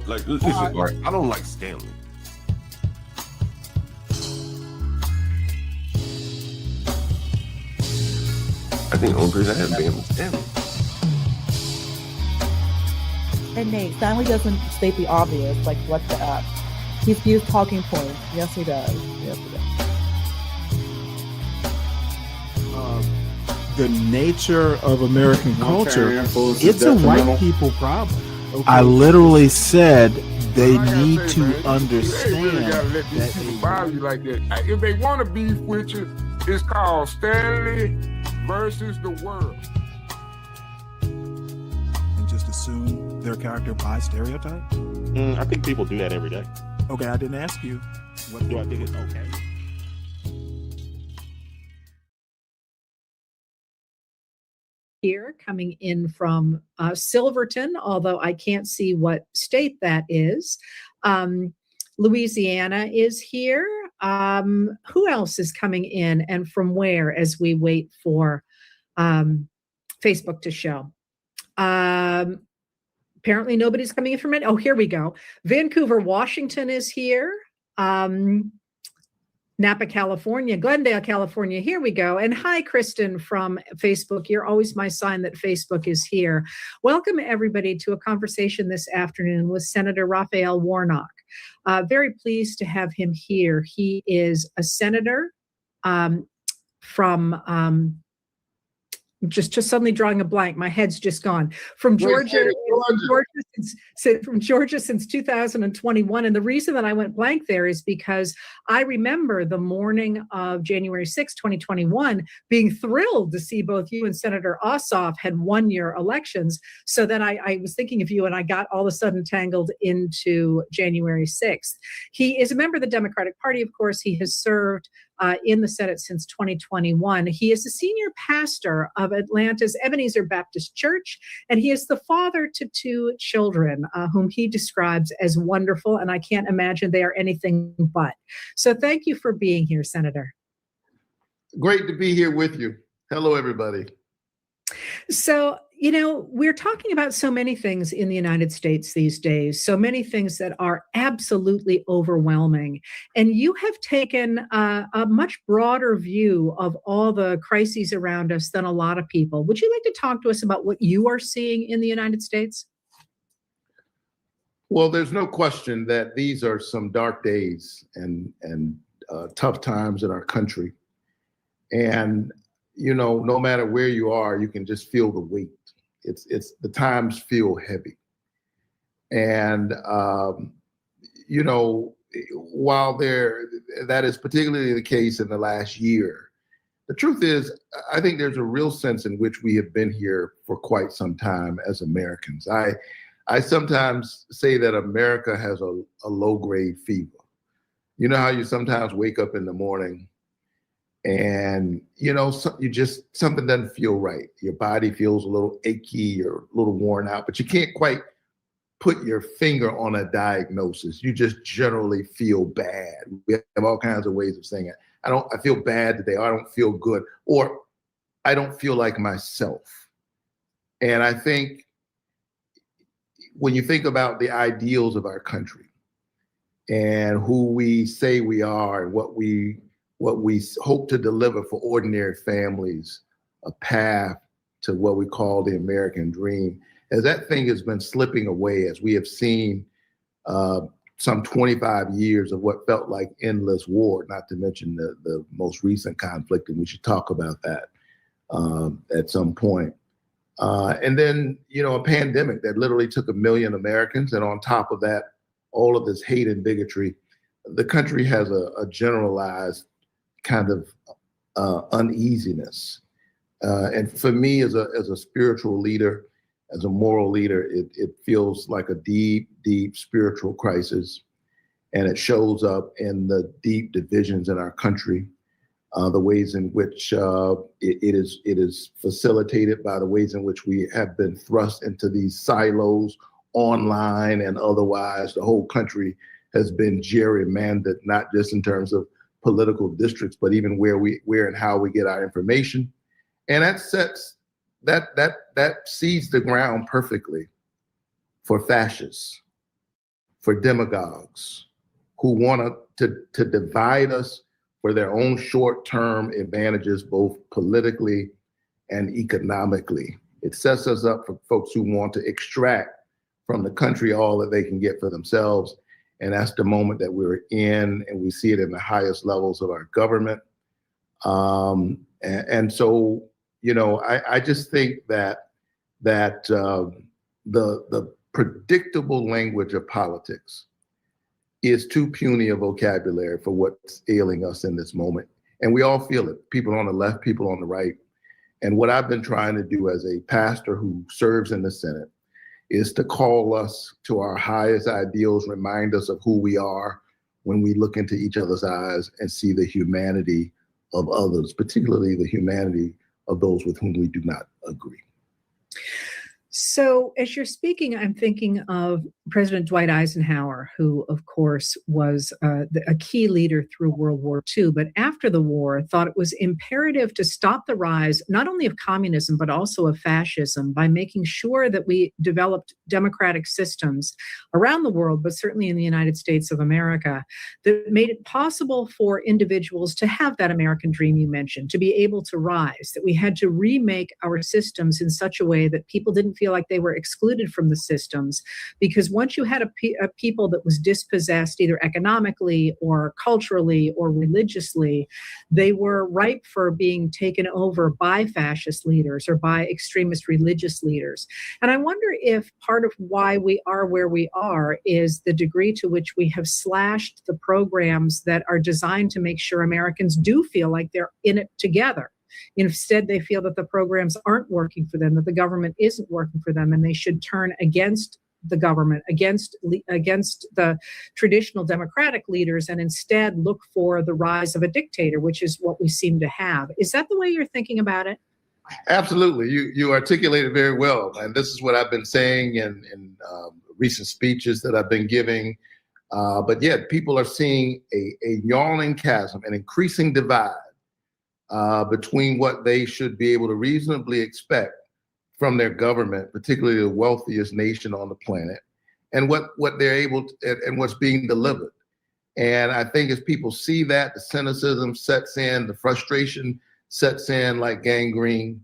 Like, listen, Art, I don't like Stanley. I think the only person I have been was Stanley. And Nate, Stanley doesn't state the obvious, like what the up. He's used talking points. Yes, he does. Yes, he does. The nature of American culture, it's a white people problem. Okay? I literally said they need to understand that people bother you like that. If they want to beef with you, it's called Stanley versus the world. And just assume their character by stereotype? I think people do that every day. Okay, I didn't ask you. What do I think is okay? Here coming in from Silverton, although I can't see what state that is. Louisiana is here. Who else is coming in and from where as we wait for Facebook to show? Apparently nobody's coming in from it. Oh, here we go. Vancouver, Washington is here. Napa, California, Glendale, California. Here we go. And hi, Kristen from Facebook. You're always my sign that Facebook is here. Welcome, everybody, to a conversation this afternoon with Senator Raphael Warnock. Very pleased to have him here. He is a senator from just suddenly drawing a blank. My head's just gone. From Georgia, from Georgia since 2021. And the reason that I went blank there is because I remember the morning of January 6, 2021, being thrilled to see both you and Senator Ossoff had won your elections. So then I was thinking of you and I got all of a sudden tangled into January 6th. He is a member of the Democratic Party, of course. He has served in the Senate since 2021. He is the senior pastor of Atlanta's Ebenezer Baptist Church, and he is the father to two children whom he describes as wonderful, and I can't imagine they are anything but. So thank you for being here, Senator. Great to be here with you. Hello, everybody. So, you know, we're talking about so many things in the United States these days, so many things that are absolutely overwhelming. And you have taken a much broader view of all the crises around us than a lot of people. Would you like to talk to us about what you are seeing in the United States? Well, there's no question that these are some dark days and tough times in our country. And you know, no matter where you are, you can just feel the weight. It's the times feel heavy. And, you know, while that is particularly the case in the last year, the truth is, I think there's a real sense in which we have been here for quite some time as Americans. I sometimes say that America has a low-grade fever. You know how you sometimes wake up in the morning and, you know, something doesn't feel right. Your body feels a little achy, you're a little worn out, but you can't quite put your finger on a diagnosis. You just generally feel bad. We have all kinds of ways of saying it. I feel bad today, or I don't feel good, or I don't feel like myself. And I think when you think about the ideals of our country and who we say we are and what we hope to deliver for ordinary families, a path to what we call the American dream, as that thing has been slipping away, as we have seen some 25 years of what felt like endless war, not to mention the most recent conflict, and we should talk about that at some point. And then, you know, a pandemic that literally took 1 million Americans, and on top of that, all of this hate and bigotry. The country has a generalized kind of uneasiness. And for me, as a spiritual leader, as a moral leader, it feels like a deep, deep spiritual crisis. And it shows up in the deep divisions in our country, the ways in which it is facilitated by the ways in which we have been thrust into these silos online and otherwise. The whole country has been gerrymandered, not just in terms of political districts, but even where and how we get our information. And that seeds the ground perfectly for fascists. for demagogues who want to divide us for their own short-term advantages, both politically and economically. It sets us up for folks who want to extract from the country all that they can get for themselves. And that's the moment that we're in, and we see it in the highest levels of our government. And so, you know, I just think that the predictable language of politics is too puny a vocabulary for what's ailing us in this moment. And we all feel it, people on the left, people on the right. And what I've been trying to do as a pastor who serves in the Senate is to call us to our highest ideals, remind us of who we are when we look into each other's eyes and see the humanity of others, particularly the humanity of those with whom we do not agree. So as you're speaking, I'm thinking of President Dwight Eisenhower, who, of course, was a key leader through World War II, but after the war thought it was imperative to stop the rise not only of communism, but also of fascism by making sure that we developed democratic systems around the world, but certainly in the United States of America, that made it possible for individuals to have that American dream you mentioned, to be able to rise, that we had to remake our systems in such a way that people didn't feel like they were excluded from the systems, because once you had a people that was dispossessed either economically or culturally or religiously, they were ripe for being taken over by fascist leaders or by extremist religious leaders. And I wonder if part of why we are where we are is the degree to which we have slashed the programs that are designed to make sure Americans do feel like they're in it together. Instead, they feel that the programs aren't working for them, that the government isn't working for them, and they should turn against the government, against the traditional democratic leaders, and instead look for the rise of a dictator, which is what we seem to have. Is that the way you're thinking about it? Absolutely. You articulated very well. And this is what I've been saying in recent speeches that I've been giving. But yet people are seeing a yawning chasm, an increasing divide between what they should be able to reasonably expect from their government, particularly the wealthiest nation on the planet, and what they're able to, and what's being delivered. And I think as people see that, the cynicism sets in, the frustration sets in like gangrene.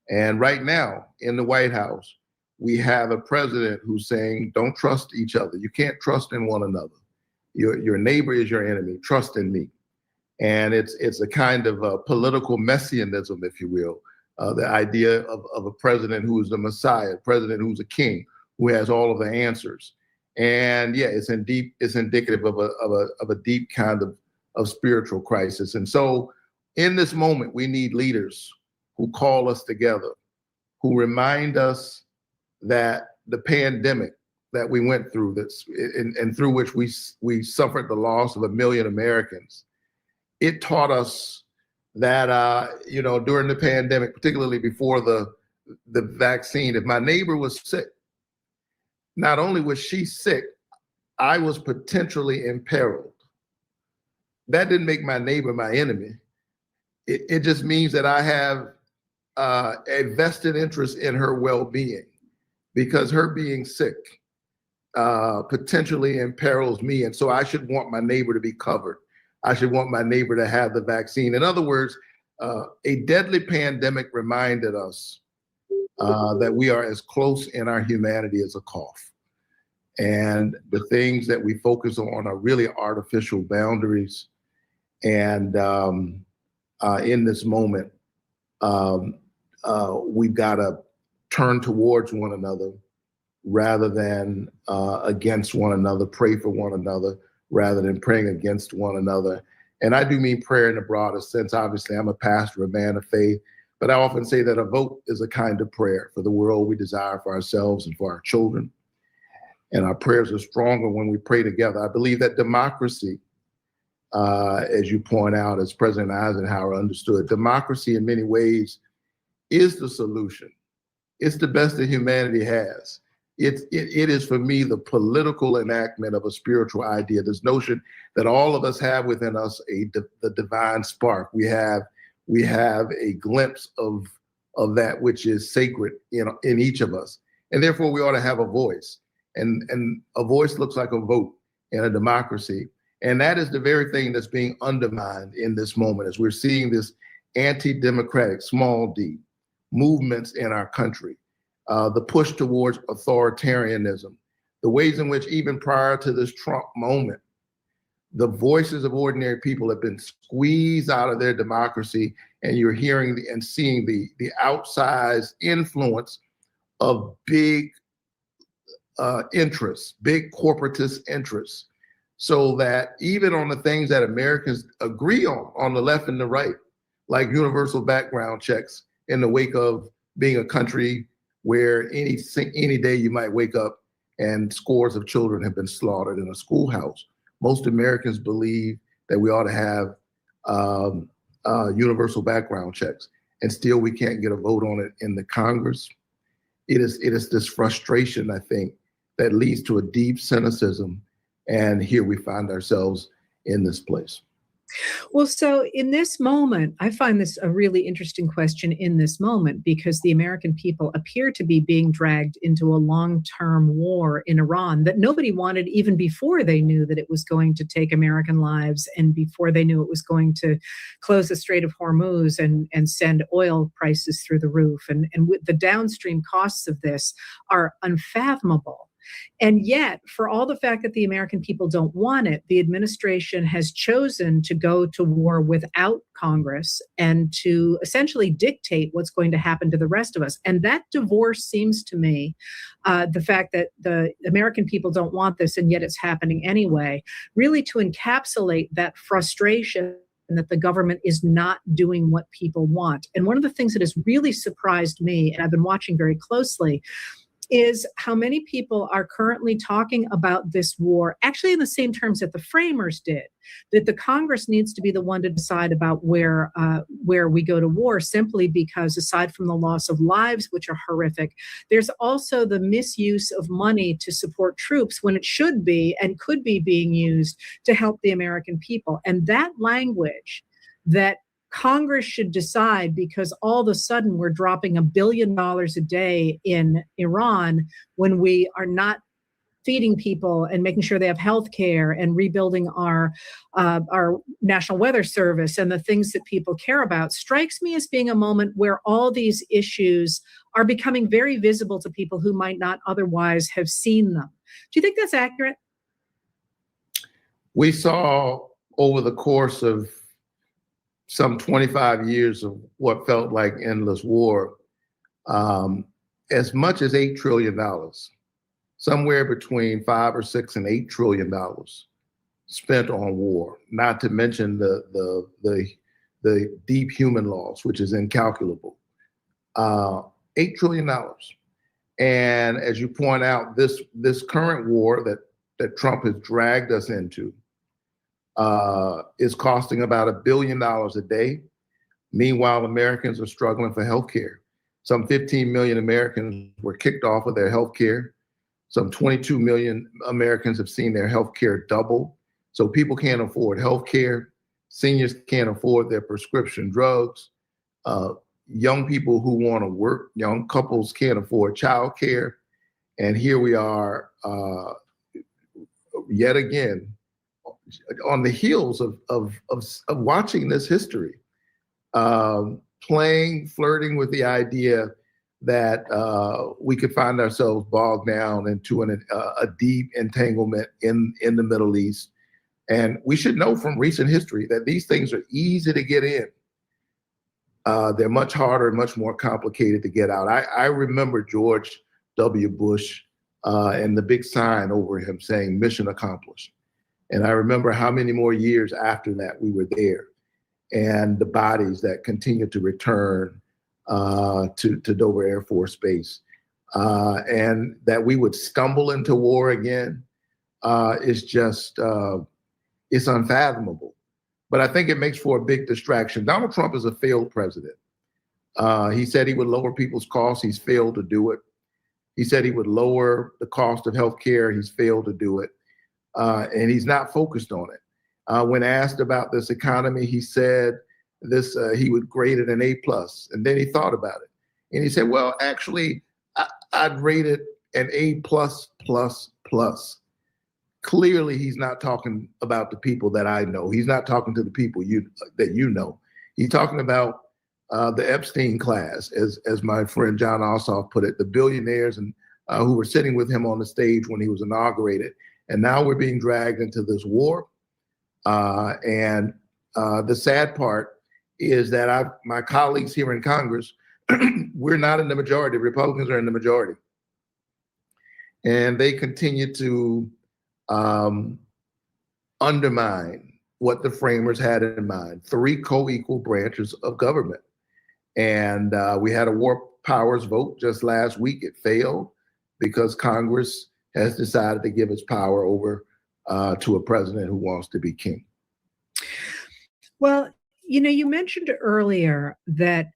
And right now in the White House, we have a president who's saying, don't trust each other. You can't trust in one another. Your neighbor is your enemy. Trust in me. And it's a kind of political messianism, if you will, the idea of a president who is the Messiah, a president who's a king, who has all of the answers. And yeah, it's indicative of a deep kind of spiritual crisis. And so in this moment, we need leaders who call us together, who remind us that the pandemic that we went through, and through which we suffered the loss of 1 million Americans, it taught us that, during the pandemic, particularly before the vaccine, if my neighbor was sick, not only was she sick, I was potentially imperiled. That didn't make my neighbor my enemy. It just means that I have a vested interest in her well-being, because her being sick potentially imperils me. And so I should want my neighbor to be covered. I should want my neighbor to have the vaccine. In other words, a deadly pandemic reminded us that we are as close in our humanity as a cough. And the things that we focus on are really artificial boundaries. And in this moment, we've got to turn towards one another rather than against one another, pray for one another rather than praying against one another. And I do mean prayer in the broadest sense. Obviously, I'm a pastor, a man of faith, but I often say that a vote is a kind of prayer for the world we desire for ourselves and for our children. And our prayers are stronger when we pray together. I believe that democracy, as you point out, as President Eisenhower understood, democracy in many ways is the solution. It's the best that humanity has. It is, for me, the political enactment of a spiritual idea, this notion that all of us have within us the divine spark. We have a glimpse of that which is sacred in each of us. And therefore, we ought to have a voice. And a voice looks like a vote in a democracy. And that is the very thing that's being undermined in this moment as we're seeing this anti-democratic, small d, movements in our country, the push towards authoritarianism, the ways in which even prior to this Trump moment, the voices of ordinary people have been squeezed out of their democracy, and you're hearing and seeing the outsized influence of big interests, big corporatist interests, so that even on the things that Americans agree on the left and the right, like universal background checks in the wake of being a country where any day you might wake up and scores of children have been slaughtered in a schoolhouse. Most Americans believe that we ought to have universal background checks, and still we can't get a vote on it in the Congress. It is this frustration, I think, that leads to a deep cynicism, and here we find ourselves in this place. Well, so in this moment, I find this a really interesting question in this moment, because the American people appear to be being dragged into a long-term war in Iran that nobody wanted even before they knew that it was going to take American lives, and before they knew it was going to close the Strait of Hormuz and send oil prices through the roof. And with the downstream costs of this are unfathomable. And yet, for all the fact that the American people don't want it, the administration has chosen to go to war without Congress and to essentially dictate what's going to happen to the rest of us. And that divorce seems to me, the fact that the American people don't want this and yet it's happening anyway, really to encapsulate that frustration that the government is not doing what people want. And one of the things that has really surprised me, and I've been watching very closely, is how many people are currently talking about this war, actually in the same terms that the framers did, that the Congress needs to be the one to decide about where we go to war, simply because aside from the loss of lives, which are horrific, there's also the misuse of money to support troops when it should be and could be being used to help the American people. And that language that Congress should decide, because all of a sudden we're dropping $1 billion a day in Iran when we are not feeding people and making sure they have health care and rebuilding our National Weather Service and the things that people care about, strikes me as being a moment where all these issues are becoming very visible to people who might not otherwise have seen them. Do you think that's accurate? We saw over the course of some 25 years of what felt like endless war, as much as $8 trillion, somewhere between 5 or 6 and $8 trillion spent on war, not to mention the deep human loss, which is incalculable. $8 trillion. And as you point out, this current war that Trump has dragged us into is costing about $1 billion a day. Meanwhile, Americans are struggling for health care. Some 15 million Americans were kicked off of their health care. Some 22 million Americans have seen their health care double. So people can't afford health care. Seniors can't afford their prescription drugs. Young people who want to work, young couples can't afford child care. And here we are yet again, on the heels of watching this history, flirting with the idea that we could find ourselves bogged down into a deep entanglement in the Middle East. And we should know from recent history that these things are easy to get in. They're much harder and much more complicated to get out. I remember George W. Bush and the big sign over him saying, "Mission accomplished." And I remember how many more years after that we were there, and the bodies that continued to return to Dover Air Force Base, and that we would stumble into war again is just, it's unfathomable. But I think it makes for a big distraction. Donald Trump is a failed president. He said he would lower people's costs. He's failed to do it. He said he would lower the cost of health care. He's failed to do it. And he's not focused on it. When asked about this economy, he said he would grade it an A+, and then he thought about it. And he said, well, actually, I'd rate it an A plus plus plus. Clearly, he's not talking about the people that I know. He's not talking to the people that you know. He's talking about the Epstein class, as my friend John Ossoff put it, the billionaires and who were sitting with him on the stage when he was inaugurated. And now we're being dragged into this war. And the sad part is that my colleagues here in Congress, we're not in the majority. Republicans are in the majority. And they continue to undermine what the framers had in mind: 3 co-equal branches of government. And we had a war powers vote just last week. It failed because Congress has decided to give its power over to a president who wants to be king. Well, you mentioned earlier that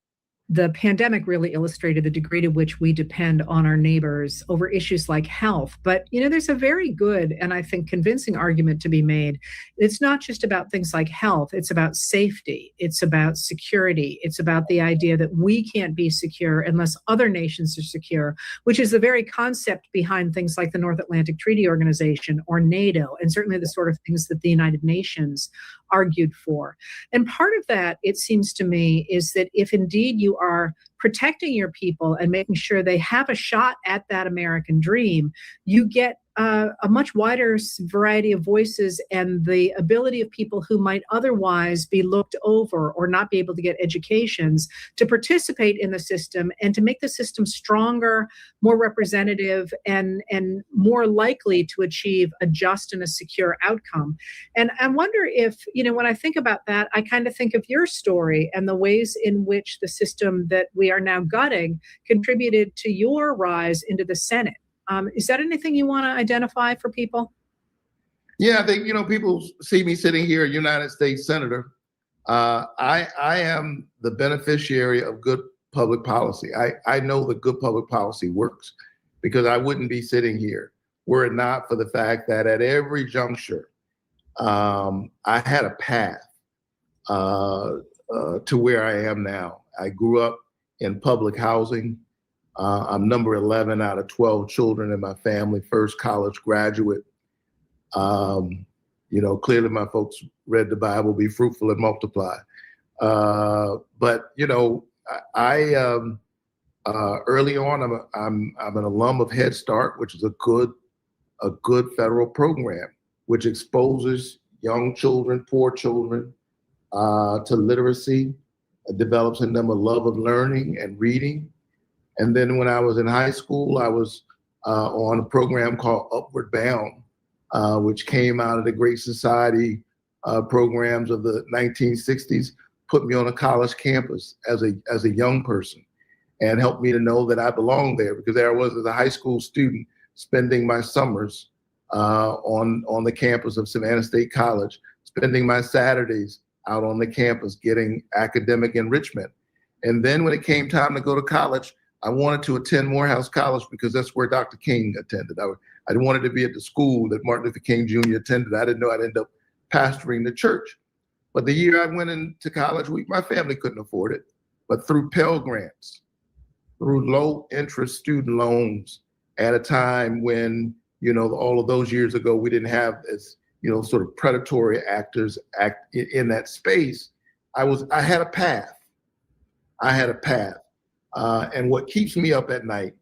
the pandemic really illustrated the degree to which we depend on our neighbors over issues like health. But, there's a very good and I think convincing argument to be made. It's not just about things like health. It's about safety. It's about security. It's about the idea that we can't be secure unless other nations are secure, which is the very concept behind things like the North Atlantic Treaty Organization or NATO, and certainly the sort of things that the United Nations argued for. And part of that, it seems to me, is that if indeed you are protecting your people and making sure they have a shot at that American dream, you get a much wider variety of voices and the ability of people who might otherwise be looked over or not be able to get educations to participate in the system and to make the system stronger, more representative, and more likely to achieve a just and a secure outcome. And I wonder if, when I think about that, I kind of think of your story and the ways in which the system that we are now gutting contributed to your rise into the Senate. Is that anything you want to identify for people? Yeah, I think, people see me sitting here, a United States Senator. I am the beneficiary of good public policy. I know that good public policy works because I wouldn't be sitting here were it not for the fact that at every juncture, I had a path to where I am now. I grew up in public housing. I'm number 11 out of 12 children in my family, first college graduate. Clearly my folks read the Bible, be fruitful and multiply. But I early on, I'm an alum of Head Start, which is a good federal program, which exposes young children, poor children, to literacy, develops in them a love of learning and reading. And then when I was in high school, I was on a program called Upward Bound, which came out of the Great Society programs of the 1960s, put me on a college campus as a young person and helped me to know that I belonged there, because there I was as a high school student spending my summers on the campus of Savannah State College, spending my Saturdays out on the campus getting academic enrichment. And then when it came time to go to college, I wanted to attend Morehouse College because that's where Dr. King attended. I wanted to be at the school that Martin Luther King Jr. attended. I didn't know I'd end up pastoring the church. But the year I went into college, my family couldn't afford it. But through Pell Grants, through low interest student loans, at a time when, all of those years ago, we didn't have as, sort of predatory actors act in that space. I had a path. And what keeps me up at night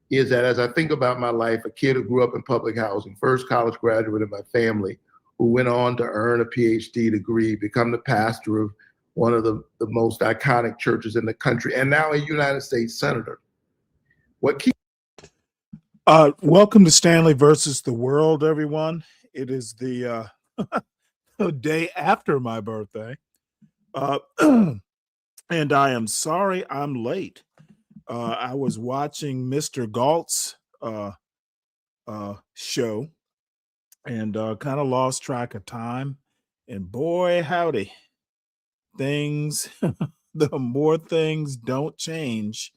is that as I think about my life, a kid who grew up in public housing, first college graduate in my family, who went on to earn a PhD degree, become the pastor of one of the most iconic churches in the country, and now a United States Senator. Welcome to Stanley versus the World, everyone. It is the day after my birthday. And I am sorry I'm late. I was watching Mr. Galt's show and kind of lost track of time. And boy, howdy, the more things don't change,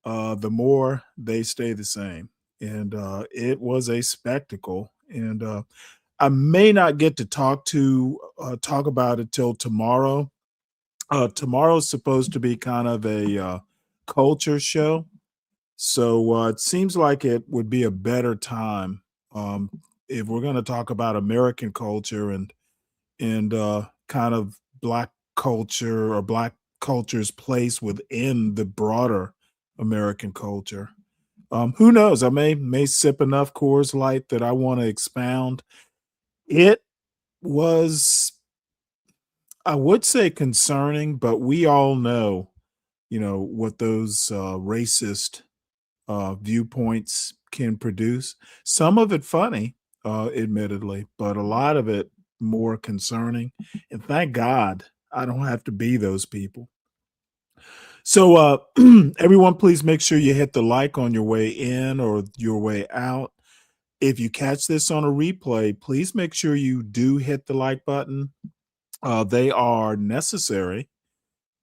the more they stay the same. And it was a spectacle. And I may not get to talk about it till tomorrow. Tomorrow's supposed to be kind of a culture show. So it seems like it would be a better time um, if we're going to talk about American culture and kind of black culture or black culture's place within the broader American culture. Who knows? I may sip enough Coors Light that I want to expound. It was, I would say, concerning, but we all know, what those racist viewpoints can produce. Some of it funny, admittedly, but a lot of it more concerning. And thank God I don't have to be those people. So, everyone, please make sure you hit the like on your way in or your way out. If you catch this on a replay, please make sure you do hit the like button. They are necessary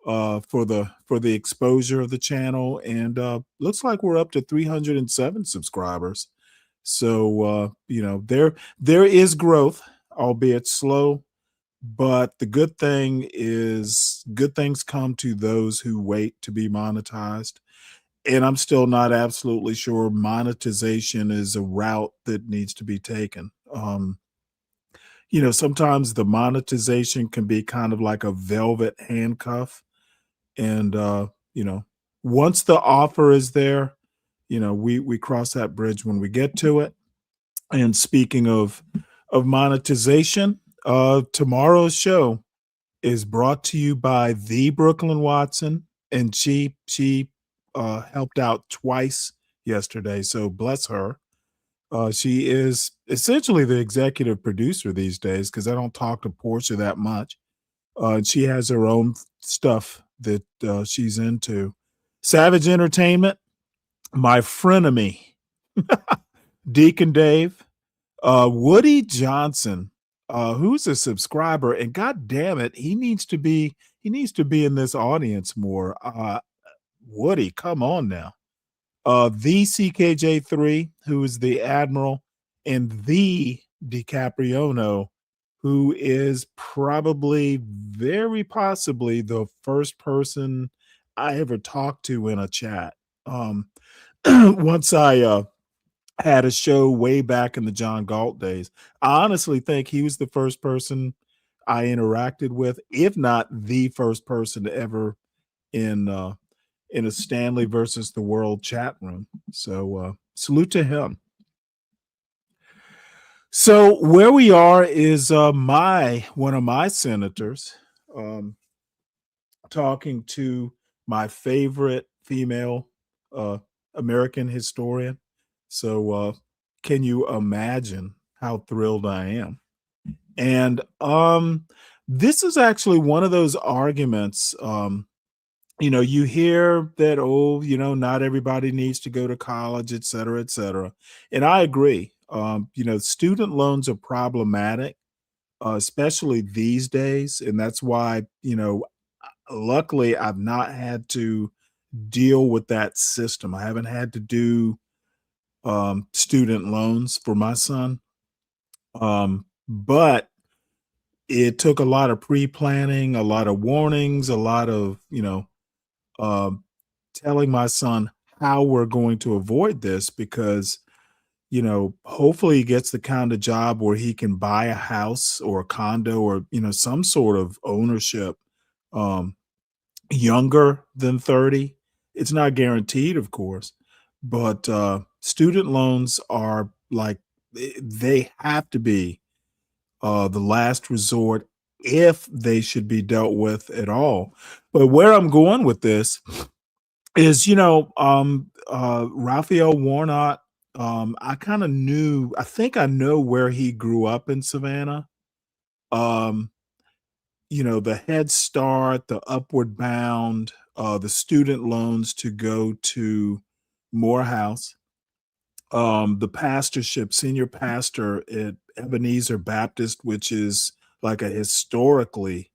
for the exposure of the channel, and looks like we're up to 307 subscribers. So there is growth, albeit slow. But the good thing is, good things come to those who wait to be monetized. And I'm still not absolutely sure monetization is a route that needs to be taken. Sometimes the monetization can be kind of like a velvet handcuff. And once the offer is there, we cross that bridge when we get to it. And speaking of monetization, tomorrow's show is brought to you by the Brooklyn Watson, and she helped out twice yesterday, so bless her. She is essentially the executive producer these days because I don't talk to Portia that much. She has her own stuff that she's into. Savage Entertainment, my frenemy, Deacon Dave, Woody Johnson, who's a subscriber, and God damn it, he needs to be in this audience more. Woody, come on now. The CKJ3, who is the Admiral, and the DiCapriono, who is probably, very possibly, the first person I ever talked to in a chat. Once I had a show way back in the John Galt days, I honestly think he was the first person I interacted with, if not the first person to ever in a Stanley versus the World chat room. So salute to him. So where we are is one of my senators talking to my favorite female American historian. So can you imagine how thrilled I am? And this is actually one of those arguments. You hear that, not everybody needs to go to college, et cetera, et cetera. And I agree. Student loans are problematic, especially these days. And that's why, luckily I've not had to deal with that system. I haven't had to do student loans for my son. But it took a lot of pre-planning, a lot of warnings, a lot of, telling my son how we're going to avoid this, because hopefully he gets the kind of job where he can buy a house or a condo or some sort of ownership younger than 30. It's not guaranteed, of course, but student loans are like, they have to be the last resort if they should be dealt with at all. But where I'm going with this is, Raphael Warnock. I think I know where he grew up in Savannah. The Head Start, the Upward Bound, the student loans to go to Morehouse, the pastorship, senior pastor at Ebenezer Baptist, which is like a historically,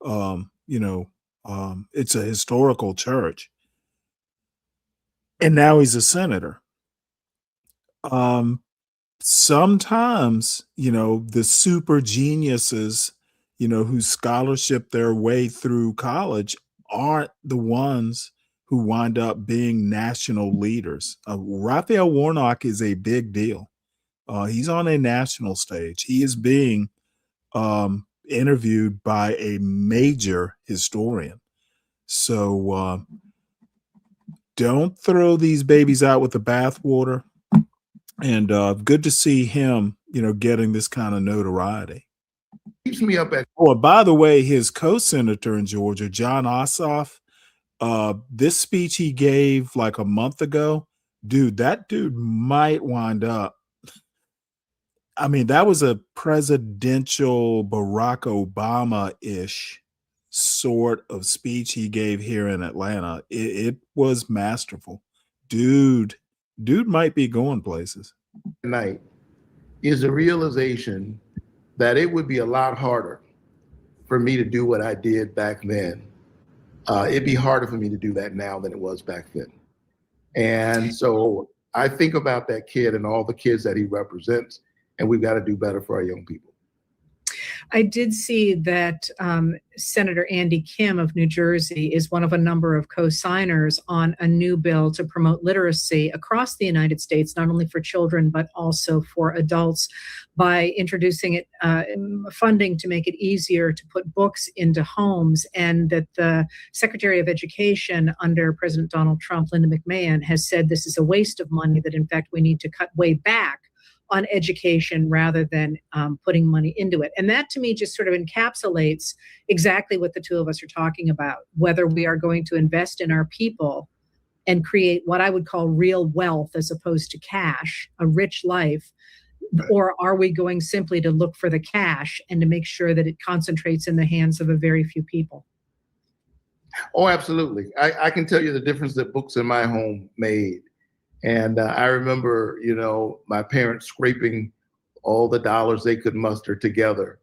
it's a historical church. And now he's a senator. Sometimes, the super geniuses, who scholarship their way through college aren't the ones who wind up being national leaders. Raphael Warnock is a big deal. He's on a national stage. He is being interviewed by a major historian. So don't throw these babies out with the bathwater. And good to see him, getting this kind of notoriety. Keeps me up at. Oh, by the way, his co-senator in Georgia, John Ossoff, this speech he gave like a month ago, dude, that dude might wind up. I mean, that was a presidential Barack Obama-ish sort of speech he gave here in Atlanta. It was masterful. Dude might be going places. Tonight is the realization that it would be a lot harder for me to do what I did back then. It'd be harder for me to do that now than it was back then. And so I think about that kid and all the kids that he represents, and we've got to do better for our young people. I did see that Senator Andy Kim of New Jersey is one of a number of co-signers on a new bill to promote literacy across the United States, not only for children, but also for adults, by introducing it, funding to make it easier to put books into homes. And that the Secretary of Education under President Donald Trump, Linda McMahon, has said this is a waste of money, that in fact we need to cut way back on education rather than putting money into it. And that to me just sort of encapsulates exactly what the two of us are talking about, whether we are going to invest in our people and create what I would call real wealth as opposed to cash, a rich life, or are we going simply to look for the cash and to make sure that it concentrates in the hands of a very few people? Oh, absolutely. I can tell you the difference that books in my home made. And I remember, my parents scraping all the dollars they could muster together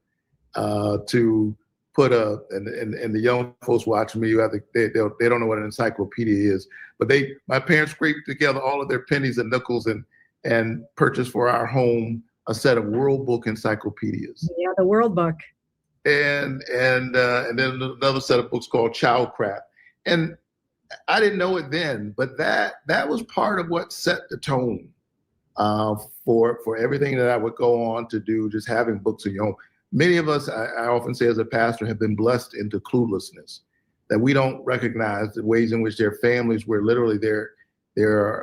to put and the young folks watching me, they don't know what an encyclopedia is, but my parents scraped together all of their pennies and nickels and purchased for our home a set of World Book encyclopedias. Yeah, the World Book. And then another set of books called Childcraft. And I didn't know it then, but that was part of what set the tone for everything that I would go on to do, just having books in your home. Many of us, I often say as a pastor, have been blessed into cluelessness, that we don't recognize the ways in which their families were literally there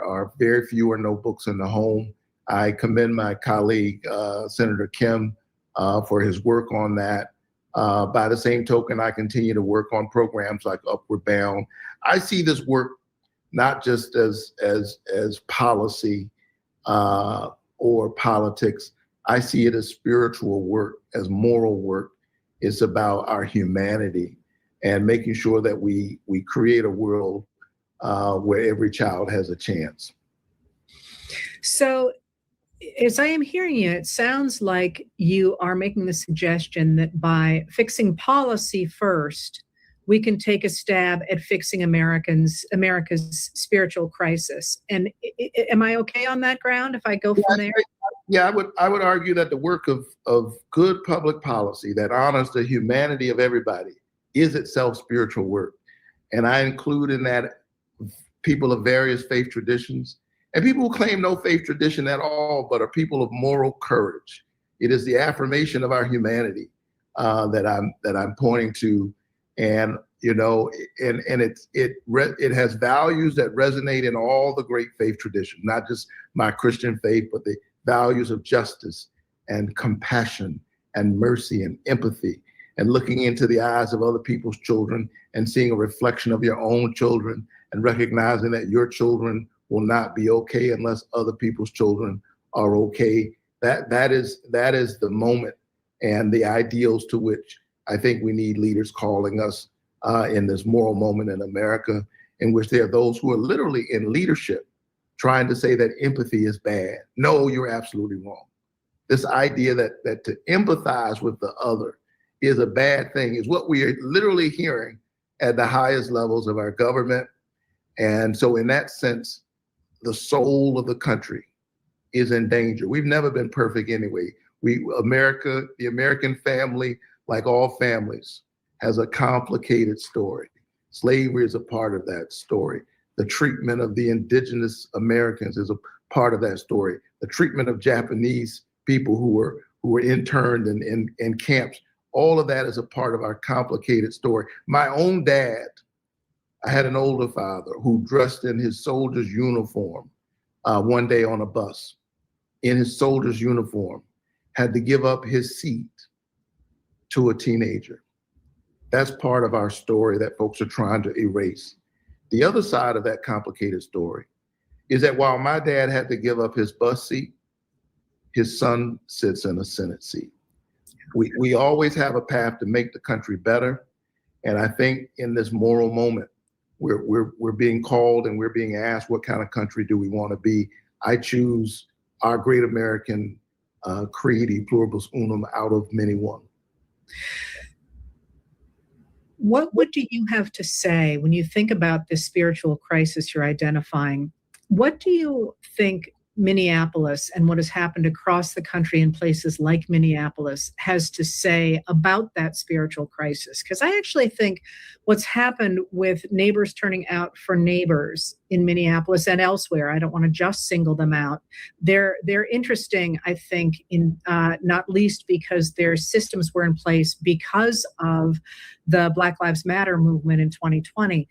are very few or no books in the home. I commend my colleague, Senator Kim, for his work on that. By the same token, I continue to work on programs like Upward Bound. I see this work not just as policy or politics. I see it as spiritual work, as moral work. It's about our humanity and making sure that we create a world where every child has a chance. So, as I am hearing you, it sounds like you are making the suggestion that by fixing policy first, we can take a stab at fixing America's spiritual crisis. And am I okay on that ground if I go from there? Yeah, I would argue that the work of good public policy that honors the humanity of everybody is itself spiritual work. And I include in that people of various faith traditions, and people who claim no faith tradition at all, but are people of moral courage. It is the affirmation of our humanity that I'm pointing to, and it has values that resonate in all the great faith traditions, not just my Christian faith, but the values of justice and compassion and mercy and empathy, and looking into the eyes of other people's children and seeing a reflection of your own children and recognizing that your children will not be okay unless other people's children are okay. That is the moment and the ideals to which I think we need leaders calling us in this moral moment in America, in which there are those who are literally in leadership trying to say that empathy is bad. No, you're absolutely wrong. This idea that to empathize with the other is a bad thing is what we are literally hearing at the highest levels of our government. And so in that sense, the soul of the country is in danger. We've never been perfect anyway. The American family, like all families, has a complicated story. Slavery is a part of that story. The treatment of the indigenous Americans is a part of that story. The treatment of Japanese people who were interned in camps, all of that is a part of our complicated story. My own dad, I had an older father who dressed in his soldier's uniform one day on a bus, in his soldier's uniform, had to give up his seat to a teenager. That's part of our story that folks are trying to erase. The other side of that complicated story is that while my dad had to give up his bus seat, his son sits in a Senate seat. We always have a path to make the country better. And I think in this moral moment, we're being called and we're being asked, what kind of country do we want to be? I choose our great American creed, e pluribus unum, out of many one. What do you have to say when you think about this spiritual crisis you're identifying? What do you think Minneapolis and what has happened across the country in places like Minneapolis has to say about that spiritual crisis? Because I actually think what's happened with neighbors turning out for neighbors in Minneapolis and elsewhere, I don't want to just single them out. They're interesting, I think, in not least because their systems were in place because of the Black Lives Matter movement in 2020.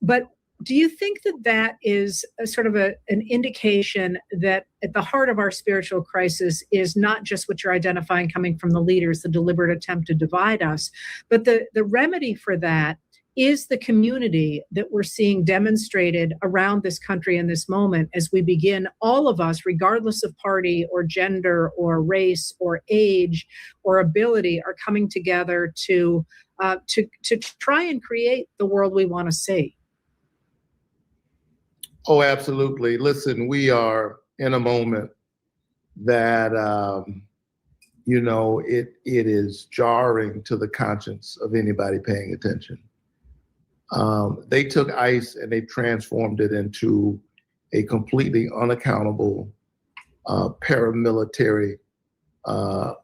But do you think that that is a sort of an indication that at the heart of our spiritual crisis is not just what you're identifying coming from the leaders, the deliberate attempt to divide us, but the remedy for that is the community that we're seeing demonstrated around this country in this moment as we begin, all of us, regardless of party or gender or race or age or ability, are coming together to try and create the world we want to see. Oh, absolutely. Listen, we are in a moment that, it is jarring to the conscience of anybody paying attention. They took ICE and they transformed it into a completely unaccountable paramilitary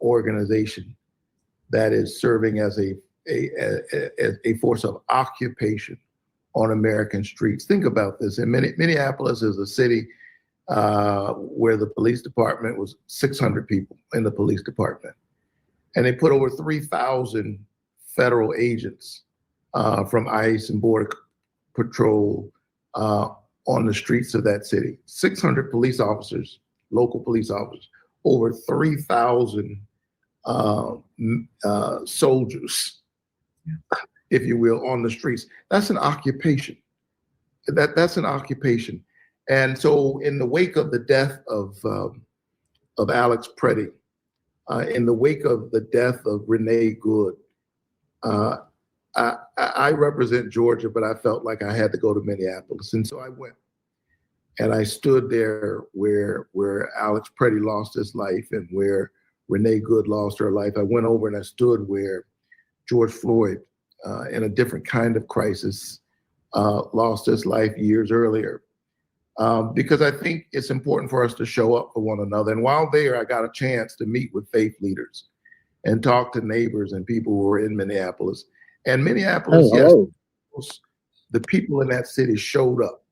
organization that is serving as a force of occupation on American streets. Think about this. And Minneapolis is a city where the police department was 600 people in the police department. And they put over 3,000 federal agents from ICE and Border Patrol on the streets of that city. 600 police officers, local police officers, over 3,000 soldiers, if you will, on the streets. That's an occupation. That's an occupation. And so in the wake of the death of Alex Preddy, in the wake of the death of Renee Good, I represent Georgia, but I felt like I had to go to Minneapolis. And so I went. And I stood there where Alex Preddy lost his life and where Renee Good lost her life. I went over and I stood where George Floyd, in a different kind of crisis, lost his life years earlier. Because I think it's important for us to show up for one another. And while there, I got a chance to meet with faith leaders and talk to neighbors and people who were in Minneapolis. And Minneapolis, yes, the people in that city showed up.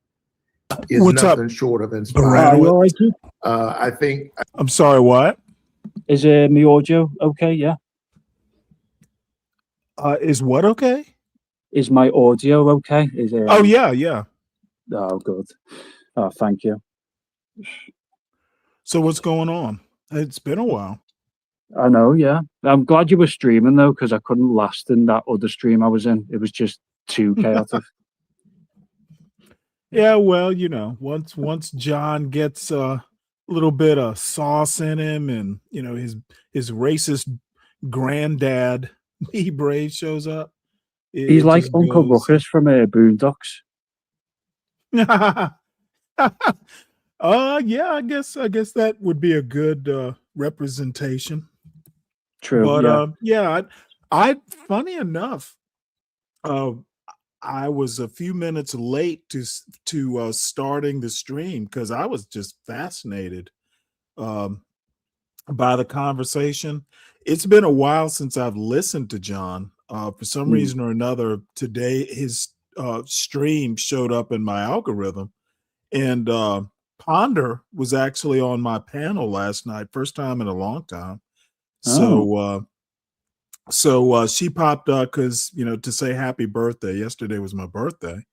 Is What's nothing up? short of inspiring. I think. I'm sorry, what? Is my audio okay? Yeah. Is what okay? Is my audio okay? Is it? Oh, yeah. Oh, good. Oh, thank you. So what's going on? It's been a while. I know, yeah. I'm glad you were streaming, though, because I couldn't last in that other stream I was in. It was just too chaotic. Yeah, well, once John gets a little bit of sauce in him and, his racist granddad, B Brave, shows up. He's like Uncle Ruckus from Boondocks. Yeah, I guess that would be a good representation. True. But I funny enough, I was a few minutes late to starting the stream because I was just fascinated by the conversation. It's been a while since I've listened to John. For some Mm. reason or another, today his stream showed up in my algorithm, and Ponder was actually on my panel last night, first time in a long time. Oh. So she popped up because to say happy birthday. Yesterday was my birthday. Oh,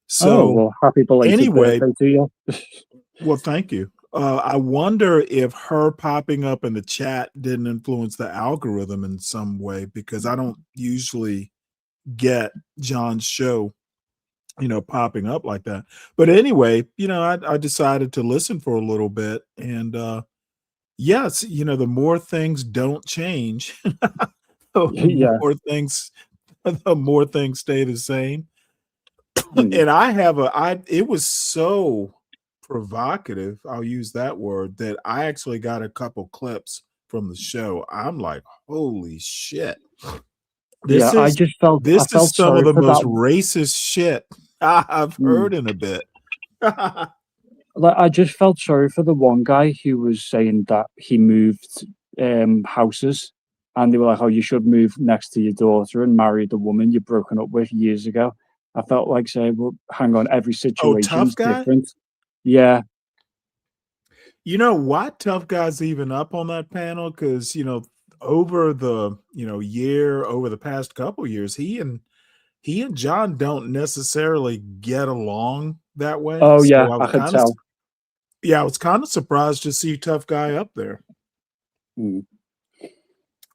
So well, happy belated anyway, birthday to you. well, thank you. I wonder if her popping up in the chat didn't influence the algorithm in some way, because I don't usually get John's show, popping up like that. But anyway, I decided to listen for a little bit, and yes, the more things don't change, Yeah. the more things stay the same. Mm. And it was so provocative, I'll use that word, that I actually got a couple clips from the show. I'm like, holy shit. Yeah, I This is felt some of sorry the for most that. racist shit I've Mm. heard in a bit. Like, I just felt sorry for the one guy who was saying that he moved houses, and they were like, "Oh, you should move next to your daughter and marry the woman you've broken up with years ago." I felt like saying, "Well, hang on, every Oh, Tough situation's Guy? different." Yeah, Why Tough Guy's even up on that panel? Because, over the, over the past couple years, he and John don't necessarily get along that way. oh So yeah, I I was could kind of tell. yeah, I was kind of surprised to see Tough Guy up there. Mm.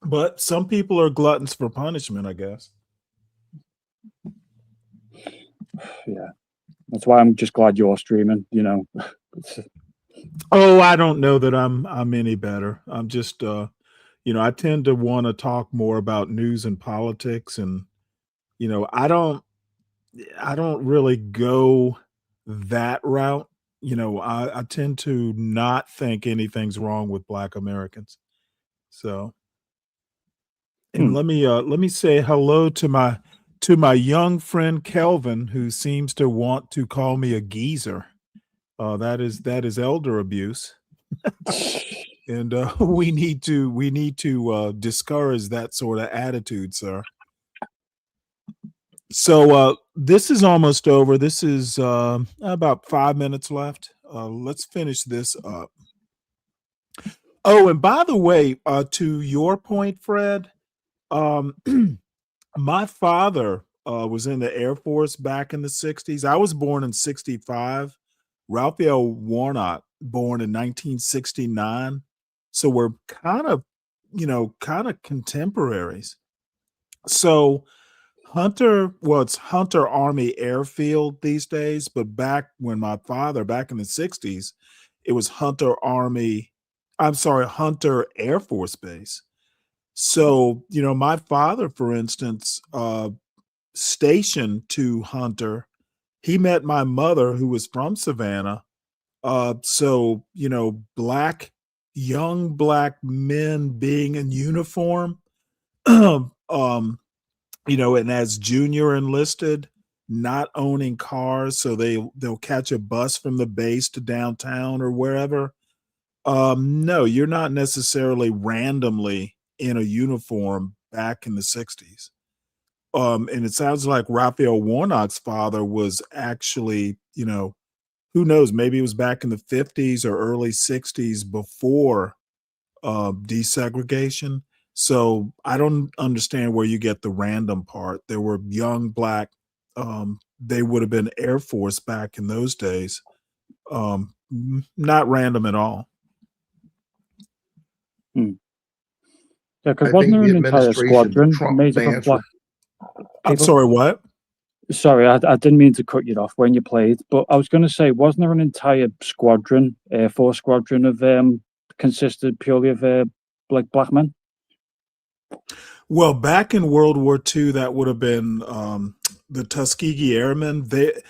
But some people are gluttons for punishment, I guess. Yeah, that's why I'm just glad you're streaming. Oh, I don't know that I'm any better. I'm just I tend to want to talk more about news and politics, and I don't really go that route. I tend to not think anything's wrong with Black Americans. So, and Hmm. let me say hello to my young friend Kelvin, who seems to want to call me a geezer. That is elder abuse, and we need to discourage that sort of attitude, sir. So this is almost over. This is about 5 minutes left. Let's finish this up. Oh, and by the way, to your point, Fred, um, my father was in the Air Force back in the 60s. I was born in 65. Raphael Warnock, born in 1969. So we're kind of contemporaries. So it's Hunter Army Airfield these days, but back in the 60s, it was Hunter Air Force Base. So, my father, for instance, stationed to Hunter, he met my mother, who was from Savannah. So, young black men being in uniform, and as junior enlisted, not owning cars, so they'll catch a bus from the base to downtown or wherever. No, you're not necessarily randomly in a uniform back in the 60s. And it sounds like Raphael Warnock's father was actually, who knows, maybe it was back in the 50s or early 60s before desegregation. So I don't understand where you get the random part. There were young black, they would have been Air Force back in those days. Not random at all. Hmm. Yeah, because I wasn't think there the an entire administration, squadron Trump made up of answer. black I'm people? sorry, what? Sorry, I didn't mean to cut you off when you played, but I was going to say, wasn't there an entire squadron, Air Force squadron of consisted purely of like black men? Well, back in World War II, that would have been the Tuskegee Airmen. The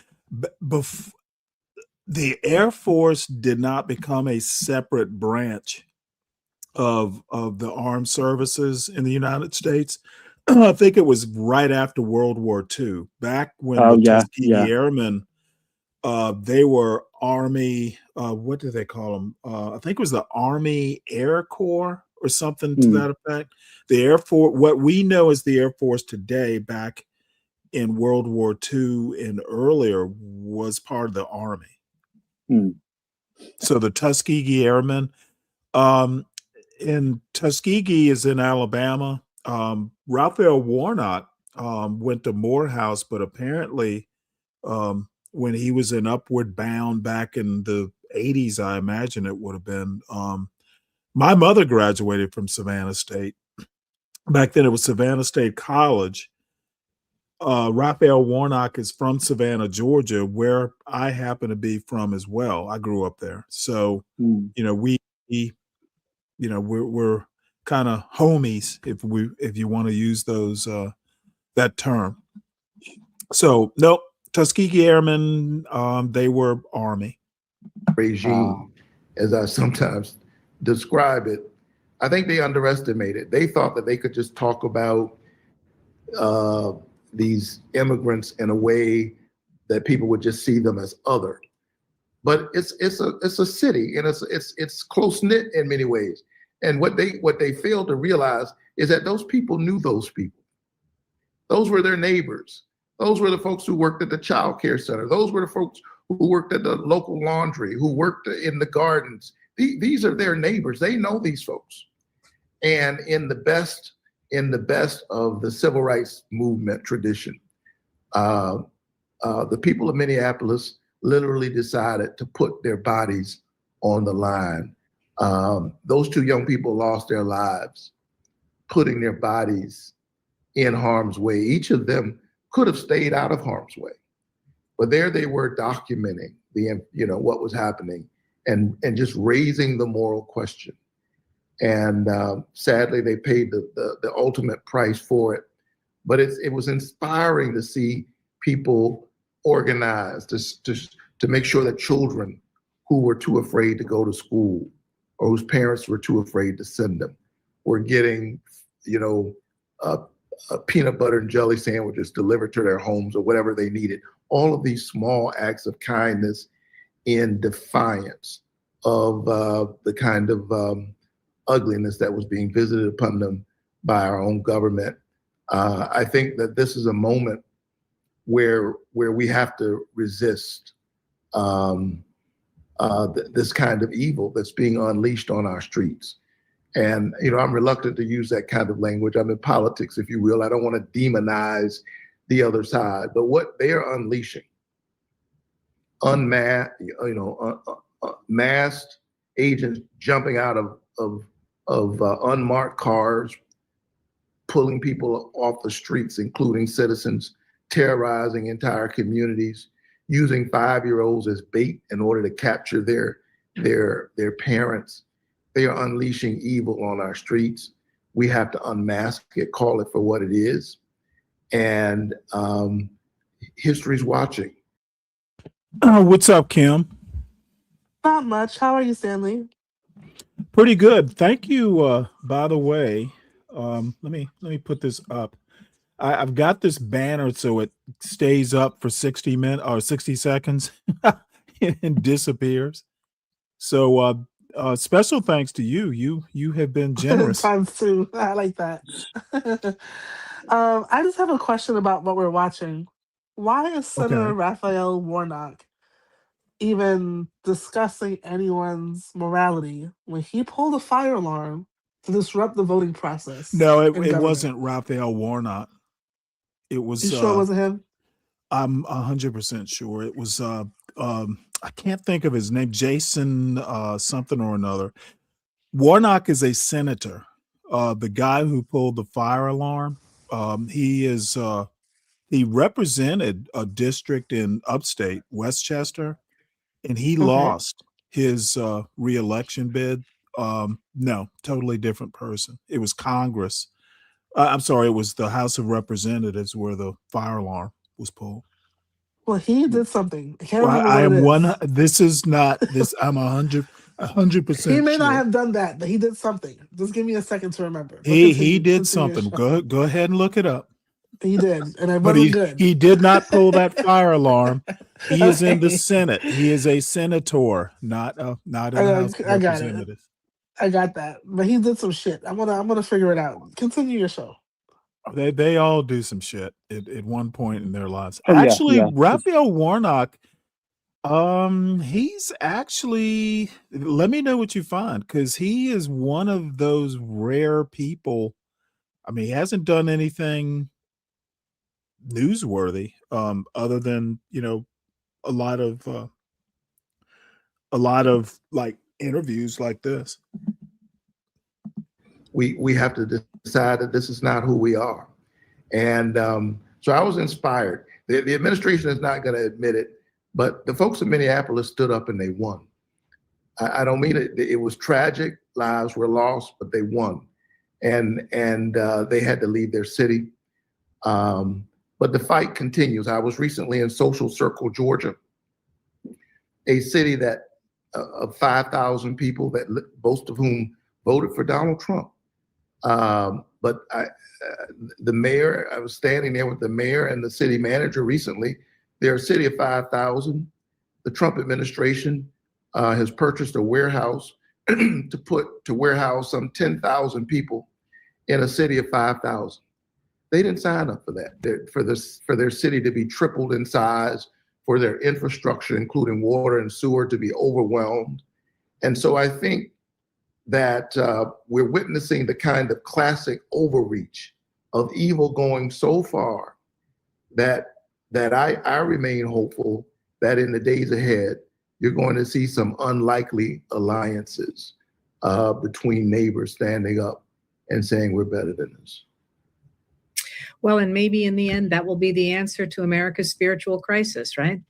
Air Force did not become a separate branch of the armed services in the United States. I think it was right after World War II, back when Oh the yeah, Tuskegee Airmen, they were Army, what do they call them? I think it was the Army Air Corps or something to that effect. The Air Force, what we know as the Air Force today, back in World War II and earlier, was part of the Army. So the Tuskegee Airmen, in Tuskegee is in Alabama. Raphael Warnock went to Morehouse, but apparently when he was in Upward Bound back in the 80s, I imagine it would have been. My mother graduated from Savannah State. Back then it was Savannah State College. Raphael Warnock is from Savannah, Georgia, where I happen to be from as well. I grew up there. So, you know, we're kind of homies, if you want to use those that term. So nope, Tuskegee Airmen, they were Army regime, as I sometimes describe it. I think they underestimated. They thought that they could just talk about these immigrants in a way that people would just see them as other. But it's a city, and it's close knit in many ways. And what they failed to realize is that those people knew those people. Those were their neighbors. Those were the folks who worked at the child care center. Those were the folks who worked at the local laundry, who worked in the gardens. These are their neighbors. They know these folks. And in the best of the civil rights movement tradition, the people of Minneapolis literally decided to put their bodies on the line. Those two young people lost their lives putting their bodies in harm's way. Each of them could have stayed out of harm's way, but there they were documenting what was happening and just raising the moral question. And sadly, they paid the ultimate price for it. But it was inspiring to see people organize to make sure that children who were too afraid to go to school or whose parents were too afraid to send them were getting, peanut butter and jelly sandwiches delivered to their homes or whatever they needed. All of these small acts of kindness in defiance of the kind of ugliness that was being visited upon them by our own government. I think that this is a moment where we have to resist this kind of evil that's being unleashed on our streets. And, I'm reluctant to use that kind of language. I'm in politics, if you will. I don't want to demonize the other side, but what they are unleashing, masked agents jumping out of unmarked cars, pulling people off the streets, including citizens, terrorizing entire communities, using 5-year-olds as bait in order to capture their parents. They are unleashing evil on our streets. We have to unmask it, call it for what it is. And history's watching. What's up, Kim? Not much. How are you, Stanley? Pretty good. Thank you. By the way, let me put this up. I've got this banner so it stays up for 60 minutes or 60 seconds and disappears. So special thanks to you. You have been generous. Times two. I like that. I just have a question about what we're watching. Why is Senator Raphael Warnock even discussing anyone's morality when he pulled a fire alarm to disrupt the voting process? No, it wasn't Raphael Warnock. It was. You sure it wasn't him? I'm 100% sure it was. I can't think of his name. Jason something or another. Warnock is a senator. The guy who pulled the fire alarm. He represented a district in upstate Westchester, and he lost his re-election bid. No, totally different person. It was Congress. I'm sorry, it was the House of Representatives where the fire alarm was pulled. Well, he did something. I can't Well, remember I what am it is. This is not this. I'm 100%. He may not sure. have done that, but he did something. Just give me a second to remember. But He continue did your something. show. Go ahead and look it up. He did, and it But wasn't good. he did not pull that fire alarm. He is in the Senate. He is a senator, not a House of I got it. Representatives. I got that. But he did some shit. I'm gonna figure it out. Continue your show. They all do some shit at one point in their lives. Oh yeah, Actually, yeah. Raphael Warnock, he's actually, let me know what you find, because he is one of those rare people. I mean, he hasn't done anything newsworthy, other than, a lot of like interviews like this. We have to decide that this is not who we are. And so I was inspired. The administration is not going to admit it, but the folks in Minneapolis stood up and they won. I don't mean it. It was tragic. Lives were lost, but they won. And they had to leave their city. But the fight continues. I was recently in Social Circle, Georgia, a city that of 5,000 people, that most of whom voted for Donald Trump. But the mayor, I was standing there with the mayor and the city manager recently. They're a city of 5,000. The Trump administration has purchased a warehouse to warehouse some 10,000 people in a city of 5,000. They didn't sign up for that. For their city to be tripled in size, for their infrastructure, including water and sewer, to be overwhelmed. And so I think that we're witnessing the kind of classic overreach of evil going so far that I remain hopeful that in the days ahead, you're going to see some unlikely alliances between neighbors standing up and saying we're better than this. Well, and maybe in the end, that will be the answer to America's spiritual crisis, right?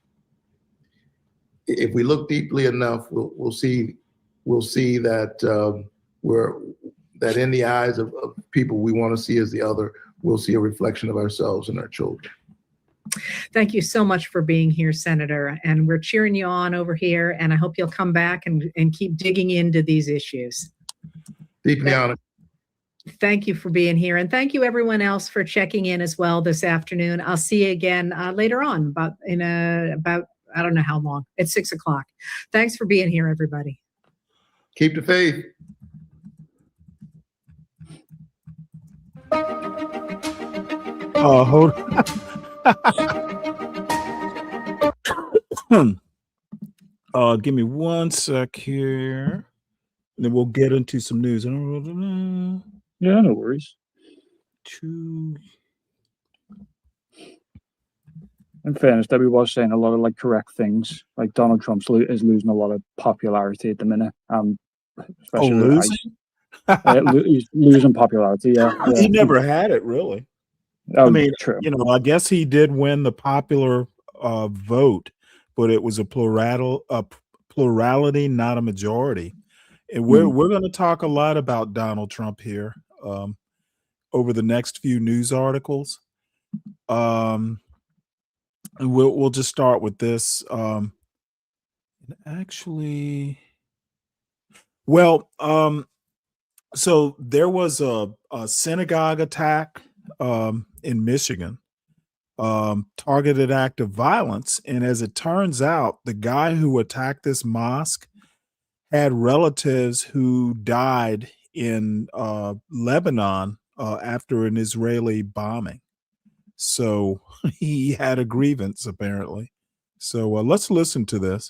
If we look deeply enough, we'll see that that in the eyes of people we want to see as the other, we'll see a reflection of ourselves and our children. Thank you so much for being here, Senator. And we're cheering you on over here. And I hope you'll come back and keep digging into these issues. Deeply honored. Thank you for being here. And thank you everyone else for checking in as well this afternoon. I'll see you again later on, about I don't know how long. It's 6 o'clock. Thanks for being here, everybody. Keep the faith. Hold on. Give me 1 sec here. And then we'll get into some news. Yeah, no worries. In fairness, Debbie was saying a lot of correct things. Like Donald Trump is losing a lot of popularity at the minute. Especially losing? He's losing popularity. Yeah, He never had it, really. Oh, I mean, true. I guess he did win the popular vote, but it was a plurality, not a majority. And we're going to talk a lot about Donald Trump here over the next few news articles. And we'll just start with this. So there was a synagogue attack in Michigan, targeted act of violence. And as it turns out, the guy who attacked this mosque had relatives who died in Lebanon after an Israeli bombing. So he had a grievance, apparently. So let's listen to this.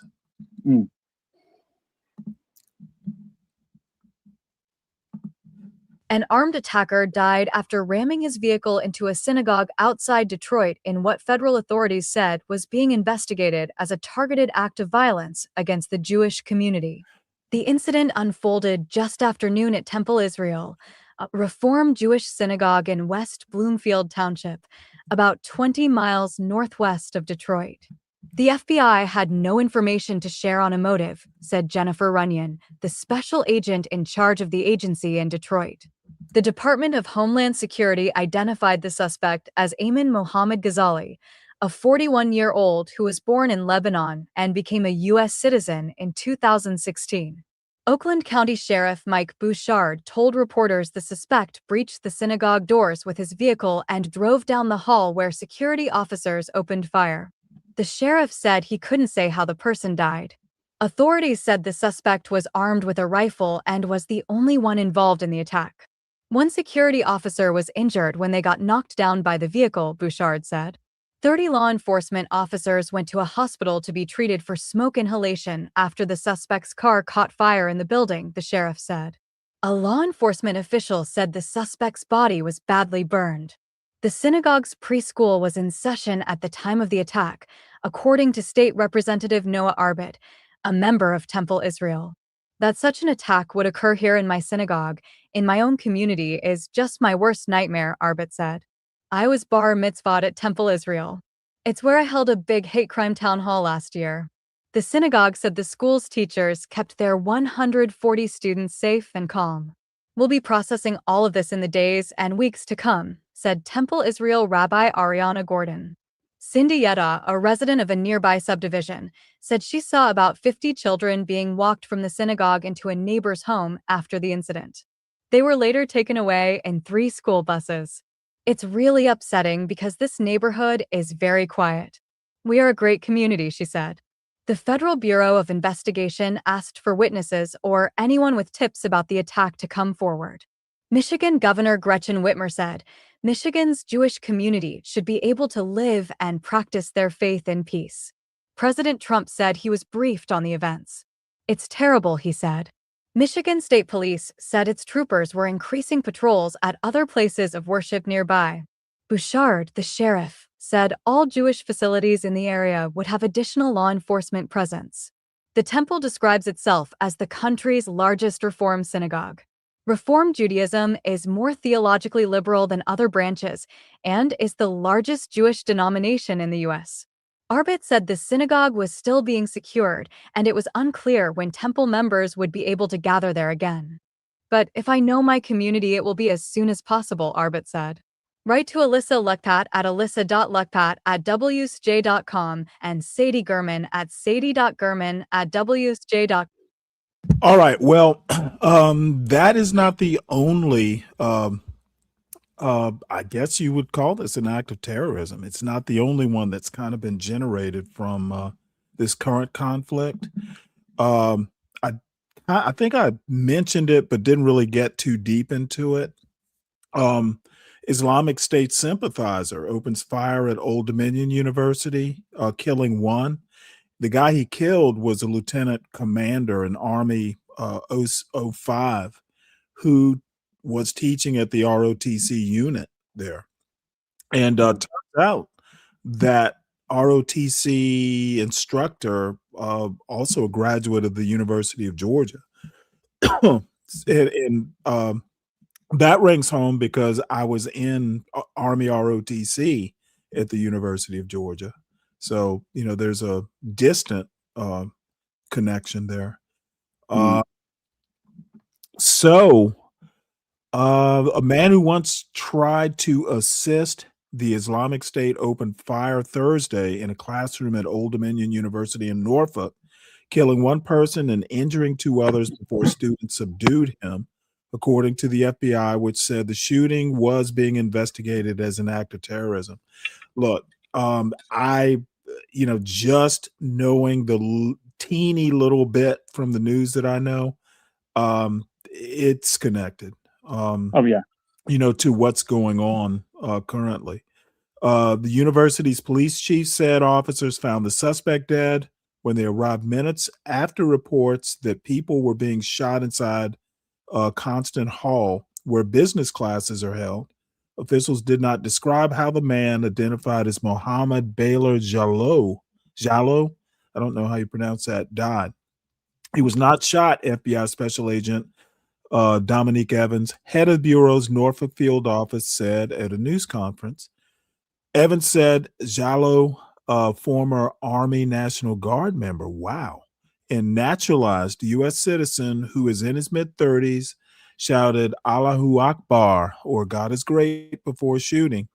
An armed attacker died after ramming his vehicle into a synagogue outside Detroit in what federal authorities said was being investigated as a targeted act of violence against the Jewish community. The incident unfolded just after noon at Temple Israel, a Reform Jewish synagogue in West Bloomfield Township, about 20 miles northwest of Detroit. The FBI had no information to share on a motive, said Jennifer Runyon, the special agent in charge of the agency in Detroit. The Department of Homeland Security identified the suspect as Ayman Mohammed Ghazali, a 41-year-old who was born in Lebanon and became a U.S. citizen in 2016. Oakland County Sheriff Mike Bouchard told reporters the suspect breached the synagogue doors with his vehicle and drove down the hall where security officers opened fire. The sheriff said he couldn't say how the person died. Authorities said the suspect was armed with a rifle and was the only one involved in the attack. One security officer was injured when they got knocked down by the vehicle, Bouchard said. 30 law enforcement officers went to a hospital to be treated for smoke inhalation after the suspect's car caught fire in the building, the sheriff said. A law enforcement official said the suspect's body was badly burned. The synagogue's preschool was in session at the time of the attack, according to State Representative Noah Arbit, a member of Temple Israel. That such an attack would occur here in my synagogue, in my own community, is just my worst nightmare, Arbit said. I was bar mitzvahed at Temple Israel. It's where I held a big hate crime town hall last year. The synagogue said the school's teachers kept their 140 students safe and calm. We'll be processing all of this in the days and weeks to come, said Temple Israel Rabbi Ariana Gordon. Cindy Yetta, a resident of a nearby subdivision, said she saw about 50 children being walked from the synagogue into a neighbor's home after the incident. They were later taken away in 3 school buses. It's really upsetting because this neighborhood is very quiet. We are a great community, she said. The Federal Bureau of Investigation asked for witnesses or anyone with tips about the attack to come forward. Michigan Governor Gretchen Whitmer said, Michigan's Jewish community should be able to live and practice their faith in peace. President Trump said he was briefed on the events. It's terrible, he said. Michigan State Police said its troopers were increasing patrols at other places of worship nearby. Bouchard, the sheriff, said all Jewish facilities in the area would have additional law enforcement presence. The temple describes itself as the country's largest Reform synagogue. Reform Judaism is more theologically liberal than other branches and is the largest Jewish denomination in the U.S. Arbit said the synagogue was still being secured, and it was unclear when temple members would be able to gather there again. But if I know my community, it will be as soon as possible, Arbit said. Write to Alyssa Luckpat at alyssa.luckpat@wsj.com and Sadie Gurman at sadie.gurman@wsj.com. All right. Well, that is not the only, I guess you would call this an act of terrorism. It's not the only one that's kind of been generated from this current conflict. I think I mentioned it, but didn't really get too deep into it. Islamic State sympathizer opens fire at Old Dominion University, killing one. The guy he killed was a lieutenant commander in Army 05 who was teaching at the ROTC unit there. And turns out that ROTC instructor, also a graduate of the University of Georgia. and that rings home because I was in Army ROTC at the University of Georgia. So, there's a distant connection there. So, a man who once tried to assist the Islamic State opened fire Thursday in a classroom at Old Dominion University in Norfolk, killing one person and injuring 2 others before students subdued him, according to the FBI, which said the shooting was being investigated as an act of terrorism. Look, just knowing the teeny little bit from the news that I know, it's connected. To what's going on currently. The university's police chief said officers found the suspect dead when they arrived minutes after reports that people were being shot inside Constant Hall, where business classes are held. Officials did not describe how the man, identified as Mohammed Baylor Jallow, I don't know how you pronounce that, died. He was not shot, FBI Special Agent Dominique Evans, head of the Bureau's Norfolk field office, said at a news conference. Evans said Jallow, former Army National Guard member, and naturalized U.S. citizen who is in his mid-30s, shouted Allahu Akbar, or God is great, before shooting.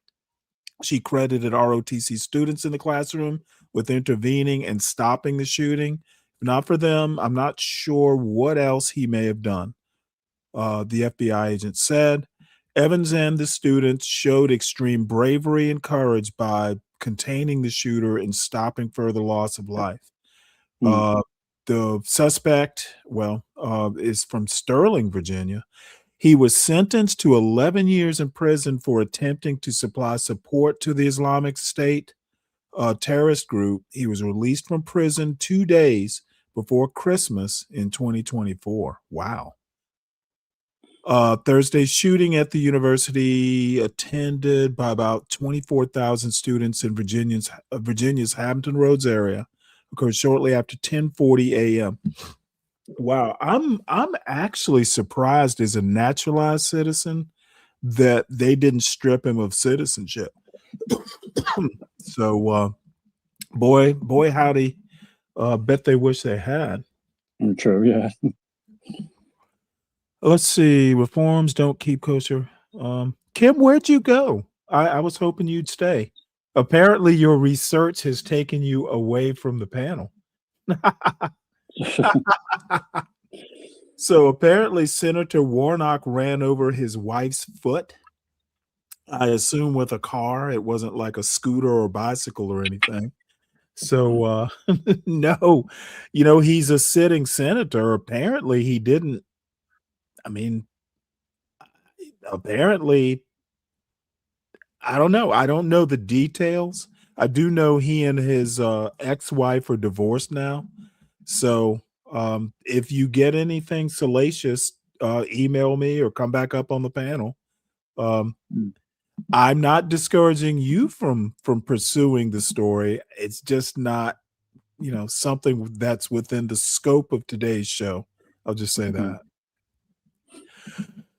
She credited ROTC students in the classroom with intervening and stopping the shooting. If not for them, I'm not sure what else he may have done. The FBI agent said Evans and the students showed extreme bravery and courage by containing the shooter and stopping further loss of life. The suspect, is from Sterling, Virginia. He was sentenced to 11 years in prison for attempting to supply support to the Islamic State terrorist group. He was released from prison 2 days before Christmas in 2024. Wow. Thursday's shooting at the university, attended by about 24,000 students in Virginia's Hampton Roads area, occurred shortly after 10:40 a.m. Wow, I'm actually surprised as a naturalized citizen that they didn't strip him of citizenship. So, boy, howdy, bet they wish they had. True, yeah. Let's see. Reforms don't keep kosher. Kim, where'd you go? I was hoping you'd stay. Apparently, your research has taken you away from the panel. So apparently, Senator Warnock ran over his wife's foot. I assume with a car. It wasn't like a scooter or bicycle or anything. So no, he's a sitting senator. Apparently, he didn't. I mean, apparently, I don't know. I don't know the details. I do know he and his ex-wife are divorced now. So if you get anything salacious, email me or come back up on the panel. I'm not discouraging you from pursuing the story. It's just not, something that's within the scope of today's show. I'll just say that.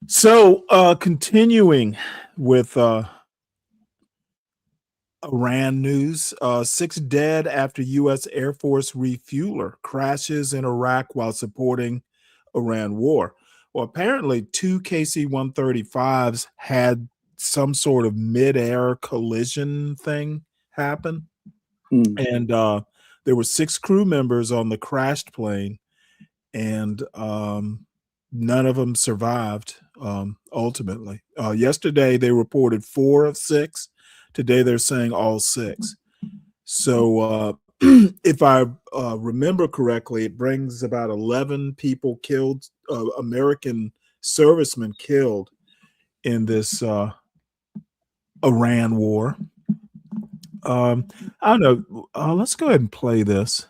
So, continuing with Iran news, 6 dead after U.S. Air Force refueler crashes in Iraq while supporting Iran war. Well, apparently 2 KC-135s had some sort of mid-air collision thing happen. And there were 6 crew members on the crashed plane, and none of them survived. Ultimately, yesterday they reported 4 of 6. Today they're saying all 6. So if I remember correctly, it brings about 11 people killed, American servicemen killed in this Iran war. I don't know. Let's go ahead and play this.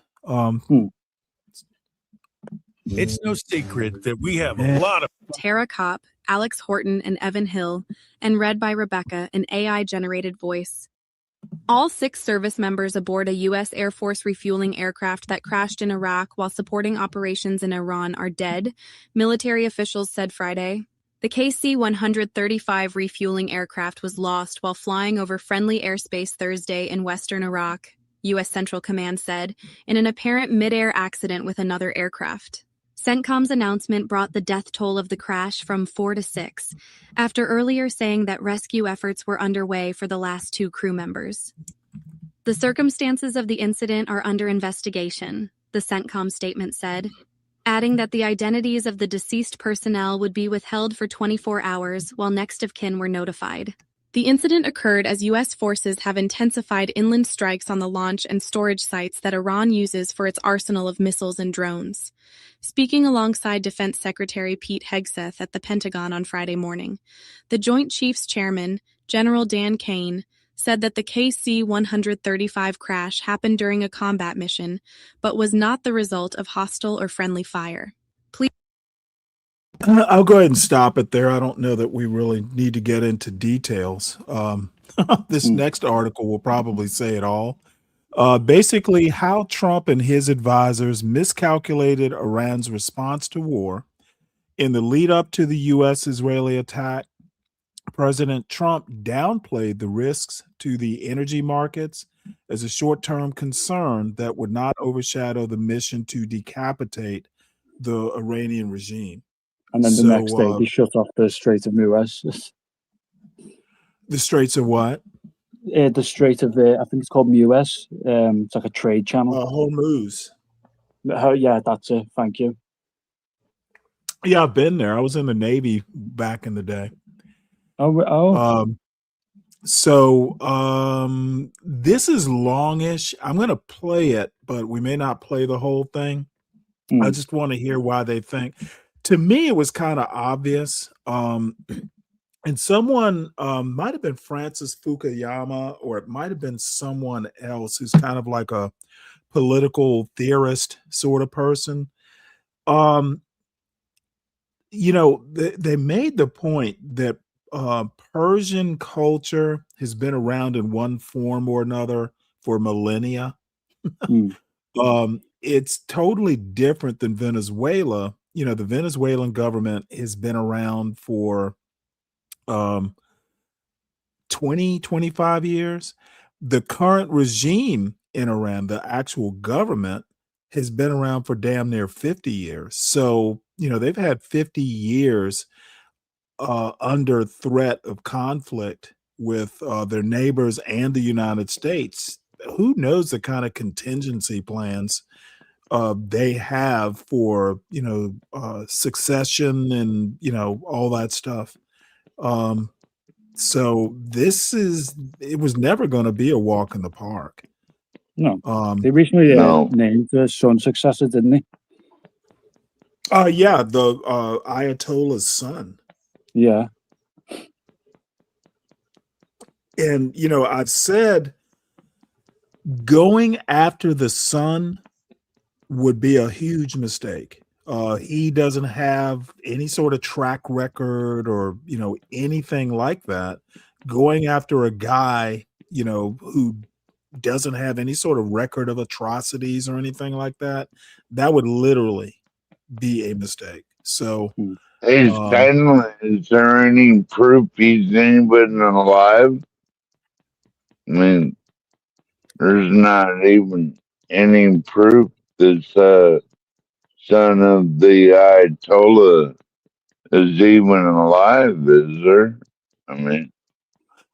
It's no secret that we have a lot of Tara Kopp, Alex Horton, and Evan Hill, and read by Rebecca, an AI-generated voice. All 6 service members aboard a U.S. Air Force refueling aircraft that crashed in Iraq while supporting operations in Iran are dead, military officials said Friday. The KC-135 refueling aircraft was lost while flying over friendly airspace Thursday in western Iraq, U.S. Central Command said, in an apparent mid-air accident with another aircraft. CENTCOM's announcement brought the death toll of the crash from 4 to 6, after earlier saying that rescue efforts were underway for the last 2 crew members. The circumstances of the incident are under investigation, the CENTCOM statement said, adding that the identities of the deceased personnel would be withheld for 24 hours while next of kin were notified. The incident occurred as U.S. forces have intensified inland strikes on the launch and storage sites that Iran uses for its arsenal of missiles and drones. Speaking alongside Defense Secretary Pete Hegseth at the Pentagon on Friday morning, the Joint Chiefs Chairman, General Dan Kane, said that the KC-135 crash happened during a combat mission, but was not the result of hostile or friendly fire. I'll go ahead and stop it there. I don't know that we really need to get into details. This next article will probably say it all. Basically, how Trump and his advisors miscalculated Iran's response to war. In the lead up to the U.S.-Israeli attack, President Trump downplayed the risks to the energy markets as a short-term concern that would not overshadow the mission to decapitate the Iranian regime. And then the next day, they shut off the Strait of Muez. The Straits of what? The Strait of, I think it's called Muez. It's like a trade channel. Hormuz. Yeah, that's it. Thank you. Yeah, I've been there. I was in the Navy back in the day. This is longish. I'm going to play it, but we may not play the whole thing. I just want to hear why they think. To me, it was kind of obvious. And someone might have been Francis Fukuyama, or it might have been someone else who's kind of like a political theorist sort of person. They made the point that Persian culture has been around in one form or another for millennia. It's totally different than Venezuela. The Venezuelan government has been around for 20, 25 years. The current regime in Iran, the actual government, has been around for damn near 50 years. So, they've had 50 years under threat of conflict with their neighbors and the United States. Who knows the kind of contingency plans they have for, succession and, all that stuff. So it was never going to be a walk in the park. No. They recently named the son successor, didn't they? Yeah, the Ayatollah's son. Yeah. And, I've said going after the son would be a huge mistake. He doesn't have any sort of track record or, anything like that. Going after a guy, who doesn't have any sort of record of atrocities or anything like that, that would literally be a mistake. So, hey, Stanley, is there any proof he's even alive? I mean, there's not even any proof this son of the Ayatollah is even alive, is there? I mean,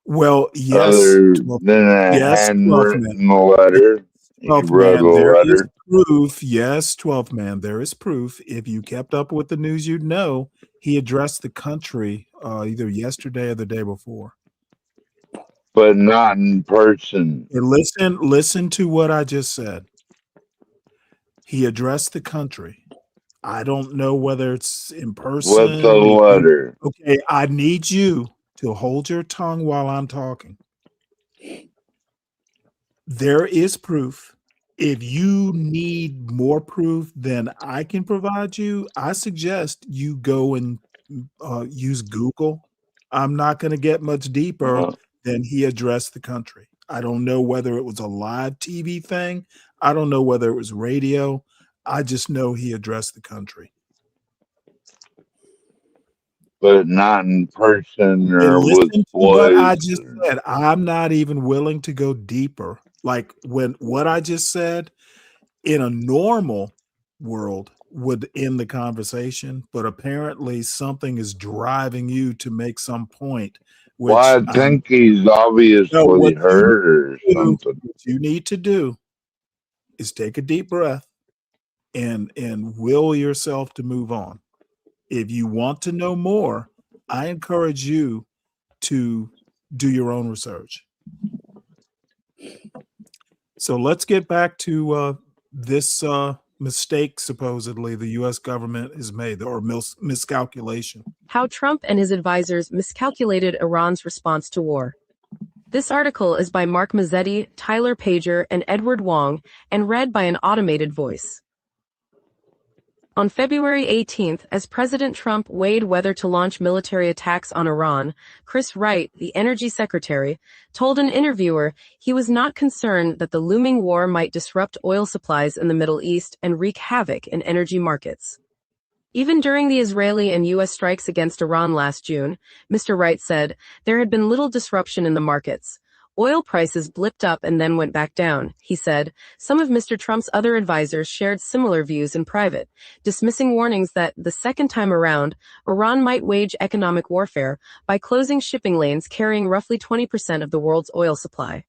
well, yes, other than a handwritten letter, he wrote a there is letter. proof. Yes, 12th man, there is proof. If you kept up with the news, you'd know he addressed the country either yesterday or the day before. But not in person. Listen to what I just said. He addressed the country. I don't know whether it's in person. What's the letter? Okay, I need you to hold your tongue while I'm talking. There is proof. If you need more proof than I can provide you, I suggest you go and use Google. I'm not going to get much deeper than he addressed the country. I don't know whether it was a live TV thing. I don't know whether it was radio. I just know he addressed the country. But not in person or listen with to voice. what I just said. I'm not even willing to go deeper. Like what I just said in a normal world would end the conversation, but apparently something is driving you to make some point. Well, I think he's obviously hurt or something. What you need to do is take a deep breath and will yourself to move on. If you want to know more, I encourage you to do your own research. So let's get back to this mistake supposedly the U.S. government has made, or miscalculation. How Trump and his advisors miscalculated Iran's response to war. This article is by Mark Mazzetti, Tyler Pager, and Edward Wong, and read by an automated voice. On February 18th, as President Trump weighed whether to launch military attacks on Iran, Chris Wright, the energy secretary, told an interviewer he was not concerned that the looming war might disrupt oil supplies in the Middle East and wreak havoc in energy markets. Even during the Israeli and U.S. strikes against Iran last June, Mr. Wright said, there had been little disruption in the markets. Oil prices blipped up and then went back down, he said. Some of Mr. Trump's other advisors shared similar views in private, dismissing warnings that, the second time around, Iran might wage economic warfare by closing shipping lanes carrying roughly 20% of the world's oil supply.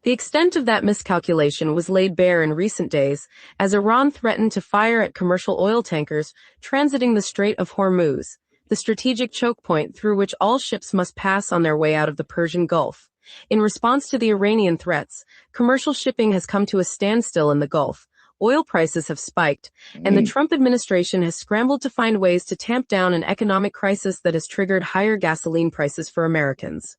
The extent of that miscalculation was laid bare in recent days, as Iran threatened to fire at commercial oil tankers transiting the Strait of Hormuz, the strategic choke point through which all ships must pass on their way out of the Persian Gulf. In response to the Iranian threats, commercial shipping has come to a standstill in the Gulf. oil prices have spiked, and the Trump administration has scrambled to find ways to tamp down an economic crisis that has triggered higher gasoline prices for Americans.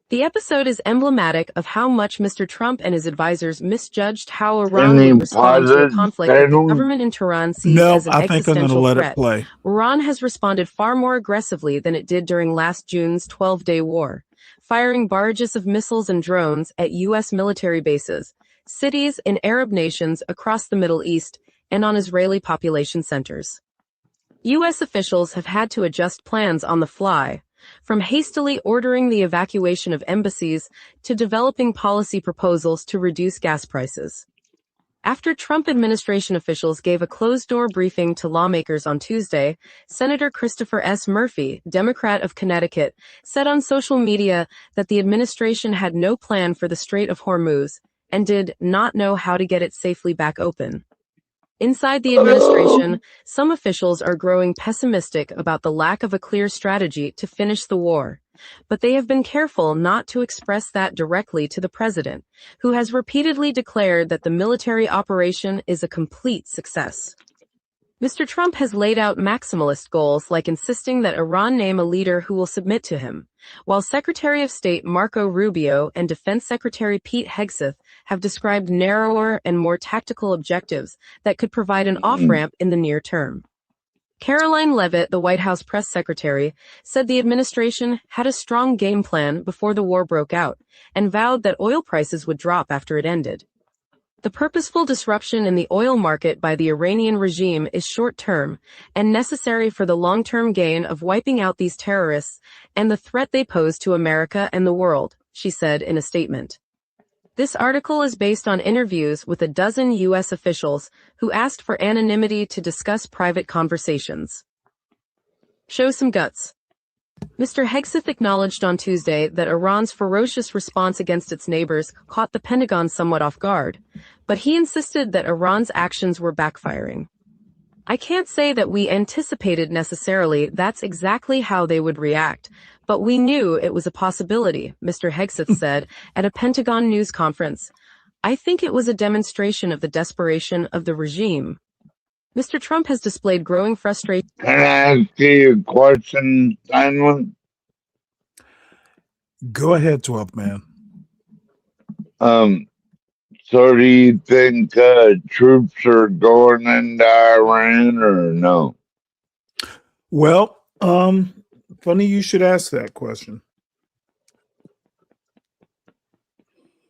The episode is emblematic of how much Mr. Trump and his advisors misjudged how Iran would respond to a conflict that the government in Tehran sees as an I think I'm going to existential let it threat. play. Iran has responded far more aggressively than it did during last June's 12-day war, firing barrages of missiles and drones at U.S. military bases, cities in Arab nations across the Middle East, and on Israeli population centers. U.S. officials have had to adjust plans on the fly, from hastily ordering the evacuation of embassies to developing policy proposals to reduce gas prices. After Trump administration officials gave a closed-door briefing to lawmakers on Tuesday, Senator Christopher S. Murphy, Democrat of Connecticut, said on social media that the administration had no plan for the Strait of Hormuz and did not know how to get it safely back open. Inside the administration, some officials are growing pessimistic about the lack of a clear strategy to finish the war, but they have been careful not to express that directly to the president, who has repeatedly declared that the military operation is a complete success. Mr. Trump has laid out maximalist goals like insisting that Iran name a leader who will submit to him, while Secretary of State Marco Rubio and Defense Secretary Pete Hegseth have described narrower and more tactical objectives that could provide an off-ramp in the near term. Caroline Leavitt, the White House press secretary, said the administration had a strong game plan before the war broke out and vowed that oil prices would drop after it ended. The purposeful disruption in the oil market by the Iranian regime is short-term and necessary for the long-term gain of wiping out these terrorists and the threat they pose to America and the world, she said in a statement. This article is based on interviews with a dozen U.S. officials who asked for anonymity to discuss private conversations. Show some guts. Mr. Hegseth acknowledged on Tuesday that Iran's ferocious response against its neighbors caught the Pentagon somewhat off guard, but he insisted that Iran's actions were backfiring. I can't say that we anticipated necessarily that's exactly how they would react, but we knew it was a possibility, Mr. Hegseth said at a Pentagon news conference. I think it was a demonstration of the desperation of the regime. Mr. Trump has displayed growing frustration. Can I ask you a question, Stanley? Go ahead, 12 man. So do you think troops are going into Iran or no? Well, funny you should ask that question.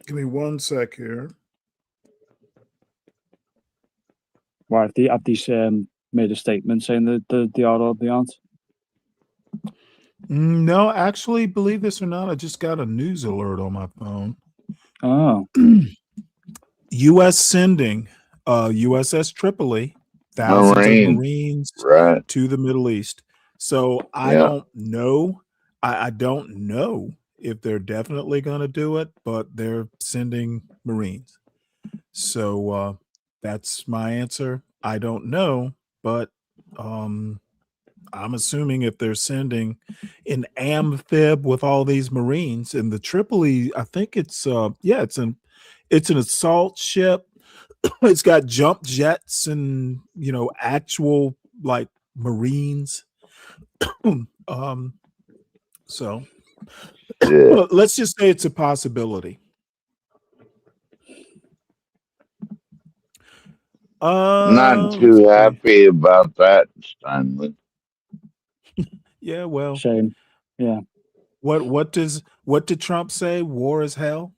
Give me 1 sec here. Why have these made a statement saying that they are or they aren't? No, actually, believe this or not, I just got a news alert on my phone. Oh. U.S. sending USS Tripoli, thousands of Marines to the Middle East. So I don't know. I don't know if they're definitely going to do it, but they're sending Marines. So that's my answer. I don't know, but I'm assuming if they're sending an amphib with all these Marines and the Tripoli, I think it's it's an assault ship. It's got jump jets and actual like Marines. So let's just say it's a possibility. Not too happy about that, Stanley. Yeah, well, shame. Yeah. What did Trump say? War is hell.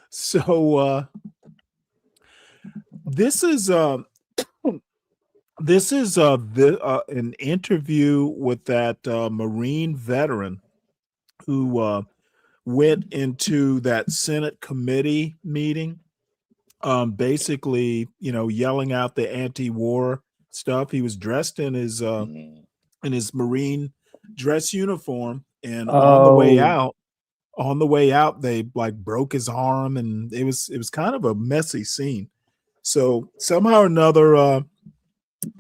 So this is an interview with that Marine veteran who went into that Senate committee meeting, basically, yelling out the anti-war stuff. He was dressed in his Marine dress uniform, and on the way out, they like broke his arm, and it was kind of a messy scene. So somehow or another,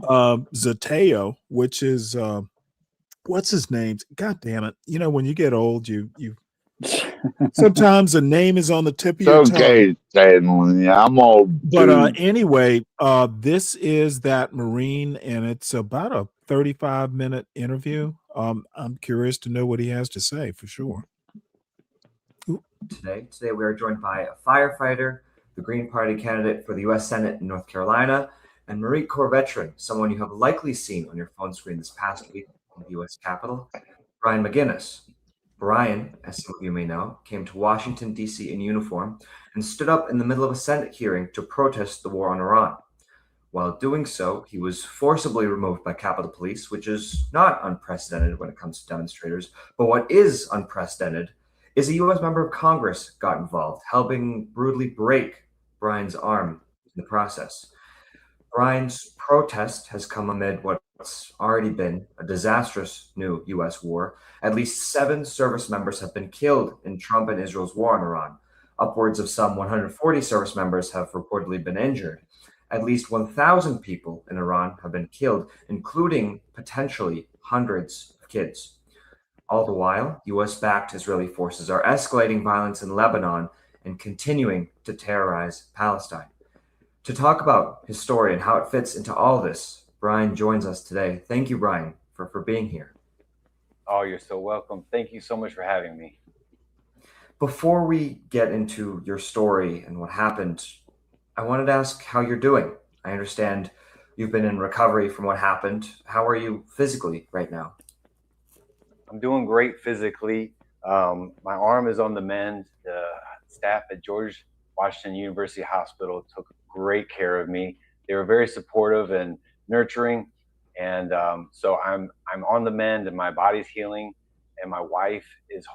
Zateo, which is what's his name? God damn it! When you get old, you Sometimes a name is on the tip of It's your tongue. okay, Stanley. I'm old But too. anyway, this is that Marine, and it's about a 35-minute interview. I'm curious to know what he has to say for sure. Today we are joined by a firefighter, the Green Party candidate for the U.S. Senate in North Carolina, and Marine Corps veteran, someone you have likely seen on your phone screen this past week in the U.S. Capitol, Brian McGinnis. Brian, as some of you may know, came to Washington, D.C. in uniform and stood up in the middle of a Senate hearing to protest the war on Iran. While doing so, he was forcibly removed by Capitol Police, which is not unprecedented when it comes to demonstrators. But what is unprecedented is a U.S. member of Congress got involved, helping brutally break Brian's arm in the process. Brian's protest has come amid what's already been a disastrous new U.S. war. At least 7 service members have been killed in Trump and Israel's war on Iran. Upwards of some 140 service members have reportedly been injured. At least 1,000 people in Iran have been killed, including potentially hundreds of kids. All the while, U.S.-backed Israeli forces are escalating violence in Lebanon and continuing to terrorize Palestine. To talk about his story and how it fits into all this, Brian joins us today. Thank you, Brian, for being here. Oh, you're so welcome. Thank you so much for having me. Before we get into your story and what happened, I wanted to ask how you're doing. I understand you've been in recovery from what happened. How are you physically right now? I'm doing great physically. My arm is on the mend. The staff at George Washington University Hospital took great care of me. They were very supportive and nurturing. And so I'm on the mend and my body's healing, and my wife is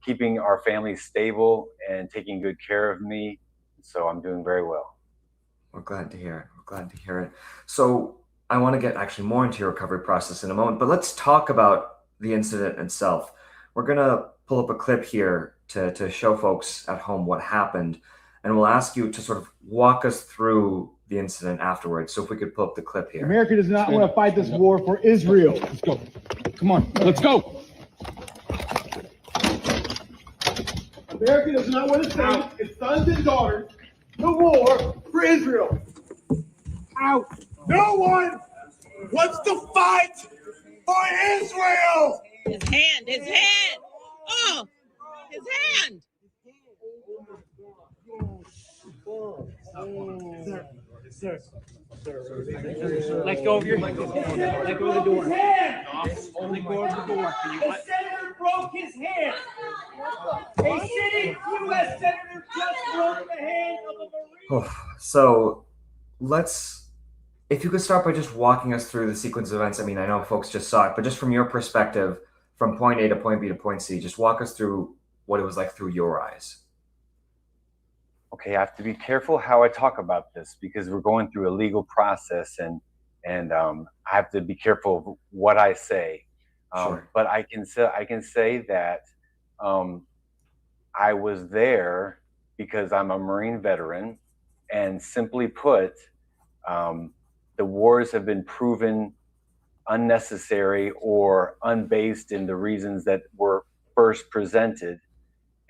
keeping our family stable and taking good care of me. So I'm doing very well. We're glad to hear it. We're glad to hear it. So I want to get actually more into your recovery process in a moment, but let's talk about the incident itself. We're going to pull up a clip here to show folks at home what happened, and we'll ask you to sort of walk us through the incident afterwards. So if we could pull up the clip here. America does not want to fight this war for Israel. Let's go. Come on, let's go. America does not want to send its sons and daughters to war for Israel. Out. No one wants to fight for Israel. His hand. Oh, his hand. Sir. Let go of your hand. Let go of the door. Let go of the door. The senator broke his hand. A sitting U.S. senator just broke the hand of a Marine. So if you could start by just walking us through the sequence of events. I mean, I know folks just saw it, but just from your perspective, from point A to point B to point C, just walk us through what it was like through your eyes. Okay, I have to be careful how I talk about this because we're going through a legal process, and I have to be careful of what I say. Sure. But I can say that I was there because I'm a Marine veteran, and simply put, the wars have been proven unnecessary or unbased in the reasons that were first presented.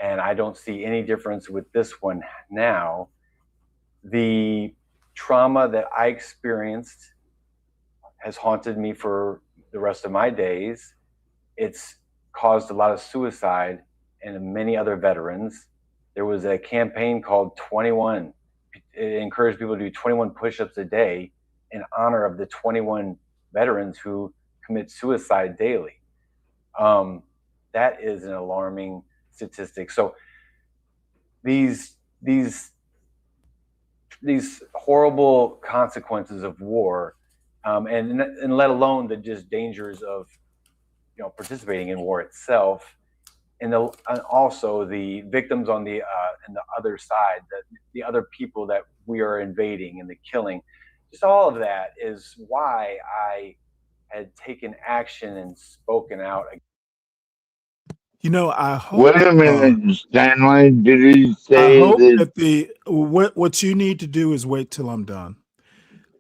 And I don't see any difference with this one now. The trauma that I experienced has haunted me for the rest of my days. It's caused a lot of suicide in many other veterans. There was a campaign called 21. It encouraged people to do 21 push-ups a day in honor of the 21 veterans who commit suicide daily. That is an alarming statistic. So these horrible consequences of war, and let alone the just dangers of participating in war itself, and also the victims on the other side, the other people that we are invading and the killing, just all of that is why I had taken action and spoken out. I hope. Wait a minute, Stanley. Did he say I hope that what you need to do is wait till I'm done.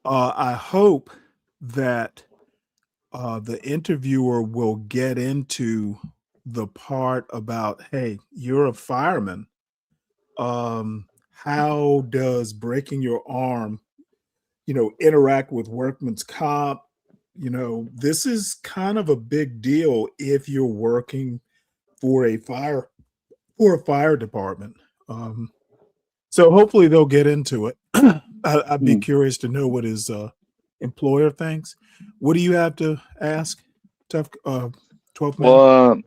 I hope that the interviewer will get into the part about, hey, you're a fireman. How does breaking your arm, interact with workman's comp? This is kind of a big deal if you're working for a fire department. So hopefully they'll get into it. I'd be curious to know what his employer thinks. What do you have to ask, Tough 12th man? Well,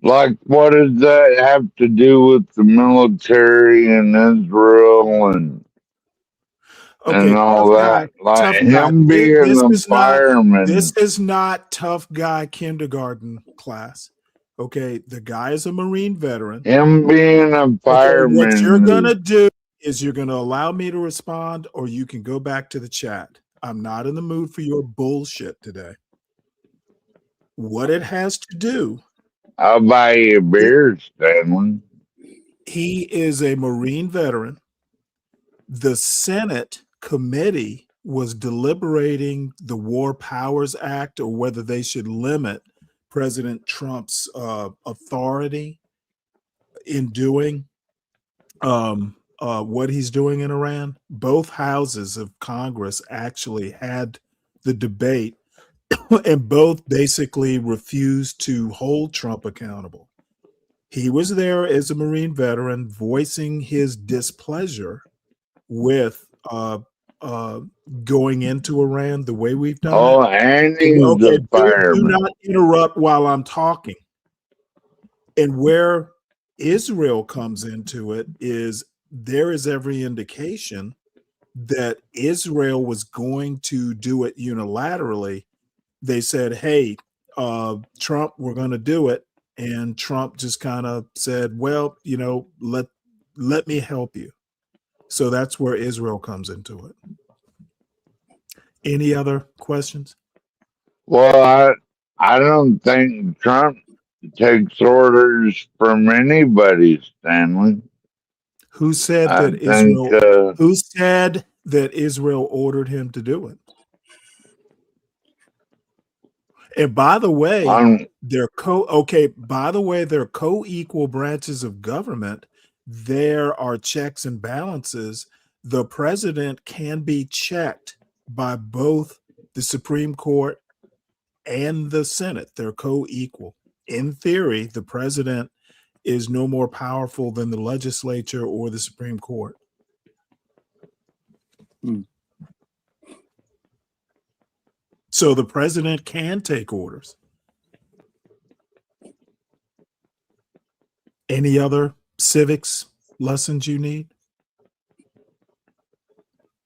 like, what does that have to do with the military in Israel and Okay, all that? Like tough guy. him being This a is fireman, not tough guy kindergarten class. Okay, the guy is a Marine veteran. him being a Okay, what you're fireman. gonna do is you're gonna allow me to respond, or you can go back to the chat. I'm not in the mood for your bullshit today. What it has to do, I'll buy you a beer, Stanley. he is a Marine veteran. The Senate committee was deliberating the War Powers Act, or whether they should limit President Trump's authority in doing what he's doing in Iran. Both houses of Congress actually had the debate, and both basically refused to hold Trump accountable. He was there as a Marine veteran voicing his displeasure with going into Iran the way we've done Oh, it. and he's Okay, a fireman. do not interrupt while I'm talking. And where Israel comes into it is there is every indication that Israel was going to do it unilaterally. They said, hey, Trump, we're going to do it. And Trump just kind of said, well, let me help you. So that's where Israel comes into it. Any other questions? Well, I don't think Trump takes orders from anybody, Stanley. Who said I that think, Israel? Who said that Israel ordered him to do it? And by the way, they're they're co-equal branches of government. There are checks and balances. The president can be checked by both the Supreme Court and the Senate. They're co-equal. In theory, the president is no more powerful than the legislature or the Supreme Court. So the president can take orders. Any other civics lessons you need?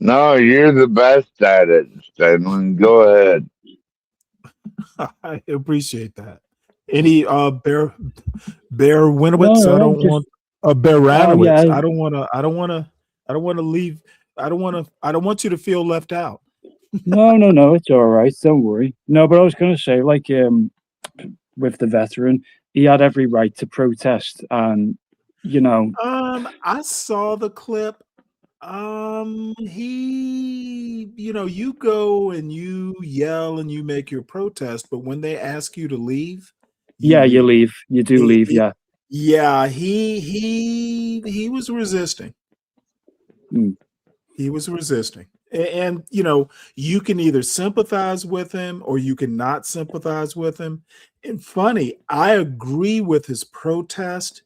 No, you're the best at it, Stanley. Go ahead. I appreciate that. Any Bear Winowitz? No, I don't want Bear Ranowitz. yeah. I don't want you to feel left out. No, it's all right. Don't worry. No, but I was going to say, like, with the veteran, he had every right to protest, and I saw the clip. You go and you yell and you make your protest, but when they ask you to leave, you leave. You do leave, yeah. Yeah, he was resisting. He was resisting. And you can either sympathize with him or you can not sympathize with him. And funny, I agree with his protest,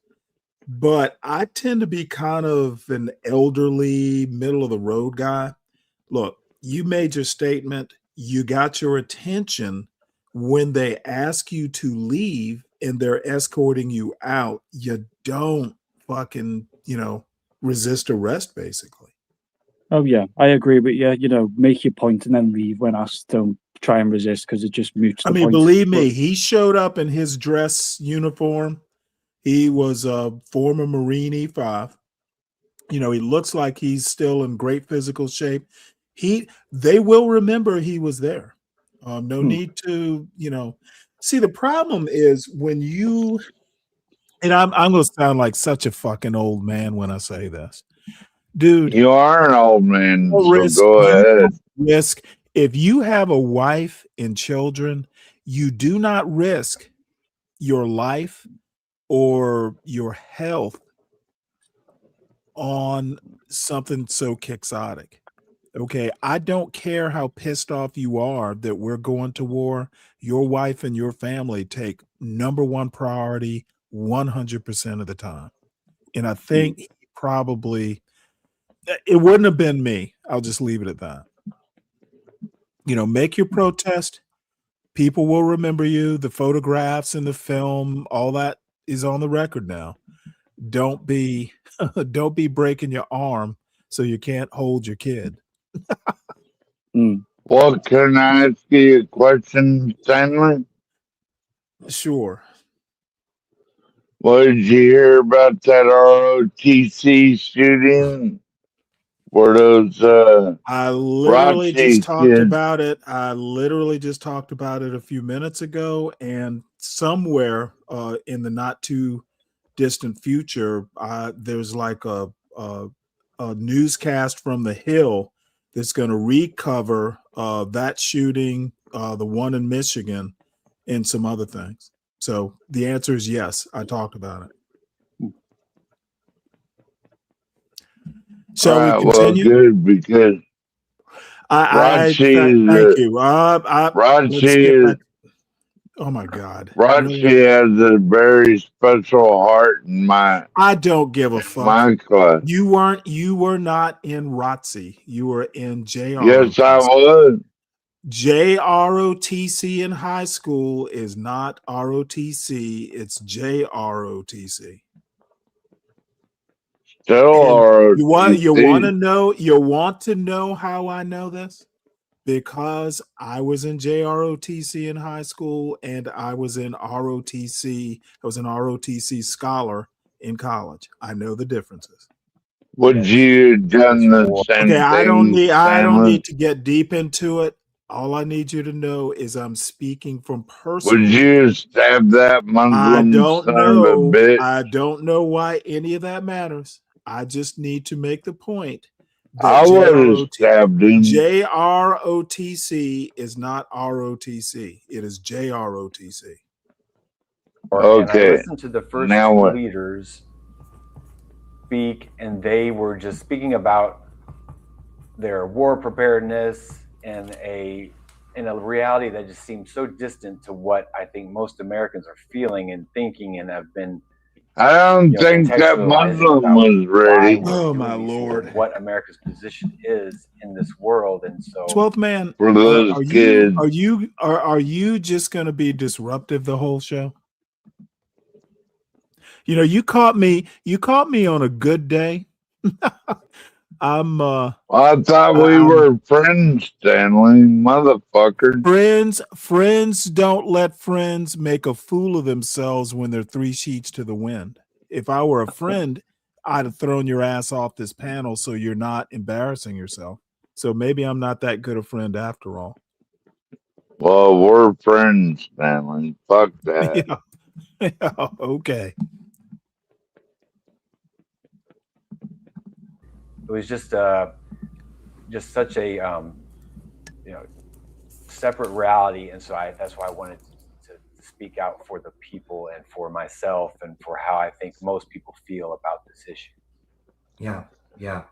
but I tend to be kind of an elderly, middle of the road guy. Look, you made your statement, you got your attention. When they ask you to leave and they're escorting you out, you don't fucking, resist arrest, basically. Oh yeah, I agree. But yeah, make your point and then leave when asked. Don't try and resist because it just mutes the point. Believe me, he showed up in his dress uniform. He was a former Marine E5. He looks like he's still in great physical shape. They will remember he was there. No need to, see, the problem is when you, and I'm going to sound like such a fucking old man when I say this. Dude, you are an old man, so go ahead. Risk. If you have a wife and children, you do not risk your life or your health on something so quixotic. Okay, I don't care how pissed off you are that we're going to war. Your wife and your family take number one priority 100% of the time. And I think he probably, it wouldn't have been me. I'll just leave it at that. You know, make your protest. People will remember you. The photographs and the film, all that is on the record now. Don't be don't be breaking your arm so you can't hold your kid. Well, can I ask you a question, Stanley? Sure. Well, did you hear about that ROTC shooting where those I literally just Rachi talked kids? about it. I literally just talked about it a few minutes ago, and somewhere in the not too distant future, there's like a newscast from the Hill that's going to recover that shooting, the one in Michigan, and some other things. So the answer is yes. I talked about it. Shall we Well, continue? good, because Thank you. Let's get back. Oh my God. Rachi Really? has a very special heart in my I don't give a fuck. my class. You were not in ROTC. You were in JROTC. Yes, I was. JROTC in high school is not ROTC, it's JROTC. Still You want ROTC. to know how I know this? Because I was in JROTC in high school and I was in ROTC. I was an ROTC scholar in college. I know the differences. Would you have done the same Okay, I don't thing, Stanley? need to get deep into it. All I need you to know is I'm speaking from Would personal. you stab that Muslim son of a bitch? I don't know why any of that matters. I just need to make the point I that would have stabbed him. JROTC is not ROTC. It is JROTC. And I Okay. listened to the first Now two what? leaders speak, and they were just speaking about their war preparedness in a reality that just seems so distant to what I think most Americans are feeling and thinking and have been. I don't think that contextualizing Muslim about was ready. why we're Oh doing my these things Lord. and what America's position is in this world, and so 12th man, For those kids. are you just going to be disruptive the whole show? You know, you caught me on a good day. I thought we were friends, Stanley, motherfucker. Friends don't let friends make a fool of themselves when they're three sheets to the wind. If I were a friend, I'd have thrown your ass off this panel so you're not embarrassing yourself. So maybe I'm not that good a friend after all. Well, we're friends, Stanley. Fuck that. Yeah. Okay. it was just such a separate reality, and so that's why I wanted to speak out for the people and for myself and for how I think most people feel about this issue. Yeah.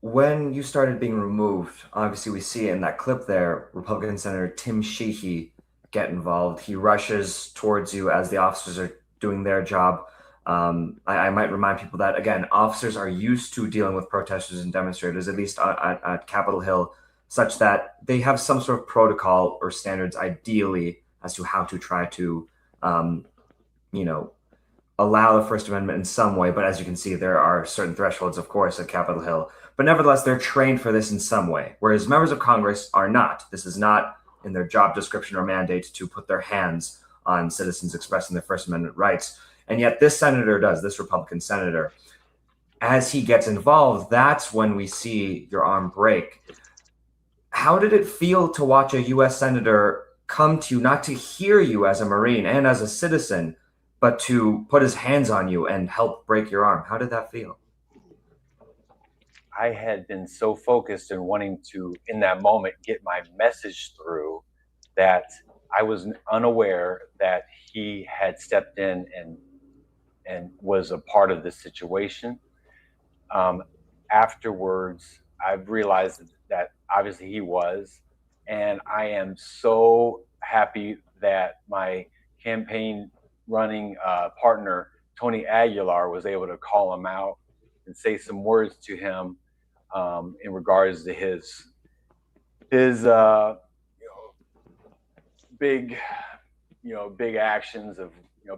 When you started being removed, obviously we see in that clip there, Republican Senator Tim Sheehy get involved. He rushes towards you as the officers are doing their job. I might remind people that, again, officers are used to dealing with protesters and demonstrators, at least at Capitol Hill, such that they have some sort of protocol or standards, ideally, as to how to try to, allow the First Amendment in some way. But as you can see, there are certain thresholds, of course, at Capitol Hill. But nevertheless, they're trained for this in some way, whereas members of Congress are not. This is not in their job description or mandate to put their hands on citizens expressing their First Amendment rights. And yet this senator does, this Republican senator. As he gets involved, that's when we see your arm break. How did it feel to watch a U.S. senator come to you, not to hear you as a Marine and as a citizen, but to put his hands on you and help break your arm? How did that feel? I had been so focused in wanting to, in that moment, get my message through that I was unaware that he had stepped in and was a part of this situation. Afterwards, I've realized that obviously he was, and I am so happy that my campaign running partner, Tony Aguilar, was able to call him out and say some words to him in regards to his big actions of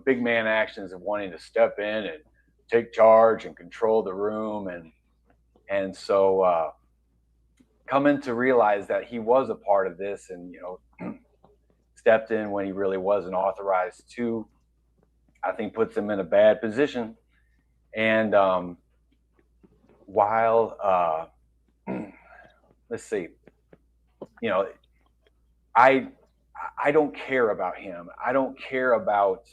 big man actions of wanting to step in and take charge and control the room, and so coming to realize that he was a part of this and stepped in when he really wasn't authorized to, I think puts him in a bad position. And while let's see, I don't care about him. I don't care about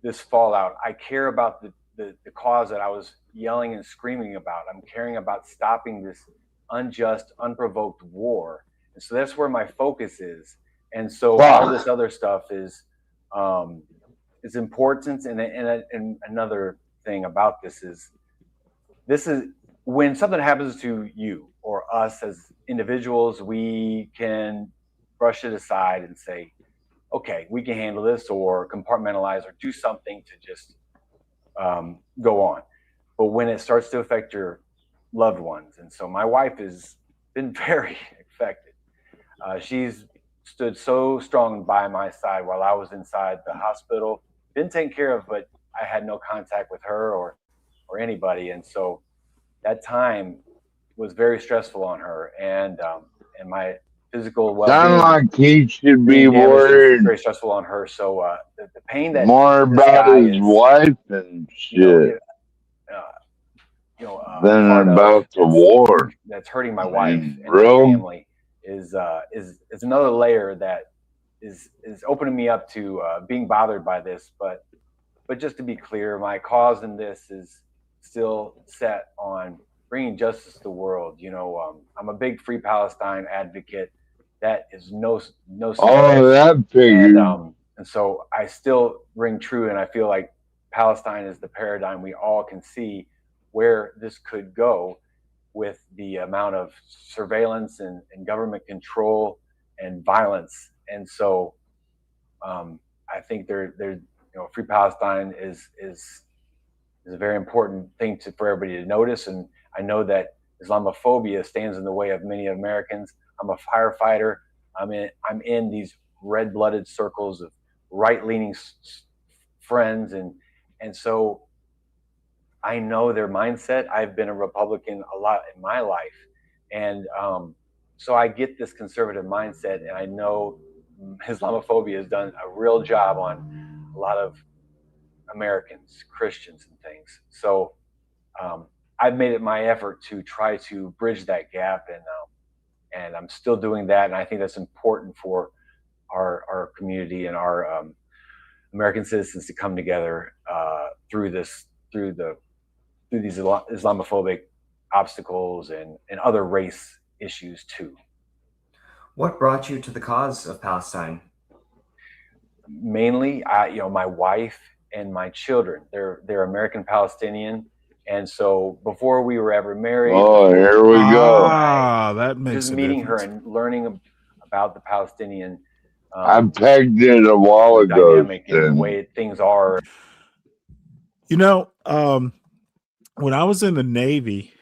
this fallout. I care about the cause that I was yelling and screaming about. I'm caring about stopping this unjust, unprovoked war. And so that's where my focus is. And so all this other stuff is important. And another thing about this is when something happens to you or us as individuals, we can brush it aside and say, okay, we can handle this, or compartmentalize, or do something to just go on. But when it starts to affect your loved ones, and so my wife has been very affected. She's stood so strong by my side while I was inside the hospital, been taken care of, but I had no contact with her or anybody. And so that time was very stressful on her, and my physical well-being. Sound like he should be worried. Very stressful on her. So the pain that more about his wife and shit than about the war. That's hurting my wife and my family is another layer that is opening me up to being bothered by this. But just to be clear, my cause in this is still set on bringing justice to the world. I'm a big Free Palestine advocate. That is no secret. Oh, that figures. And so I still ring true, and I feel like Palestine is the paradigm we all can see where this could go with the amount of surveillance and government control and violence. And so I think Free Palestine is a very important thing for everybody to notice. And I know that Islamophobia stands in the way of many Americans. I'm a firefighter. I'm in these red-blooded circles of right-leaning friends, and so I know their mindset. I've been a Republican a lot in my life, and so I get this conservative mindset, and I know Islamophobia has done a real job on a lot of Americans, Christians, and things. So I've made it my effort to try to bridge that gap, and I'm still doing that. And I think that's important for our community and our American citizens to come together through these Islamophobic obstacles and other race issues too. What brought you to the cause of Palestine? Mainly, my wife and my children. They're American Palestinian. And so before we were ever married, here we go. That makes just meeting her and learning about the Palestinian. I pegged it a while ago. Dynamic and the way things are. When I was in the Navy,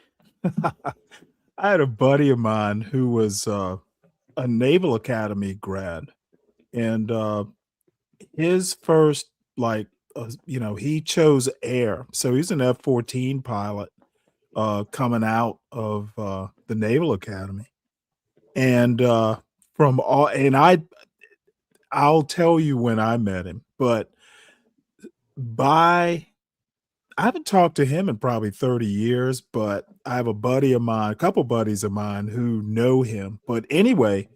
I had a buddy of mine who was a Naval Academy grad, and his first he chose air. So he's an F-14 pilot coming out of the Naval Academy. And I'll tell you when I met him, but I haven't talked to him in probably 30 years, but I have a couple buddies of mine who know him. But anyway,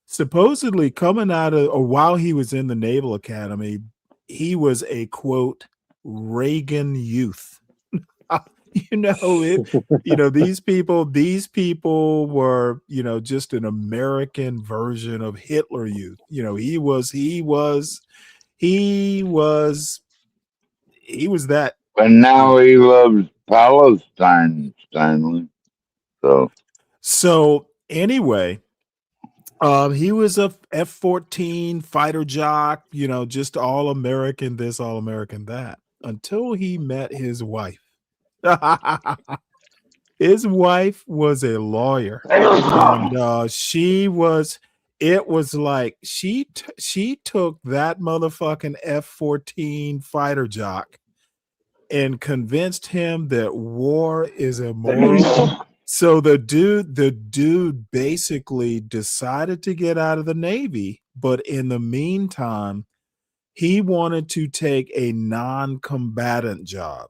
supposedly coming out of, or while he was in the Naval Academy, he was a quote Reagan youth. These people were, just an American version of Hitler Youth. He was that. But now he loves Palestine, Stanley. So anyway, he was a F-14 fighter jock, just all American this, all American that, until he met his wife. His wife was a lawyer, and it was like she took that motherfucking F-14 fighter jock and convinced him that war is immoral. So the dude basically decided to get out of the Navy, but in the meantime, he wanted to take a non-combatant job.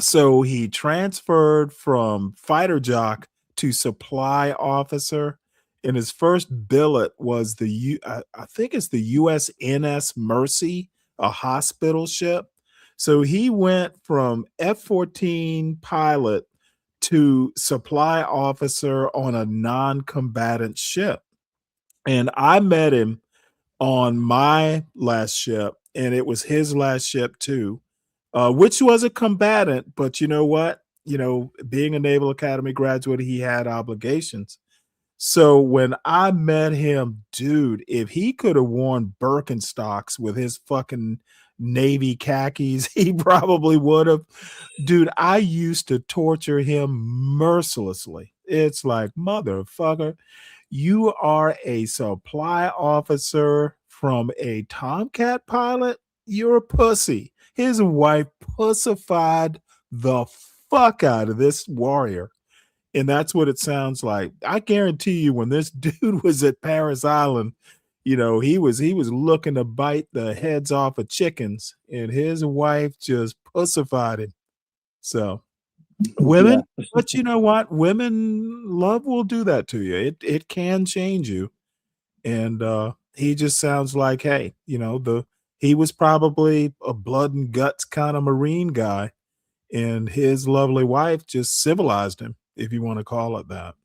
So he transferred from fighter jock to supply officer, and his first billet was I think it's the USNS Mercy, a hospital ship. So he went from F-14 pilot to supply officer on a non-combatant ship. And I met him on my last ship, and it was his last ship too, which was a combatant. But you know what? Being a Naval Academy graduate, he had obligations. So when I met him, dude, if he could have worn Birkenstocks with his fucking Navy khakis, he probably would have. Dude, I used to torture him mercilessly. It's like, motherfucker, you are a supply officer from a Tomcat pilot? You're a pussy. His wife pussified the fuck out of this warrior. And that's what it sounds like. I guarantee you, when this dude was at Paris Island, he was looking to bite the heads off of chickens, and his wife just pussified him. So women, but you know what? Women, love will do that to you. It can change you. And he just sounds like, hey, he was probably a blood and guts kind of Marine guy, and his lovely wife just civilized him, if you want to call it that.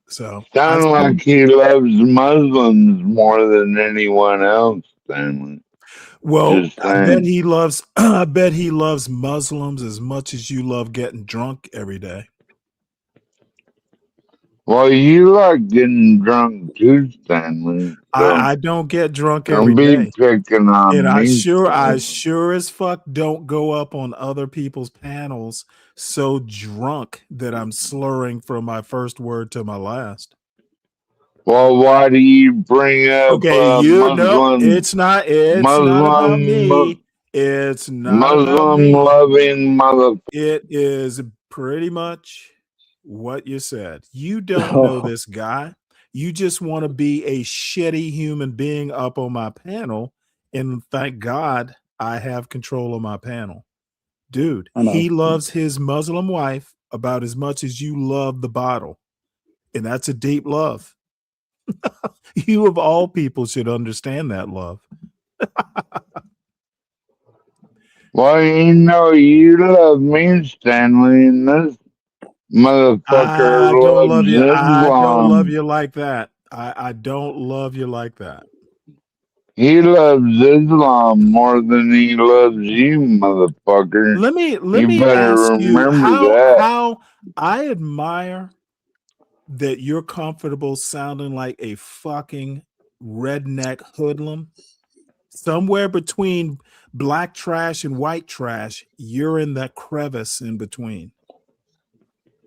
So sounds like he loves Muslims more than anyone else, Stanley. Well, I bet he loves Muslims as much as you love getting drunk every day. Well, you like getting drunk too, Stanley. So I don't get drunk every day. Don't be picking on And me. I sure as fuck don't go up on other people's panels so drunk that I'm slurring from my first word to my last. Well, why do you bring up Muslim? It's not about me. It's not about me. Muslim-loving motherfucker. It is pretty much what you said. You don't know this guy. You just want to be a shitty human being up on my panel, and thank God I have control of my panel. Dude, he loves his Muslim wife about as much as you love the bottle, and that's a deep love. You of all people should understand that love. Well, you love me, Stanley, and this motherfucker loves Islam. I don't love you like that. I don't love you like that. He loves Islam more than he loves you, motherfucker. Let me better ask you remember how I admire that you're comfortable sounding like a fucking redneck hoodlum. Somewhere between black trash and white trash, you're in that crevice in between.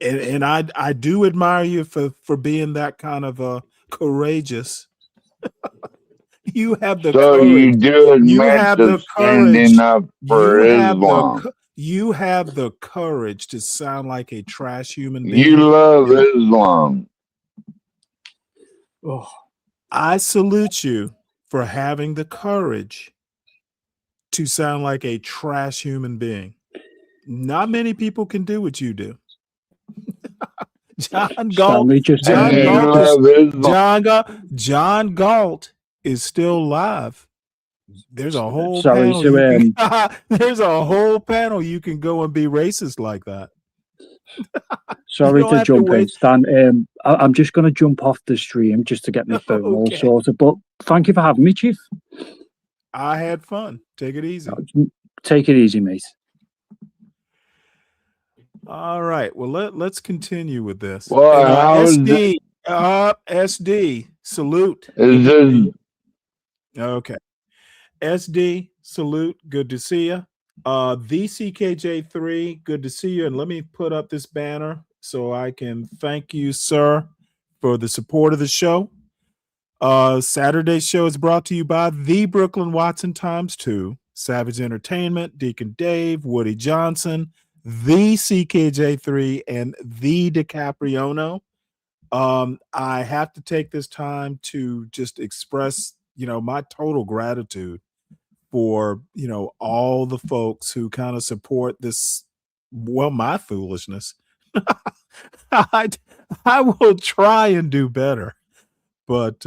And I do admire you for being that kind of courageous. You have the so courage. you do admit You have to the courage. standing up for Islam. You have the courage to sound like a trash human being. You love Islam. Oh, I salute you for having the courage to sound like a trash human being. Not many people can do what you do. John Galt is still alive. There's a whole Sorry, panel. so You can, there's a whole panel you can go and be racist like that. sorry don't to have to jump in, wait. Stan. I'm just going to jump off the stream just to get my phone all Okay. sorted. But thank you for having me, Chief. I had fun. Take it easy. Take it easy, mate. All right. Well, let's continue with this. Well, And how is SD, SD, salute. Is this Okay. SD, salute. Good to see you. The CKJ3, good to see you. And let me put up this banner so I can thank you, sir, for the support of the show. Saturday's show is brought to you by the Brooklyn Watson ×2, Savage Entertainment, Deacon Dave, Woody Johnson, the CKJ3, and the DiCapriono. I have to take this time to just express, my total gratitude for, all the folks who kind of support this, my foolishness. I will try and do better, but,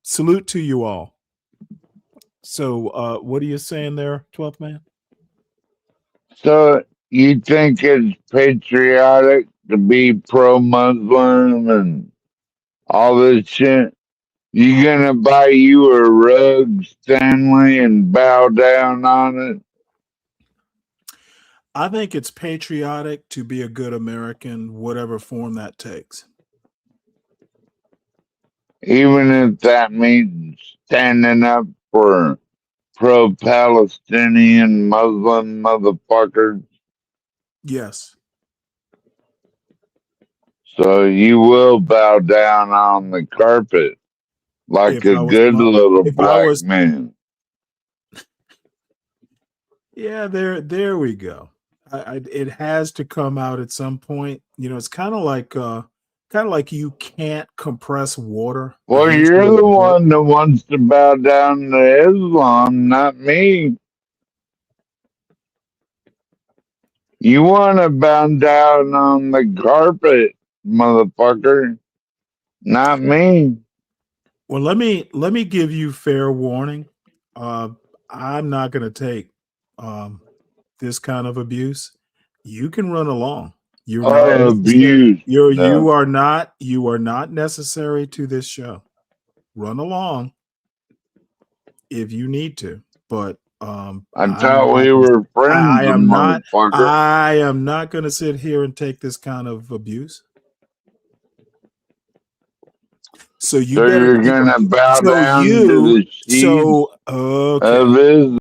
salute to you all. So, what are you saying there, 12th man? so you think it's patriotic to be pro-Muslim and all this shit? You gonna buy you a rug, Stanley, and bow down on it? I think it's patriotic to be a good American, whatever form that takes. Even if that means standing up for pro-Palestinian Muslim motherfuckers? Yes. So you will bow down on the carpet like If a I was good mu- little if I black was man. Yeah, there we go. It has to come out at some point. It's kind of like you can't compress water. Well, Eventually you're the it'll break. one that wants to bow down to Islam, not me. You want to bow down on the carpet, motherfucker, not me. Well, let me give you fair warning. I'm not going to take this kind of abuse. You can run along. You're not Oh, necessary. abuse. You No. are not necessary to this show. Run along if you need to, but I I'm thought not we gonna, were friends, motherfucker. I am not going to sit here and take this kind of abuse. So you So better you're keep gonna bow so down to you the sheep okay. of Islam.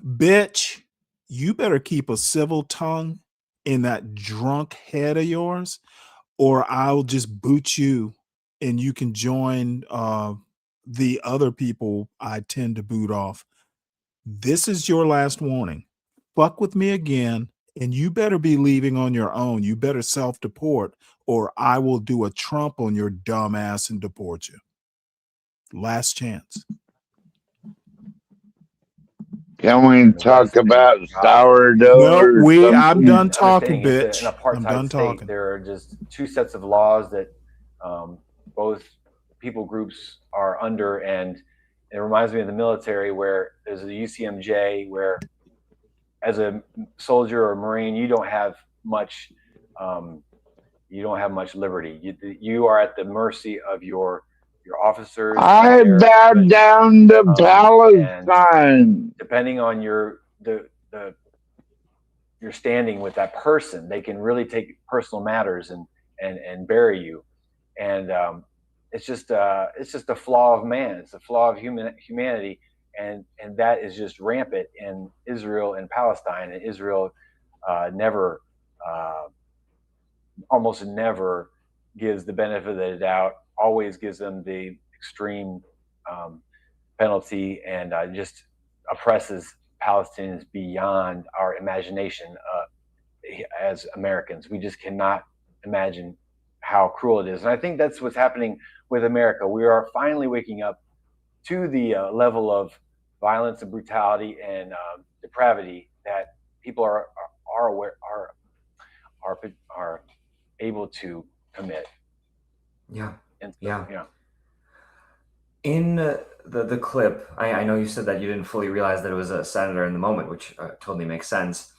Bitch, you better keep a civil tongue in that drunk head of yours, or I'll just boot you and you can join the other people I tend to boot off. This is your last warning. Fuck with me again, and you better be leaving on your own. You better self-deport, or I will do a Trump on your dumb ass and deport you. Last chance. Can we talk about sourdough No, or I'm something? done talking, Understanding it's bitch. an I'm apartheid done state. talking. There are just two sets of laws that both people groups are under, and it reminds me of the military where there's a UCMJ where, as a soldier or Marine, you don't have much liberty. You are at the mercy of your officers. I bowed down to Palestine. Depending on your standing with that person, they can really take personal matters and bury you. And it's just a flaw of man. It's a flaw of humanity, and that is just rampant in Israel and Palestine. And Israel almost never gives the benefit of the doubt. Always gives them the extreme penalty, and just oppresses Palestinians beyond our imagination as Americans. We just cannot imagine how cruel it is. And I think that's what's happening with America. We are finally waking up to the level of violence and brutality and depravity that people are able to commit. Yeah. And yeah. In the clip, I know you said that you didn't fully realize that it was a senator in the moment, which totally makes sense.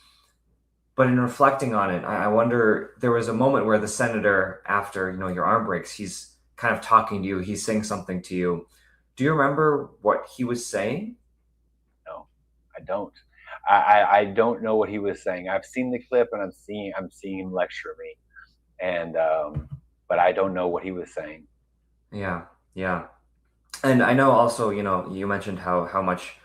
But in reflecting on it, I wonder, there was a moment where the senator, after your arm breaks, he's kind of talking to you, he's saying something to you. Do you remember what he was saying? No, I don't. I don't know what he was saying. I've seen the clip and I'm seeing him lecture me, and but I don't know what he was saying. Yeah, yeah. And I know also, you mentioned how much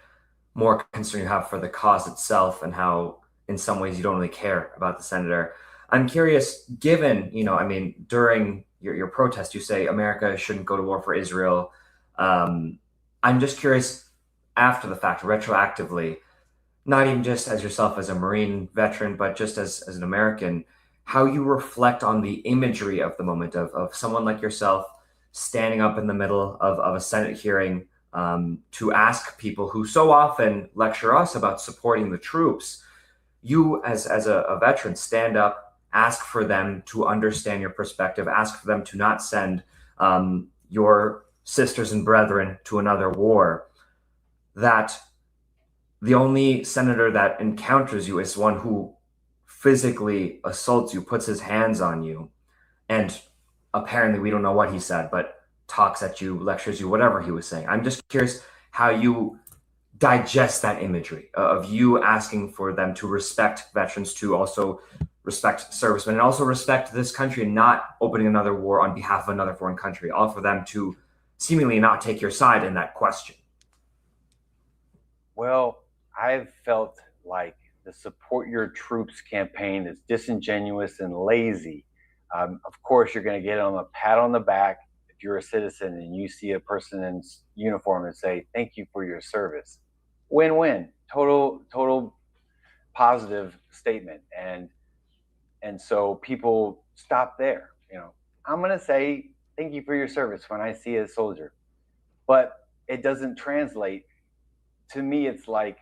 more concern you have for the cause itself and how in some ways you don't really care about the senator. I'm curious, given, I mean, during your protest, you say America shouldn't go to war for Israel. I'm just curious, after the fact, retroactively, not even just as yourself as a Marine veteran, but just as an American, how you reflect on the imagery of the moment of someone like yourself standing up in the middle of a Senate hearing to ask people who so often lecture us about supporting the troops. You, as a veteran, stand up, ask for them to understand your perspective, ask for them to not send your sisters and brethren to another war. That the only senator that encounters you is one who physically assaults you, puts his hands on you, and apparently we don't know what he said, but talks at you, lectures you, whatever he was saying. I'm just curious how you digest that imagery of you asking for them to respect veterans, to also respect servicemen, and also respect this country and not opening another war on behalf of another foreign country, all for them to seemingly not take your side in that question. Well, I've felt like the Support Your Troops campaign is disingenuous and lazy. Of course, you're going to get them a pat on the back if you're a citizen and you see a person in uniform and say, "Thank you for your service." Win-win, total positive statement. And so people stop there. I'm going to say, "Thank you for your service" when I see a soldier, but it doesn't translate. To me, it's like,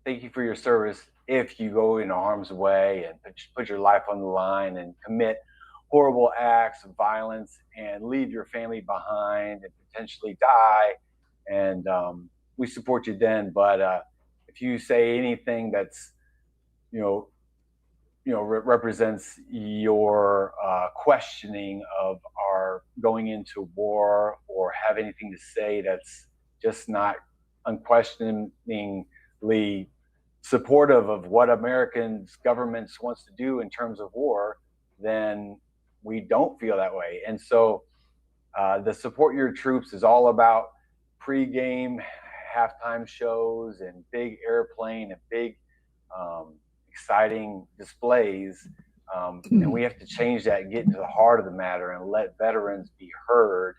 "Thank you for your service" if you go into harm's way and put your life on the line and commit horrible acts of violence and leave your family behind and potentially die. And we support you then. But if you say anything that's, represents your questioning of our going into war, or have anything to say that's just not unquestioningly supportive of what Americans governments wants to do in terms of war, then we don't feel that way. And so the Support Your Troops is all about pre-game halftime shows and big airplane and big exciting displays. And we have to change that and get into the heart of the matter and let veterans be heard.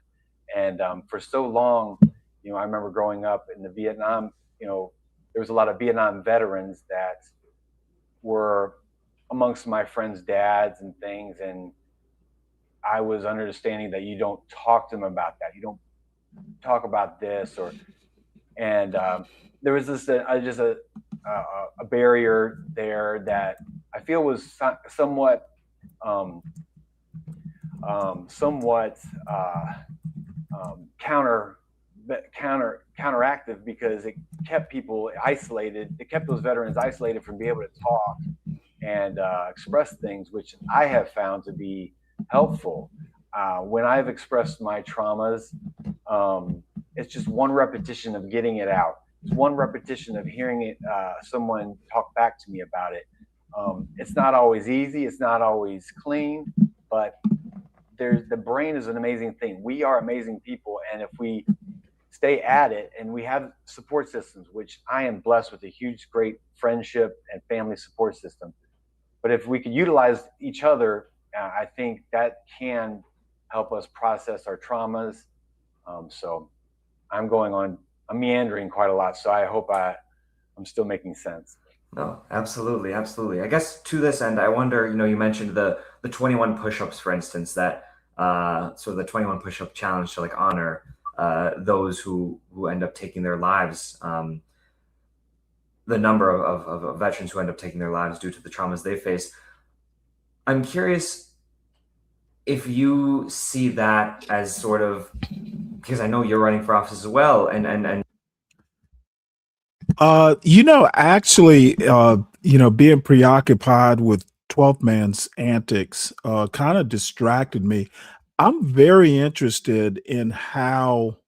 And for so long, I remember growing up in the Vietnam, there was a lot of Vietnam veterans that were amongst my friends' dads and things. And I was understanding that you don't talk to them about that. You don't talk about this, and there was just a barrier there that I feel was somewhat counteractive, because it kept people isolated. It kept those veterans isolated from being able to talk and express things, which I have found to be helpful. When I've expressed my traumas, it's just one repetition of getting it out. It's one repetition of hearing it, someone talk back to me about it. It's not always easy. It's not always clean, but the brain is an amazing thing. We are amazing people. And if we stay at it, and we have support systems, which I am blessed with a huge, great friendship and family support system. But if we could utilize each other, I think that can help us process our traumas. So I'm meandering quite a lot. So I hope I'm still making sense. No, absolutely, absolutely. I guess to this end, I wonder, you mentioned the 21 push-ups, for instance, that sort of the 21 push-up challenge to honor those who end up taking their lives, the number of veterans who end up taking their lives due to the traumas they face. I'm curious if you see that as sort of because I know you're running for office as well, and Actually, being preoccupied with 12th man's antics kind of distracted me. I'm very interested in how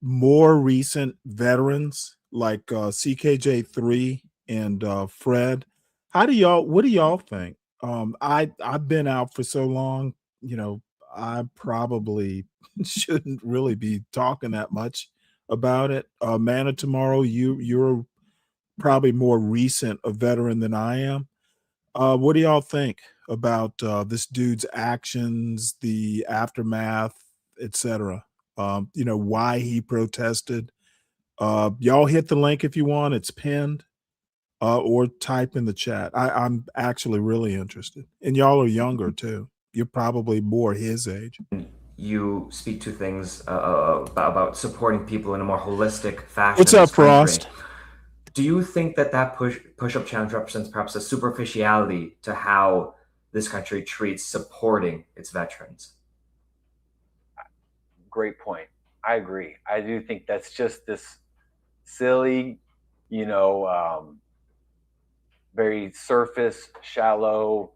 more recent veterans like CKJ3 and Fred, what do y'all think? I've been out for so long, I probably shouldn't really be talking that much about it. Man of Tomorrow, you're probably more recent a veteran than I am. What do y'all think about this dude's actions, the aftermath, etc.? Why he protested. Y'all hit the link if you want. It's pinned, or type in the chat. I'm actually really interested, and y'all are younger too. You're probably more his age. you speak to things about supporting people in a more holistic fashion. What's in up, this country. Frost? Do you think that push-up challenge represents perhaps a superficiality to how this country treats supporting its veterans? Great point. I agree. I do think that's just this silly, very surface, shallow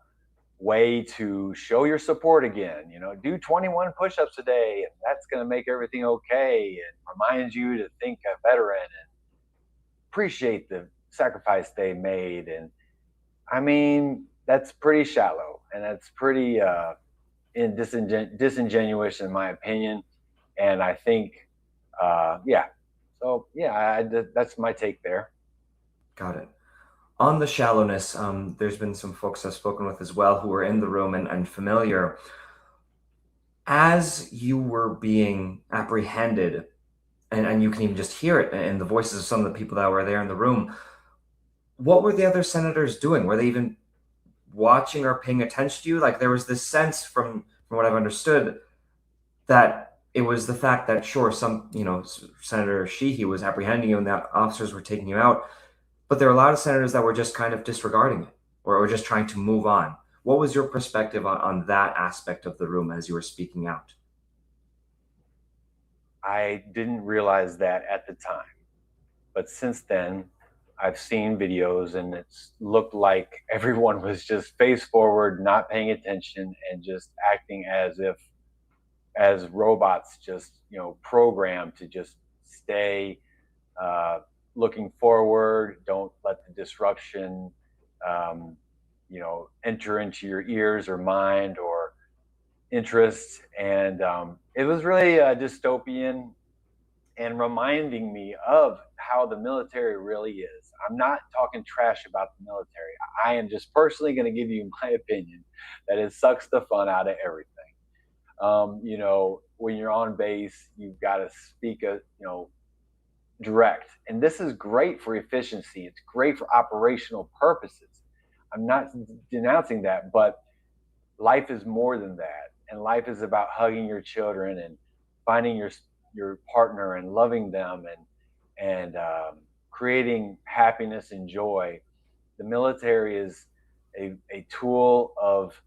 way to show your support again. Do 21 push-ups a day, and that's going to make everything okay, and remind you to think a veteran and appreciate the sacrifice they made. And I mean, that's pretty shallow, and that's pretty disingenuous in my opinion. And I think, yeah. So yeah, that's my take there. Got it. On the shallowness, there's been some folks I've spoken with as well who were in the room and familiar. As you were being apprehended, and you can even just hear it in the voices of some of the people that were there in the room, what were the other senators doing? Were they even watching or paying attention to you? Like, there was this sense from what I've understood that it was the fact that, sure, some, Senator Sheehy was apprehending you and that officers were taking you out, but there were a lot of senators that were just kind of disregarding it or were just trying to move on. What was your perspective on that aspect of the room as you were speaking out? I didn't realize that at the time, but since then, I've seen videos and it's looked like everyone was just face forward, not paying attention, and just acting as robots, just programmed to just stay looking forward. Don't let the disruption enter into your ears or mind or interests. And it was really dystopian and reminding me of how the military really is. I'm not talking trash about the military. I am just personally going to give you my opinion that it sucks the fun out of everything. When you're on base, you've got to speak direct. And this is great for efficiency. It's great for operational purposes. I'm not denouncing that, but life is more than that. And life is about hugging your children and finding your partner and loving them and creating happiness and joy. The military is a tool of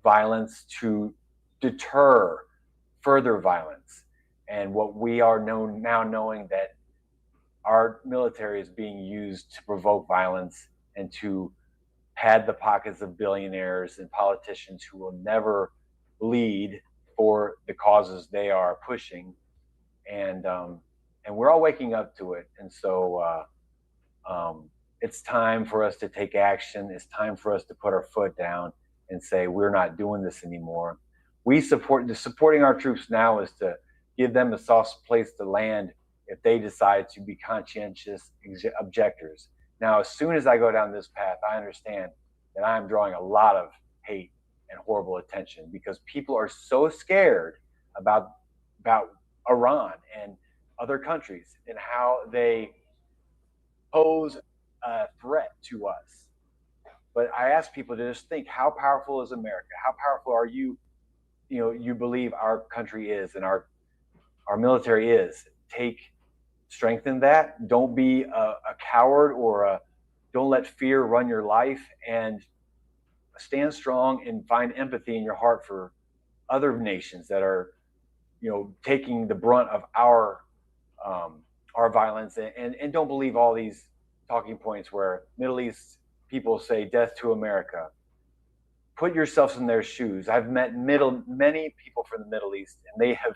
violence to deter further violence. And what we are now knowing that our military is being used to provoke violence and to pad the pockets of billionaires and politicians who will never lead for the causes they are pushing. And we're all waking up to it. And so it's time for us to take action. It's time for us to put our foot down and say, we're not doing this anymore. Supporting our troops now is to give them a soft place to land if they decide to be conscientious objectors. Now, as soon as I go down this path, I understand that I'm drawing a lot of hate and horrible attention because people are so scared about Iran and other countries and how they pose a threat to us. But I ask people to just think, how powerful is America? How powerful are you? You believe our country is and our military is. Strengthen that. Don't be a coward or don't let fear run your life, and stand strong and find empathy in your heart for other nations that are taking the brunt of our violence, and don't believe all these talking points where Middle East people say death to America. Put yourselves in their shoes. I've met many people from the Middle East, and they have,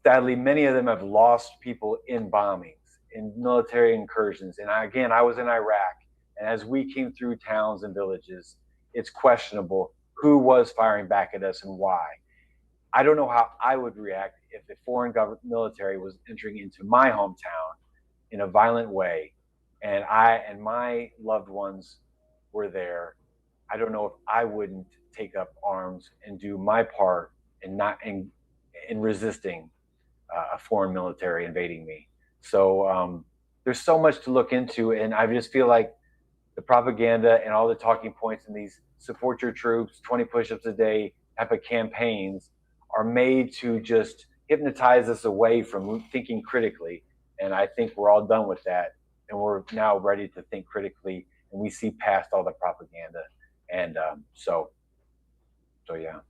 sadly, many of them have lost people in bombings, in military incursions. And I was in Iraq, and as we came through towns and villages, it's questionable who was firing back at us and why. I don't know how I would react if the foreign military was entering into my hometown in a violent way, and my loved ones were there. I don't know if I wouldn't take up arms and do my part in resisting a foreign military invading me. So there's so much to look into, and I just feel like the propaganda and all the talking points and these support your troops, 20 push-ups a day type of campaigns are made to just hypnotize us away from thinking critically. And I think we're all done with that, and we're now ready to think critically, and we see past all the propaganda. And so yeah.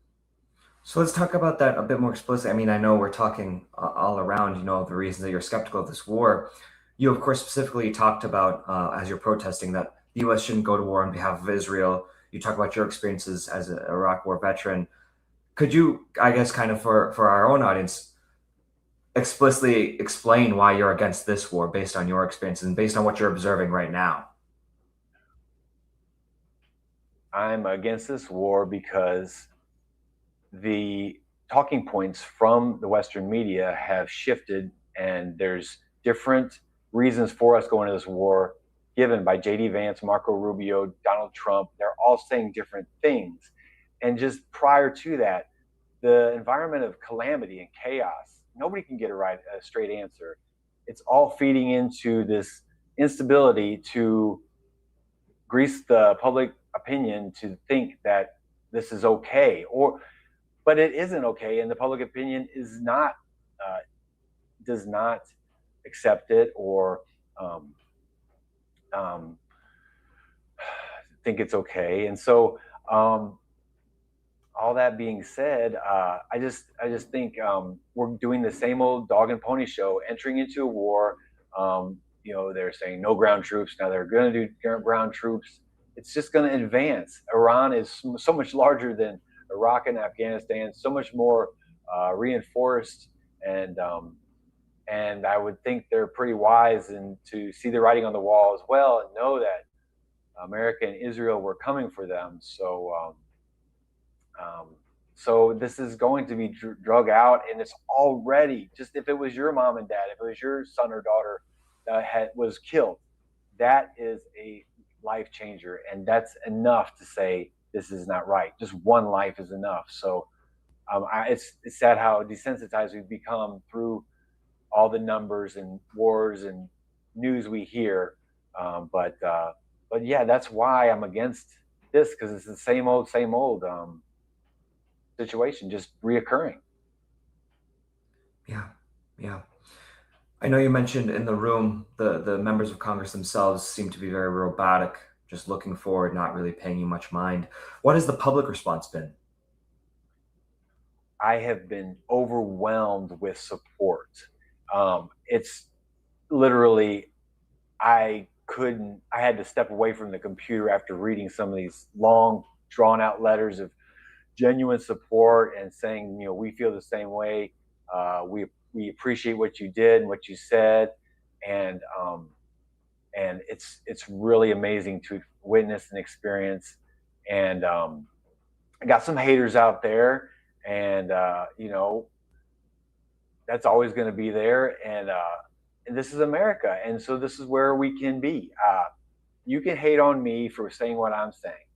So let's talk about that a bit more explicitly. I mean, I know we're talking all around, the reasons that you're skeptical of this war. You, of course, specifically talked about, as you're protesting, that the U.S. shouldn't go to war on behalf of Israel. You talk about your experiences as an Iraq War veteran. Could you, I guess, kind of for our own audience, explicitly explain why you're against this war based on your experiences and based on what you're observing right now? I'm against this war because the talking points from the Western media have shifted, and there's different reasons for us going to this war given by J.D. Vance, Marco Rubio, Donald Trump. They're all saying different things. And just prior to that, the environment of calamity and chaos, nobody can get a straight answer. It's all feeding into this instability to grease the public opinion to think that this is okay, but it isn't okay, and the public opinion is not does not accept it or think it's okay. And so all that being said, I just think we're doing the same old dog and pony show, entering into a war. They're saying no ground troops. Now they're going to do ground troops. It's just going to advance. Iran is so much larger than Iraq and Afghanistan, so much more reinforced, and I would think they're pretty wise and to see the writing on the wall as well and know that America and Israel were coming for them. So this is going to be drug out, and it's already, just if it was your mom and dad, if it was your son or daughter that was killed, that is a life changer, and that's enough to say this is not right. Just one life is enough. So it's sad how desensitized we've become through all the numbers and wars and news we hear. But yeah, that's why I'm against this, because it's the same old situation just reoccurring. Yeah. I know you mentioned in the room the members of Congress themselves seem to be very robotic, just looking forward, not really paying you much mind. What has the public response been? I have been overwhelmed with support. It's literally, I had to step away from the computer after reading some of these long, drawn out letters of genuine support and saying, we feel the same way. We appreciate what you did and what you said. And it's really amazing to witness and experience. And I got some haters out there, and that's always going to be there. And this is America, and so this is where we can be. You can hate on me for saying what I'm saying,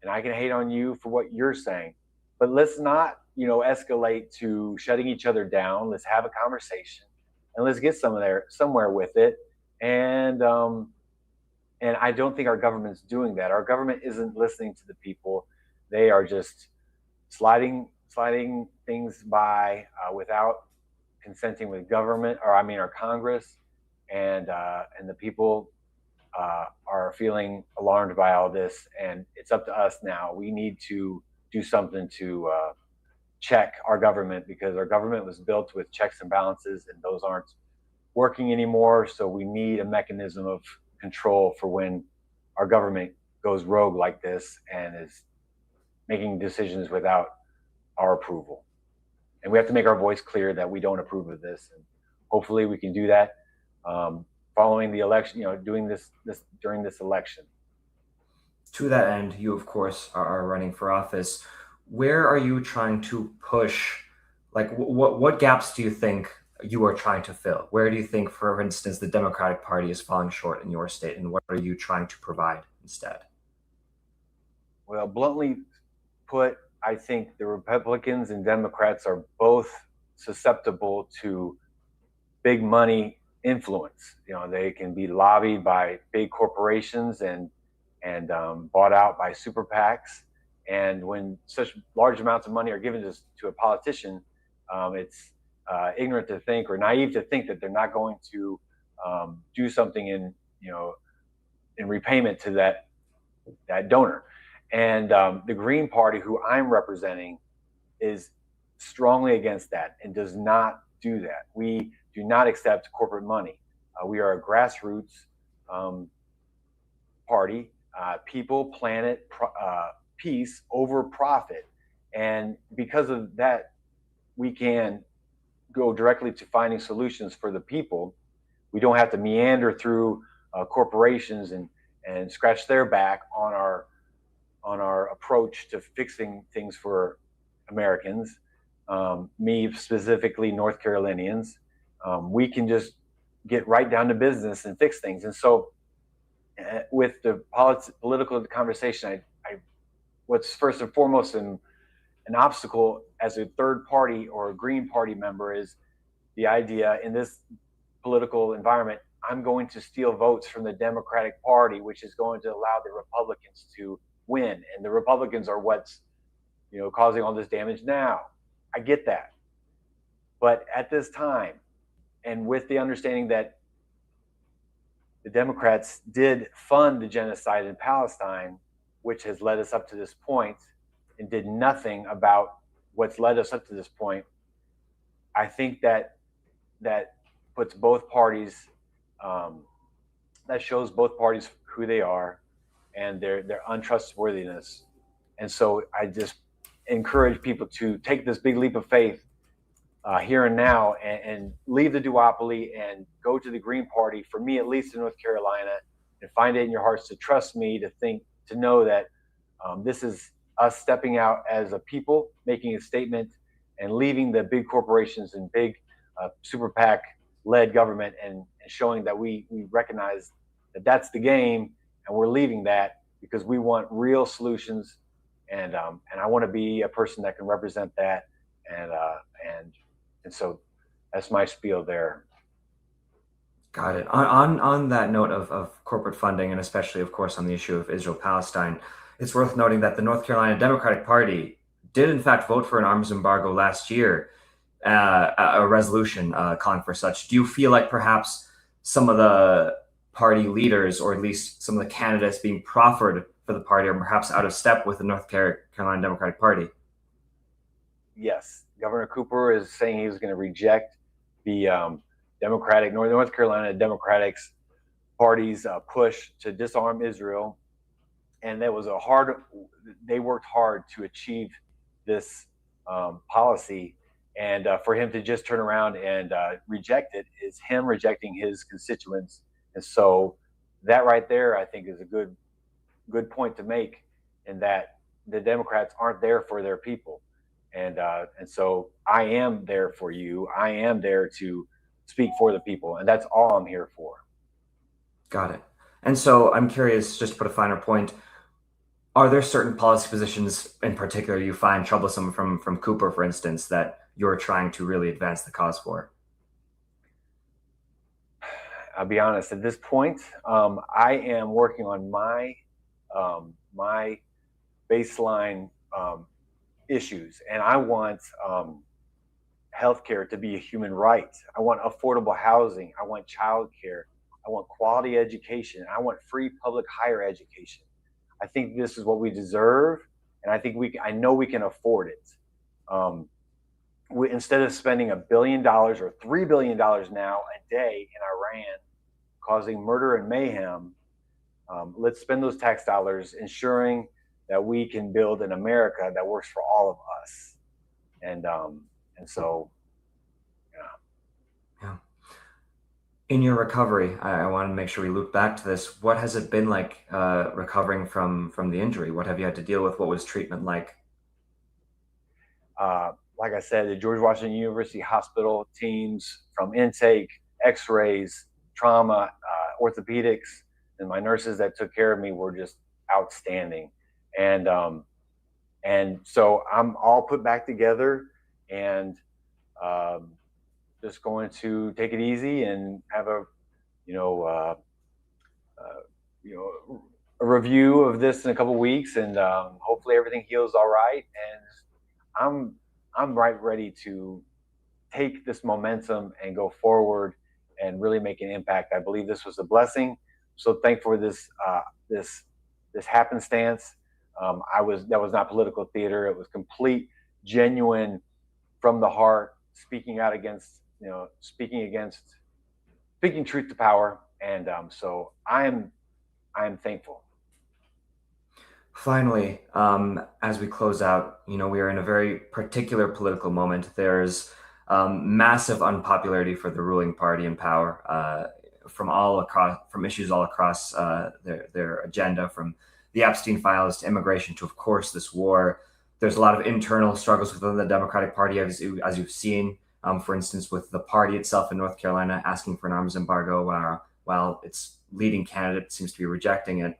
and I can hate on you for what you're saying, but let's not escalate to shutting each other down. Let's have a conversation, and let's get somewhere with it. And I don't think our government's doing that. Our government isn't listening to the people. They are just sliding things by without consenting with government, our Congress, and the people are feeling alarmed by all this. And it's up to us now. We need to do something to check our government, because our government was built with checks and balances, and those aren't working anymore. So we need a mechanism of control for when our government goes rogue like this and is making decisions without our approval. And we have to make our voice clear that we don't approve of this. And hopefully we can do that following the election, doing this during this election. To that end, you, of course, are running for office. Where are you trying to push? Like, what gaps do you think you are trying to fill? Where do you think, for instance, the Democratic Party is falling short in your state, and what are you trying to provide instead? Well, bluntly put, I think the Republicans and Democrats are both susceptible to big money influence. They can be lobbied by big corporations and bought out by super PACs. And when such large amounts of money are given to a politician, it's ignorant to think, or naive to think, that they're not going to do something in repayment to that donor. And the Green Party, who I'm representing, is strongly against that and does not do that. We do not accept corporate money. We are a grassroots party. People, planet, peace over profit. And because of that, we can go directly to finding solutions for the people. We don't have to meander through corporations and scratch their back on our approach to fixing things for Americans, me specifically, North Carolinians. We can just get right down to business and fix things. And so with the political conversation, what's first and foremost an obstacle as a third party or a Green Party member is the idea, in this political environment, I'm going to steal votes from the Democratic Party, which is going to allow the Republicans to win. And the Republicans are what's causing all this damage now. I get that. But at this time, and with the understanding that the Democrats did fund the genocide in Palestine, which has led us up to this point, and did nothing about what's led us up to this point, I think that puts both parties, that shows both parties who they are and their untrustworthiness. And so I just encourage people to take this big leap of faith here and now, and leave the duopoly and go to the Green Party, for me at least in North Carolina, and find it in your hearts to trust me, to know that this is us stepping out as a people, making a statement, and leaving the big corporations and big super PAC led government, and showing that we recognize that that's the game, and we're leaving that because we want real solutions, and I want to be a person that can represent that, and so that's my spiel there. Got it. On that note of corporate funding, and especially, of course, on the issue of Israel-Palestine, it's worth noting that the North Carolina Democratic Party did, in fact, vote for an arms embargo last year, a resolution calling for such. Do you feel like perhaps some of the party leaders, or at least some of the candidates being proffered for the party, are perhaps out of step with the North Carolina Democratic Party? Yes. Governor Cooper is saying he's going to reject the North Carolina Democratic's party's push to disarm Israel. And that was they worked hard to achieve this policy. And for him to just turn around and reject it is him rejecting his constituents. And so that right there, I think, is a good point to make, in that the Democrats aren't there for their people. And so I am there for you. I am there to speak for the people, and that's all I'm here for. Got it. And so I'm curious, just to put a finer point, are there certain policy positions in particular you find troublesome from Cooper, for instance, that you're trying to really advance the cause for? I'll be honest, at this point, I am working on my baseline issues, and I want healthcare to be a human right. I want affordable housing. I want childcare. I want quality education. I want free public higher education. I think this is what we deserve, and I know we can afford it. Instead of spending $1 billion or $3 billion now a day in Iran, causing murder and mayhem, let's spend those tax dollars ensuring that we can build an America that works for all of us. And so, yeah. In your recovery, I want to make sure we loop back to this. What has it been like recovering from the injury? What have you had to deal with? What was treatment like? Like I said, the George Washington University Hospital teams, from intake, x-rays, trauma, orthopedics, and my nurses that took care of me were just outstanding. And so I'm all put back together, and just going to take it easy and have a review of this in a couple of weeks, and hopefully everything heals all right. And I'm right ready to take this momentum and go forward and really make an impact. I believe this was a blessing. So thankful for this happenstance. That was not political theater. It was complete, genuine, from the heart, speaking truth to power. And so I'm thankful. Finally, as we close out, we are in a very particular political moment. There's massive unpopularity for the ruling party in power from issues all across their agenda, from the Epstein files to immigration to, of course, this war. There's a lot of internal struggles within the Democratic Party, as you've seen, for instance, with the party itself in North Carolina asking for an arms embargo while its leading candidate seems to be rejecting it.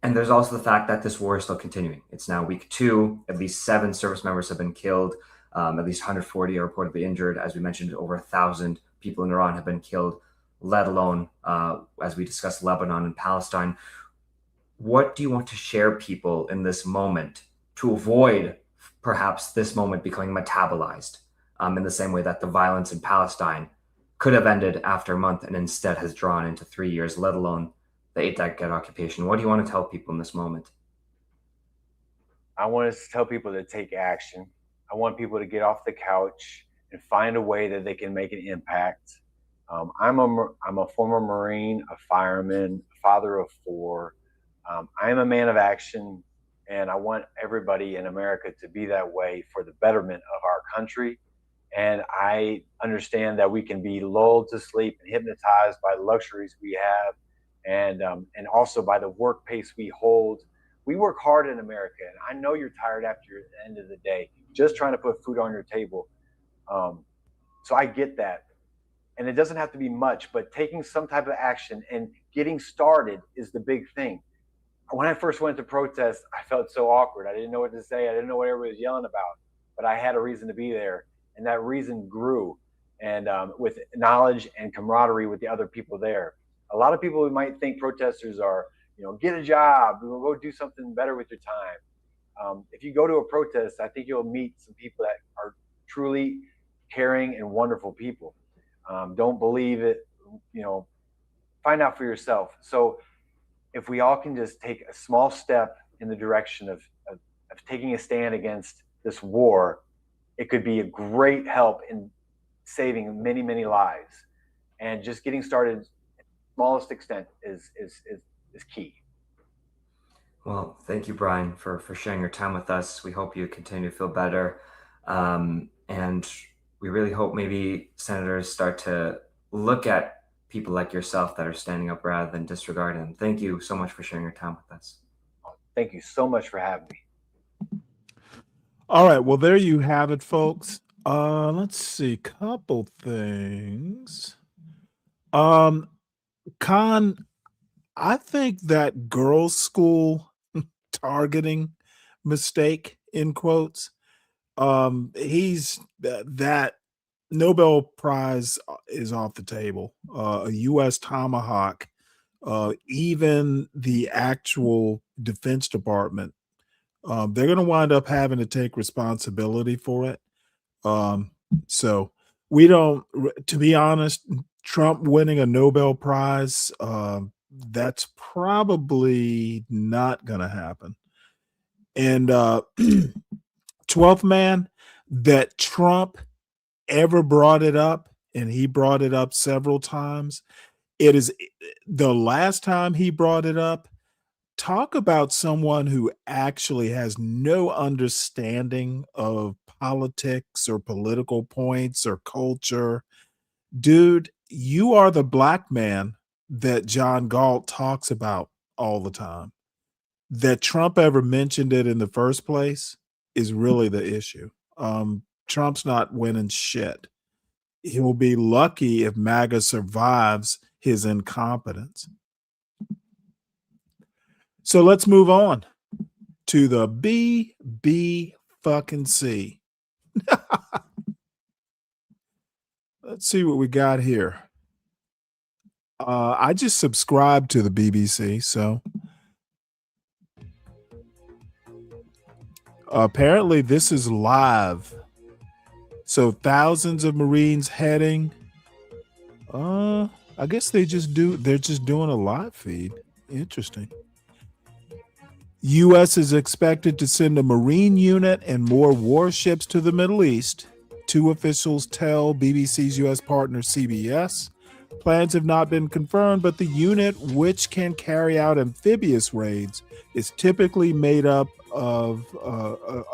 And there's also the fact that this war is still continuing. It's now week 2. At least 7 service members have been killed. At least 140 are reportedly injured. As we mentioned, over 1,000 people in Iran have been killed, let alone, as we discussed, Lebanon and Palestine. What do you want to share people in this moment to avoid perhaps this moment becoming metabolized in the same way that the violence in Palestine could have ended after a month and instead has drawn into 3 years, let alone the 8-decade occupation? What do you want to tell people in this moment? I want to tell people to take action. I want people to get off the couch and find a way that they can make an impact. I'm a former Marine, a fireman, a father of 4. I am a man of action, and I want everybody in America to be that way for the betterment of our country. And I understand that we can be lulled to sleep and hypnotized by the luxuries we have, and also by the work pace we hold. We work hard in America, and I know you're tired after the end of the day, just trying to put food on your table. So I get that. And it doesn't have to be much, but taking some type of action and getting started is the big thing. When I first went to protest, I felt so awkward. I didn't know what to say. I didn't know what everybody was yelling about, but I had a reason to be there. And that reason grew, and with knowledge and camaraderie with the other people there. A lot of people might think protesters are, get a job, go do something better with your time. If you go to a protest, I think you'll meet some people that are truly caring and wonderful people. Don't believe it, find out for yourself. So if we all can just take a small step in the direction of taking a stand against this war, it could be a great help in saving many, many lives. And just getting started to the smallest extent is key. Well, thank you, Brian, for sharing your time with us. We hope you continue to feel better. And we really hope maybe senators start to look at people like yourself that are standing up rather than disregarding them. Thank you so much for sharing your time with us. Thank you so much for having me. All right. Well, there you have it, folks. Let's see. Couple things. Con, I think that girls' school targeting mistake, in quotes, he's that Nobel Prize is off the table. A U.S. Tomahawk, even the actual Defense Department, they're going to wind up having to take responsibility for it. So we don't, to be honest, Trump winning a Nobel Prize, that's probably not going to happen. And 12th man, that Trump ever brought it up, and he brought it up several times. It is the last time he brought it up. Talk about someone who actually has no understanding of politics or political points or culture. Dude, you are the black man that John Galt talks about all the time. That Trump ever mentioned it in the first place is really the issue. Trump's not winning shit. He'll be lucky if MAGA survives his incompetence. So let's move on to the B fucking C. Let's see what we got here. I just subscribed to the BBC, so apparently this is live. So thousands of Marines heading. I guess they're just doing a live feed. Interesting. U.S. is expected to send a Marine unit and more warships to the Middle East. Two officials tell BBC's U.S. partner CBS. Plans have not been confirmed, but the unit, which can carry out amphibious raids, is typically made up of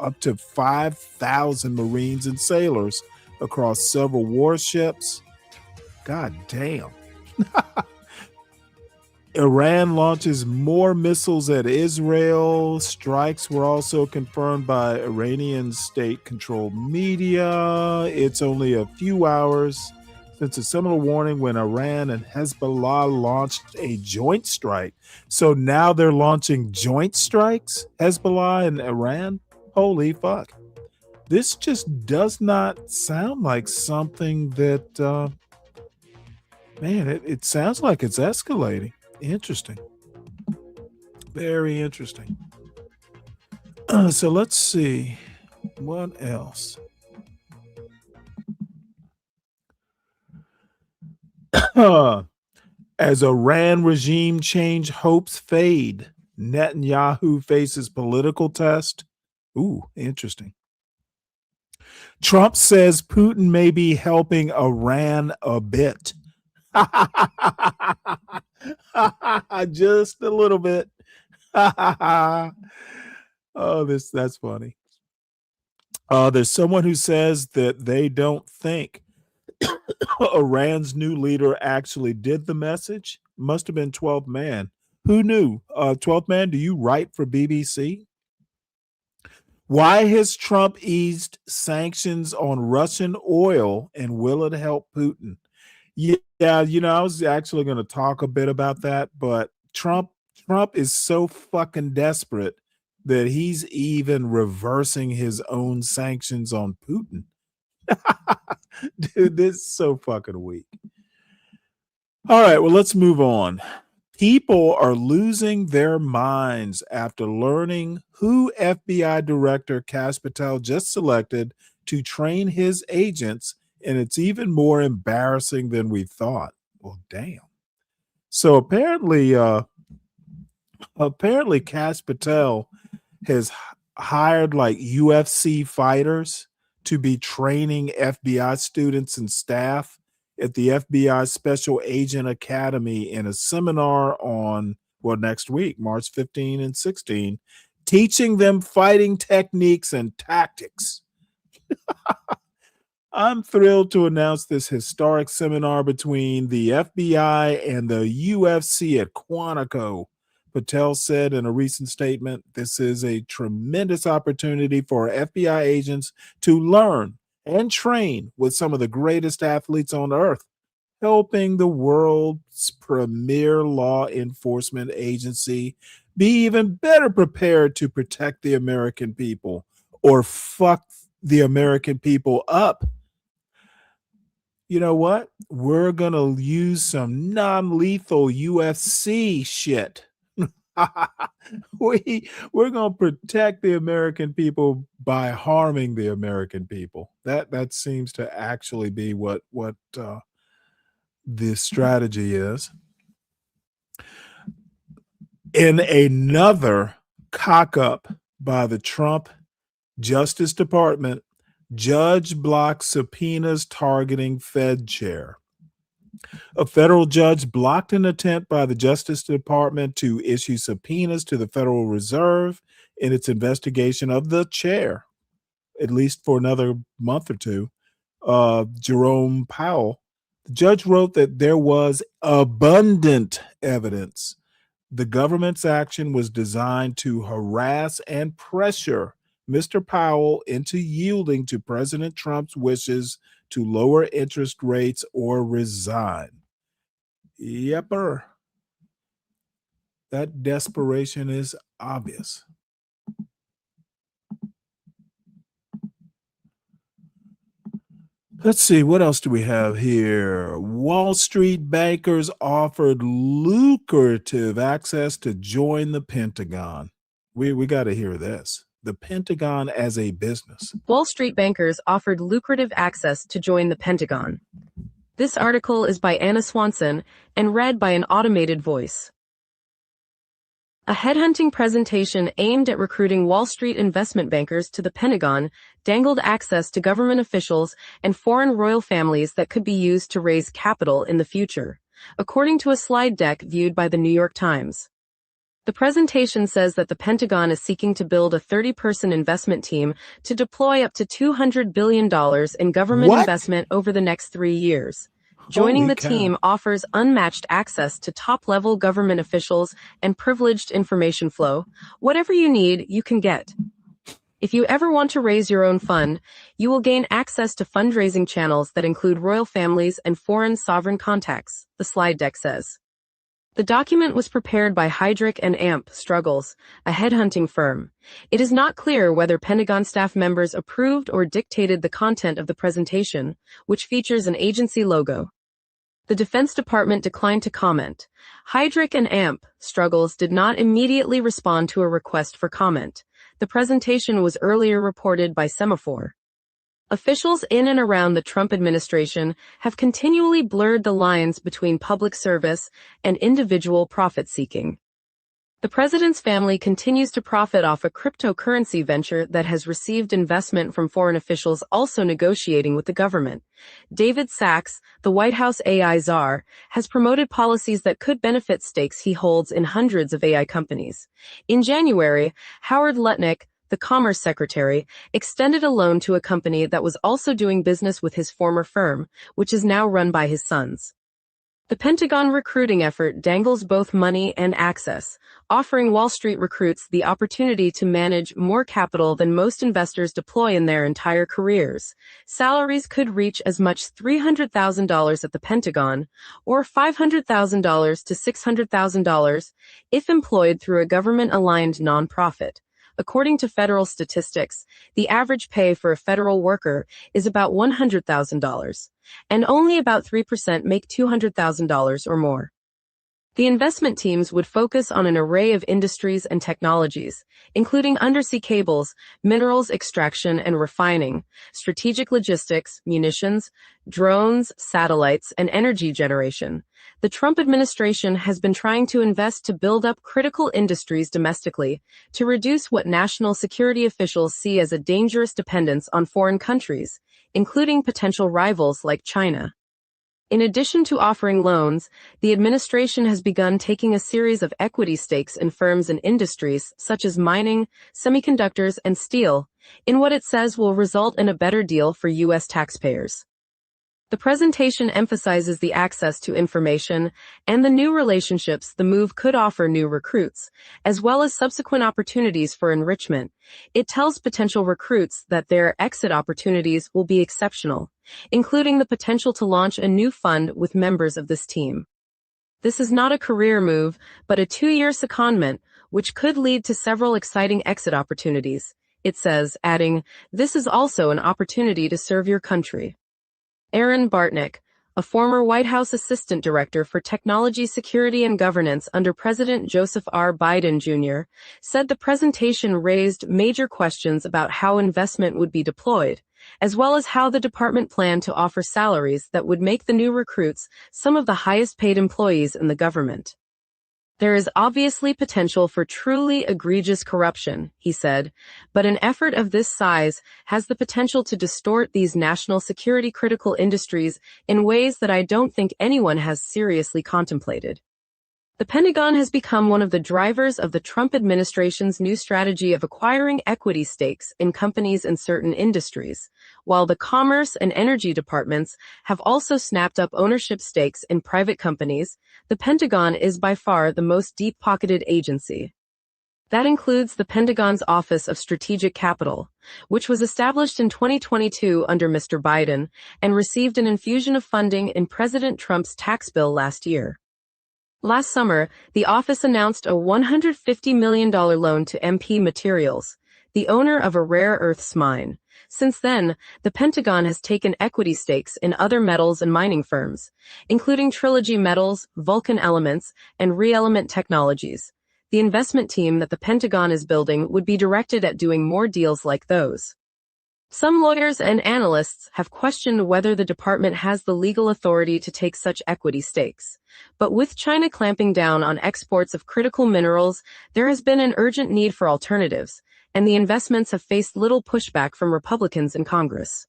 up to 5,000 Marines and sailors across several warships. God damn. Iran launches more missiles at Israel. Strikes were also confirmed by Iranian state-controlled media. It's only a few hours since a similar warning when Iran and Hezbollah launched a joint strike. So now they're launching joint strikes, Hezbollah and Iran? Holy fuck. This just does not sound like something that, it sounds like it's escalating. Interesting. Very interesting. So let's see. What else? As Iran regime change hopes fade, Netanyahu faces political test. Ooh, interesting. Trump says Putin may be helping Iran a bit. Just a little bit. Oh, that's funny. There's someone who says that they don't think Iran's new leader actually did the message. Must have been 12th Man. Who knew? 12th Man, do you write for BBC? Why has Trump eased sanctions on Russian oil, and will it help Putin? Yeah, I was actually going to talk a bit about that, but Trump is so fucking desperate that he's even reversing his own sanctions on Putin. Dude, this is so fucking weak. All right, well, let's move on. People are losing their minds after learning who FBI Director Kash Patel just selected to train his agents, and it's even more embarrassing than we thought. Well, damn. So apparently Kash Patel has hired like UFC fighters to be training FBI students and staff at the FBI Special Agent Academy in a seminar on, next week, March 15 and 16, teaching them fighting techniques and tactics. I'm thrilled to announce this historic seminar between the FBI and the UFC at Quantico. Patel said in a recent statement, this is a tremendous opportunity for FBI agents to learn and train with some of the greatest athletes on earth, helping the world's premier law enforcement agency be even better prepared to protect the American people or fuck the American people up. You know what? We're going to use some non-lethal UFC shit. We're going to protect the American people by harming the American people. That seems to actually be what the strategy is. In another cock up by the Trump Justice Department, Judge blocks subpoenas targeting Fed chair. A federal judge blocked an attempt by the Justice Department to issue subpoenas to the Federal Reserve in its investigation of the chair, at least for another month or two. Jerome Powell. The judge wrote that there was abundant evidence the government's action was designed to harass and pressure Mr. Powell into yielding to President Trump's wishes to lower interest rates or resign. Yepper. That desperation is obvious. Let's see, what else do we have here? Wall Street bankers offered lucrative access to join the Pentagon. We got to hear this. The Pentagon as a business. Wall Street bankers offered lucrative access to join the Pentagon. This article is by Anna Swanson and read by an automated voice. A headhunting presentation aimed at recruiting Wall Street investment bankers to the Pentagon dangled access to government officials and foreign royal families that could be used to raise capital in the future, according to a slide deck viewed by the New York Times. The presentation says that the Pentagon is seeking to build a 30-person investment team to deploy up to $200 billion in government investment over the next 3 years. Joining the team offers unmatched access to top-level government officials and privileged information flow. Whatever you need, you can get. If you ever want to raise your own fund, you will gain access to fundraising channels that include royal families and foreign sovereign contacts, the slide deck says. The document was prepared by Heidrick & Amp Struggles, a headhunting firm. It is not clear whether Pentagon staff members approved or dictated the content of the presentation, which features an agency logo. The Defense Department declined to comment. Heidrick & Amp Struggles did not immediately respond to a request for comment. The presentation was earlier reported by Semaphore. Officials in and around the Trump administration have continually blurred the lines between public service and individual profit-seeking. The president's family continues to profit off a cryptocurrency venture that has received investment from foreign officials also negotiating with the government. David Sachs, the White House AI czar, has promoted policies that could benefit stakes he holds in hundreds of AI companies. In January, Howard Lutnick, the Commerce Secretary, extended a loan to a company that was also doing business with his former firm, which is now run by his sons. The Pentagon recruiting effort dangles both money and access, offering Wall Street recruits the opportunity to manage more capital than most investors deploy in their entire careers. Salaries could reach as much $300,000 at the Pentagon, or $500,000 to $600,000 if employed through a government-aligned nonprofit. According to federal statistics, the average pay for a federal worker is about $100,000, and only about 3% make $200,000 or more. The investment teams would focus on an array of industries and technologies, including undersea cables, minerals extraction and refining, strategic logistics, munitions, drones, satellites, and energy generation. The Trump administration has been trying to invest to build up critical industries domestically, to reduce what national security officials see as a dangerous dependence on foreign countries, including potential rivals like China. In addition to offering loans, the administration has begun taking a series of equity stakes in firms and industries such as mining, semiconductors, and steel, in what it says will result in a better deal for U.S. taxpayers. The presentation emphasizes the access to information and the new relationships the move could offer new recruits, as well as subsequent opportunities for enrichment. It tells potential recruits that their exit opportunities will be exceptional, including the potential to launch a new fund with members of this team. This is not a career move, but a 2-year secondment, which could lead to several exciting exit opportunities. It says, adding, "This is also an opportunity to serve your country." Aaron Bartnick, a former White House Assistant Director for Technology Security and Governance under President Joseph R. Biden Jr., said the presentation raised major questions about how investment would be deployed, as well as how the department planned to offer salaries that would make the new recruits some of the highest paid employees in the government. There is obviously potential for truly egregious corruption, he said, but an effort of this size has the potential to distort these national security critical industries in ways that I don't think anyone has seriously contemplated. The Pentagon has become one of the drivers of the Trump administration's new strategy of acquiring equity stakes in companies in certain industries, while the Commerce and Energy departments have also snapped up ownership stakes in private companies. The Pentagon is by far the most deep-pocketed agency. That includes the Pentagon's Office of Strategic Capital, which was established in 2022 under Mr. Biden and received an infusion of funding in President Trump's tax bill last year. Last summer, the office announced a $150 million loan to MP Materials, the owner of a rare earths mine. Since then, the Pentagon has taken equity stakes in other metals and mining firms, including Trilogy Metals, Vulcan Elements, and ReElement Technologies. The investment team that the Pentagon is building would be directed at doing more deals like those. Some lawyers and analysts have questioned whether the department has the legal authority to take such equity stakes. But with China clamping down on exports of critical minerals, there has been an urgent need for alternatives, and the investments have faced little pushback from Republicans in Congress.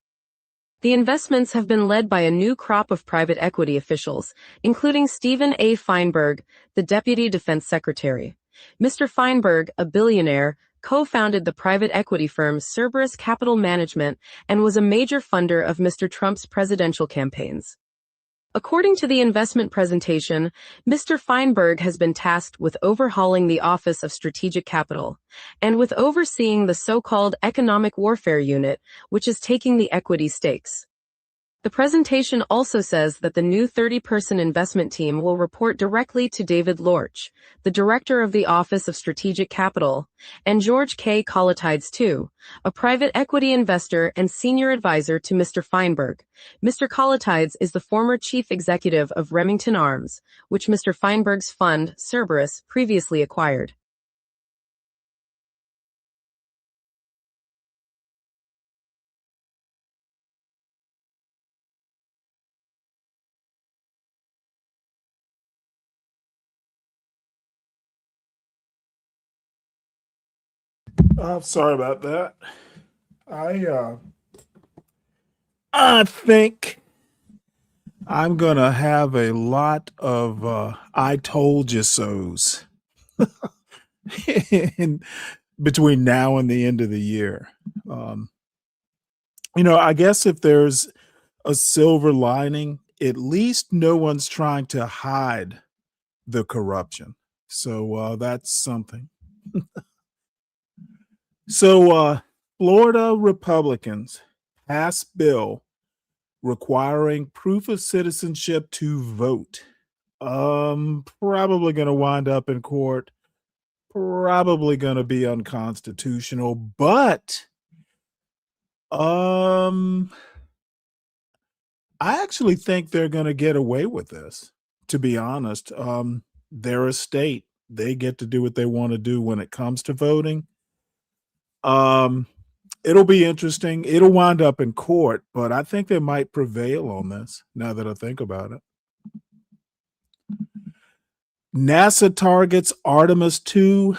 The investments have been led by a new crop of private equity officials, including Stephen A. Feinberg, the Deputy Defense Secretary. Mr. Feinberg, a billionaire, co-founded the private equity firm Cerberus Capital Management and was a major funder of Mr. Trump's presidential campaigns. According to the investment presentation, Mr. Feinberg has been tasked with overhauling the Office of Strategic Capital and with overseeing the so-called Economic Warfare Unit, which is taking the equity stakes. The presentation also says that the new 30-person investment team will report directly to David Lorch, the director of the Office of Strategic Capital, and George K. Colatides II, a private equity investor and senior advisor to Mr. Feinberg. Mr. Colatides is the former chief executive of Remington Arms, which Mr. Feinberg's fund, Cerberus, previously acquired. Sorry about that. I think I'm gonna have a lot of I told you so's in between now and the end of the year. I guess if there's a silver lining, at least no one's trying to hide the corruption. So that's something. So Florida Republicans passed bill requiring proof of citizenship to vote. Probably going to wind up in court. Probably going to be unconstitutional, but I actually think they're going to get away with this, to be honest. They're a state. They get to do what they want to do when it comes to voting. It'll be interesting. It'll wind up in court, but I think they might prevail on this now that I think about it. NASA targets Artemis 2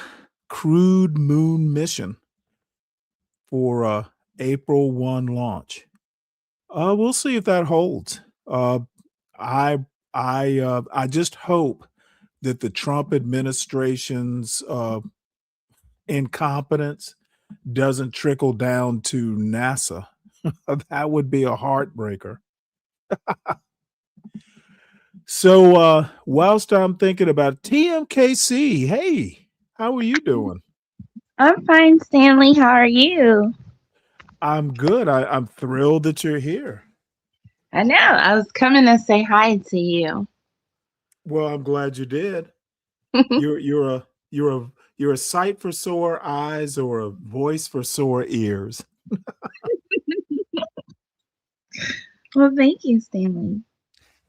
crewed moon mission for April 1 launch. We'll see if that holds. I just hope that the Trump administration's incompetence doesn't trickle down to NASA. That would be a heartbreaker. So whilst I'm thinking about TMKC, hey, how are you doing? I'm fine, Stanley. How are you? I'm good. I'm thrilled that you're here. I know. I was coming to say hi to you. Well, I'm glad you did. You're a sight for sore eyes or a voice for sore ears. Well, thank you, Stanley.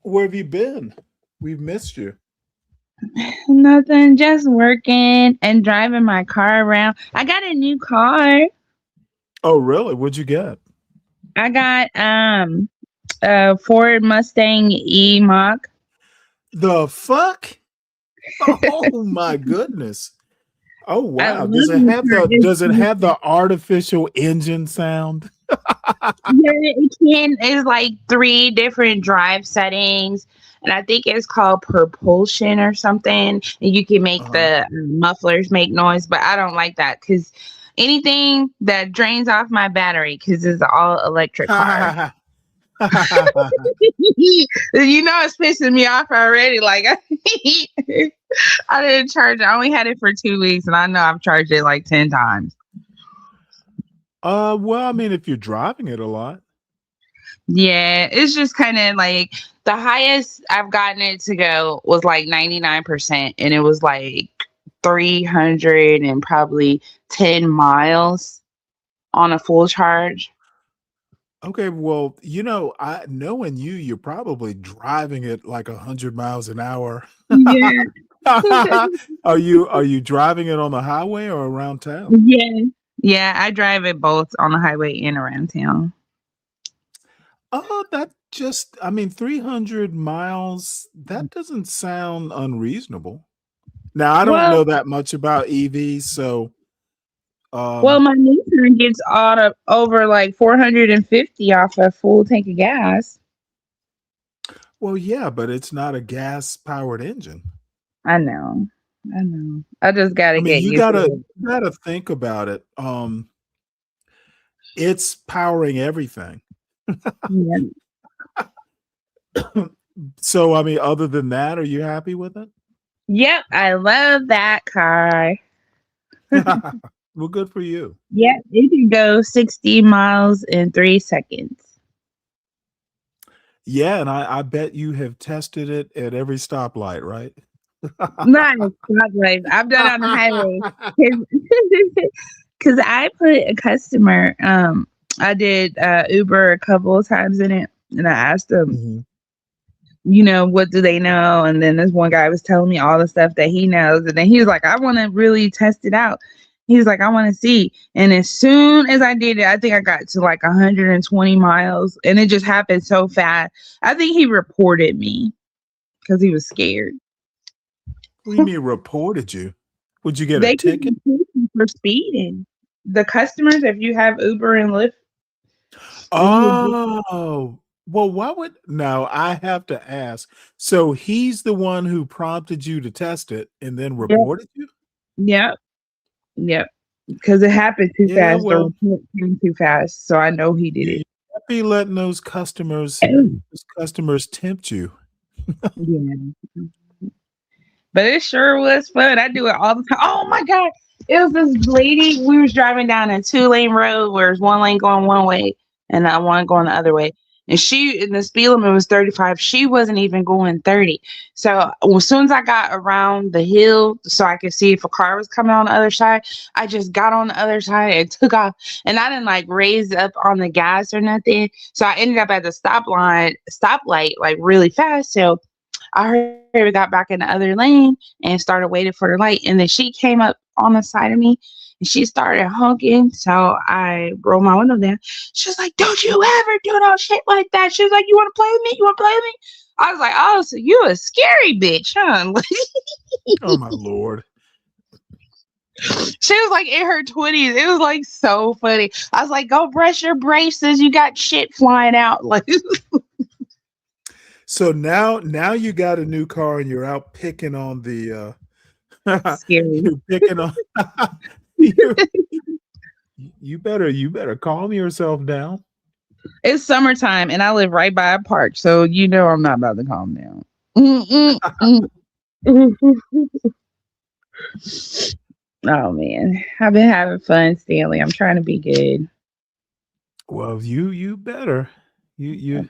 Where have you been? We've missed you. Nothing, just working and driving my car around. I got a new car. Oh, really? What'd you get? I got a Ford Mustang E-Mach. The fuck? Oh my goodness. Oh I wow. love Does it new have car. the artificial engine sound? Yeah, it can. It's like 3 different drive settings, and I think it's called propulsion or something. And you can make Uh-huh. the mufflers make noise, but I don't like that because anything that drains off my battery because it's all electric car. You know, it's pissing me off already. Like I didn't charge it. I only had it for 2 weeks, and I know I've charged it like 10 times. Well, I mean, if you're driving it a lot. Yeah, it's just kind of like the highest I've gotten it to go was like 99%, and it was like 300 and probably 10 miles on a full charge. Okay, well, I knowing you're probably driving it like 100 miles an hour. Yeah. Are you driving it on the highway or around town? Yeah. Yeah, I drive it both on the highway and around town. I mean, 300 miles, that doesn't sound unreasonable. Now, I don't Well, know that much about EVs, so well, my Nissan gets over like 450 off a full tank of gas. well, yeah, but it's not a gas-powered engine. I know. I know. I just got I to mean, get you used to gotta it. you gotta think about it. It's powering everything. Yeah. So, I mean, other than that, are you happy with it? Yep, I love that car. Well, good for you. Yep, it can go 60 miles in 3 seconds. Yeah, and I bet you have tested it at every stoplight, right? Not a stoplight. I've done it on the highway because I put a customer. I did Uber a couple of times in it, and I asked them, what do they know? And then this one guy was telling me all the stuff that he knows, and then he was like, I want to really test it out. He was like, I want to see. And as soon as I did it, I think I got to like 120 miles, and it just happened so fast. I think he reported me because he was scared. What do you mean reported you? Would you get a They can ticket? report you for speeding. The customers, if you have Uber and Lyft. Oh, well, now I have to ask. So he's the one who prompted you to test it and then reported you? Yep. Yep. Because it happened too Yeah, fast. The well, report came too fast. So I know he did you it. can't be letting those customers tempt you. Yeah. But it sure was fun. I do it all the time. Oh my God. It was this lady. We was driving down a 2-lane road where there's one lane going one way and one going the other way. And the speed limit was 35. She wasn't even going 30. So as soon as I got around the hill so I could see if a car was coming on the other side, I just got on the other side and took off. And I didn't like raise up on the gas or nothing. So I ended up at the stoplight like really fast. So I heard we got back in the other lane and started waiting for the light. And then she came up on the side of me and she started honking. So I rolled my window down. She was like, don't you ever do no shit like that. She was like, you want to play with me? You want to play with me? I was like, oh, so you a scary bitch, huh? Oh my Lord. She was like in her 20s. It was like so funny. I was like, go brush your braces. You got shit flying out. Like So now you got a new car and you're out picking on the scary. You're picking on you better calm yourself down. It's summertime and I live right by a park, so I'm not about to calm down. Oh man, I've been having fun, Stanley. I'm trying to be good. Well, you better. You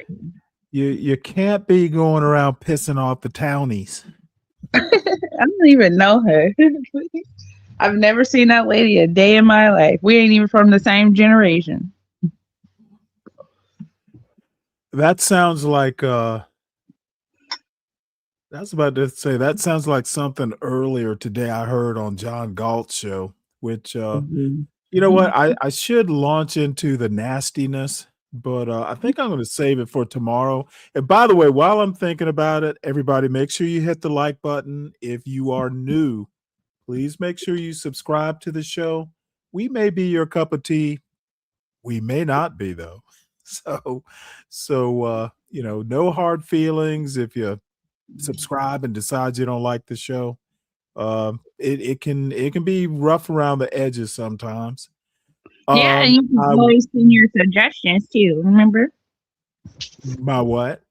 can't be going around pissing off the townies. I don't even know her. I've never seen that lady a day in my life. We ain't even from the same generation. That sounds like that's about to say that sounds like something earlier today I heard on John Galt's show, which you know what? I should launch into the nastiness but I think I'm going to save it for tomorrow. And by the way, while I'm thinking about it, everybody make sure you hit the like button. If you are new, please make sure you subscribe to the show. We may be your cup of tea. We may not be though. So no hard feelings if you subscribe and decide you don't like the show. It can be rough around the edges sometimes. Yeah, and you can I always send your suggestions too. Remember My what?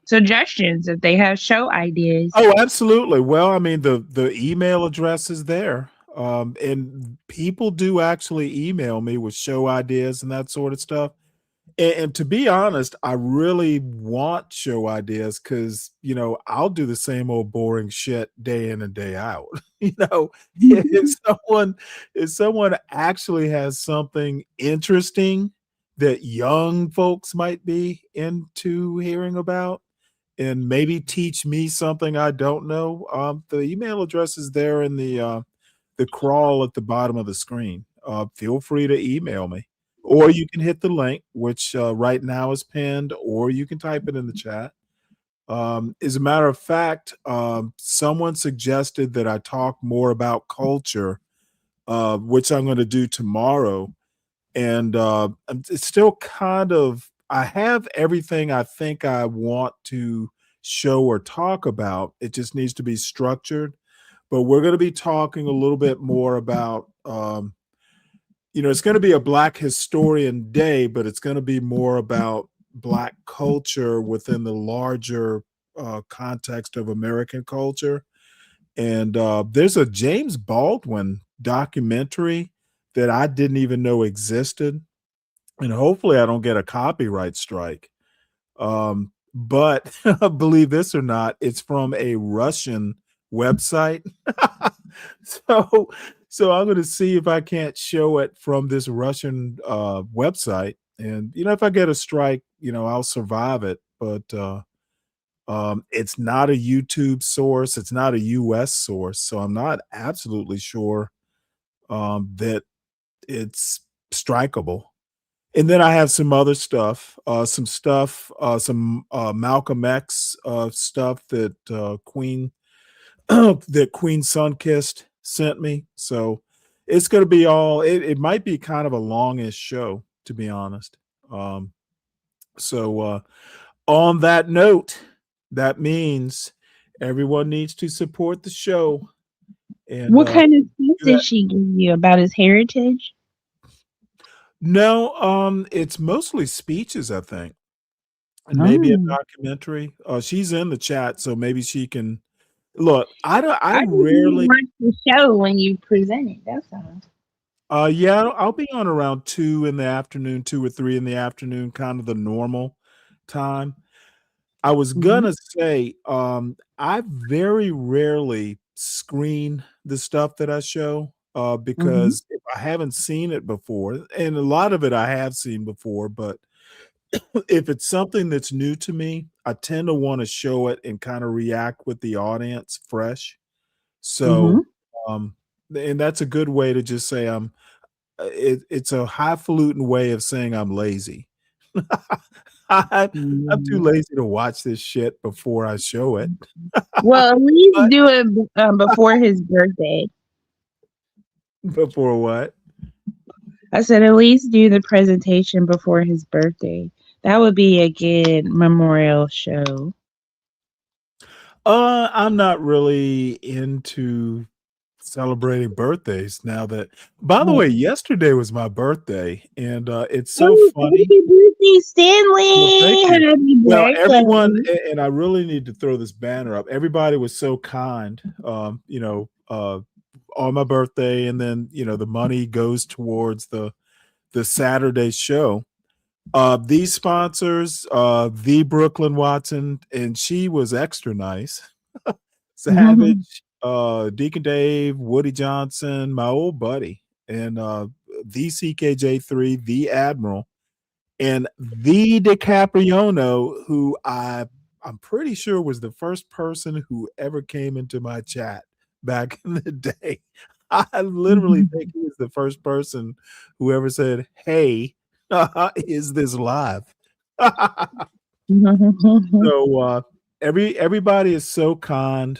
suggestions if they have show ideas. Oh, absolutely. Well, I mean, the email address is there. And people do actually email me with show ideas and that sort of stuff. And to be honest, I really want show ideas because I'll do the same old boring shit day in and day out. If someone actually has something interesting that young folks might be into hearing about and maybe teach me something I don't know, the email address is there in the crawl at the bottom of the screen. Feel free to email me. Or you can hit the link, which right now is pinned, or you can type it in the chat. As a matter of fact, someone suggested that I talk more about culture, which I'm going to do tomorrow. And it's still I have everything I think I want to show or talk about. It just needs to be structured. But we're going to be talking a little bit more about it's going to be a Black Historian Day, but it's going to be more about Black culture within the larger context of American culture. And there's a James Baldwin documentary that I didn't even know existed. And hopefully I don't get a copyright strike. But believe this or not, it's from a Russian website. So I'm going to see if I can't show it from this Russian website. And if I get a strike, I'll survive it. But it's not a YouTube source. It's not a US source. So I'm not absolutely sure that it's strikeable. And then I have some other stuff, some Malcolm X stuff that Queen Sunkissed sent me. So it's going to be it might be kind of a longish show, to be honest. So on that note, that means everyone needs to support the show. And What kind of speech did she give you about his heritage? No, it's mostly speeches, I think. And maybe a documentary. She's in the chat, so maybe she can look. I just rarely watch the show when you present it. That's all. Yeah, I'll be on around 2 in the afternoon, 2 or 3 in the afternoon, kind of the normal time. I was gonna say, I very rarely screen the stuff that I show, because if I haven't seen it before, and a lot of it I have seen before, but if it's something that's new to me, I tend to want to show it and kind of react with the audience fresh. So, and that's a good way to just say it's a highfalutin way of saying I'm lazy. I'm too lazy to watch this shit before I show it. Well, at least do it before his birthday. Before what? I said at least do the presentation before his birthday. That would be a good memorial show. I'm not really into celebrating birthdays now that, by the way, yesterday was my birthday, and it's so funny. Happy birthday, Stanley! Well, thank you. Happy Well, birthday. everyone, and I really need to throw this banner up. Everybody was so kind, on my birthday, and then the money goes towards the Saturday show. These sponsors, the Brooklyn Watson, and she was extra nice. Savage, Deacon Dave, Woody Johnson, my old buddy, and the CKJ3, the Admiral, and the DiCapriono, who I'm pretty sure was the first person who ever came into my chat back in the day. I literally think he was the first person who ever said, "Hey." Is this live? Mhm. So everybody is so kind.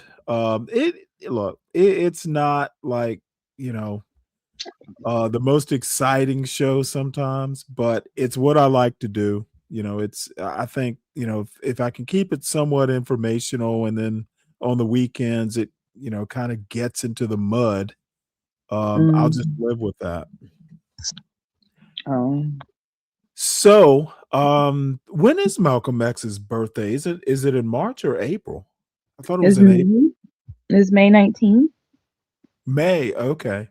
It's not like, you know, the most exciting show sometimes, but it's what I like to do. You know, it's I think, you know, if I can keep it somewhat informational and then on the weekends it, you know, kind of gets into the mud, I'll just Mm. live with that. Oh. So, when is Malcolm X's birthday? Is it in March or April? I thought it was It's in April. May. It's May 19th. May, okay.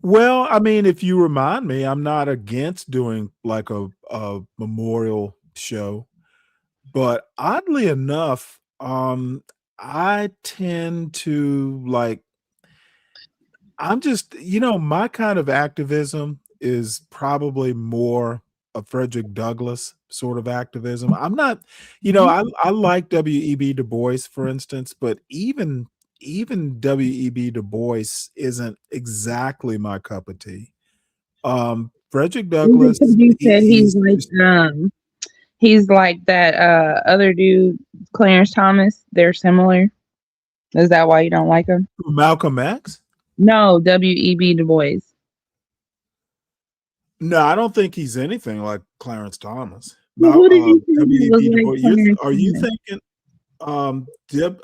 Well, I mean, if you remind me, I'm not against doing like a memorial show, but oddly enough, I tend to like I'm just, you know, my kind of activism is probably more a Frederick Douglass sort of activism. I'm not, you know, Mhm. I like W.E.B. Du Bois, for instance, but even W.E.B. Du Bois isn't exactly my cup of tea. Frederick Is it Douglass, 'cause you said he's just he's like that other dude, Clarence Thomas? They're similar. Is that why you don't like him? Malcolm X? No, W.E.B. Du Bois. No, I don't think he's anything like Clarence Thomas. Well, who did you say that was W.E.B. Du like Bois. Clarence Are you Thomas? thinking Deb,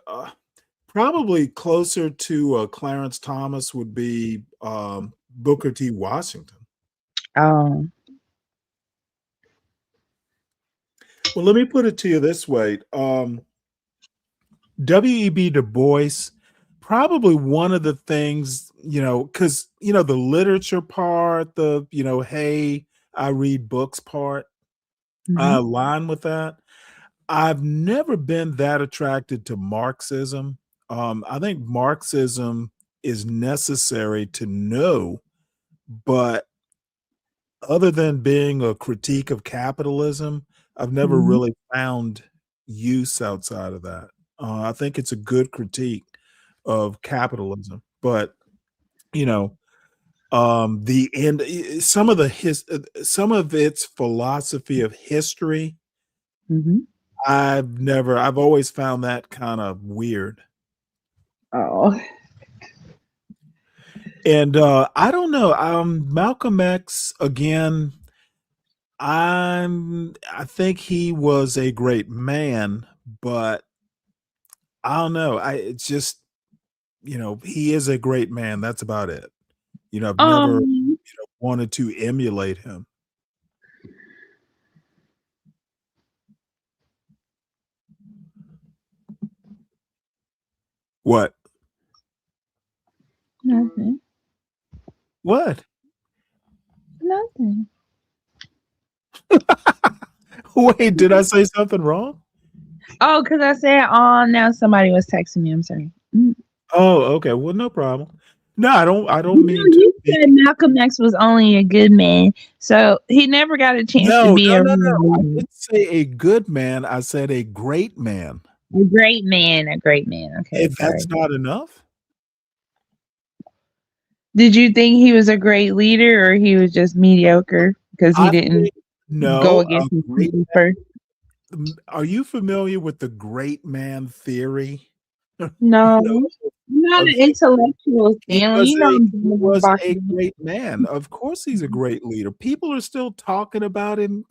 probably closer to Clarence Thomas would be Booker T. Washington. Oh. Well, let me put it to you this way. W.E.B. Du Bois, probably one of the things, you know, because, you know, the literature part, the, you know, hey, I read books part, I Mhm. align with that. I've never been that attracted to Marxism. I think Marxism is necessary to know, but other than being a critique of capitalism, I've never Mhm. really found use outside of that. I think it's a good critique of capitalism, but you know, the end, some of its philosophy of history, Mhm. I've always found that kind of weird. Oh. And I don't know, Malcolm X again, I think he was a great man, but I don't know. It's just, you know, he is a great man. That's about it. You know, I've never, Um. wanted to emulate him. What? Nothing. What? Nothing. Wait, did I say something wrong? Oh, because I said, oh, now somebody was texting me. I'm sorry. Mm. Oh, okay. Well, no problem. No, I You don't know, mean to you be. said Malcolm X was only a good man, so he never got a chance to No, be no, a no, real no. I leader. didn't say a good man. I said a great man. A great man, a great man. Okay, If sorry. that's not enough. Did you think he was a great leader or he was just mediocre because he I didn't think go no, a against his great people first? Are you familiar with the great man theory? No, No, I'm not of an intellectual, Stanley. You know he I'm doing this was a boxing. great man. Of course, he's a great leader. People are still talking about him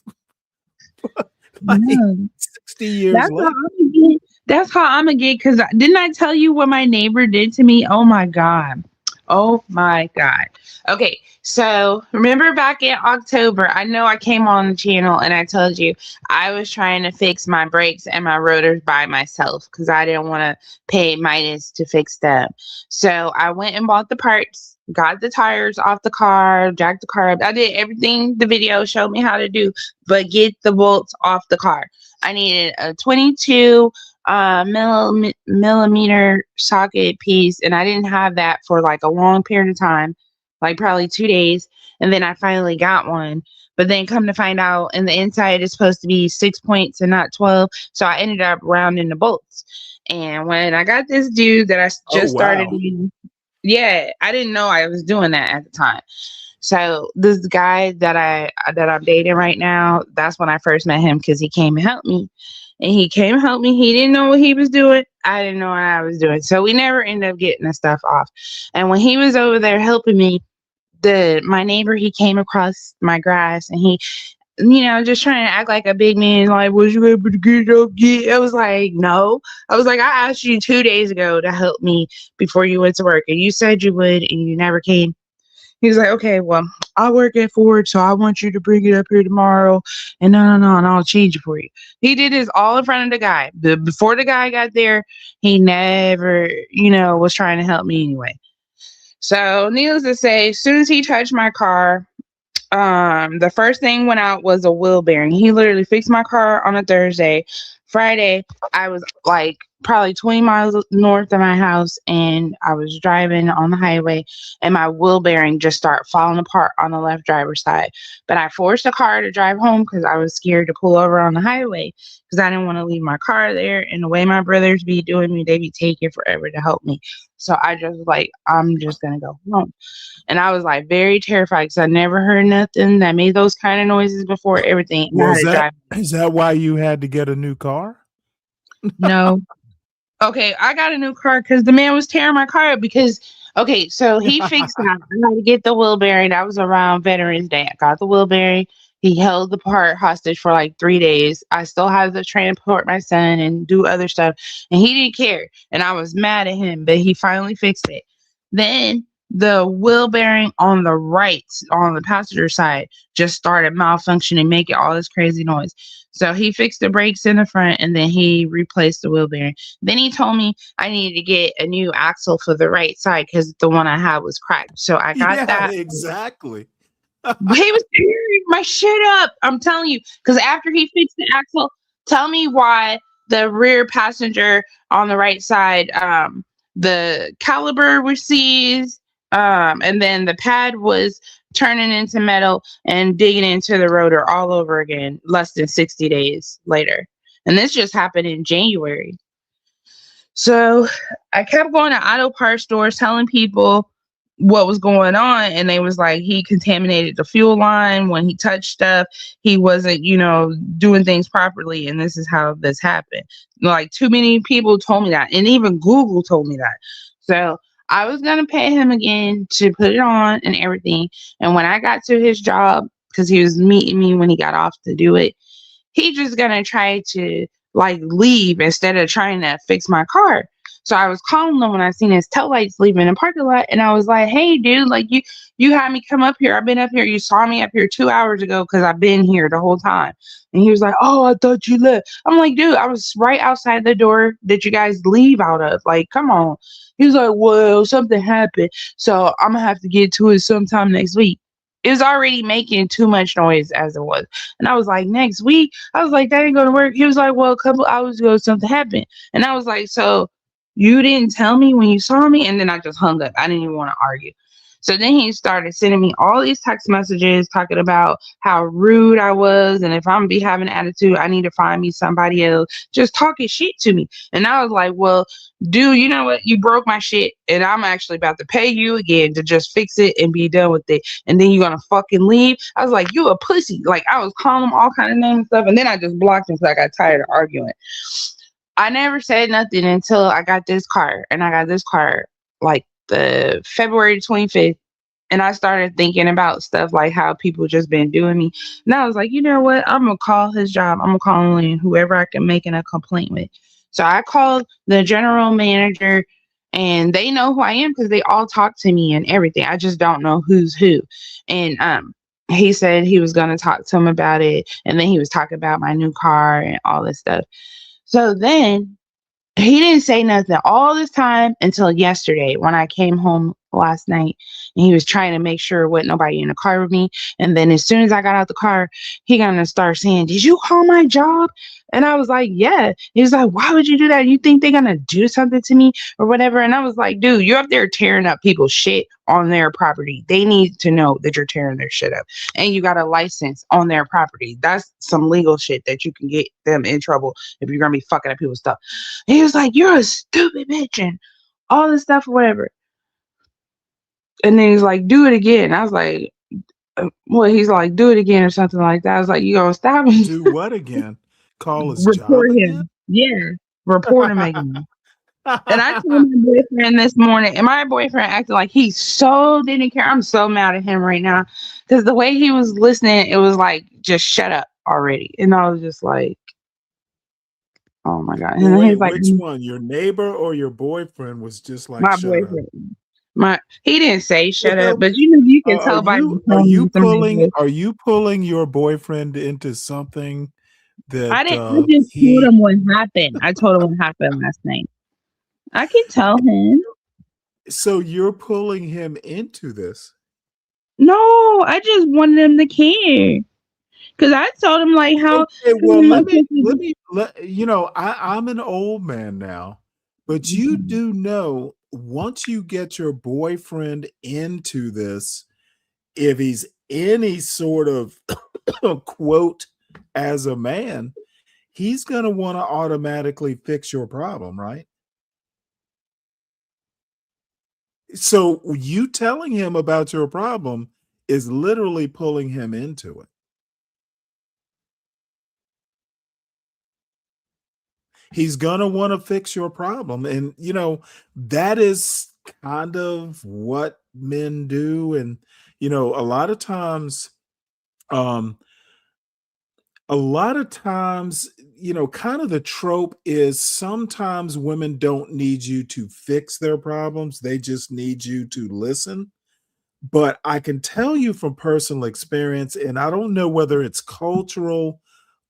like No. 60 years That's how later. I'm gonna get. That's how I'm gonna get. Because didn't I tell you what my neighbor did to me? Oh my god. Oh my god. Okay, so remember back in October, I know I came on the channel and I told you I was trying to fix my brakes and my rotors by myself because I didn't want to pay Midas to fix them. So I went and bought the parts, got the tires off the car, jacked the car up. I did everything the video showed me how to do, but get the bolts off the car. I needed a 22 millimeter socket piece, and I didn't have that for like a long period of time, like probably 2 days. And then I finally got one. But then come to find out, in the inside is supposed to be 6 points and not 12. So I ended up rounding the bolts. And when I got this dude that I Oh, just started wow. using, Yeah, I didn't know I was doing that at the time. So this guy that I'm dating right now, that's when I first met him because he came and helped me. And he came and helped me. He didn't know what he was doing. I didn't know what I was doing. So we never ended up getting the stuff off. And when he was over there helping me, my neighbor, he came across my grass and he, just trying to act like a big man, like, was you able to get it up yet? I was like, no. I was like, I asked you 2 days ago to help me before you went to work, and you said you would, and you never came. He was like, okay, well, I work at Ford, so I want you to bring it up here tomorrow, and no, and I'll change it for you. He did this all in front of the guy. Before the guy got there, he never, was trying to help me anyway. So, needless to say, as soon as he touched my car, the first thing went out was a wheel bearing. He literally fixed my car on a Thursday. Friday, I was like probably 20 miles north of my house, and I was driving on the highway, and my wheel bearing just started falling apart on the left driver's side. But I forced the car to drive home because I was scared to pull over on the highway because I didn't want to leave my car there. And the way my brothers be doing me, they be taking forever to help me. So I just like, I'm just gonna go home. And I was like very terrified because I never heard nothing that made those kind of noises before, everything. Well, is that why you had to get a new car? No. Okay, I got a new car because the man was tearing my car up because, okay, so he fixed that. I had to get the wheel bearing. That was around Veterans Day. I got the wheel bearing. He held the part hostage for like 3 days. I still had to transport my son and do other stuff, and he didn't care. And I was mad at him, but he finally fixed it. Then the wheel bearing on the right, on the passenger side, just started malfunctioning, making all this crazy noise. So he fixed the brakes in the front, and then he replaced the wheel bearing. Then he told me I needed to get a new axle for the right side because the one I had was cracked. So I got that. Exactly. He was tearing my shit up. I'm telling you, because after he fixed the axle, tell me why the rear passenger on the right side, the caliber was seized, and then the pad was turning into metal and digging into the rotor all over again less than 60 days later. And this just happened in January. So I kept going to auto parts stores telling people what was going on, and they was like, he contaminated the fuel line when he touched stuff. He wasn't, doing things properly, and this is how this happened. Like, too many people told me that, and even Google told me that. So I was gonna pay him again to put it on and everything. And when I got to his job, because he was meeting me when he got off to do it, he just gonna try to like leave instead of trying to fix my car. So I was calling him when I seen his taillights leaving the parking lot, and I was like, hey dude, like you had me come up here. I've been up here. You saw me up here 2 hours ago because I've been here the whole time. And he was like, oh, I thought you left. I'm like, dude, I was right outside the door that you guys leave out of. Like, come on. He was like, well, something happened, so I'm gonna have to get to it sometime next week. It was already making too much noise as it was. And I was like, next week? I was like, that ain't gonna work. He was like, well, a couple hours ago, something happened. And I was like, so you didn't tell me when you saw me? And then I just hung up. I didn't even want to argue. So then he started sending me all these text messages talking about how rude I was. And if I'm be having an attitude, I need to find me somebody else, just talking shit to me. And I was like, well, dude, you know what? You broke my shit, and I'm actually about to pay you again to just fix it and be done with it. And then you're going to fucking leave? I was like, you a pussy. Like, I was calling him all kind of names and stuff. And then I just blocked him because I got tired of arguing. I never said nothing until I got this car. And I got this car like the February 25th. And I started thinking about stuff like how people just been doing me. And I was like, you know what? I'm going to call his job. I'm going to call in whoever I can make a complaint with. So I called the general manager, and they know who I am because they all talk to me and everything. I just don't know who's who. And he said he was going to talk to him about it. And then he was talking about my new car and all this stuff. So then he didn't say nothing all this time until yesterday when I came home last night, and he was trying to make sure wasn't nobody in the car with me. And then as soon as I got out the car, he gonna start saying, did you call my job? And I was like, yeah. He was like, why would you do that? You think they're gonna do something to me or whatever? And I was like, dude, you're up there tearing up people's shit on their property. They need to know that you're tearing their shit up, and you got a license on their property. That's some legal shit that you can get them in trouble if you're gonna be fucking up people's stuff. And he was like, you're a stupid bitch and all this stuff or whatever. And then he's like, do it again. I was like, well, he's like, do it again or something like that. I was like, you gonna stop me? Do what again? Call his job Report again? him. Yeah, report him again. And I told my boyfriend this morning, and my boyfriend acted like he so didn't care. I'm so mad at him right now because the way he was listening, it was like, just shut up already. And I was just like, oh my God. And Well, then wait, he's like, which one? Your neighbor or your boyfriend was just like, my shut up? boyfriend. He didn't say shut up, Well, but you can tell by the tone of my voice. are you pulling your boyfriend into something I that didn't. I just told he him what happened. I told him what happened last night. I can tell him. so you're pulling him into this? No, I just wanted him to care. Cause I told him like how. Okay, well, you know, I'm an old man now, but you do know once you get your boyfriend into this, if he's any sort of quote as a man, he's going to want to automatically fix your problem, right? So you telling him about your problem is literally pulling him into it. He's going to want to fix your problem. And, you know, that is kind of what men do. And, you know, a lot of times, you know, kind of the trope is sometimes women don't need you to fix their problems. They just need you to listen. But I can tell you from personal experience, and I don't know whether it's cultural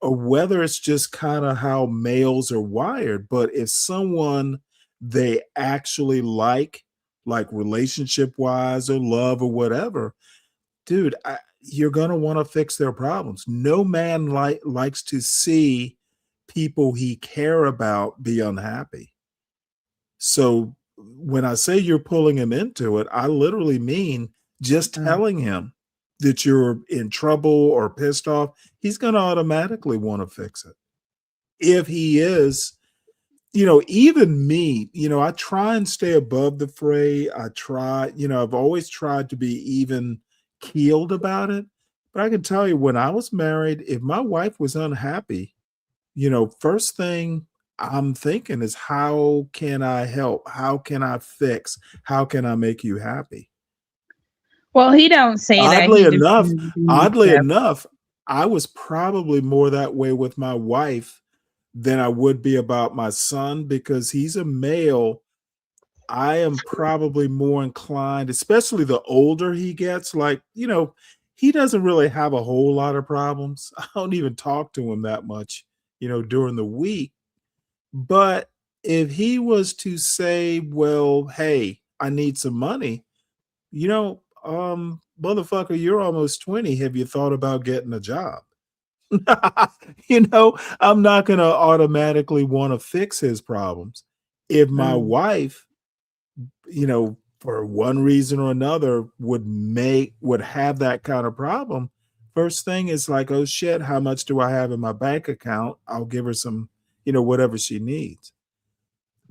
or whether it's just kind of how males are wired, but if someone they actually like relationship wise or love or whatever, dude, you're going to want to fix their problems. No man likes to see people he care about be unhappy. So when I say you're pulling him into it, I literally mean just telling him that you're in trouble or pissed off. He's going to automatically want to fix it. If he is, you know, even me, you know, I try and stay above the fray. I try, you know, I've always tried to be even keeled about it. But I can tell you, when I was married, if my wife was unhappy, you know, first thing I'm thinking is, how can I help? How can I fix? How can I make you happy? Well, he don't say that. Oddly enough, I was probably more that way with my wife than I would be about my son, because he's a male. I am probably more inclined, especially the older he gets, like, you know, he doesn't really have a whole lot of problems. I don't even talk to him that much, you know, during the week. But if he was to say, well, hey, I need some money, you know, motherfucker, you're almost 20. Have you thought about getting a job? You know, I'm not going to automatically want to fix his problems. If my wife, you know, for one reason or another would have that kind of problem, first thing is like, oh shit, how much do I have in my bank account? I'll give her some, you know, whatever she needs.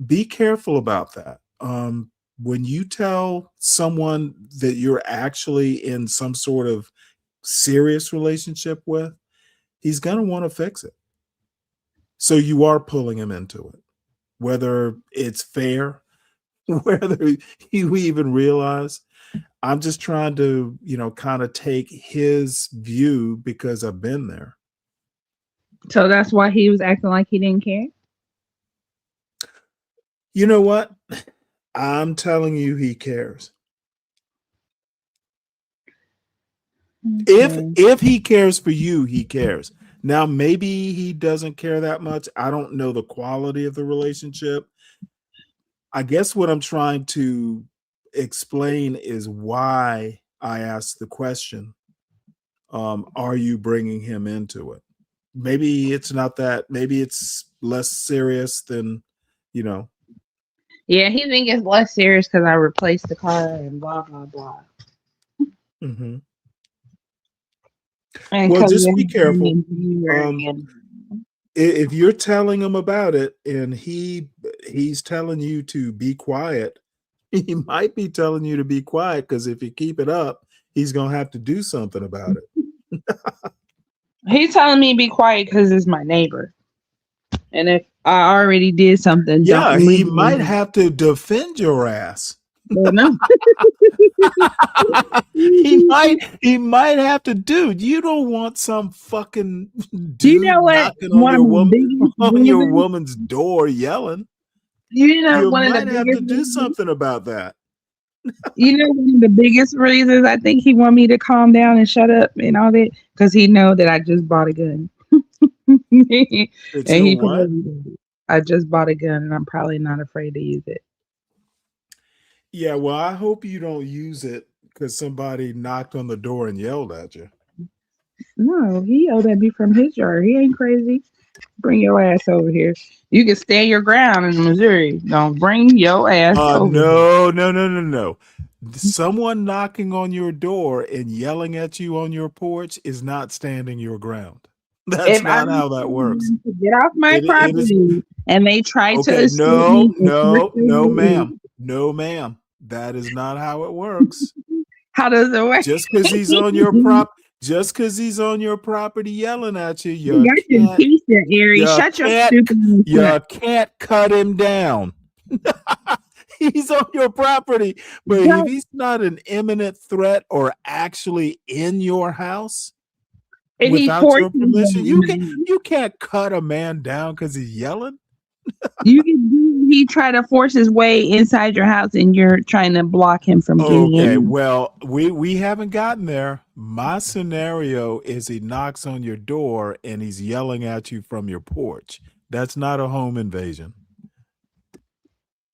Be careful about that. When you tell someone that you're actually in some sort of serious relationship with, he's going to want to fix it. So you are pulling him into it, whether it's fair, whether you even realize. I'm just trying to, you know, kind of take his view because I've been there. So that's why he was acting like he didn't care. You know what? I'm telling you, he cares. Okay. If he cares for you, he cares. Now, maybe he doesn't care that much. I don't know the quality of the relationship. I guess what I'm trying to explain is why I asked the question, are you bringing him into it? Maybe it's not that. Maybe it's less serious than, you know. Yeah, he think it's less serious because I replaced the car and blah blah blah. Mm-hmm. And well, just be careful. And If you're telling him about it and he's telling you to be quiet, He might be telling you to be quiet because if you keep it up, he's gonna have to do something about it. He's telling me be quiet because it's my neighbor. And if I already did something, don't Yeah, he leave me might alone. have to defend your ass. Well, no. He might have to, dude. You don't want some fucking You dude know what? knocking on One of your my biggest reasons. woman's door yelling. You know, You one of the might have to biggest do reasons. something about that. You know, one of the biggest reasons I think he want me to calm down and shut up and all that, because he know that I just bought a gun. And It's your he what? probably did. I just bought a gun, and I'm probably not afraid to use it. Yeah, well, I hope you don't use it because somebody knocked on the door and yelled at you. No, he yelled at me from his yard. He ain't crazy. Bring your ass over here. You can stand your ground in Missouri. Don't bring your ass over here. No. Someone knocking on your door and yelling at you on your porch is not standing your ground. That's If not I'm how that works. to get off my It is property and they try to okay. escape me, No, ma'am. No, ma'am. That is not how it works. How does it work? Just because he's on your property yelling at you, You got your piece there, Aries. Shut your stupid ass up. can't cut him down. He's on your property, but if he's not an imminent threat or actually in your house And he without your forced me permission, down. you can't cut a man down because he's yelling. He tried to force his way inside your house, and you're trying to block him from getting Okay, in. well, we haven't gotten there. My scenario is he knocks on your door and he's yelling at you from your porch. That's not a home invasion.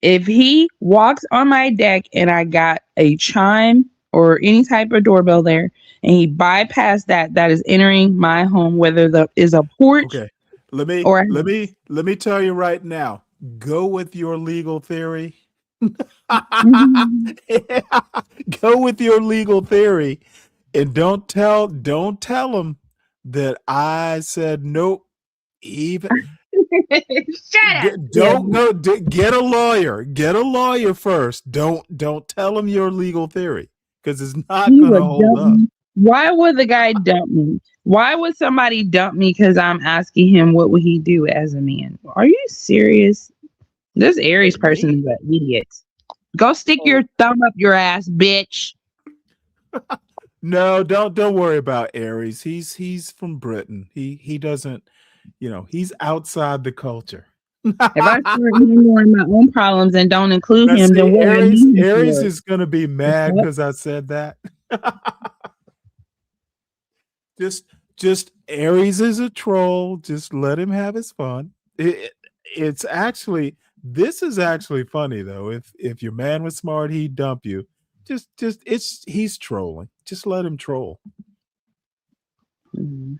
If he walks on my deck and I got a chime or any type of doorbell there, and he bypassed that, that is entering my home, whether the is a porch. Okay. Let me or tell you right now. Go with your legal theory. Go with your legal theory, and don't tell him that I said nope. Even shut up. Don't go. Get a lawyer. Get a lawyer first. Don't tell him your legal theory because it's not He going to would hold dump up. me. Why would the guy dump me? Why would somebody dump me because I'm asking him what would he do as a man? Are you serious? This Aries person is an idiot. Go stick your thumb up your ass, bitch. No, don't worry about Aries. He's from Britain. He doesn't, he's outside the culture. If I start ignoring my own problems and don't include him, then what Aries is going to be mad because I said that. Just Aries is a troll. Just let him have his fun. This is actually funny though. If your man was smart, he'd dump you. He's trolling. Just let him troll. Mm-hmm.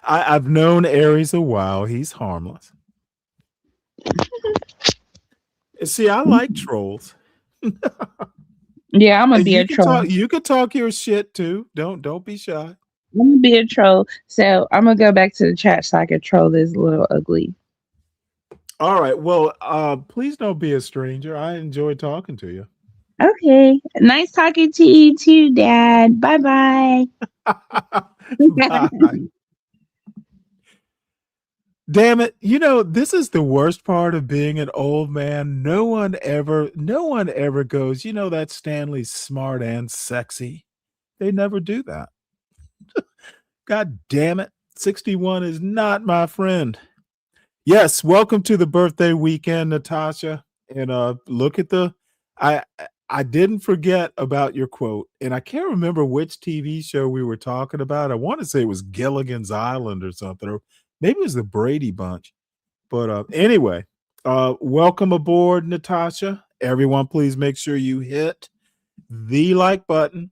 I've known Aries a while. He's harmless. See, I like trolls. Yeah, I'm gonna be a troll. You could talk your shit too. Don't be shy. I'm gonna be a troll. So I'm gonna go back to the chat so I can troll this little ugly. All right. Well, please don't be a stranger. I enjoy talking to you. Okay. Nice talking to you too, Dad. Bye-bye. Bye. Damn it. This is the worst part of being an old man. No one ever goes, that Stanley's smart and sexy. They never do that. God damn it. 61 is not my friend. Yes, welcome to the birthday weekend, Natasha. And look at I didn't forget about your quote, and I can't remember which TV show we were talking about. I want to say it was Gilligan's Island or something, or maybe it was the Brady Bunch. But anyway, welcome aboard, Natasha. Everyone, please make sure you hit the like button.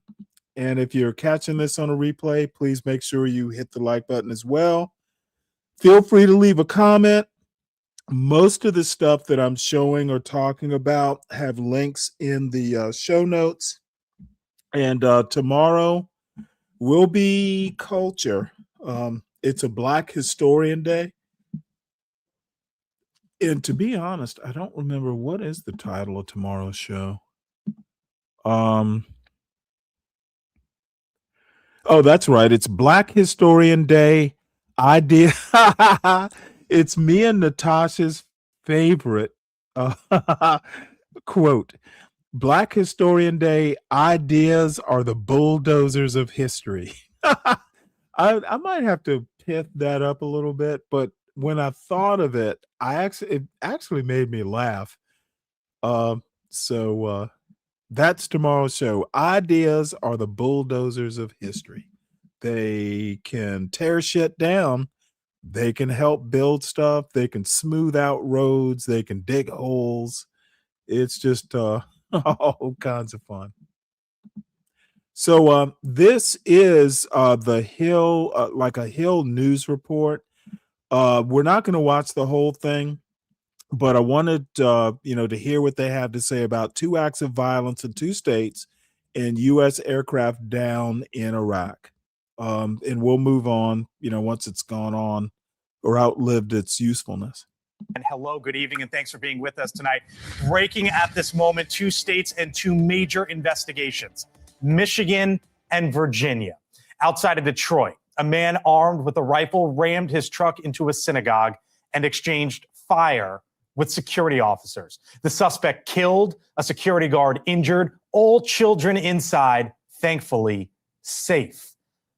And if you're catching this on a replay, please make sure you hit the like button as well. Feel free to leave a comment. Most of the stuff that I'm showing or talking about have links in the show notes. And tomorrow will be culture. It's a Black Historian Day. And to be honest, I don't remember what is the title of tomorrow's show. Oh, that's right. It's Black Historian Day. Idea. It's me and Natasha's favorite quote. Black Historian Day, ideas are the bulldozers of history. I might have to pith that up a little bit, but when I thought of it, it actually made me laugh. So that's tomorrow's show. Ideas are the bulldozers of history. They can tear shit down. They can help build stuff. They can smooth out roads. They can dig holes. It's just all kinds of fun. So this is the Hill, like a Hill news report. We're not going to watch the whole thing, but I wanted to hear what they have to say about 2 acts of violence in 2 states and U.S. aircraft down in Iraq. And we'll move on, once it's gone on or outlived its usefulness. And hello, good evening, and thanks for being with us tonight. Breaking at this moment, 2 states and 2 major investigations, Michigan and Virginia. Outside of Detroit, a man armed with a rifle rammed his truck into a synagogue and exchanged fire with security officers. The suspect killed, a security guard injured, all children inside, thankfully safe.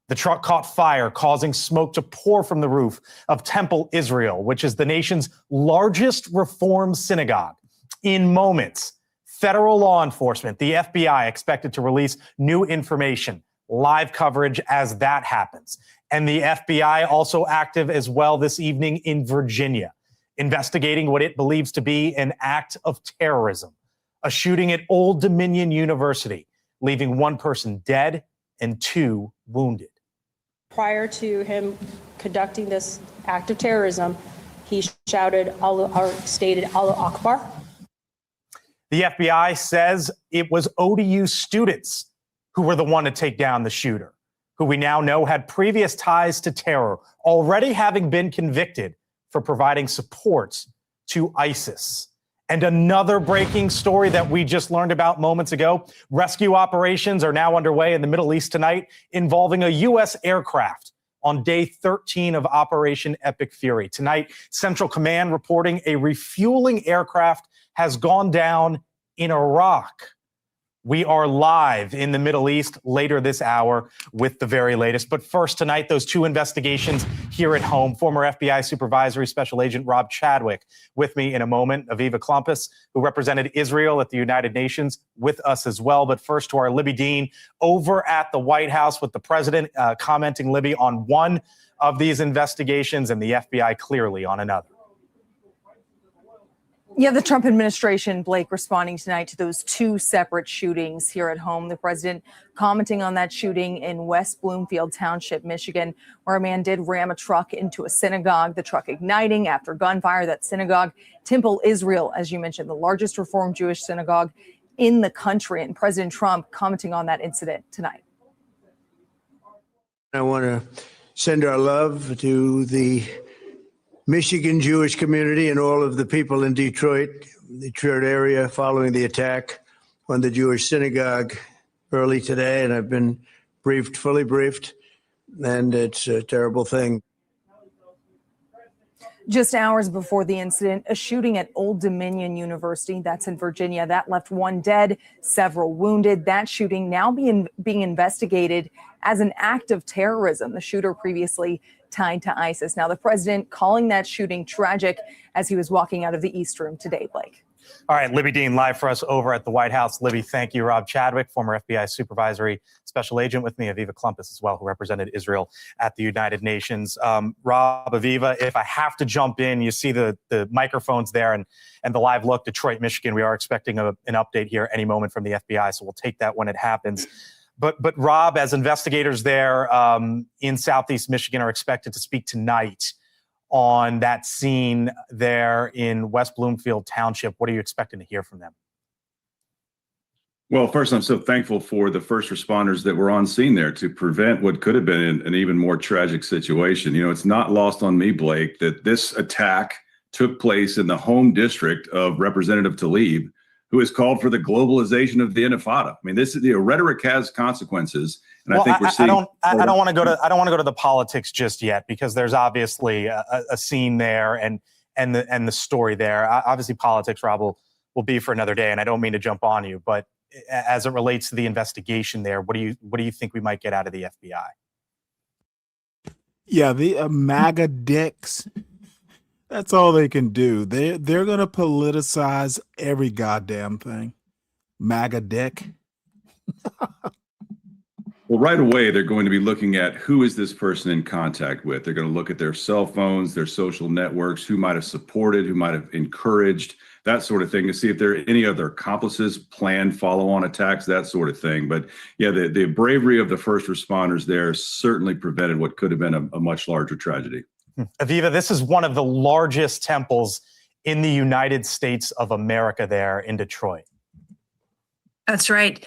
The truck caught fire, causing smoke to pour from the roof of Temple Israel, which is the nation's largest Reform synagogue. In moments, federal law enforcement, the FBI, expected to release new information, live coverage as that happens. And the FBI also active as well this evening in Virginia, investigating what it believes to be an act of terrorism, a shooting at Old Dominion University, leaving 1 person dead and 2 wounded. Prior to him conducting this act of terrorism, he shouted, stated, Allah Akbar. The FBI says it was ODU students who were the one to take down the shooter, who we now know had previous ties to terror, already having been convicted for providing support to ISIS. And another breaking story that we just learned about moments ago, rescue operations are now underway in the Middle East tonight involving a U.S. aircraft on day 13 of Operation Epic Fury. Tonight, Central Command reporting a refueling aircraft has gone down in Iraq. We are live in the Middle East later this hour with the very latest. But first tonight, those 2 investigations here at home. Former FBI Supervisory Special Agent Rob Chadwick with me in a moment. Aviva Klumpus, who represented Israel at the United Nations, with us as well. But first to our Libby Dean over at the White House with the president commenting, Libby, on one of these investigations and the FBI clearly on another. Yeah, the Trump administration, Blake, responding tonight to those 2 separate shootings here at home. The president commenting on that shooting in West Bloomfield Township, Michigan, where a man did ram a truck into a synagogue, the truck igniting after gunfire. That synagogue, Temple Israel, as you mentioned, the largest Reform Jewish synagogue in the country. And President Trump commenting on that incident tonight. I want to send our love to the Michigan Jewish community and all of the people in Detroit, the Detroit area, following the attack on the Jewish synagogue early today. And I've been fully briefed, and it's a terrible thing. Just hours before the incident, a shooting at Old Dominion University, that's in Virginia, that left 1 dead, several wounded. That shooting now being investigated as an act of terrorism. The shooter previously tied to ISIS. Now, the president calling that shooting tragic as he was walking out of the East Room today, Blake. All right, Libby Dean live for us over at the White House. Libby, thank you. Rob Chadwick, former FBI Supervisory Special Agent, with me. Aviva Klumpus as well, who represented Israel at the United Nations. Rob, Aviva, if I have to jump in, you see the microphones there and the live look, Detroit, Michigan. We are expecting an update here any moment from the FBI, so we'll take that when it happens. But Rob, as investigators there in Southeast Michigan are expected to speak tonight on that scene there in West Bloomfield Township, what are you expecting to hear from them? Well, first, I'm so thankful for the first responders that were on scene there to prevent what could have been an even more tragic situation. It's not lost on me, Blake, that this attack took place in the home district of Representative Tlaib, who has called for the globalization of the Intifada. I mean, this is the rhetoric has consequences, and I think we're seeing. I don't want to go to the politics just yet, because there's obviously a scene there and the story there. Obviously, politics, Rob, will be for another day, and I don't mean to jump on you, but as it relates to the investigation there, what do you think we might get out of the FBI? Yeah, the MAGA dicks. That's all they can do. They're gonna politicize every goddamn thing. MAGA dick. Well, right away, they're going to be looking at who is this person in contact with. They're going to look at their cell phones, their social networks, who might have supported, who might have encouraged, that sort of thing, to see if there are any other accomplices, planned follow-on attacks, that sort of thing. But yeah, the bravery of the first responders there certainly prevented what could have been a much larger tragedy. Aviva, this is one of the largest temples in the United States of America there in Detroit. That's right.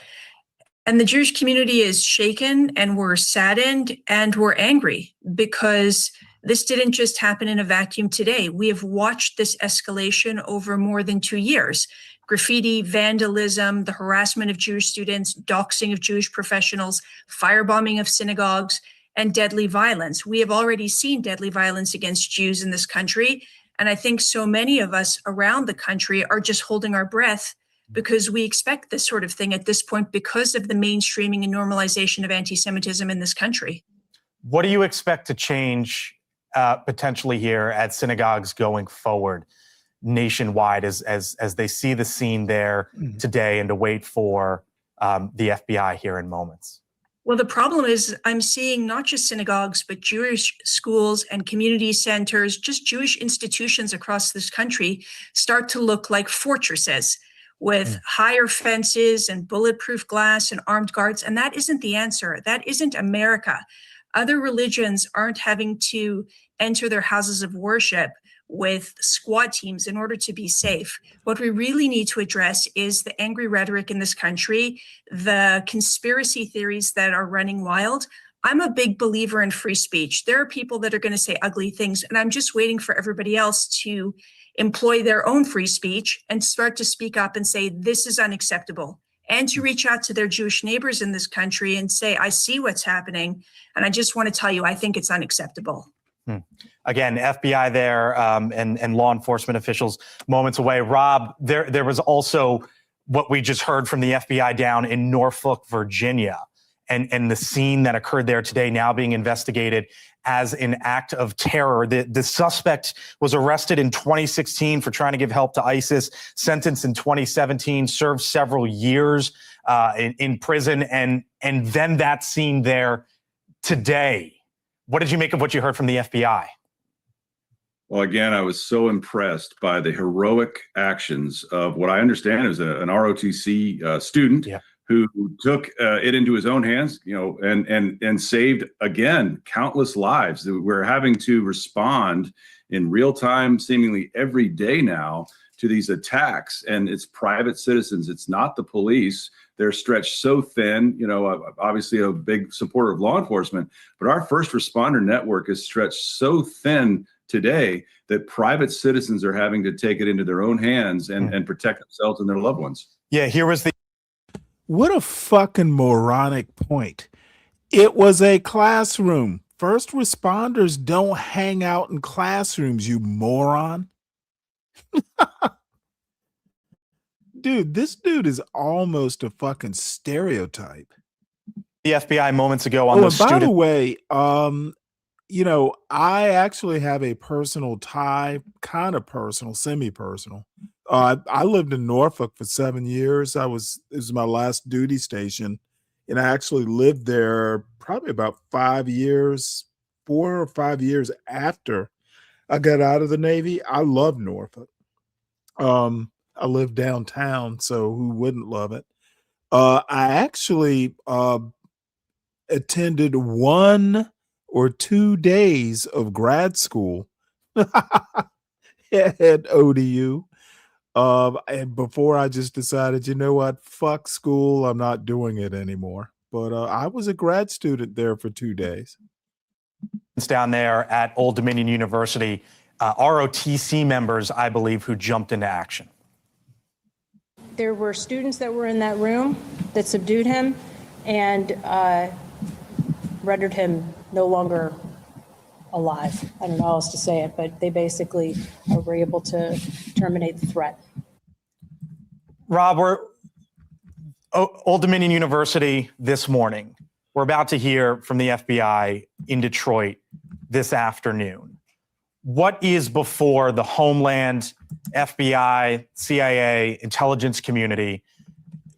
And the Jewish community is shaken, and we're saddened, and we're angry, because this didn't just happen in a vacuum today. We have watched this escalation over more than 2 years. Graffiti, vandalism, the harassment of Jewish students, doxing of Jewish professionals, firebombing of synagogues, and deadly violence. We have already seen deadly violence against Jews in this country. And I think so many of us around the country are just holding our breath, because we expect this sort of thing at this point because of the mainstreaming and normalization of anti-Semitism in this country. What do you expect to change potentially here at synagogues going forward nationwide as they see the scene there today, and to wait for the FBI here in moments? Well, the problem is I'm seeing not just synagogues, but Jewish schools and community centers, just Jewish institutions across this country start to look like fortresses with higher fences and bulletproof glass and armed guards. And that isn't the answer. That isn't America. Other religions aren't having to enter their houses of worship with SWAT teams in order to be safe. What we really need to address is the angry rhetoric in this country, the conspiracy theories that are running wild. I'm a big believer in free speech. There are people that are going to say ugly things, and I'm just waiting for everybody else to employ their own free speech and start to speak up and say, this is unacceptable, and to reach out to their Jewish neighbors in this country and say, I see what's happening, and I just want to tell you, I think it's unacceptable. Again, FBI there and law enforcement officials moments away. Rob, there was also what we just heard from the FBI down in Norfolk, Virginia, and the scene that occurred there today now being investigated as an act of terror. The suspect was arrested in 2016 for trying to give help to ISIS, sentenced in 2017, served several years in prison, and then that scene there today. What did you make of what you heard from the FBI? Well, again, I was so impressed by the heroic actions of what I understand is an ROTC student who took it into his own hands, and saved, again, countless lives. We're having to respond in real time, seemingly every day now, to these attacks, and it's private citizens. It's not the police. They're stretched so thin. Obviously a big supporter of law enforcement, but our first responder network is stretched so thin today that private citizens are having to take it into their own hands and protect themselves and their loved ones. Yeah, here was the... What a fucking moronic point. It was a classroom. First responders don't hang out in classrooms, you moron. Dude, this dude is almost a fucking stereotype. The FBI moments ago on those by student... the way, I actually have a personal tie, kind of personal, semi-personal. I lived in Norfolk for 7 years. It was my last duty station, and I actually lived there probably about 5 years, 4 or 5 years after I got out of the Navy. I love Norfolk. I live downtown, so who wouldn't love it? I actually attended 1 or 2 days of grad school at ODU. And before I just decided, you know what, fuck school, I'm not doing it anymore. But I was a grad student there for 2 days. Down there at Old Dominion University ROTC members, I believe, who jumped into action. There were students that were in that room that subdued him and rendered him no longer alive. I don't know how else to say it, but they basically were able to terminate the threat. Rob, we're Old Dominion University this morning. We're about to hear from the FBI in Detroit this afternoon. What is before the Homeland, FBI, CIA, intelligence community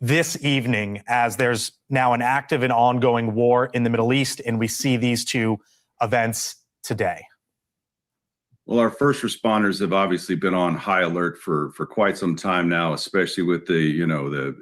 this evening as there's now an active and ongoing war in the Middle East, and we see these two events today? Well, our first responders have obviously been on high alert for quite some time now, especially with the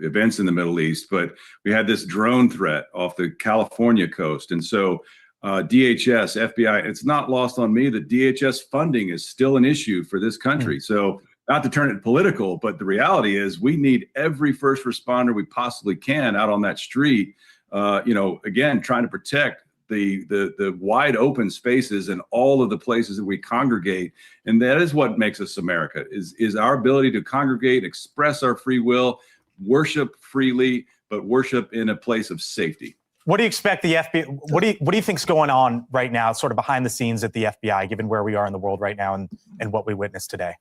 events in the Middle East. But we had this drone threat off the California coast, and so DHS, FBI, it's not lost on me that DHS funding is still an issue for this country. So not to turn it political, but the reality is we need every first responder we possibly can out on that street, again, trying to protect the wide open spaces and all of the places that we congregate. And that is what makes us America, is our ability to congregate, express our free will, worship freely, but worship in a place of safety. What do you expect the FBI, what do you think's going on right now, sort of behind the scenes at the FBI, given where we are in the world right now and what we witnessed today?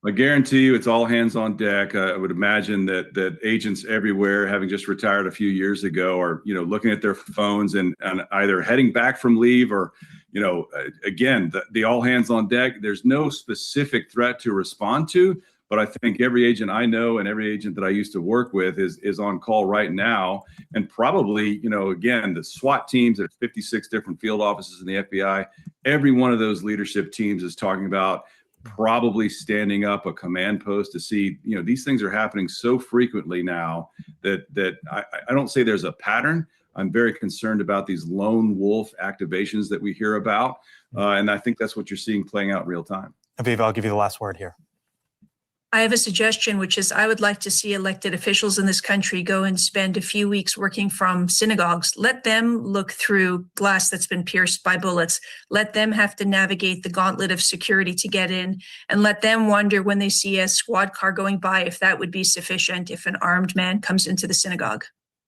I guarantee you it's all hands on deck. I would imagine that agents everywhere, having just retired a few years ago, are looking at their phones and either heading back from leave or, again, the all hands on deck. There's no specific threat to respond to, but I think every agent I know and every agent that I used to work with is on call right now. And probably, again, the SWAT teams at 56 different field offices in the FBI, every one of those leadership teams is talking about probably standing up a command post to see, these things are happening so frequently now that I don't say there's a pattern. I'm very concerned about these lone wolf activations that we hear about. And I think that's what you're seeing playing out in real time. Aviva, I'll give you the last word here. I have a suggestion, which is I would like to see elected officials in this country go and spend a few weeks working from synagogues. Let them look through glass that's been pierced by bullets. Let them have to navigate the gauntlet of security to get in, and let them wonder when they see a squad car going by if that would be sufficient if an armed man comes into the synagogue.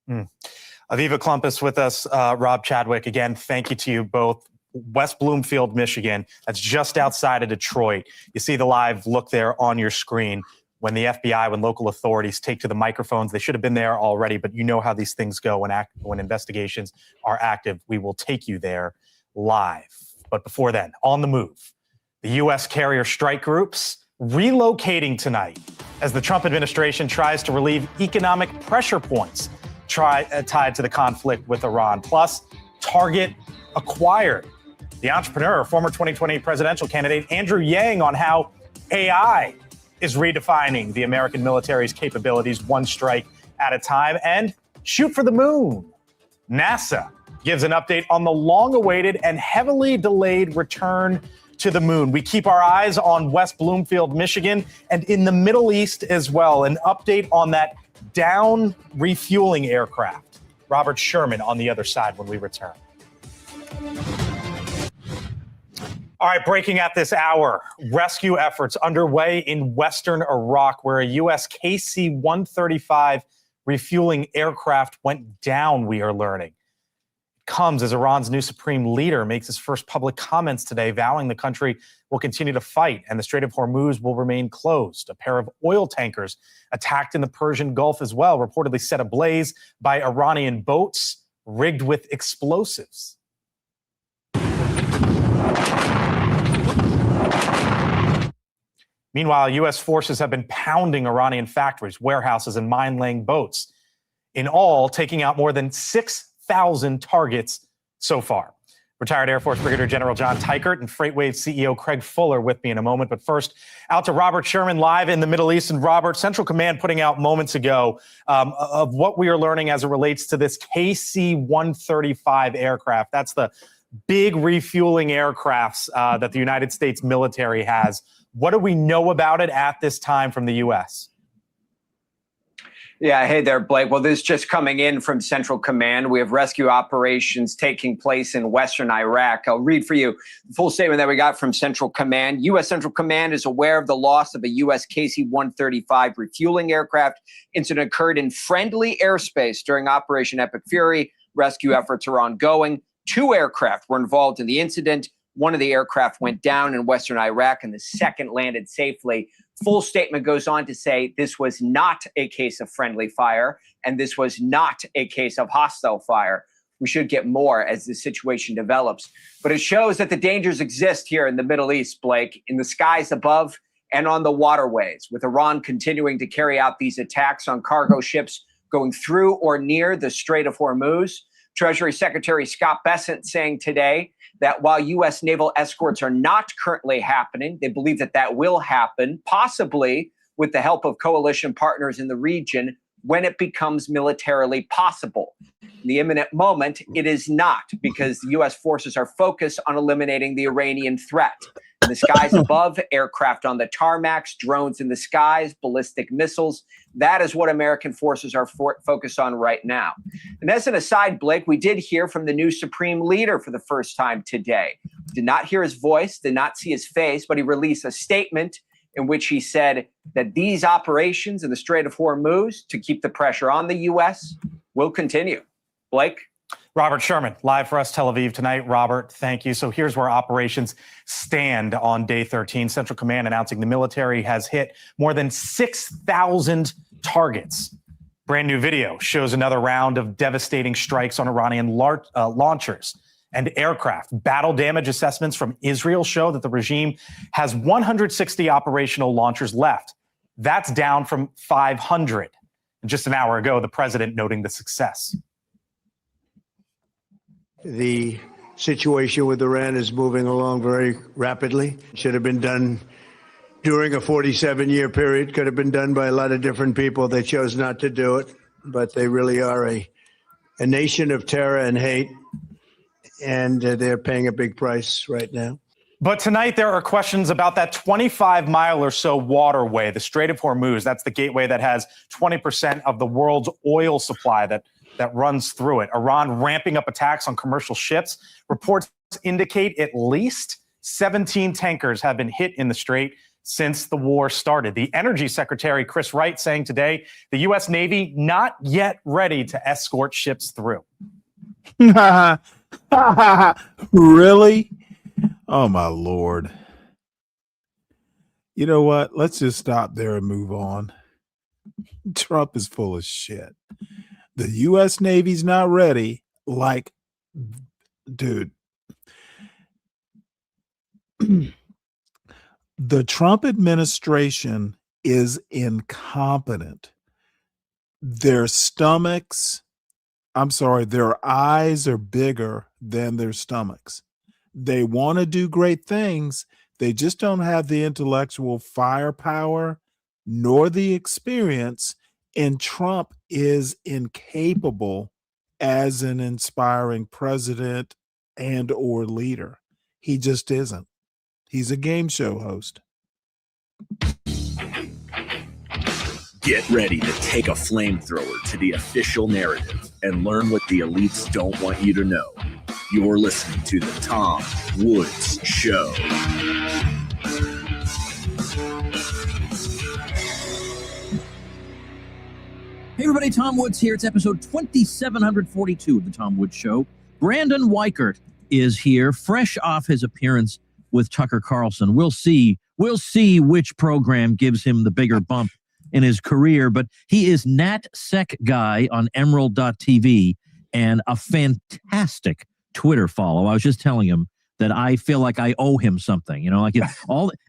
Aviva Klumpus with us, Rob Chadwick. Again, thank you to you both. West Bloomfield, Michigan. That's just outside of Detroit. You see the live look there on your screen. When the FBI, when local authorities take to the microphones, they should have been there already, but you know how these things go when investigations are active. We will take you there live. But before then, on the move, the U.S. carrier strike groups relocating tonight as the Trump administration tries to relieve economic pressure points tied to the conflict with Iran. Plus, Target acquired the entrepreneur, former 2020 presidential candidate Andrew Yang, on how AI is redefining the American military's capabilities one strike at a time, and shoot for the moon. NASA gives an update on the long-awaited and heavily delayed return to the moon. We keep our eyes on West Bloomfield, Michigan, and in the Middle East as well. An update on that down refueling aircraft. Robert Sherman on the other side when we return. All right, breaking at this hour, rescue efforts underway in western Iraq, where a U.S. KC-135 refueling aircraft went down, we are learning. It comes as Iran's new supreme leader makes his first public comments today, vowing the country will continue to fight and the Strait of Hormuz will remain closed. A pair of oil tankers attacked in the Persian Gulf as well, reportedly set ablaze by Iranian boats rigged with explosives. Meanwhile, U.S. forces have been pounding Iranian factories, warehouses, and mine-laying boats, in all taking out more than 6,000 targets so far. Retired Air Force Brigadier General John Teichert and FreightWaves CEO Craig Fuller with me in a moment. But first, out to Robert Sherman live in the Middle East. And Robert, Central Command putting out moments ago of what we are learning as it relates to this KC-135 aircraft. That's the big refueling aircrafts that the United States military has. What do we know about it at this time from the U.S.? Yeah, hey there, Blake. Well, this is just coming in from Central Command. We have rescue operations taking place in Western Iraq. I'll read for you the full statement that we got from Central Command. U.S. Central Command is aware of the loss of a U.S. KC-135 refueling aircraft. Incident occurred in friendly airspace during Operation Epic Fury. Rescue efforts are ongoing. 2 aircraft were involved in the incident. One of the aircraft went down in Western Iraq and the second landed safely. Full statement goes on to say this was not a case of friendly fire and this was not a case of hostile fire. We should get more as the situation develops. But it shows that the dangers exist here in the Middle East, Blake, in the skies above and on the waterways, with Iran continuing to carry out these attacks on cargo ships going through or near the Strait of Hormuz. Treasury Secretary Scott Bessent saying today that while U.S. naval escorts are not currently happening, they believe that that will happen, possibly with the help of coalition partners in the region when it becomes militarily possible. In the imminent moment, it is not, because the U.S. forces are focused on eliminating the Iranian threat. In the skies above, aircraft on the tarmacs, drones in the skies, ballistic missiles. That is what American forces are focused on right now. And as an aside, Blake, we did hear from the new Supreme Leader for the first time today. Did not hear his voice, did not see his face, but he released a statement in which he said that these operations in the Strait of Hormuz to keep the pressure on the U.S. will continue. Blake? Robert Sherman, live for us, Tel Aviv tonight. Robert, thank you. So here's where operations stand on day 13. Central Command announcing the military has hit more than 6,000 targets. Brand new video shows another round of devastating strikes on Iranian launchers and aircraft. Battle damage assessments from Israel show that the regime has 160 operational launchers left. That's down from 500. And just an hour ago, the president noting the success. The situation with Iran is moving along very rapidly. Should have been done during a 47-year period. Could have been done by a lot of different people. They chose not to do it, but they really are a nation of terror and hate, and they're paying a big price right now. But tonight there are questions about that 25-mile or so waterway, the Strait of Hormuz. That's the gateway that has 20% of the world's oil supply that runs through it. Iran ramping up attacks on commercial ships. Reports indicate at least 17 tankers have been hit in the strait since the war started. The Energy Secretary, Chris Wright, saying today the U.S. Navy not yet ready to escort ships through. Really? Oh, my Lord. You know what? Let's just stop there and move on. Trump is full of shit. The U.S. Navy's not ready. Like, dude, the Trump administration is incompetent. Their eyes are bigger than their stomachs. They want to do great things. They just don't have the intellectual firepower nor the experience. And Trump is incapable as an inspiring president and or leader. He just isn't. He's a game show host. Get ready to take a flamethrower to the official narrative and learn what the elites don't want you to know. You're listening to The Tom Woods Show. Hey everybody, Tom Woods here. It's episode 2742 of The Tom Woods Show. Brandon Weichert is here, fresh off his appearance with Tucker Carlson. We'll see which program gives him the bigger bump in his career, but he is NatSec Guy on Emerald.tv and a fantastic Twitter follow. I was just telling him that I feel like I owe him something. You know, like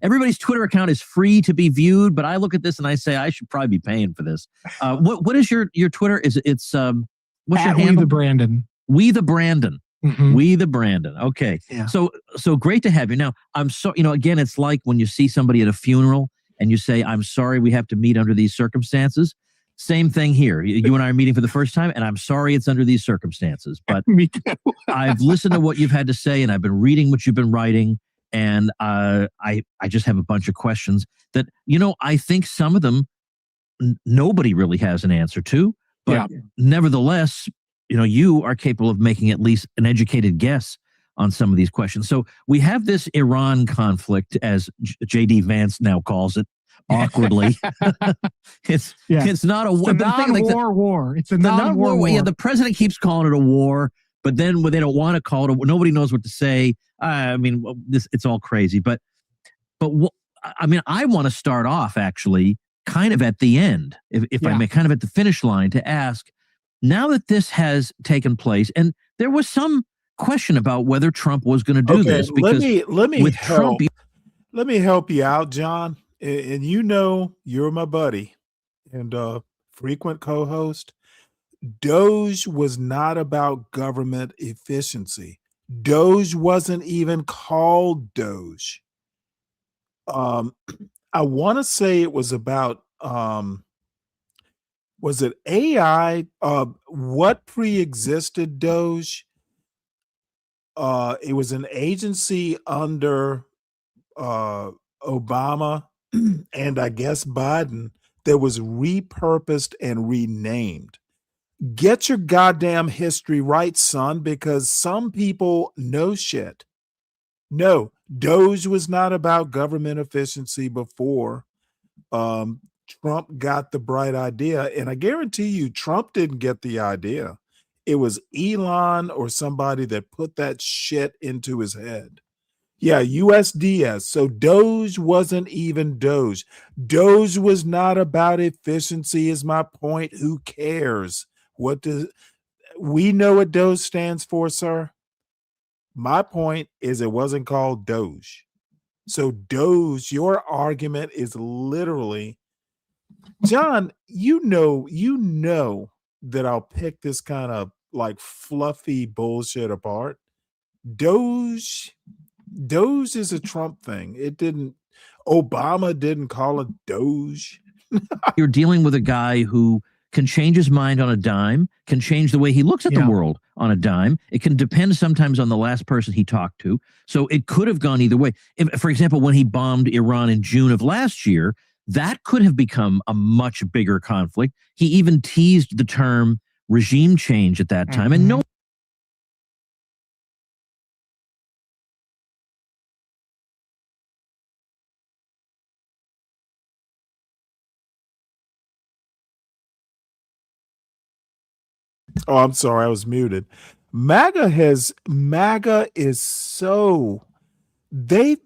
everybody's Twitter account is free to be viewed, but I look at this and I say I should probably be paying for this. What is your Twitter? It's what's your handle? We the Brandon. We the Brandon. Mm-hmm. We the Brandon. Okay. Yeah. So great to have you. Now, again, it's like when you see somebody at a funeral and you say, I'm sorry we have to meet under these circumstances. Same thing here. You and I are meeting for the first time, and I'm sorry it's under these circumstances. But I've listened to what you've had to say, and I've been reading what you've been writing, and I just have a bunch of questions that, I think some of them nobody really has an answer to. But nevertheless, you are capable of making at least an educated guess on some of these questions. So we have this Iran conflict, as J.D. Vance now calls it, awkwardly. It's not a war. War. It's a non-war war. Yeah, the president keeps calling it a war, but then when they don't want to call it a war, nobody knows what to say. I mean, it's all crazy. But I want to start off actually kind of at the end, if I may, kind of at the finish line, to ask, now that this has taken place, and there was some question about whether Trump was going to do this, because let me with help. Trump, Let me help you out, John. And you're my buddy and frequent co-host. Doge was not about government efficiency. Doge wasn't even called Doge. I want to say it was about was it AI? What pre-existed Doge? It was an agency under Obama and I guess Biden that was repurposed and renamed. Get your goddamn history right, son, because some people know shit. No, Doge was not about government efficiency before Trump got the bright idea. And I guarantee you, Trump didn't get the idea. It was Elon or somebody that put that shit into his head. Yeah, USDS. So Doge wasn't even Doge. Doge was not about efficiency, is my point. Who cares? We know what Doge stands for, sir? My point is it wasn't called Doge. So Doge, your argument is literally, John, you know that I'll pick this kind of like fluffy bullshit apart. Doge is a Trump thing. Obama didn't call it Doge. you're dealing with a guy who can change his mind on a dime, can change the way he looks at the world on a dime. It can depend sometimes on the last person he talked to. So it could have gone either way. For example, when he bombed Iran in June of last year, that could have become a much bigger conflict. He even teased the term regime change at that time. And no. Oh, I'm sorry, I was muted. MAGA is so they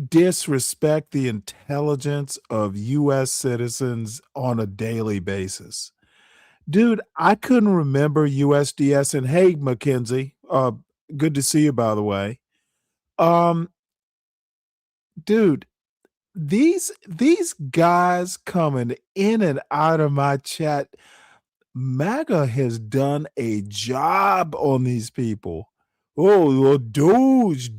disrespect the intelligence of US citizens on a daily basis. Dude, I couldn't remember USDS, and hey, Mackenzie, good to see you, by the way. Dude, these guys coming in and out of my chat, MAGA has done a job on these people. Oh, well, Doge.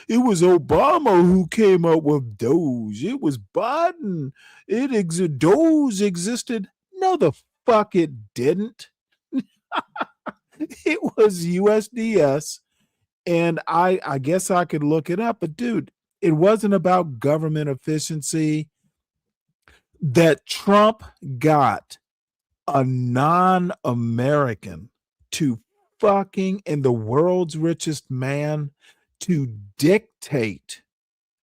It was Obama who came up with Doge. It was Biden. Doge existed. No, the fuck it didn't. It was USDS. And I guess I could look it up, but dude, it wasn't about government efficiency. That Trump got a non-American to fucking, and the world's richest man, to dictate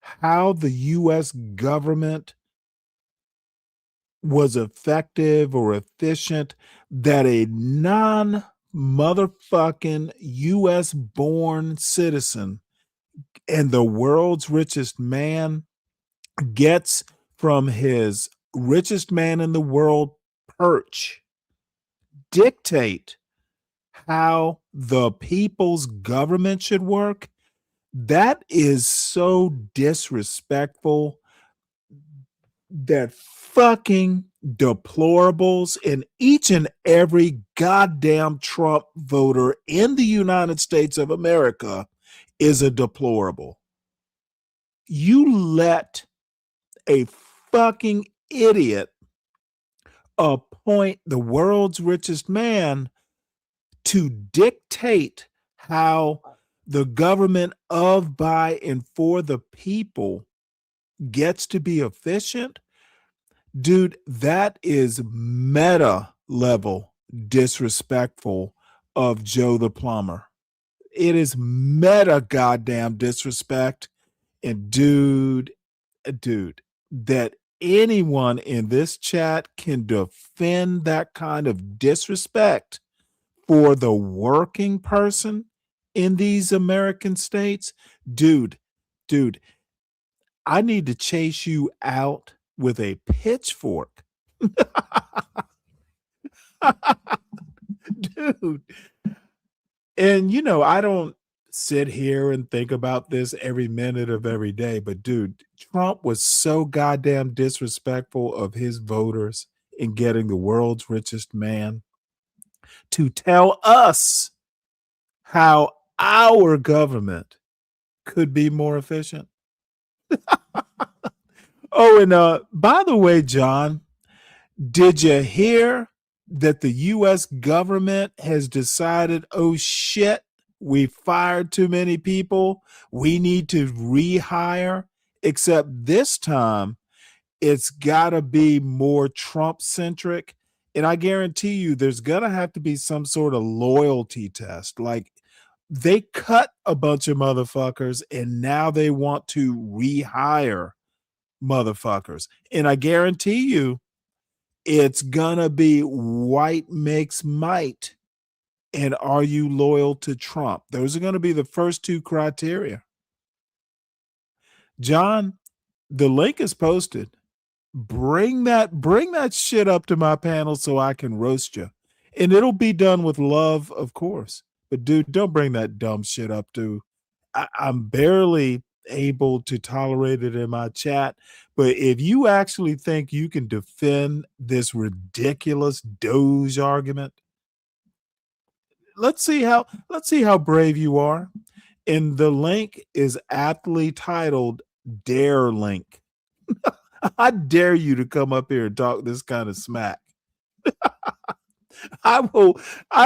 how the US government was effective or efficient, that a non-motherfucking US born citizen and the world's richest man gets from his richest man in the world perch, dictate how the people's government should work. That is so disrespectful that fucking deplorables and each and every goddamn Trump voter in the United States of America is a deplorable. You let a fucking idiot appoint the world's richest man to dictate how the government of, by, and for the people gets to be efficient. Dude, that is meta level disrespectful of Joe the plumber. It is meta goddamn disrespect. And dude, that anyone in this chat can defend that kind of disrespect for the working person in these American states, dude, I need to chase you out with a pitchfork. Dude. And I don't sit here and think about this every minute of every day, but dude, Trump was so goddamn disrespectful of his voters in getting the world's richest man to tell us how our government could be more efficient. Oh, and by the way, John, did you hear that the U.S. government has decided, oh shit, we fired too many people, we need to rehire, except this time it's got to be more Trump-centric. And I guarantee you there's going to have to be some sort of loyalty test. Like, they cut a bunch of motherfuckers and now they want to rehire motherfuckers. And I guarantee you it's gonna be white makes might. And are you loyal to Trump? Those are going to be the first two criteria. John, the link is posted. Bring that shit up to my panel so I can roast you. And it'll be done with love, of course. But dude, don't bring that dumb shit up to. I'm barely able to tolerate it in my chat. But if you actually think you can defend this ridiculous Doge argument, let's see how brave you are. And the link is aptly titled Dare Link. I dare you to come up here and talk this kind of smack. I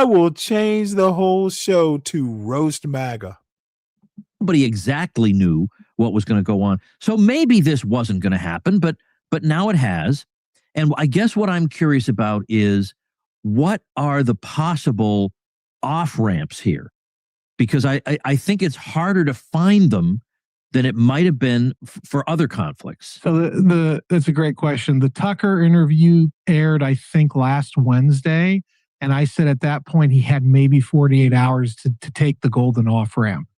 will change the whole show to roast MAGA. Nobody exactly knew what was going to go on. So maybe this wasn't going to happen, but now it has. And I guess what I'm curious about is what are the possible off-ramps here? Because I think it's harder to find them than it might have been for other conflicts. So that's a great question. The Tucker interview aired, I think, last Wednesday. And I said at that point he had maybe 48 hours to take the golden off-ramp.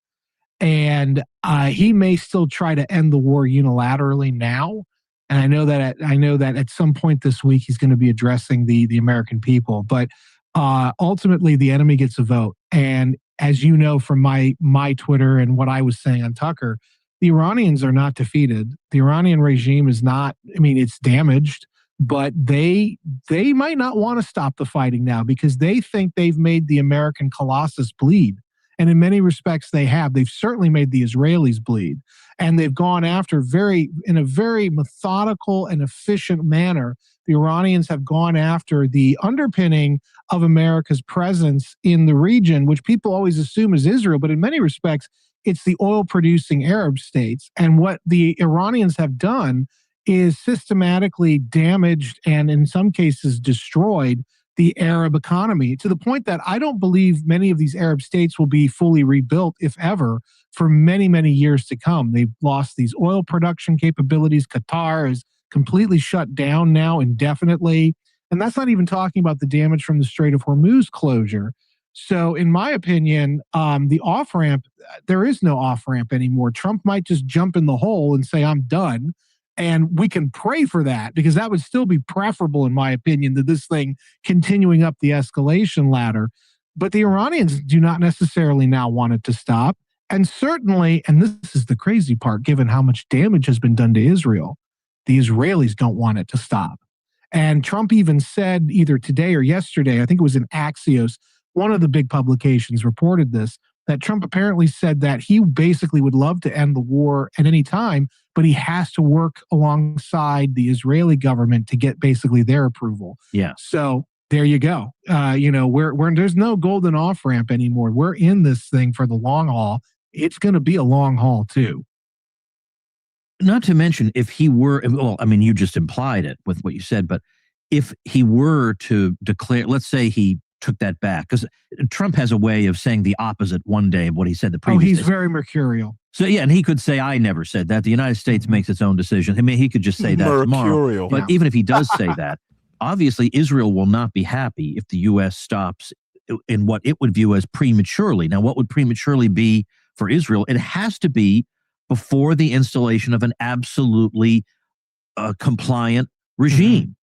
And he may still try to end the war unilaterally now. And I know that at some point this week he's going to be addressing the American people. But ultimately, the enemy gets a vote. And as you know from my Twitter and what I was saying on Tucker, the Iranians are not defeated. The Iranian regime is not. I mean, it's damaged, but they might not want to stop the fighting now because they think they've made the American colossus bleed. And in many respects, they have. They've certainly made the Israelis bleed. And they've gone after in a very methodical and efficient manner. The Iranians have gone after the underpinning of America's presence in the region, which people always assume is Israel. But in many respects, it's the oil-producing Arab states. And what the Iranians have done is systematically damaged and in some cases destroyed the Arab economy to the point that I don't believe many of these Arab states will be fully rebuilt, if ever, for many, many years to come. They've lost these oil production capabilities. Qatar is completely shut down now indefinitely. And that's not even talking about the damage from the Strait of Hormuz closure. So in my opinion, the off-ramp, there is no off-ramp anymore. Trump might just jump in the hole and say, I'm done. And we can pray for that because that would still be preferable, in my opinion, to this thing continuing up the escalation ladder. But the Iranians do not necessarily now want it to stop. And certainly, and this is the crazy part, given how much damage has been done to Israel, the Israelis don't want it to stop. And Trump even said either today or yesterday, I think it was in Axios, one of the big publications reported this, that Trump apparently said that he basically would love to end the war at any time, but he has to work alongside the Israeli government to get basically their approval. Yeah. So there you go. We're there's no golden off ramp anymore. We're in this thing for the long haul. It's going to be a long haul too. Not to mention, if he were, well, I mean, you just implied it with what you said, but if he were to declare, let's say he took that back, because Trump has a way of saying the opposite one day of what he said the previous he's day. very mercurial. So yeah, and he could say, I never said that. The United States makes its own decision. I mean, he could just say that tomorrow. But even if he does say that, obviously Israel will not be happy if the U.S. stops in what it would view as prematurely. Now, what would prematurely be for Israel? It has to be before the installation of an absolutely compliant regime.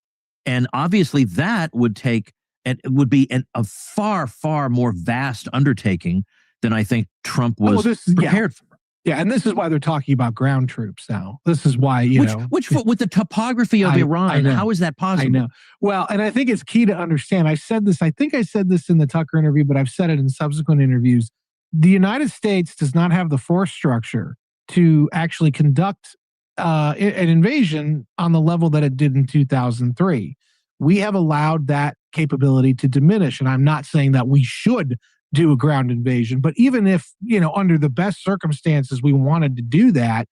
And obviously that would take, and it would be a far, far more vast undertaking than I think Trump was prepared for. Yeah, and this is why they're talking about ground troops now. This is why, Which with the topography of Iran, how is that possible? I know. Well, and I think it's key to understand. I think I said this in the Tucker interview, but I've said it in subsequent interviews. The United States does not have the force structure to actually conduct an invasion on the level that it did in 2003. We have allowed that capability to diminish, and I'm not saying that we should do a ground invasion, but even if, under the best circumstances we wanted to do that,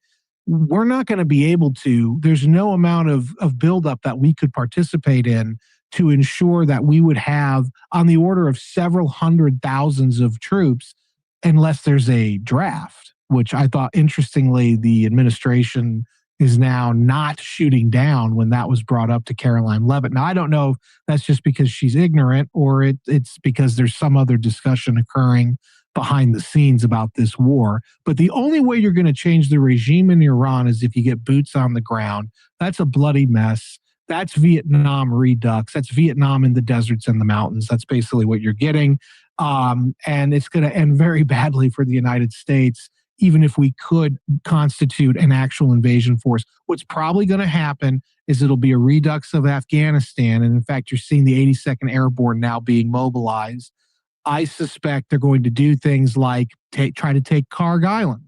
we're not going to be able to. There's no amount of buildup that we could participate in to ensure that we would have on the order of several hundred thousands of troops unless there's a draft, which I thought, interestingly, the administration is now not shooting down when that was brought up to Caroline Leavitt. Now, I don't know if that's just because she's ignorant or it's because there's some other discussion occurring behind the scenes about this war. But the only way you're going to change the regime in Iran is if you get boots on the ground. That's a bloody mess. That's Vietnam redux. That's Vietnam in the deserts and the mountains. That's basically what you're getting. And it's going to end very badly for the United States, even if we could constitute an actual invasion force. What's probably going to happen is it'll be a redux of Afghanistan. And in fact, you're seeing the 82nd Airborne now being mobilized. I suspect they're going to do things like try to take Karg Island.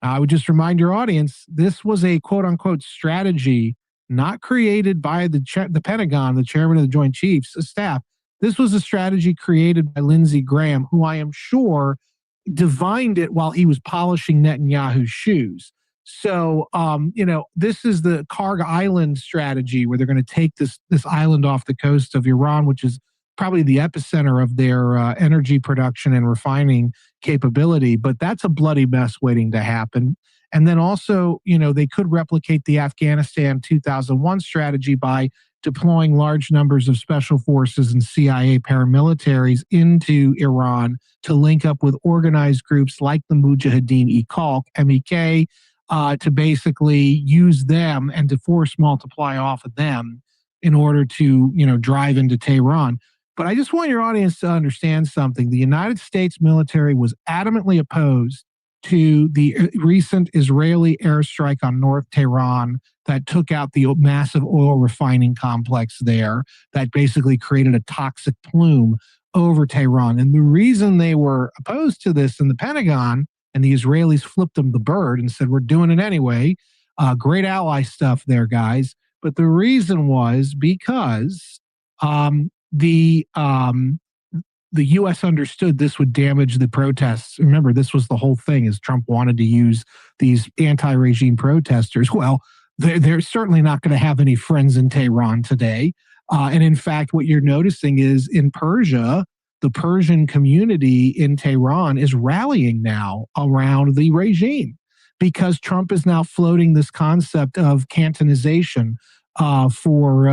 I would just remind your audience, this was a quote-unquote strategy not created by the Pentagon, the chairman of the Joint Chiefs of Staff. This was a strategy created by Lindsey Graham, who I am sure divined it while he was polishing Netanyahu's shoes. So, this is the Karg Island strategy where they're going to take this island off the coast of Iran, which is probably the epicenter of their energy production and refining capability. But that's a bloody mess waiting to happen. And then also, they could replicate the Afghanistan 2001 strategy by deploying large numbers of special forces and CIA paramilitaries into Iran to link up with organized groups like the Mujahideen-e-Khalq, MEK, to basically use them and to force multiply off of them in order to, drive into Tehran. But I just want your audience to understand something. The United States military was adamantly opposed to the recent Israeli airstrike on North Tehran that took out the massive oil refining complex there that basically created a toxic plume over Tehran. And the reason they were opposed to this in the Pentagon, and the Israelis flipped them the bird and said, we're doing it anyway. Great ally stuff there, guys. But the reason was because the U.S. understood this would damage the protests. Remember, this was the whole thing, is Trump wanted to use these anti-regime protesters. Well, they're certainly not going to have any friends in Tehran today. And in fact, what you're noticing is in Persia, the Persian community in Tehran is rallying now around the regime because Trump is now floating this concept of cantonization for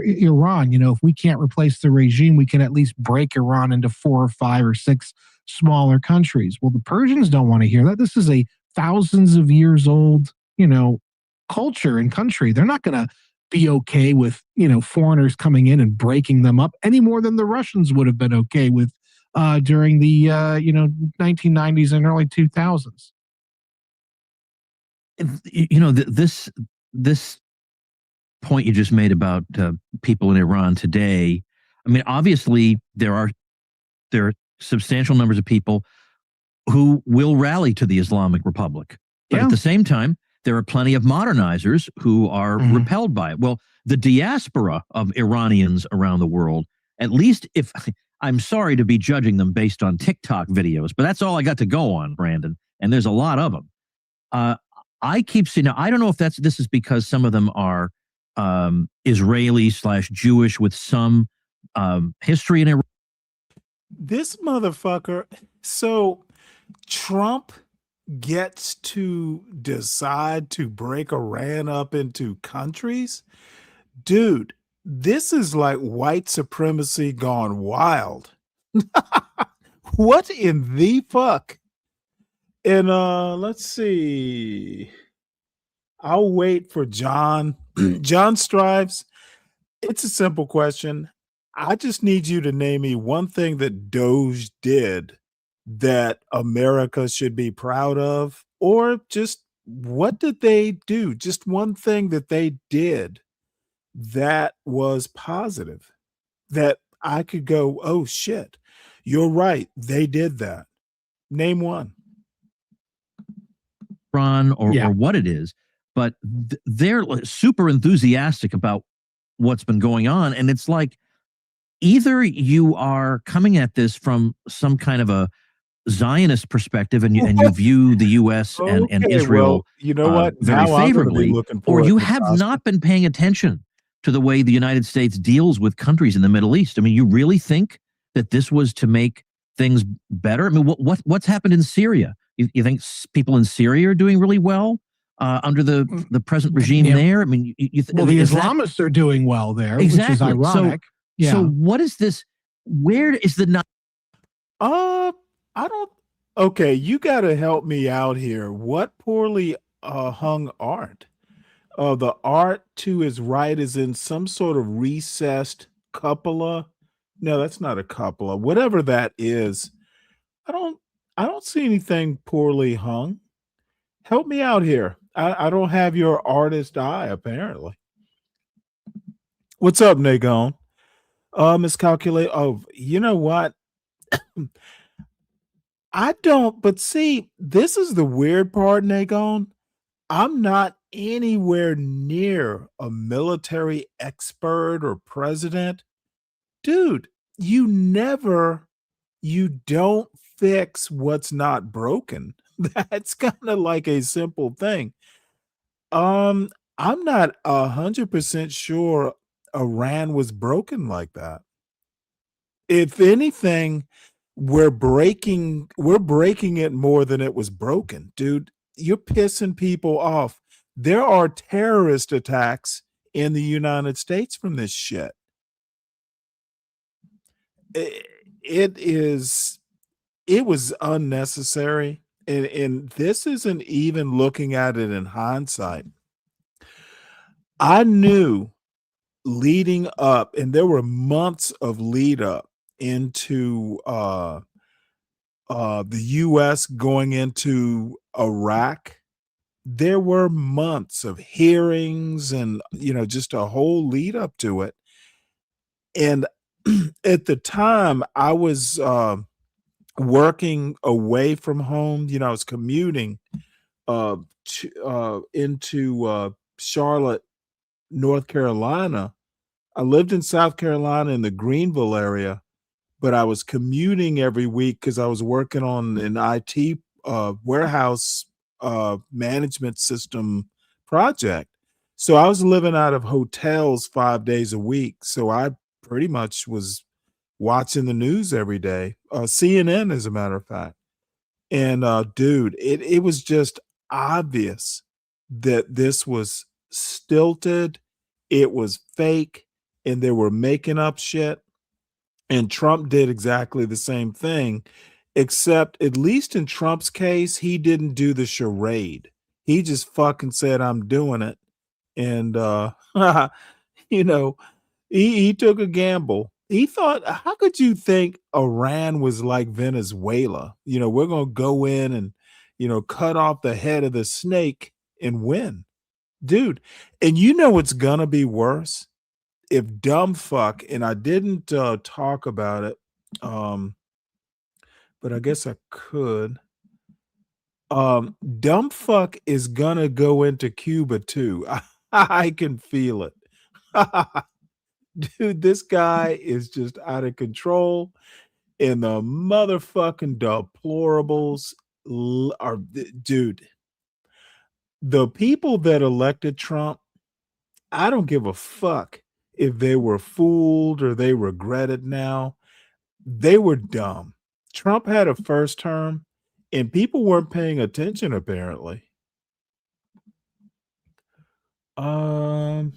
Iran. If we can't replace the regime, we can at least break Iran into 4 or 5 or 6 smaller countries. Well, the Persians don't want to hear that. This is a thousands of years old, culture and country. They're not going to be okay with, foreigners coming in and breaking them up any more than the Russians would have been okay with during the, 1990s and early 2000s. This point you just made about people in Iran today, I mean, obviously there are substantial numbers of people who will rally to the Islamic Republic. But at the same time, there are plenty of modernizers who are repelled by it. Well, the diaspora of Iranians around the world, at least if I'm sorry to be judging them based on TikTok videos, but that's all I got to go on, Brandon, and there's a lot of them. I keep seeing. Now, I don't know if this is because some of them are Israeli/Jewish with some history in Iraq. This motherfucker. So Trump gets to decide to break Iran up into countries? Dude, this is like white supremacy gone wild. What in the fuck? And let's see. I'll wait for John. John Strives. It's a simple question. I just need you to name me one thing that Doge did that America should be proud of, or just what did they do? Just one thing that they did that was positive, that I could go, oh shit, you're right. They did that. Name one. Or what it is, but they're super enthusiastic about what's been going on. And it's like, either you are coming at this from some kind of a Zionist perspective and you view the U.S. and Israel, well, you know what? very Now I'm gonna be favorably, looking or for you it, have Natasha. not been paying attention to the way the United States deals with countries in the Middle East. I mean, you really think that this was to make things better? I mean, what's happened in Syria? You think people in Syria are doing really well under the present regime there? I mean, well, the Islamists are doing well there, which is ironic. So what is this? Where is the not? I don't. Okay, you got to help me out here. What poorly hung art? The art to his right is in some sort of recessed cupola. No, that's not a cupola. Whatever that is, I don't see anything poorly hung. Help me out here. I don't have your artist eye, apparently. What's up, Nagon? Miscalculate. Oh, you know what? I don't, but see, this is the weird part, Nagon. I'm not anywhere near a military expert or president. Dude, you don't fix what's not broken. That's kind of like a simple thing. I'm not 100% sure Iran was broken like that. If anything, we're breaking it more than it was broken, dude. You're pissing people off. There are terrorist attacks in the United States from this shit. It was unnecessary, and this isn't even looking at it in hindsight. I knew leading up, and there were months of lead up into the US going into Iraq. There were months of hearings and just a whole lead up to it. And at the time I was working away from home. I was commuting into Charlotte, North Carolina. I lived in South Carolina in the Greenville area, but I was commuting every week because I was working on an IT warehouse management system project. So I was living out of hotels 5 days a week. So I pretty much was watching the news every day, CNN, as a matter of fact. And dude, it was just obvious that this was stilted, it was fake, and they were making up shit. And Trump did exactly the same thing, except at least in Trump's case, he didn't do the charade. He just fucking said, I'm doing it. And, he took a gamble. He thought, how could you think Iran was like Venezuela? We're going to go in and, cut off the head of the snake and win. Dude, and what's going to be worse? If dumb fuck, and I didn't talk about it, but I guess I could. Dumb fuck is gonna go into Cuba too. I can feel it. Dude, this guy is just out of control, and the motherfucking deplorables dude. The people that elected Trump, I don't give a fuck if they were fooled or they regret it now. They were dumb. Trump had a first term and people weren't paying attention apparently. Oh,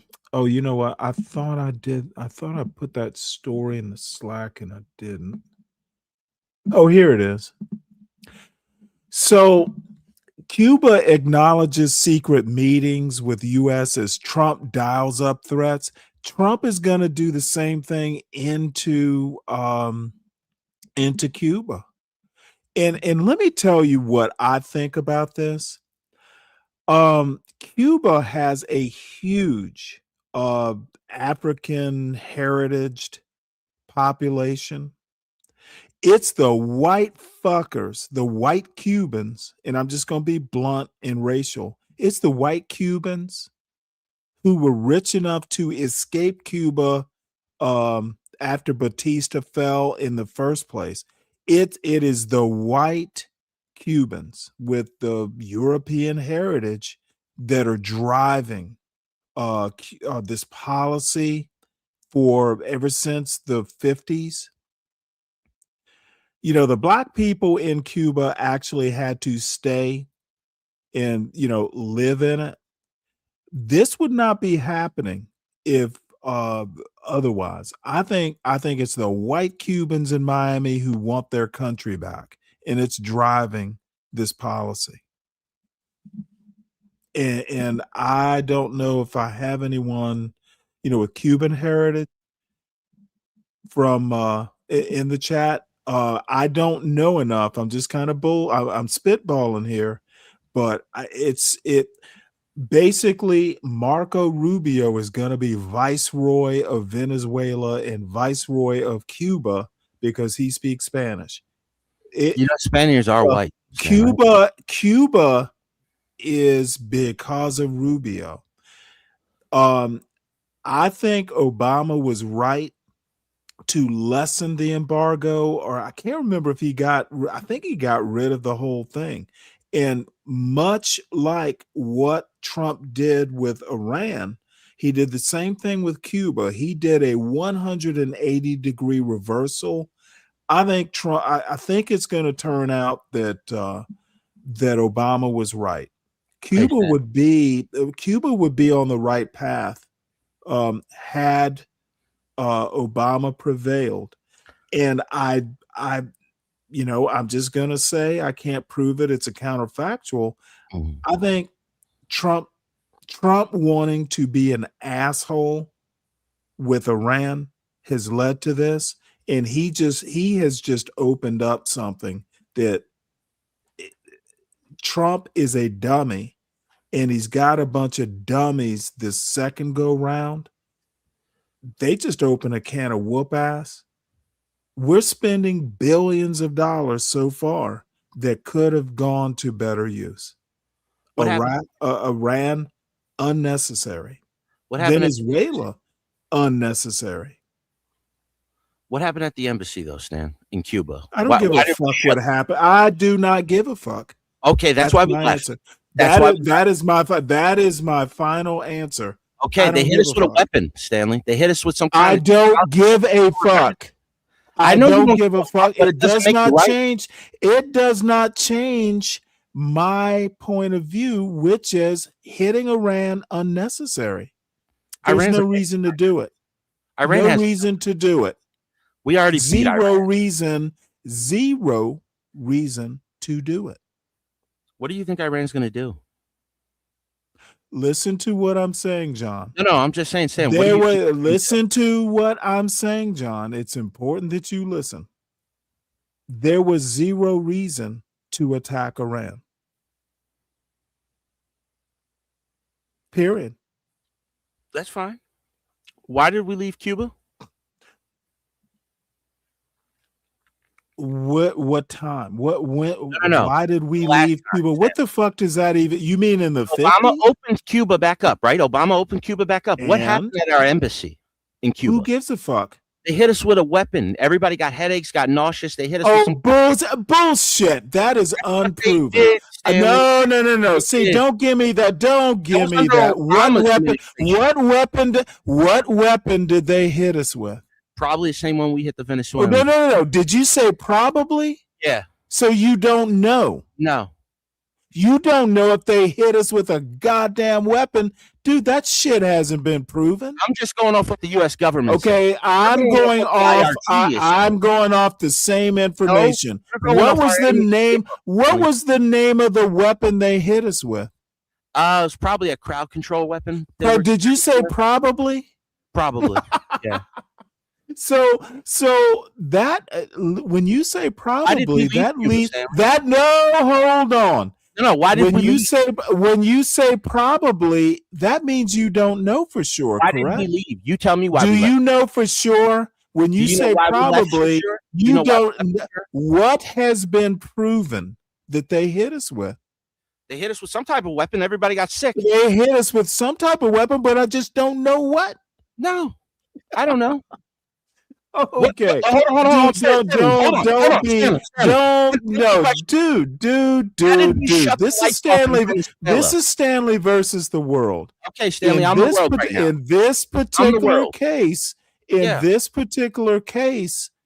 you know what? I thought I put that story in the Slack and I didn't. Oh, here it is. So Cuba acknowledges secret meetings with US as Trump dials up threats. Trump is going to do the same thing into Cuba. And let me tell you what I think about this. Cuba has a huge African heritage population. It's the white fuckers, the white Cubans, and I'm just going to be blunt and racial. It's the white Cubans who were rich enough to escape Cuba after Batista fell in the first place. It is the white Cubans with the European heritage that are driving this policy for ever since the 50s. You know, the black people in Cuba actually had to stay and, you know, live in it. This would not be happening if otherwise. I think it's the white Cubans in Miami who want their country back, and it's driving this policy. And I don't know if I have anyone, you know, with Cuban heritage from in the chat. I don't know enough. I'm just kind of I'm spitballing here, but basically Marco Rubio is going to be viceroy of Venezuela and viceroy of Cuba because he speaks Spanish. Spaniards are white. Cuba is because of Rubio. I think Obama was right to lessen the embargo, or I can't remember if I think he got rid of the whole thing. And much like what Trump did with Iran, he did the same thing with Cuba. He did a 180-degree reversal. I think it's going to turn out that Obama was right. Cuba would be on the right path had Obama prevailed. And I'm just going to say, I can't prove it. It's a counterfactual. I think Trump wanting to be an asshole with Iran has led to this. And he has just opened up something that Trump is a dummy, and he's got a bunch of dummies this second go round. They just open a can of whoop ass. We're spending billions of dollars so far that could have gone to better use. Iran, unnecessary. What happened? Venezuela, unnecessary. What happened at the embassy, though, Stan, in Cuba? I don't give a fuck what happened. I do not give a fuck. Okay, that's why we left. That is my final answer. Okay, they hit us with a weapon, Stanley. They hit us with some. I don't give a fuck. I don't give a fuck. It does not change. It does not change my point of view, which is hitting Iran unnecessary. There's no reason to do it. No reason to do it. We already beat Iran. Zero reason to do it. What do you think Iran's going to do? Listen to what I'm saying, John. No, I'm just saying, Sam. Listen to what I'm saying, John. It's important that you listen. There was zero reason to attack Iran. Period. That's fine. Why did we leave Cuba? What time? When? No. Why did we leave Cuba? What the fuck does that even? You mean in the 50s? Obama opened Cuba back up, right? Obama opened Cuba back up. What happened at our embassy in Cuba? Who gives a fuck? They hit us with a weapon. Everybody got headaches, got nauseous. They hit us with Oh, some bullshit. That is unproven. did, No. They See, did. don't give me that. Don't give was me under that. Obama's administration. What weapon did they hit us with? Probably the same one we hit the Oh, Venezuelans. no. Did you say probably? Yeah. So you don't know. No. You don't know if they hit us with a goddamn weapon. Dude, that shit hasn't been proven. I'm just going off what the U.S. government Okay, said. I'm going off. IRT is I'm going off the same information. you're going What off was our the enemy. name? What was the name of the weapon they hit us with? It was probably a crowd control weapon. Did you say probably? Probably. Yeah. So that when you say probably, that leads that no, hold on. No, why did when we you leave? say when you say probably, that means you don't know for sure. Why correct? did we leave? You tell me why. Do we left. you know for sure? When you, Do you know say why we left for probably, sure? Do you you know why we don't. left for sure? What has been proven that they hit us with? They hit us with some type of weapon. Everybody got sick. They hit us with some type of weapon, but I just don't know what. No, I don't know. Okay. Hold on. Dude. This is Stanley versus the world. Okay, Stanley, I'm the world right now. In this particular case,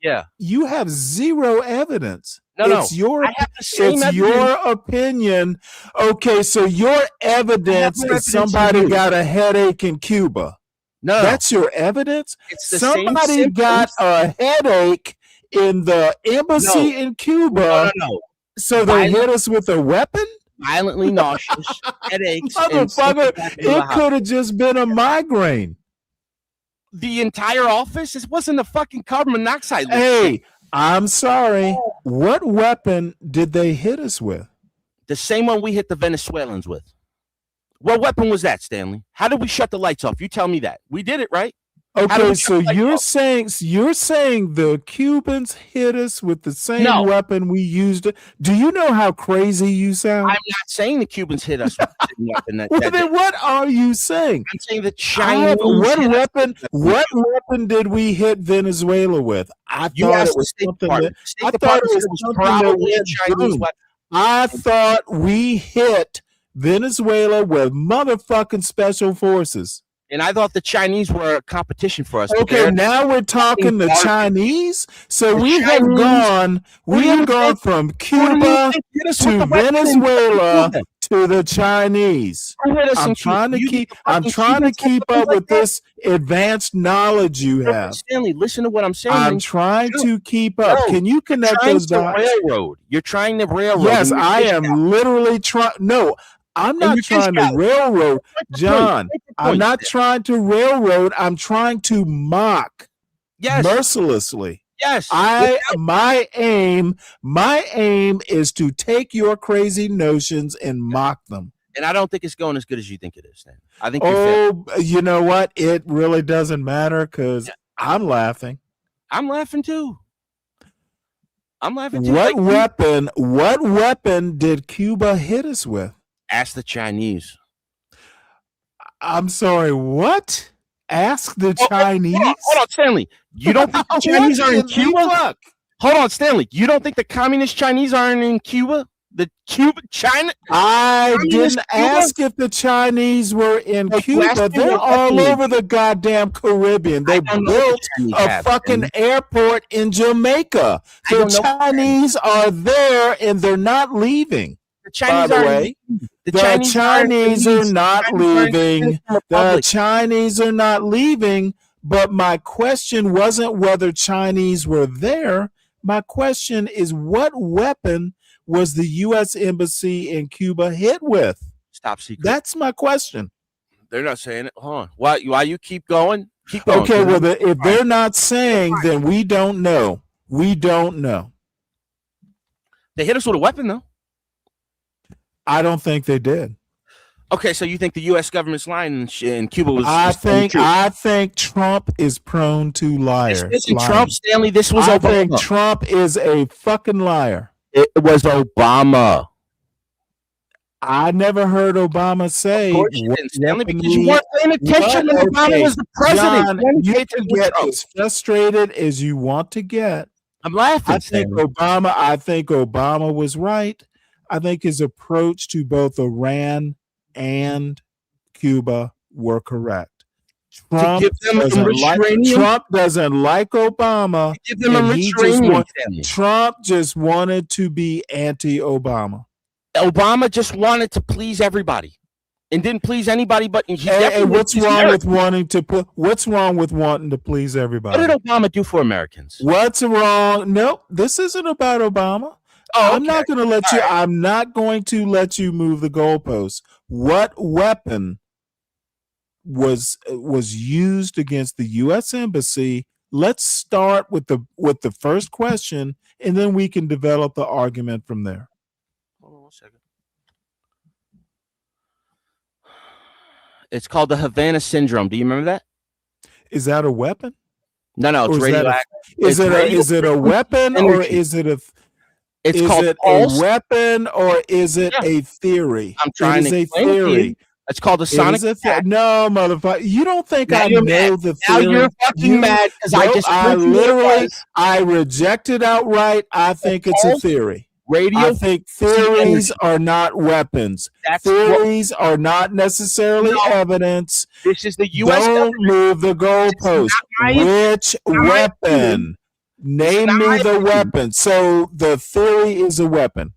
Yeah. you have zero evidence. No. It's your I have the same evidence. your opinion. Okay, so your evidence more is evidence than somebody you. got a headache in Cuba. No. That's your evidence? It's the same Somebody got symptoms. a headache in the embassy in Cuba. No. So they hit us with a weapon? Violently nauseous, headaches. Motherfucker, it could have just been a migraine. The entire office? This wasn't a fucking carbon monoxide leak. Hey, I'm sorry. What weapon did they hit us with? The same one we hit the Venezuelans with. What weapon was that, Stanley? How did we shut the lights off? You tell me that. We did it, right? Okay, so you're saying the Cubans hit us with the same weapon we used. Do you know how crazy you sound? I'm not saying the Cubans hit us with the same weapon. Well, then what are you saying? I'm saying the Chinese. What weapon did we hit Venezuela with? I thought it was something that I thought it was probably a Chinese weapon. I thought we hit Venezuela with motherfucking special forces. And I thought the Chinese were a competition for us. Okay, now we're talking the Chinese. So we have gone from Cuba to Venezuela to the Chinese. I'm trying to keep up with this advanced knowledge you have. Stanley, listen to what I'm saying. I'm trying to keep up. Can you connect those dots? You're trying to railroad. Yes, I am literally trying. No, I'm not trying to railroad, John. I'm not trying to railroad. I'm trying to mock mercilessly. Yes. My aim is to take your crazy notions and mock them. And I don't think it's going as good as you think it is, Stan. I think you're you know what? It really doesn't matter because I'm laughing. I'm laughing too. What weapon did Cuba hit us with? Ask the Chinese. I'm sorry, what? Ask the Chinese? Hold on, Stanley. You don't think the Chinese are in Cuba? Hold on, Stanley. You don't think the communist Chinese aren't in Cuba? China? I didn't ask if the Chinese were in Cuba. They're all over the goddamn Caribbean. They built a fucking airport in Jamaica. The Chinese are there and they're not leaving. The Chinese are not leaving. The Chinese are not leaving. But my question wasn't whether Chinese were there. My question is, what weapon was the U.S. Embassy in Cuba hit with? Stop secret. That's my question. They're not saying it. Hold on. Why you keep going? Keep going. Okay, well, if they're not saying, then we don't know. We don't know. They hit us with a weapon, though. I don't think they did. Okay, so you think the U.S. government's lying and Cuba was? I think Trump is prone to liars. This isn't Trump, Stanley. This was Obama. I think Trump is a fucking liar. It was Obama. I never heard Obama say course you what didn't, Stanley, weapon because you weren't paying attention when Obama was the president. John, You you pay can attention to get Trump. as frustrated as you want to get. I'm laughing, I think Stanley. Obama was right. I think his approach to both Iran and Cuba were correct. Trump give them enriched uranium? Trump doesn't like Obama. Give them and enriched uranium, Stanley. Trump just wanted to be anti-Obama. Obama just wanted to please everybody and didn't please anybody but And what's wrong with wanting to please everybody? What did Obama do for Americans? What's wrong? Nope, this isn't about Obama. Oh, I'm not going to let you. I'm not going to let you move the goalposts. What weapon was used against the U.S. Embassy? Let's start with the first question, and then we can develop the argument from there. Hold on 1 second. It's called the Havana Syndrome. Do you remember that? Is that a weapon? No, it's radioactive. Is it a weapon or is it a? It's is called it pulse. a weapon or is it a theory? I'm trying to explain it to you. It's called the sonic attack. No, motherfucker. You don't think now I know the theory? Now you're fucking mad because I just I reject it outright. I think it's a theory. I think theories are not weapons. Theories are not necessarily evidence. This is the U.S. Don't move the goalpost. Which weapon? Name me the weapon. So the theory is a weapon.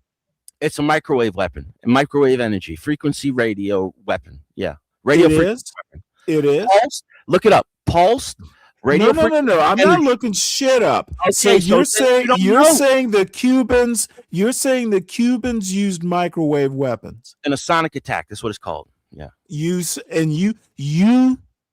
It's a microwave weapon, microwave energy, frequency radio weapon. Yeah, radio frequency weapon. It is. Pulse, look it up. Pulsed radio. No. I'm not looking shit up. Okay, so you're saying the Cubans used microwave weapons in a sonic attack. That's what it's called. Yeah.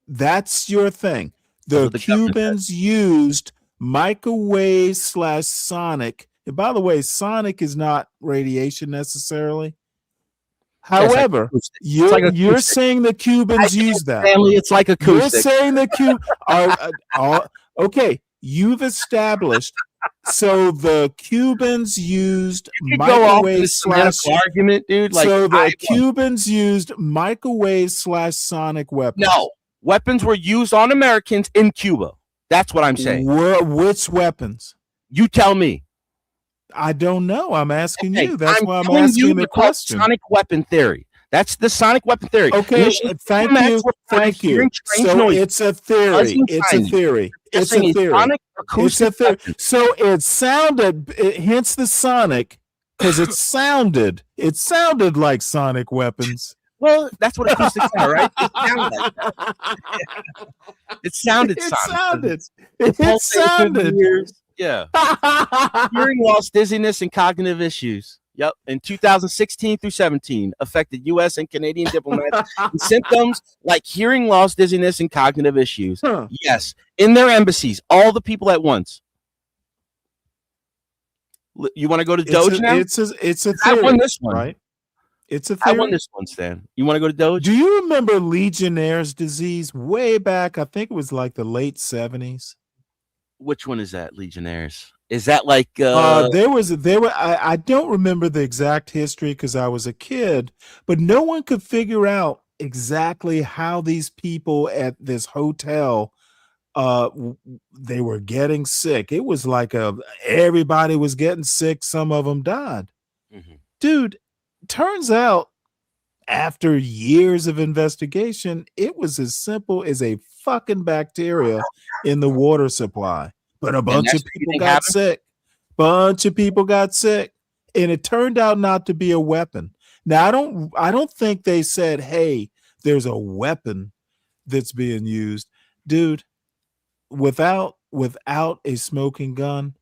That's your thing. The Cubans used microwave / sonic. And by the way, sonic is not radiation necessarily. However, you're saying the Cubans use that. Family, it's like acoustic. You're saying the Cubans are okay. You've established. So the Cubans used microwave / argument, dude. Like, so the Cubans used microwave / sonic weapons. No, weapons were used on Americans in Cuba. That's what I'm saying. Which weapons? You tell me. I don't know. I'm asking you. That's why I'm asking the question. Sonic weapon theory. That's the sonic weapon theory. Okay, thank you. So it's a theory. It's a theory. It's a theory. It's a theory. So it sounded, hence the sonic, because it sounded like sonic weapons. Well, that's what acoustics are, right? It sounded sonic. It sounded. Yeah. Hearing loss, dizziness, and cognitive issues. Yep. In 2016 through 17, affected U.S. and Canadian diplomats with symptoms like hearing loss, dizziness, and cognitive issues. Yes. In their embassies, all the people at once. You want to go to Doge now? It's a theory. I won this one. Right? It's a theory. I won this one, Stan. You want to go to Doge? Do you remember Legionnaire's disease way back? I think it was like the late 70s. Which one is that, Legionnaires? Is that like I don't remember the exact history because I was a kid, but no one could figure out exactly how these people at this hotel they were getting sick. It was like everybody was getting sick, some of them died. Mm-hmm. Dude, turns out after years of investigation, it was as simple as a fucking bacteria in the water supply. But a bunch of people got sick. Bunch of people got sick. And it turned out not to be a weapon. Now, I don't think they said, hey, there's a weapon that's being used. Dude, without a smoking gun,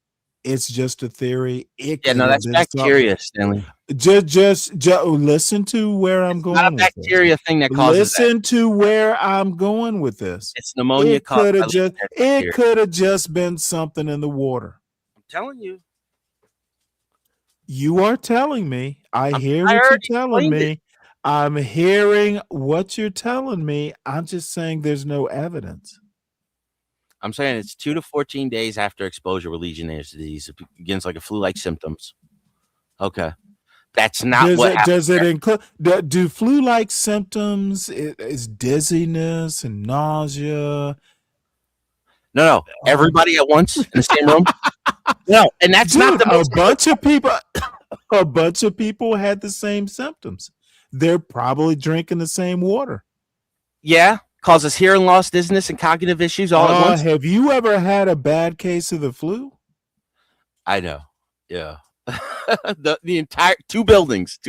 it's just a theory. That's bacteria, Stanley. Just listen to where I'm going. It's not a bacteria thing that causes Listen to where I'm going with this. It's pneumonia. It could have just been something in the water. I'm telling you. You are telling me. I hear what you're telling me. I'm hearing what you're telling me. I'm just saying there's no evidence. I'm saying it's 2 to 14 days after exposure with Legionnaire's disease. It begins like a flu-like symptoms. Okay. That's not what happened. Does it include do flu-like symptoms? Is dizziness and nausea? No, everybody at once in the same room. No, and that's not Dude, the most bunch of people. A bunch of people had the same symptoms. They're probably drinking the same water. Yeah, causes hearing loss, dizziness, and cognitive issues all at once. Have you ever had a bad case of the flu? I know. Yeah. the entire two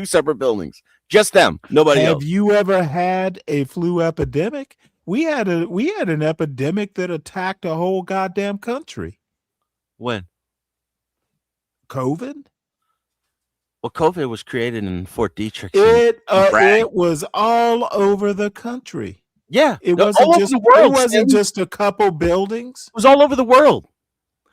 separate buildings, just them, nobody else. Have you ever had a flu epidemic? We had an epidemic that attacked a whole goddamn country. When? COVID? Well, COVID was created in Fort Detrick. It was all over the country. Yeah, it all wasn't over just the world, it wasn't Stan. just a couple buildings. It was all over the world.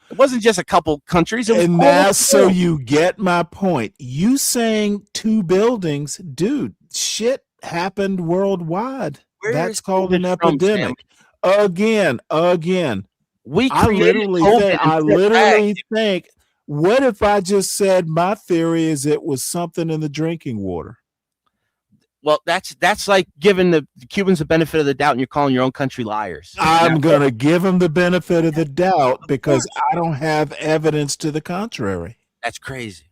It wasn't just a couple countries. It was And all over now, the so world. you get my point. You saying two buildings, dude? Shit happened worldwide. Where That's is called an COVID from, epidemic. Again. We I created literally COVID. think. I literally think. What if I just said my theory is it was something in the drinking water? Well, that's like giving the Cubans the benefit of the doubt, and you're calling your own country liars. I'm going to give them the benefit of the doubt because I don't have evidence to the contrary. That's crazy.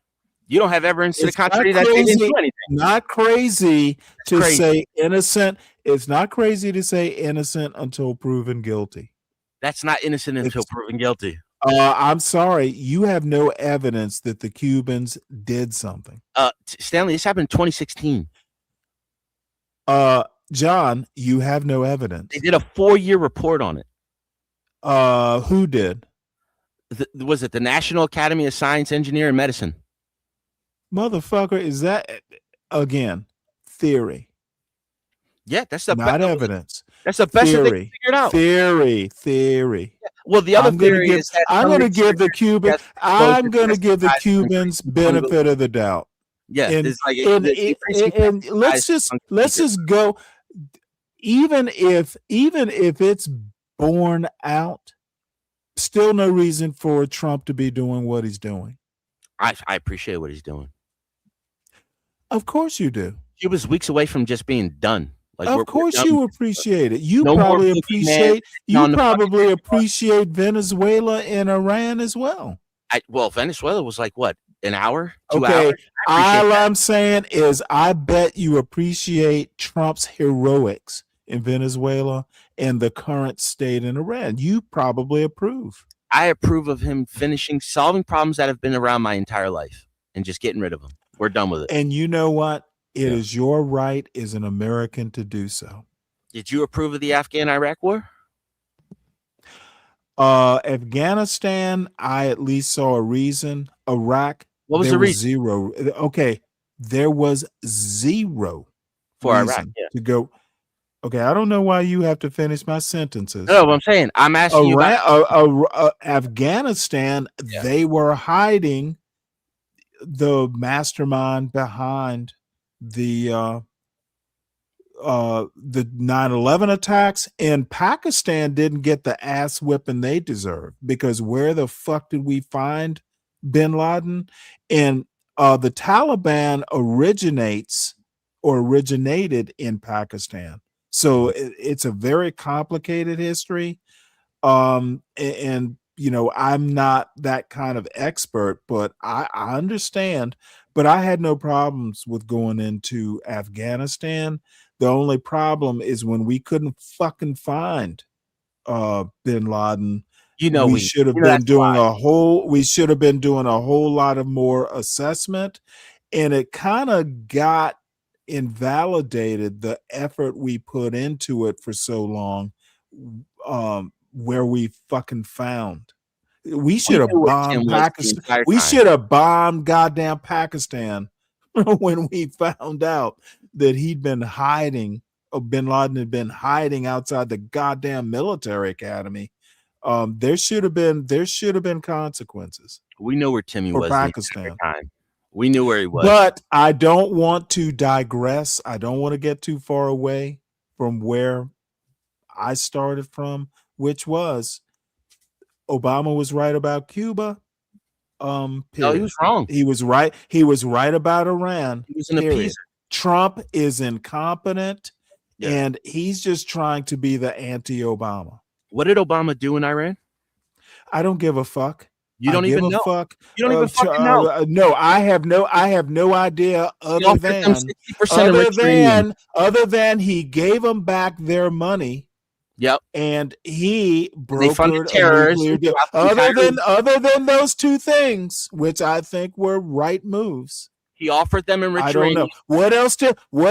You don't have evidence to the It's not contrary that they didn't do anything. Not crazy to crazy. say innocent. It's not crazy to say innocent until proven guilty. That's not innocent until proven guilty. I'm sorry. You have no evidence that the Cubans did something. Stanley, this happened in 2016. John, you have no evidence. They did a 4-year report on it. Who did? Was it the National Academy of Science, Engineering, and Medicine? Motherfucker, is that again theory? Yeah, that's the not evidence. That's the best theory. that they figured out. Theory. Yeah. Well, the other theory is that I'm going to give the Cubans. I'm going to give the Cubans benefit of the doubt. Yeah, and, it's like and let's just go. Even if it's borne out, still no reason for Trump to be doing what he's doing. I appreciate what he's doing. Of course you do. He was weeks away from just being done. Like of course you appreciate it. You No probably more appreciate. man You probably appreciate Venezuela and Iran as well. Well, Venezuela was like what, an hour, 2 Okay, hours? all I'm saying is I bet you appreciate Trump's heroics in Venezuela and the current state in Iran. You probably approve. I approve of him solving problems that have been around my entire life and just getting rid of them. We're done with it. And you know what? It is your right as an American to do so. Did you approve of the Afghan-Iraq war? Afghanistan, I at least saw a reason. Iraq, what was the reason? Zero. Okay, there was zero for reason Iraq to go. Okay, I don't know why you have to finish my sentences. No, I'm saying I'm asking you about Afghanistan. Yeah. They were hiding the mastermind behind the 9/11 attacks, and Pakistan didn't get the ass whipping they deserved because where the fuck did we find bin Laden? And the Taliban originated in Pakistan. So it's a very complicated history. And you know, I'm not that kind of expert, but I understand. But I had no problems with going into Afghanistan. The only problem is when we couldn't fucking find bin Laden. You know, we should have been doing a whole lot of more assessment, and it kind of got invalidated the effort we put into it for so long. Where we fucking found. We should have bombed Pakistan. We should have bombed goddamn Pakistan when we found out that he'd been hiding, bin Laden had been hiding outside the goddamn military academy. There should have been consequences. We know where Timmy was Pakistan. Time. We knew where he was. But I don't want to digress. I don't want to get too far away from where I started from, which was Obama was right about Cuba. Period. No, he was wrong. He was right. He was right about Iran. He was an period. appeaser. Trump is incompetent, Yeah. and he's just trying to be the anti-Obama. What did Obama do in Iran? I don't give a fuck. You don't I even give know. a fuck. You don't even fucking know. No, I have no idea other offered them than 60% enriched other than he gave them back their money. Yep. And he They funded brokered a terrorists nuclear deal. throughout the entire- Other than those two things, which I think were right moves. He offered them enriched I don't uranium. know. What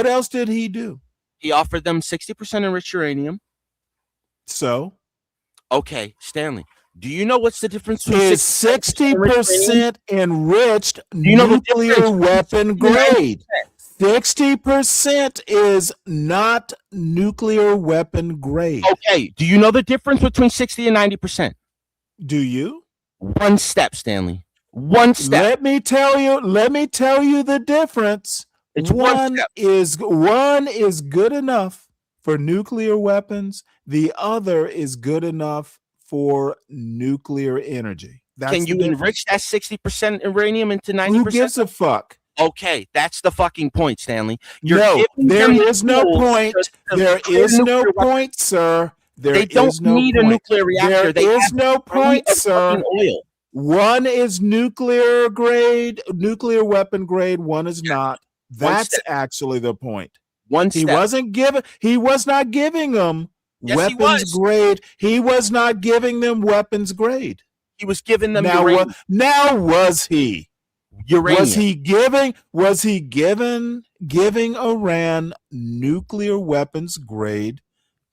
else did he do? He offered them 60% enriched uranium. So, okay, Stanley, do you know what's the difference between is 60% enriched you know the nuclear difference? weapon grade? 60% is not nuclear weapon grade. Okay, do you know the difference between 60 and 90%? Do you? One step, Stanley. One step. Let me tell you the difference. It's one step. One is good enough for nuclear weapons. The other is good enough for nuclear energy. Can you enrich that 60% uranium into 90%? Who gives a fuck? Okay, that's the fucking point, Stanley. No, there is no point. There is no point, sir. They don't need a nuclear reactor. There is no point, sir. Oil. One is nuclear grade, nuclear weapon grade. One is not. That's actually the point. He was not giving them weapons grade. He was not giving them weapons grade. He was giving them uranium. Now was he? Uranium. Was he giving Iran nuclear weapons grade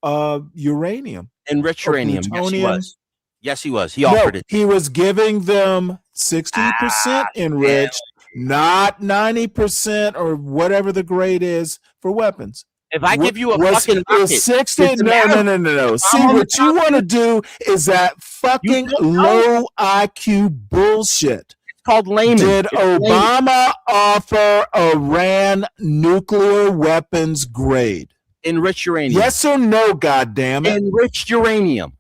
uranium? Enriched uranium. Yes, he was. Yes, he was. He offered it. He was giving them 60% enriched, not 90% or whatever the grade is for weapons. If I give you a fucking rocket, 60, no. See, what you want to do is that fucking low IQ bullshit. It's called layman. Did Obama offer Iran nuclear weapons grade? Enriched uranium. Yes or no, goddammit? Enriched uranium.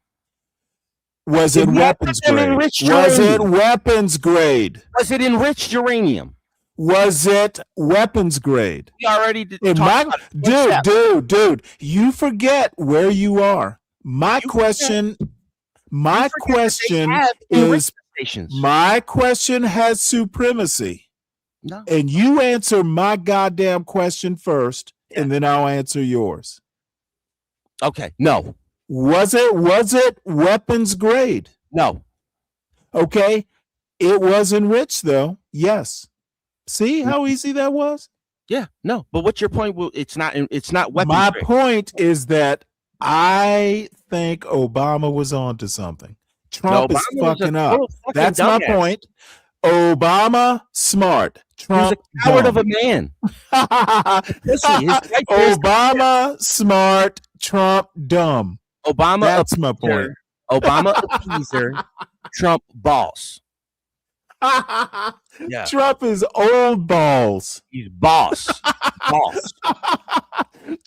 Was it weapons grade? Was it weapons grade? Was it enriched uranium? Was it weapons grade? We already talked about it. Dude, you forget where you are. My question has supremacy. No. And you answer my goddamn question first, and then I'll answer yours. Okay, no. Was it weapons grade? No. Okay. It was enriched though. Yes. See how easy that was? Yeah, no. But what's your point? Well, it's not weapons My grade. point is that I think Obama was onto something. Trump is fucking up. That's my point. Obama smart. Trump He's a coward dumb. of a man. Obama smart. Trump dumb. Obama. That's my point. Obama appeaser. Trump boss. Yeah. Trump is old balls. He's boss. Boss.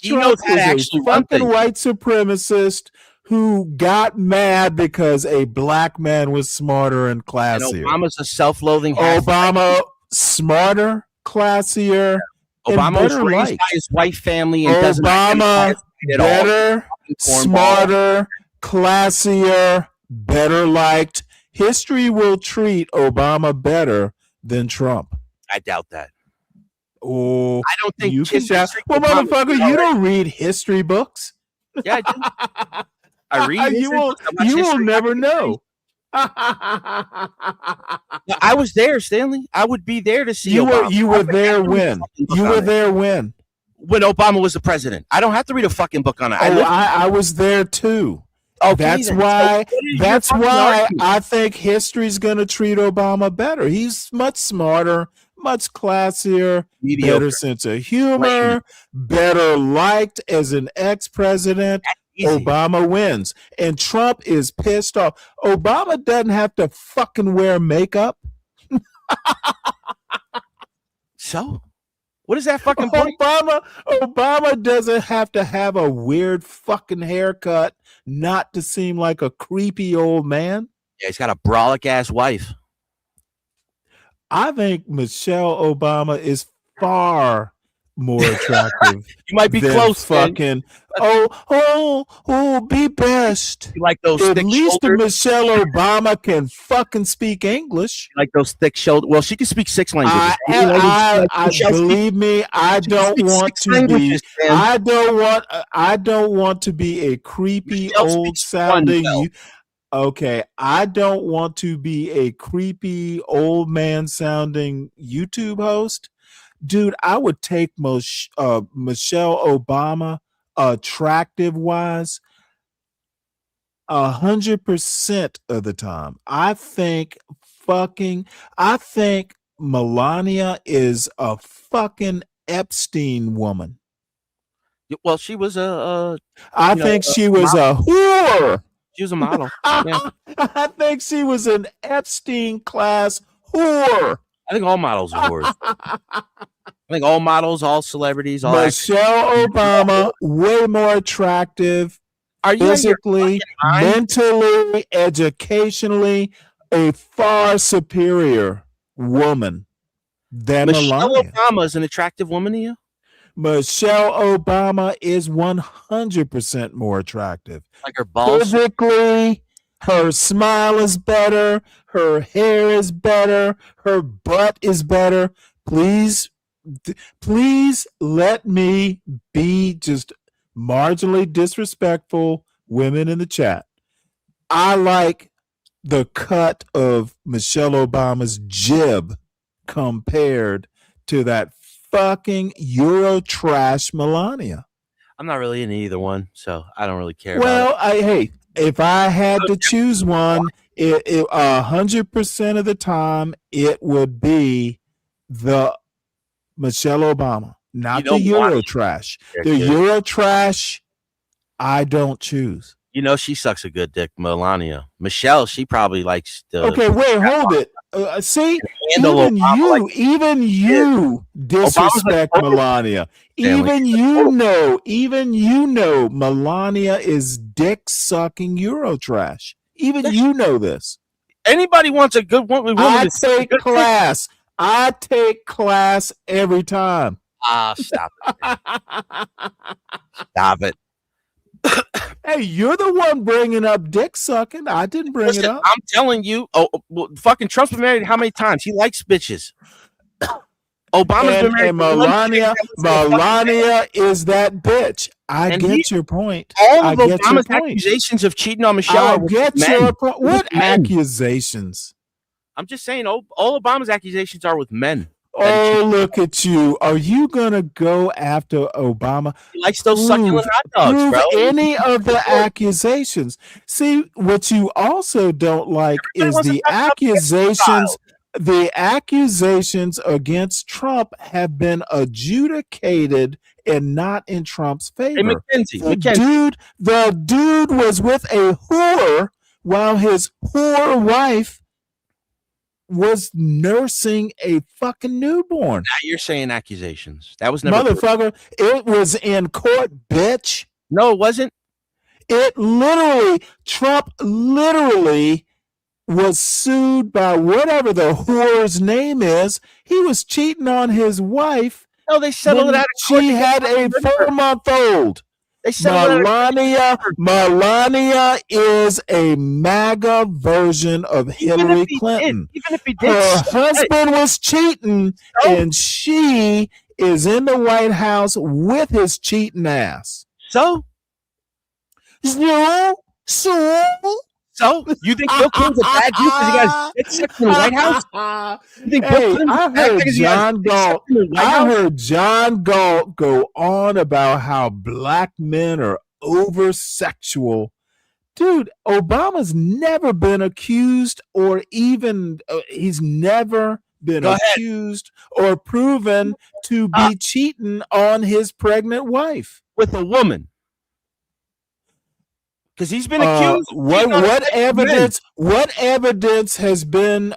He Trump knows how to is actually a run fucking things. white supremacist who got mad because a black man was smarter and And classier. Obama's a self-loathing. Obama smarter, classier, and Obama was better raised liked. by his white family and doesn't identify Obama as white at all. better, smarter, classier, better liked. History will treat Obama better than Trump. I doubt that. Oh, I don't think you can history doubt. treats Well, Obama motherfucker, well. you don't read history books. Yeah, I do. I read. You history will. books. I watch You will history never know. No, I was there, Stanley. I would be there to see You Obama. were. You were there when. You were there when. When Obama was the president. I don't have to read a fucking book on it. I was there too. Okay, That's then. why. So what is your That's fucking why argument? I think history's going to treat Obama better. He's much smarter, much classier, Mediocre. better sense of humor, better liked as an ex-president. Obama wins, and Trump is pissed off. Obama doesn't have to fucking wear makeup. So, what is that fucking point? Obama doesn't have to have a weird fucking haircut not to seem like a creepy old man. Yeah, he's got a brolic ass wife. I think Michelle Obama is far more attractive. You might be than close, man. fucking. Be best. You like those At thick least shoulders? Michelle Obama can fucking speak English. You like those thick shoulders? Well, she can speak 6 languages. Believe me, I don't want to be. I don't want to be a creepy old sounding. Okay, I don't want to be a creepy old man sounding YouTube host. Dude, I would take Michelle Obama attractive wise 100% of the time. I think Melania is a fucking Epstein woman. Well, she was I think she was a whore. She was a model. Yeah. I think she was an Epstein class whore. I think all models are whores. I think all models, all celebrities, all Michelle Obama, way more attractive. Are you physically, mentally, educationally, a far superior woman than Michelle Melania. Obama is an attractive woman to you? Michelle Obama is 100% more attractive. Like her balls? Physically, her smile is better, her hair is better, her butt is better. Please let me be just marginally disrespectful, women in the chat. I like the cut of Michelle Obama's jib compared to that fucking Euro trash Melania. I'm not really into either one, so I don't really care. Well, if I had to choose one, it 100% of the time it would be the Michelle Obama, not the Euro trash. The Euro trash, I don't choose. You know she sucks a good dick, Melania. Michelle, she probably likes the. Okay, wait, hold it. See, even you disrespect Melania. Even you know, Melania is dick sucking Euro trash. Even you know this. Anybody wants a good woman. I take class. I take class every time. Stop it. Stop it. Hey, you're the one bringing up dick sucking. I didn't bring it up. I'm telling you. Fucking Trump's been married how many times? He likes bitches. Obama's been married. And Melania is that bitch. I get your point. All of Obama's accusations of cheating on Michelle. I get your point. What accusations? I'm just saying, all Obama's accusations are with men. Oh, look at you. Are you going to go after Obama? He likes those succulent hot dogs, bro. Any of the accusations. See, what you also don't like is the accusations. The accusations against Trump have been adjudicated and not in Trump's favor. Hey, The dude was with a whore while his whore wife was nursing a fucking newborn. Now you're saying accusations. That was never motherfucker. It was in court, bitch. No, it wasn't. Trump literally was sued by whatever the whore's name is. He was cheating on his wife. No, they settled it out. She had a 4-month-old. Melania is a MAGA version of Hillary Clinton. Even if he did, her husband was cheating, and she is in the White House with his cheating ass. So you think Bill Clinton's a bad dude because he got his dick sucked in the White House? You think Bill Clinton's I heard John Galt go on about how black men are over sexual. Dude, Obama's never been accused or even he's never been accused or proven to be cheating on his pregnant wife with a woman. Because he's been accused. What evidence has been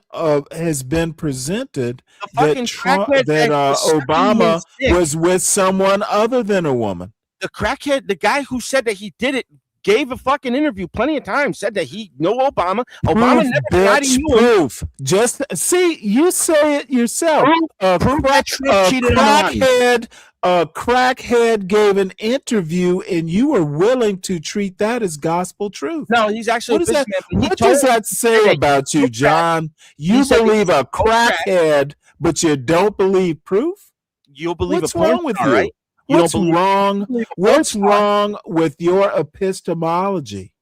presented that Obama was with someone other than a woman? The crackhead, the guy who said that he did it, gave a fucking interview plenty of times, said that he know Obama. Obama never denied he knew him. Proof. Just see, you say it yourself. Proof that Trump cheated on Crackhead, a crackhead gave an interview, and you were willing to treat that as gospel truth. No, he's actually what a does businessman. that, what does that say about you, John? You believe a crackhead, but you don't believe proof? You'll believe What's a porn wrong with star, you? right? What's wrong? What's wrong with your epistemology?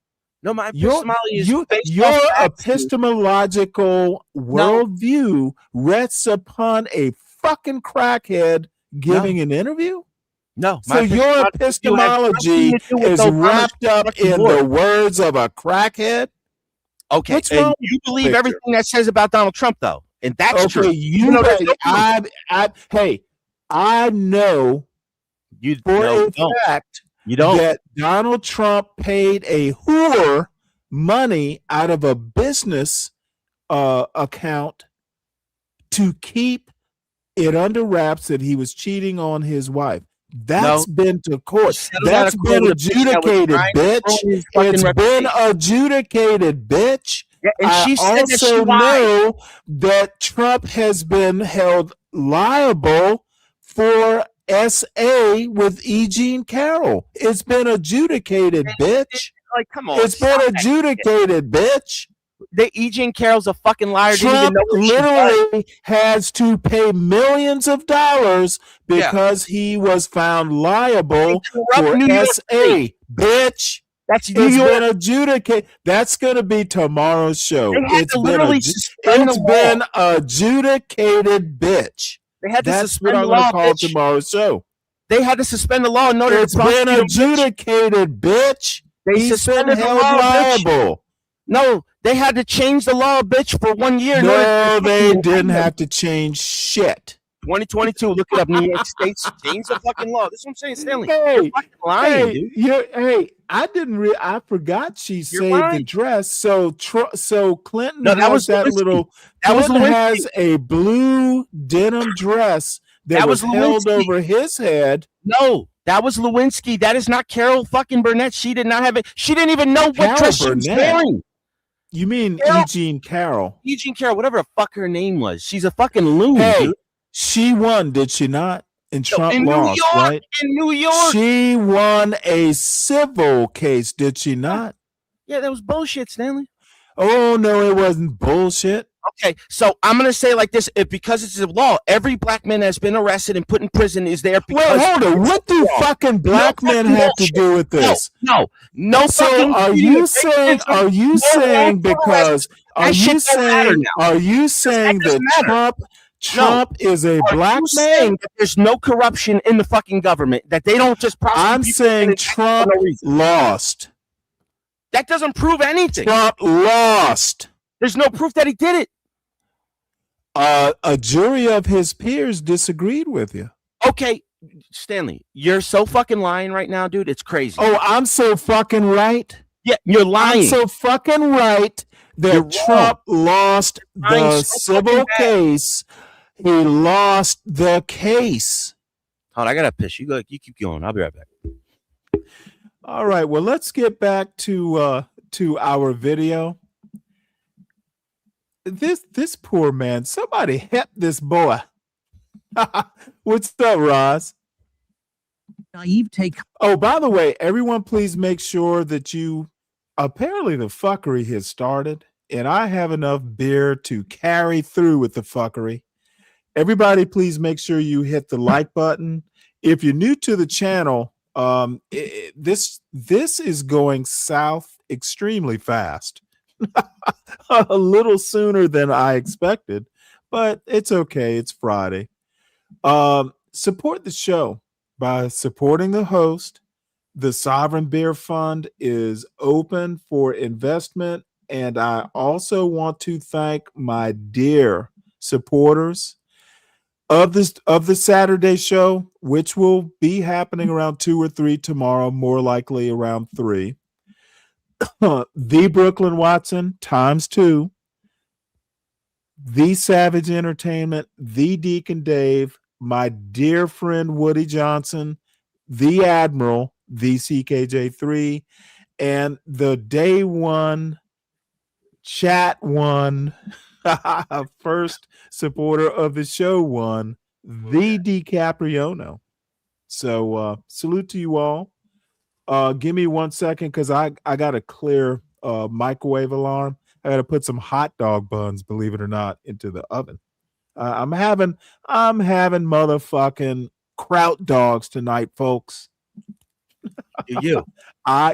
No, my epistemology is based your off facts, dude. epistemological worldview rests upon a fucking crackhead giving an interview? No. So your epistemology is wrapped up in the words of a crackhead? Okay, What's and wrong you with believe Victor? everything that says about Donald Trump, though, and that's Okay, true. you know, know, there's I know for a fact that Donald Trump paid a whore money out of a business account to keep it under wraps that he was cheating on his wife. That's been to court. That's been adjudicated, bitch. It's been adjudicated, bitch. Yeah, and she said that she also lied. know that Trump has been held liable for SA with E. Jean Carroll. It's been adjudicated, bitch. Like, come on. It's been adjudicated, bitch. E. Jean Carroll's a fucking liar. Didn't even Trump know what she was. literally has to pay millions of dollars because he was found liable for New York SA, State. bitch. That's New It's York. been adjudicated. That's going to be tomorrow's show. They had to literally suspend the It's law. been adjudicated, bitch. They had to That's suspend what I'm the going law, to call bitch. tomorrow's show. They had to suspend the law in order It's to been prosecute him, bitch. adjudicated, bitch. They He's been suspended the held law, bitch. liable. No, they had to change the law, bitch, for 1 year. in order No, to they fucking didn't indict him. have to change shit. 2022, look it up. New York State changed the fucking law. This is what I'm saying, Stanley. Hey, You're fucking lying, dude. hey, I didn't. I forgot she saved the lying. dress. So Clinton No, that has was that Lewinsky. little. That was Clinton Lewinsky. has a blue denim dress that was held Lewinsky. over his head. No, that was Lewinsky. That is not Carol fucking Burnett. She did not have it. She didn't even know what Carol dress she was Burnett? wearing. You mean Carol- E. Jean Carroll? E. Jean Carroll, whatever the fuck her name was. She's a fucking loon, Hey, dude. she won, did she not? And Trump in New lost, York, right? in New York. She won a civil case, did she not? Yeah, that was bullshit, Stanley. Oh no, it wasn't bullshit. Okay, so I'm gonna say like this: because it's a law, every black man that's been arrested and put in prison is there because. Wait, hold on. What do fucking black men have to do with this? No. So fucking are cheating you and saying? racism, Are you no saying lawful because? arrest. Are That you shit don't matter saying? now. Are you saying doesn't that matter. Trump is a Are black you man? saying that there's no corruption in the fucking government? That they don't just prosecute I'm people saying and Trump for no reason? lost. That doesn't prove anything. Trump lost. There's no proof that he did it. A jury of his peers disagreed with you. Okay, Stanley, you're so fucking lying right now, dude. It's crazy. Oh, I'm so fucking right. Yeah, you're lying. I'm so fucking right that You're Trump lost lying the so fucking civil bad. case. He lost the case. Hold on, I gotta piss. You go. You keep going. I'll be right back. All right. Well, let's get back to our video. This poor man. Somebody help this boy. What's up, Roz? Naive take. Oh, by the way, everyone, please make sure that you. Apparently, the fuckery has started, and I have enough beer to carry through with the fuckery. Everybody, please make sure you hit the like button. If you're new to the channel, this is going south extremely fast. A little sooner than I expected, but it's okay. It's Friday. Support the show by supporting the host. The Sovereign Beer Fund is open for investment, and I also want to thank my dear supporters of the Saturday show, which will be happening around 2 or 3 tomorrow, more likely around 3. The Brooklyn Watson ×2, The Savage Entertainment, The Deacon Dave, my dear friend Woody Johnson, The Admiral, The CKJ3, And the day one chat won, first supporter of the show won, the DiCapriono. So salute to you all. Give me 1 second because I got a clear microwave alarm. I got to put some hot dog buns, believe it or not, into the oven. I'm having motherfucking kraut dogs tonight, folks. You.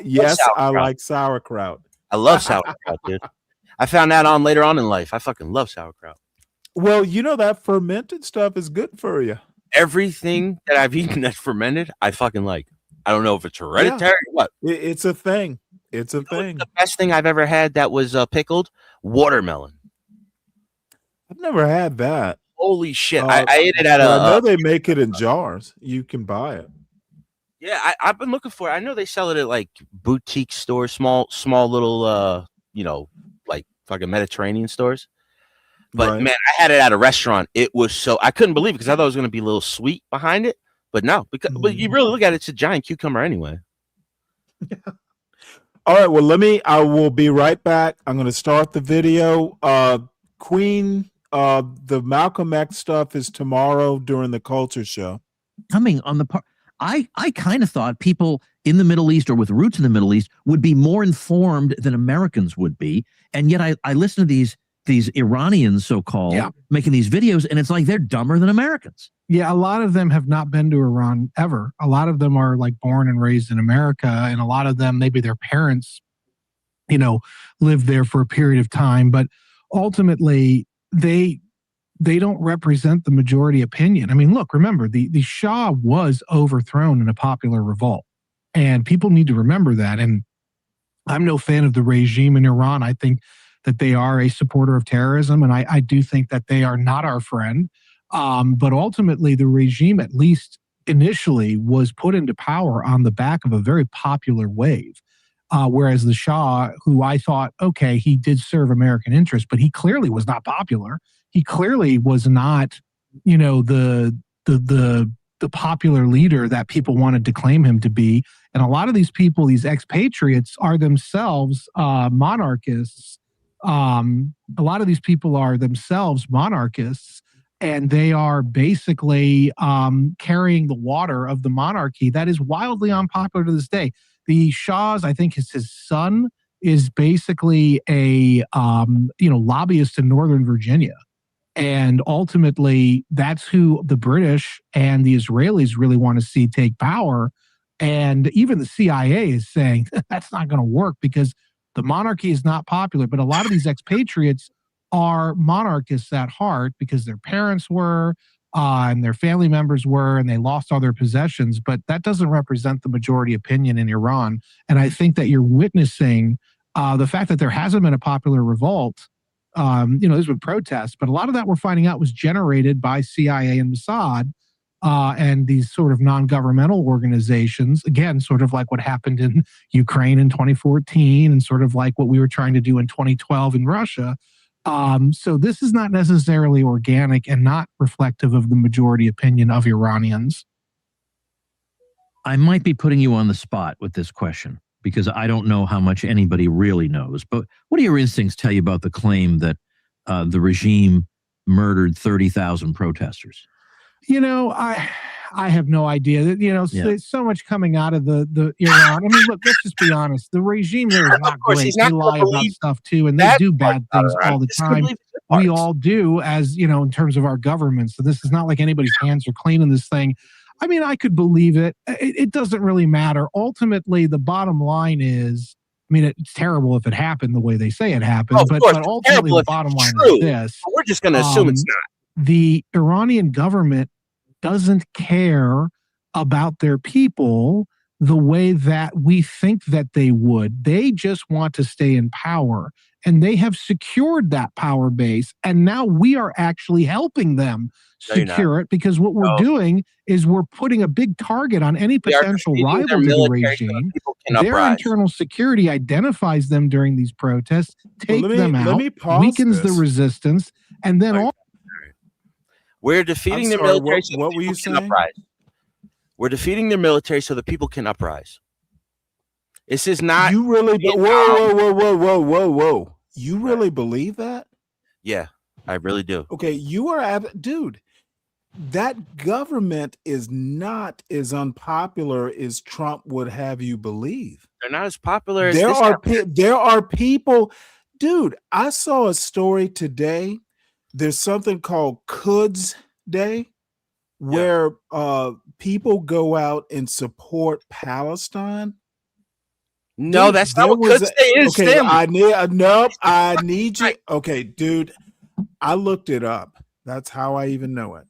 Yes, I sauerkraut. like sauerkraut. I love sauerkraut, dude. I found that on later on in life. I fucking love sauerkraut. Well, you know that fermented stuff is good for you. Everything that I've eaten that's fermented, I fucking like. I don't know if it's hereditary or what. It's a thing. It's a thing. The best thing I've ever had that was pickled watermelon. I've never had that. Holy shit! I ate it at I know they make it in jars. You can buy it. Yeah, I've been looking for it. I know they sell it at like boutique stores, small little, like fucking Mediterranean stores. But Right. man, I had it at a restaurant. It was so I couldn't believe it because I thought it was going to be a little sweet behind it. But no, but you really look at it, it's a giant cucumber anyway. All right. Well, I will be right back. I'm going to start the video. Queen, the Malcolm X stuff is tomorrow during the culture show. Coming on the part, I kind of thought people in the Middle East or with roots in the Middle East would be more informed than Americans would be. And yet I listen to these Iranians, so-called, making these videos, and it's like they're dumber than Americans. Yeah, a lot of them have not been to Iran ever. A lot of them are like born and raised in America, and a lot of them, maybe their parents, lived there for a period of time. But ultimately, they don't represent the majority opinion. I mean, look, remember, the Shah was overthrown in a popular revolt, and people need to remember that. And I'm no fan of the regime in Iran. I think that they are a supporter of terrorism, and I do think that they are not our friend. But ultimately, the regime, at least initially, was put into power on the back of a very popular wave. Whereas the Shah, who I thought, okay, he did serve American interests, but he clearly was not popular. He clearly was not, the popular leader that people wanted to claim him to be. And a lot of these people, these expatriates, are themselves monarchists. A lot of these people are themselves monarchists, and they are basically carrying the water of the monarchy that is wildly unpopular to this day. The Shah's, I think his son is basically a lobbyist in Northern Virginia. And ultimately, that's who the British and the Israelis really want to see take power. And even the CIA is saying that's not going to work because the monarchy is not popular. But a lot of these expatriates are monarchists at heart because their parents were and their family members were, and they lost all their possessions. But that doesn't represent the majority opinion in Iran. And I think that you're witnessing the fact that there hasn't been a popular revolt. There's been protests, but a lot of that we're finding out was generated by CIA and Mossad and these sort of non-governmental organizations. Again, sort of like what happened in Ukraine in 2014 and sort of like what we were trying to do in 2012 in Russia. So this is not necessarily organic and not reflective of the majority opinion of Iranians. I might be putting you on the spot with this question because I don't know how much anybody really knows. But what do your instincts tell you about the claim that the regime murdered 30,000 protesters? I have no idea. There's so much coming out of the Iran. I mean, look, let's just be honest. The regime there is not great. They lie about stuff too, and they do bad things all the time. We all do, as in terms of our government. So this is not like anybody's hands are clean in this thing. I mean, I could believe it. It doesn't really matter. Ultimately, the bottom line is, I mean, it's terrible if it happened the way they say it happened, but ultimately the bottom line is this. We're just going to assume it's not. The Iranian government doesn't care about their people the way that we think that they would. They just want to stay in power, and they have secured that power base. And now we are actually helping them secure it because what we're doing is we're putting a big target on any potential rival to the regime. Their internal security identifies them during these protests, take them out, weakens the resistance, and then we're defeating their military so that people can uprise. We're defeating their military so that people can uprise. This is not. You really? Whoa! You really believe that? Yeah, I really do. Okay, you are, dude. That government is not as unpopular as Trump would have you believe. They're not as popular as There this are government. there are people, dude. I saw a story today. There's something called Quds Day, where people go out and support Palestine. No, Dude, that's not there what was Quds Day is, okay. Stanley. I need you. Okay, dude, I looked it up. That's how I even know it.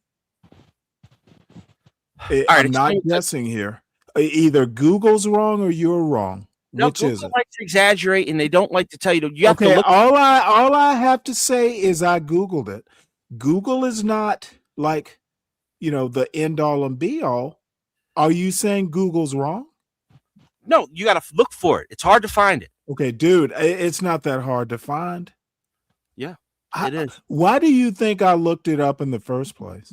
All right, I'm not guessing here. Either Google's wrong or you're wrong. No, Which Google is it? likes to exaggerate, and they don't like to tell you. You have to Okay, look. all I have to say is I Googled it. Google is not like, the end all and be all. Are you saying Google's wrong? No, you got to look for it. It's hard to find it. Okay, dude, it's not that hard to find. Yeah, it is. Why do you think I looked it up in the first place?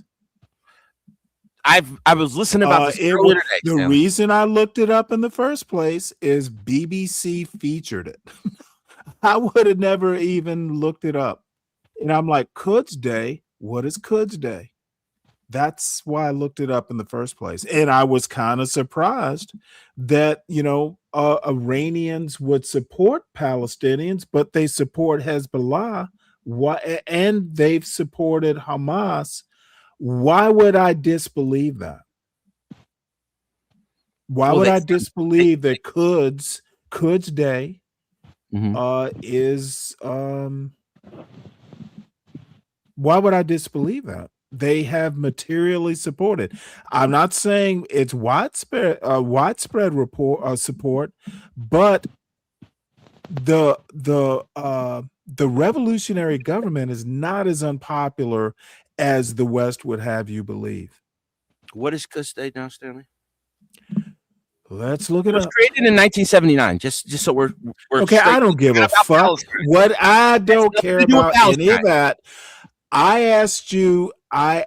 I was listening about this earlier today. The Stanley. reason I looked it up in the first place is BBC featured it. I would have never even looked it up. And I'm like, Quds Day? What is Quds Day? That's why I looked it up in the first place. And I was kind of surprised that, Iranians would support Palestinians, but they support Hezbollah. Why? And they've supported Hamas. Why would I disbelieve that? Why would I disbelieve that Quds Day is why would I disbelieve that? They have materially supported. I'm not saying it's widespread support, but the revolutionary government is not as unpopular as the West would have you believe. What is Quds Day now, Stanley? Let's look it It was up. created in 1979. Just so we're Okay, I don't give a fuck. Palestine. What I don't care to do with about any of Palestine. that. I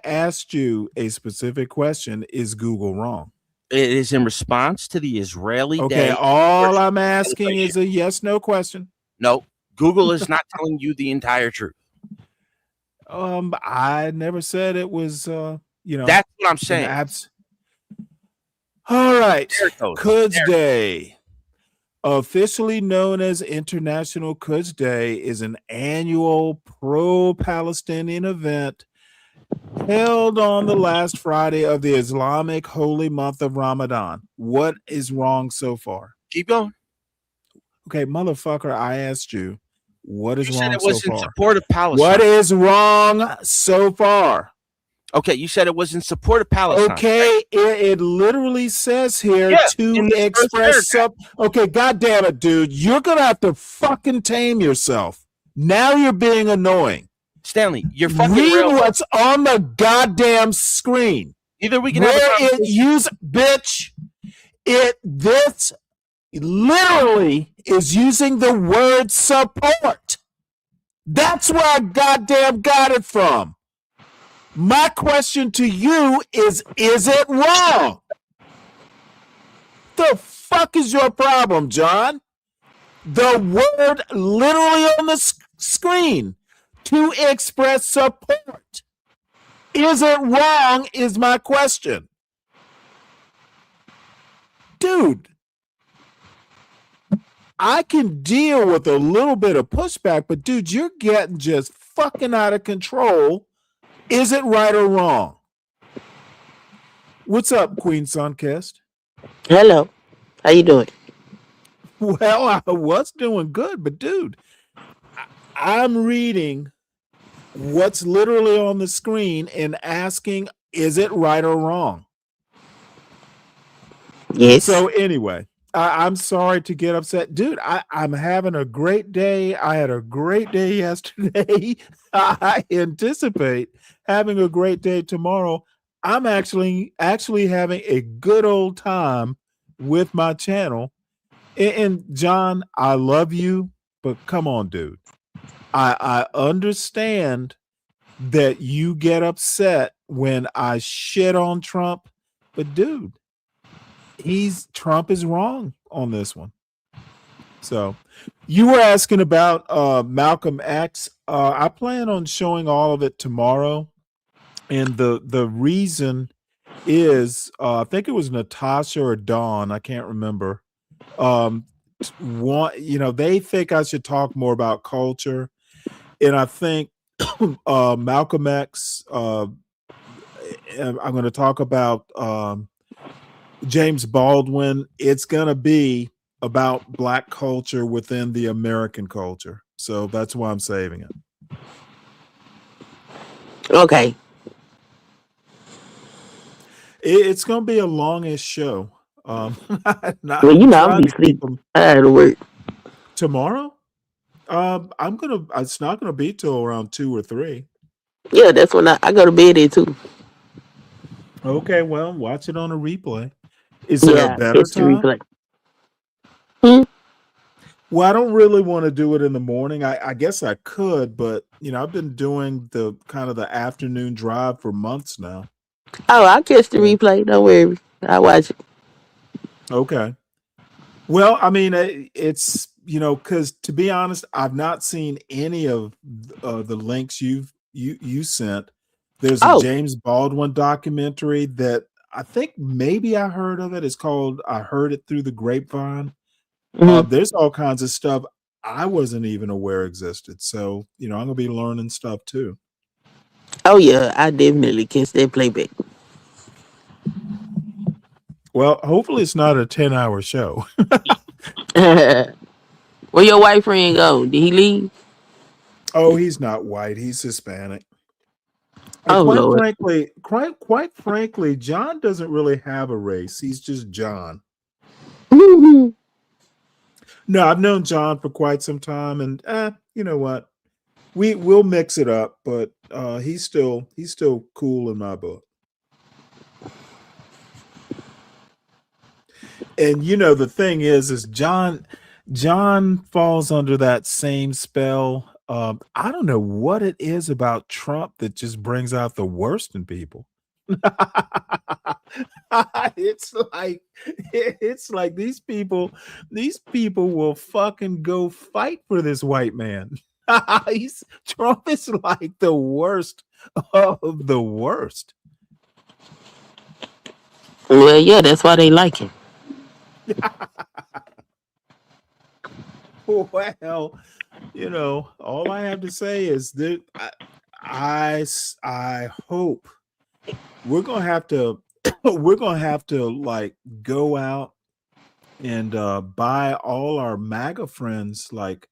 asked you a specific question. Is Google wrong? It is in response to the Israeli Okay, Day. all I'm asking is a yes/no question. No, Google is not telling you the entire truth. I never said it was. That's what I'm saying. All right, There it goes. Quds Day, officially known as International Quds Day, is an annual pro-Palestinian event held on the last Friday of the Islamic holy month of Ramadan. What is wrong so far? Keep going. Okay, motherfucker, I asked you. What is You wrong said it so was in far? support of Palestine. What is wrong so far? Okay, you said it was in support of Palestine. Okay, it literally says here Yeah, to in this first express okay, god damn it, dude. You're gonna have to fucking tame yourself. Now you're being annoying. Stanley, you're fucking Read real. what's on the goddamn screen. Either we can have a Where it conversation. this literally is using the word support. That's where I goddamn got it from. My question to you is it wrong? The fuck is your problem, John? The word literally on the screen, to express support. Is it wrong is my question. Dude, I can deal with a little bit of pushback, but dude, you're getting just fucking out of control. Is it right or wrong? What's up, Queen Sunkist? Hello. How you doing? Well, I was doing good, but dude, I'm reading what's literally on the screen and asking, is it right or wrong? Yes. So anyway, I'm sorry to get upset. Dude, I'm having a great day. I had a great day yesterday. I anticipate having a great day tomorrow. I'm actually having a good old time with my channel. And John, I love you, but come on, dude. I understand that you get upset when I shit on Trump, but dude, Trump is wrong on this one. So you were asking about Malcolm X. I plan on showing all of it tomorrow. And the reason is I think it was Natasha or Dawn, I can't remember. They think I should talk more about culture. And I think Malcolm X, I'm going to talk about James Baldwin. It's going to be about Black culture within the American culture. So that's why I'm saving it. Okay. It's going to be a longish show. Well, I'm be asleep. I had to work tomorrow. It's not gonna be till around 2 or 3. Yeah, that's when I go to bed at 2. Okay, well, watch it on a replay. Is it a better it's time? the replay. Well, I don't really want to do it in the morning. I guess I could, but I've been doing the kind of the afternoon drive for months now. Oh, I'll catch the replay. Don't worry. I'll watch it. Okay. Well, I mean, it's because to be honest, I've not seen any of the links you sent. There's a James Baldwin documentary that I think maybe I heard of it. It's called I Heard It Through the Grapevine. There's all kinds of stuff I wasn't even aware existed. So I'm gonna be learning stuff too. Oh yeah, I definitely catch that playback. Well, hopefully it's not a 10-hour show. Where your white friend go? Did he leave? Oh, he's not white. He's Hispanic. And Oh Lord. Quite frankly, John doesn't really have a race. He's just John. No, I've known John for quite some time, and you know what? We'll mix it up, but he's still cool in my book. And the thing is John falls under that same spell. I don't know what it is about Trump that just brings out the worst in people. It's like these people will fucking go fight for this white man. Trump is like the worst of the worst. Well, yeah, that's why they like him. Well, all I have to say is that I hope we're gonna have to like go out and buy all our MAGA friends like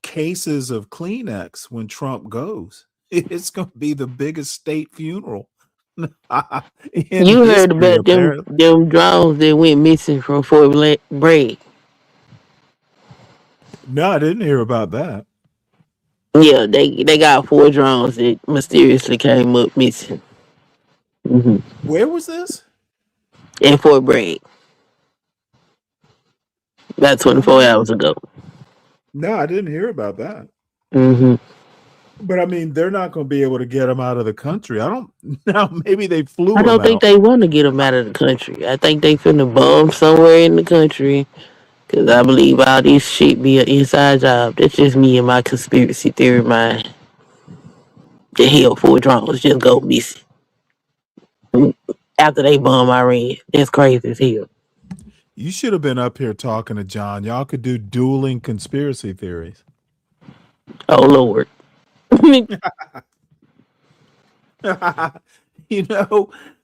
cases of Kleenex when Trump goes. It's gonna be the biggest state funeral. You heard about them drones that went missing from Fort Bragg? No, I didn't hear about that. Yeah, they got 4 drones that mysteriously came up missing. Where was this? In Fort Bragg. About 24 hours ago. No, I didn't hear about that. But I mean, they're not going to be able to get them out of the country. Maybe they flew. I don't think they want to get them out of the country. I think they finna bomb somewhere in the country. Because I believe all this shit be an inside job. That's just me and my conspiracy theory mind. The hell 4 drones just go missing after they bomb Iran. That's crazy as hell. You should have been up here talking to John. Y'all could do dueling conspiracy theories. Oh Lord.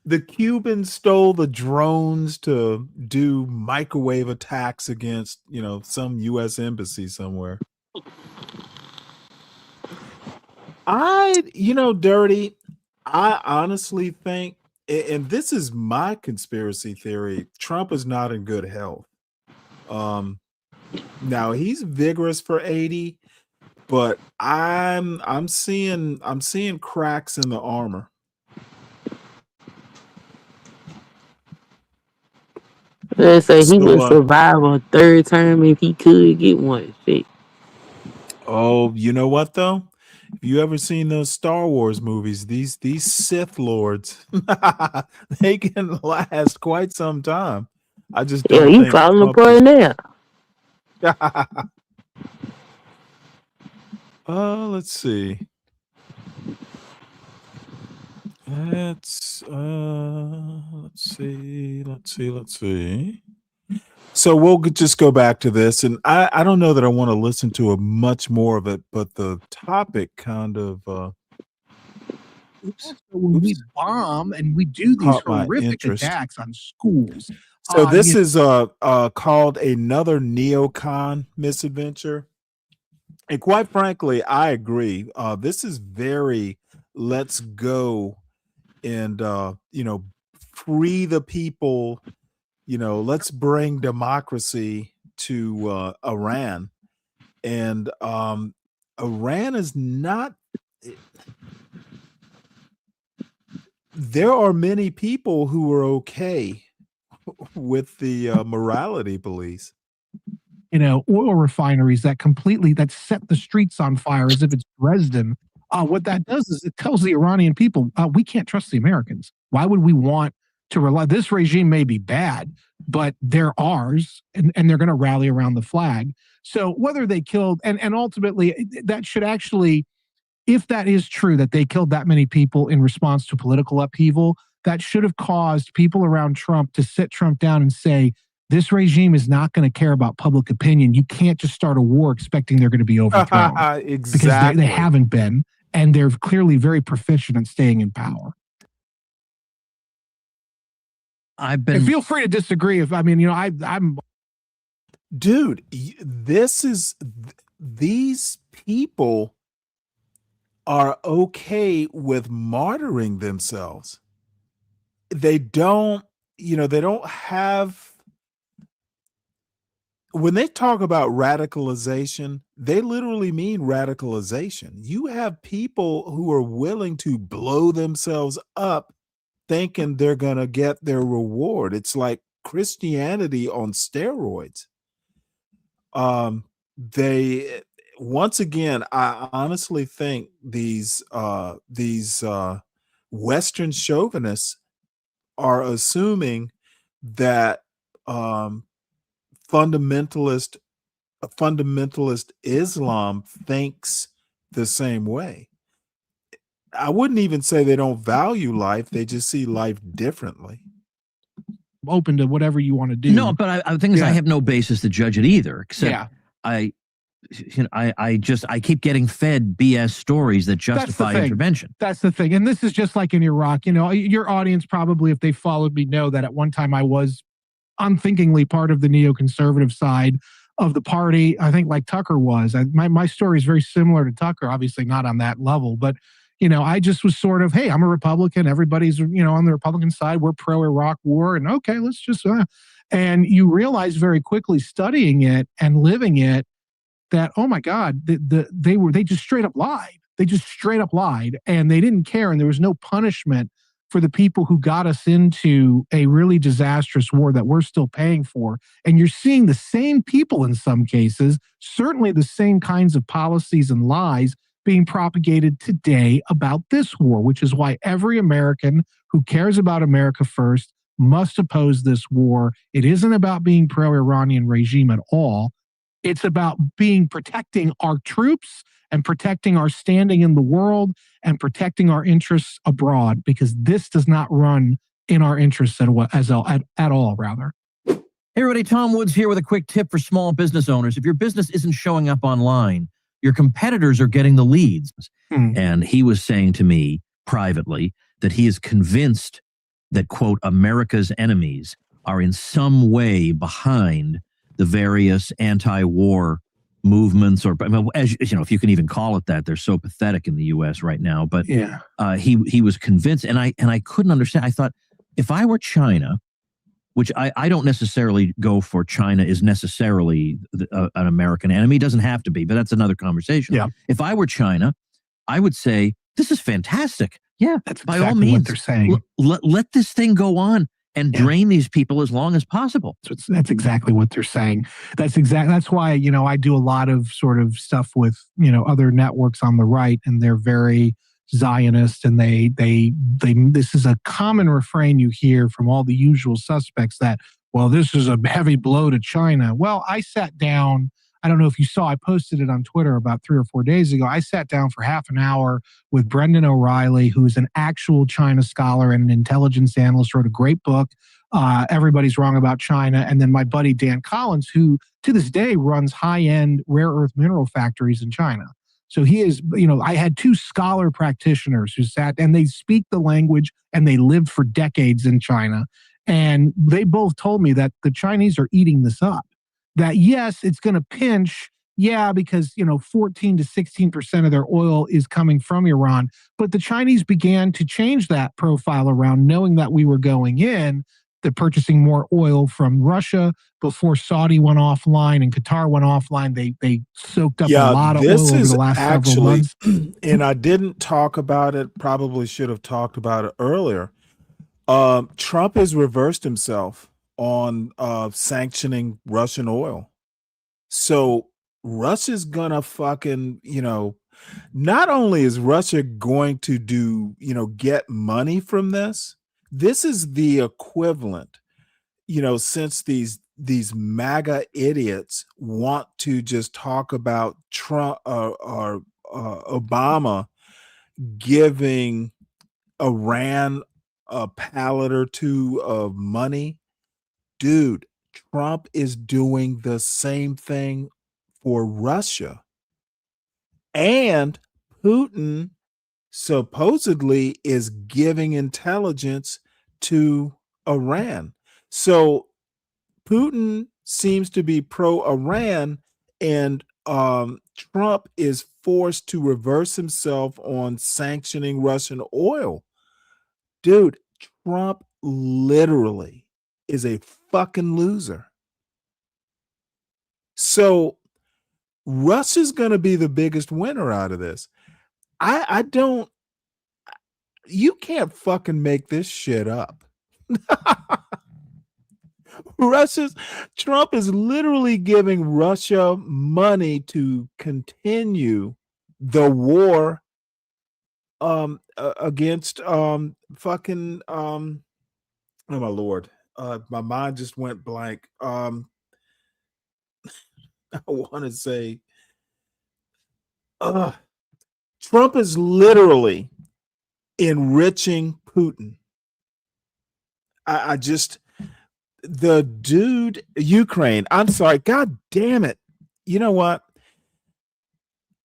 The Cubans stole the drones to do microwave attacks against, some U.S. embassy somewhere. Dirty, I honestly think, and this is my conspiracy theory, Trump is not in good health. Now he's vigorous for 80, but I'm seeing cracks in the armor. Let's say he would survive a 3rd term if he could get one. Shit. Oh, you know what though? If you ever seen those Star Wars movies, these Sith Lords, they can last quite some time. I just Yeah, don't you think falling Trump apart is. now. Let's see. Let's see. So we'll just go back to this, and I don't know that I want to listen to a much more of it, but the topic kind of So when we bomb and we do these caught my horrific interest. attacks on schools, So this you is called another neocon misadventure. And quite frankly, I agree. This is very let's go and free the people. Let's bring democracy to Iran. And Iran is not. There are many people who are okay with the morality police. oil refineries that set the streets on fire as if it's Dresden. What that does is it tells the Iranian people, we can't trust the Americans. Why would we want to rely? This regime may be bad, but they're ours, and they're going to rally around the flag. So whether they killed, and ultimately that should actually, if that is true, that they killed that many people in response to political upheaval, that should have caused people around Trump to sit Trump down and say, this regime is not going to care about public opinion. You can't just start a war expecting they're going to be overthrown. Exactly. Because they haven't been, and they're clearly very proficient at staying in power. And feel free to disagree if, I'm. Dude, these people are okay with martyring themselves. They don't have, when they talk about radicalization, they literally mean radicalization. You have people who are willing to blow themselves up thinking they're going to get their reward. It's like Christianity on steroids. They, once again, I honestly think these Western chauvinists are assuming that fundamentalist Islam thinks the same way. I wouldn't even say they don't value life; they just see life differently. Open to whatever you want to do. No, but I think I have no basis to judge it either. Except I keep getting fed BS stories that justify intervention. That's the thing. And this is just like in Iraq. Your audience probably, if they followed me, know that at one time I was unthinkingly part of the neoconservative side of the party. I think like Tucker was. My story is very similar to Tucker, obviously not on that level, but I just was sort of, hey, I'm a Republican. Everybody's, on the Republican side. We're pro-Iraq war. And okay, let's just, and you realize very quickly studying it and living it that, oh my God, they just straight up lied. They just straight up lied, and they didn't care. And there was no punishment for the people who got us into a really disastrous war that we're still paying for. And you're seeing the same people in some cases, certainly the same kinds of policies and lies being propagated today about this war, which is why every American who cares about America first must oppose this war. It isn't about being pro-Iranian regime at all. It's about protecting our troops and protecting our standing in the world and protecting our interests abroad, because this does not run in our interests at all. Hey everybody, Tom Woods here with a quick tip for small business owners. If your business isn't showing up online, your competitors are getting the leads. And he was saying to me privately that he is convinced that, quote, America's enemies are in some way behind the various anti-war movements, or as if you can even call it that. They're so pathetic in the U.S. right now. But he was convinced, and I couldn't understand. I thought, if I were China, which I don't necessarily go for China is necessarily an American enemy. It doesn't have to be, but that's another conversation. Yeah. If I were China, I would say, this is fantastic. Yeah, that's by exactly all means, what they're saying. Let this thing go on and drain these people as long as possible. That's exactly what they're saying. That's why, I do a lot of sort of stuff with, other networks on the right, and they're very Zionist, and they this is a common refrain you hear from all the usual suspects that, well, this is a heavy blow to China. Well, I sat down. I don't know if you saw, I posted it on Twitter about 3 or 4 days ago. I sat down for half an hour with Brendan O'Reilly, who's an actual China scholar and an intelligence analyst, wrote a great book, Everybody's Wrong About China. And then my buddy Dan Collins, who to this day runs high-end rare earth mineral factories in China. So he is, I had 2 scholar practitioners who sat, and they speak the language and they lived for decades in China. And they both told me that the Chinese are eating this up. That yes, it's going to pinch, because 14 to 16% of their oil is coming from Iran. But the Chinese began to change that profile around, knowing that we were going in. They're purchasing more oil from Russia before Saudi went offline and Qatar went offline. They soaked up a lot of oil over the last several months. And I didn't talk about it. Probably should have talked about it earlier. Trump has reversed himself on sanctioning Russian oil. So Russia's gonna fucking, not only is Russia going to get money from this, this is the equivalent, since these MAGA idiots want to just talk about Trump or Obama giving Iran a pallet or 2 of money. Dude, Trump is doing the same thing for Russia. And Putin supposedly is giving intelligence to Iran. So Putin seems to be pro-Iran, and Trump is forced to reverse himself on sanctioning Russian oil. Dude, Trump literally is a fucking loser. So Russia's going to be the biggest winner out of this. You can't fucking make this shit up. Trump is literally giving Russia money to continue the war against fucking oh my lord, my mind just went blank. I want to say Trump is literally enriching Putin. The dude, Ukraine, I'm sorry, god damn it. You know what,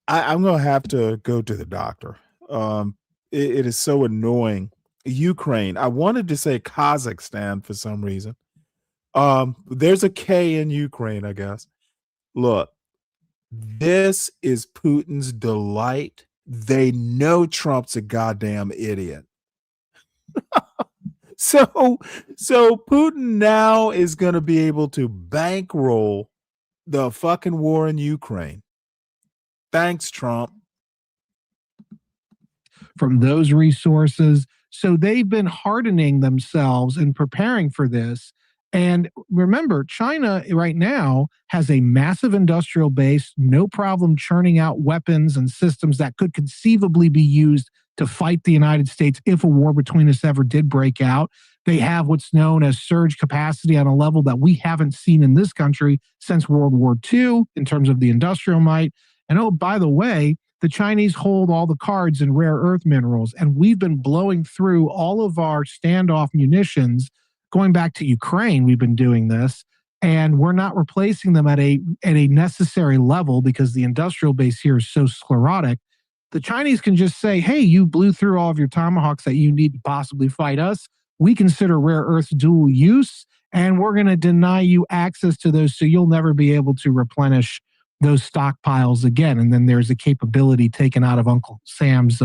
I'm gonna have to go to the doctor. It is so annoying. Ukraine, I wanted to say Kazakhstan for some reason. There's a K in Ukraine, I guess. Look, this is Putin's delight. They know Trump's a goddamn idiot. So Putin now is going to be able to bankroll the fucking war in Ukraine. Thanks, Trump. From those resources. So they've been hardening themselves and preparing for this. And remember, China right now has a massive industrial base, no problem churning out weapons and systems that could conceivably be used to fight the United States if a war between us ever did break out. They have what's known as surge capacity on a level that we haven't seen in this country since World War II in terms of the industrial might. And oh, by the way, the Chinese hold all the cards in rare earth minerals, and we've been blowing through all of our standoff munitions. Going back to Ukraine, we've been doing this, and we're not replacing them at a necessary level because the industrial base here is so sclerotic. The Chinese can just say, hey, you blew through all of your Tomahawks that you need to possibly fight us. We consider rare earths dual use, and we're going to deny you access to those so you'll never be able to replenish those stockpiles again. And then there's a capability taken out of Uncle Sam's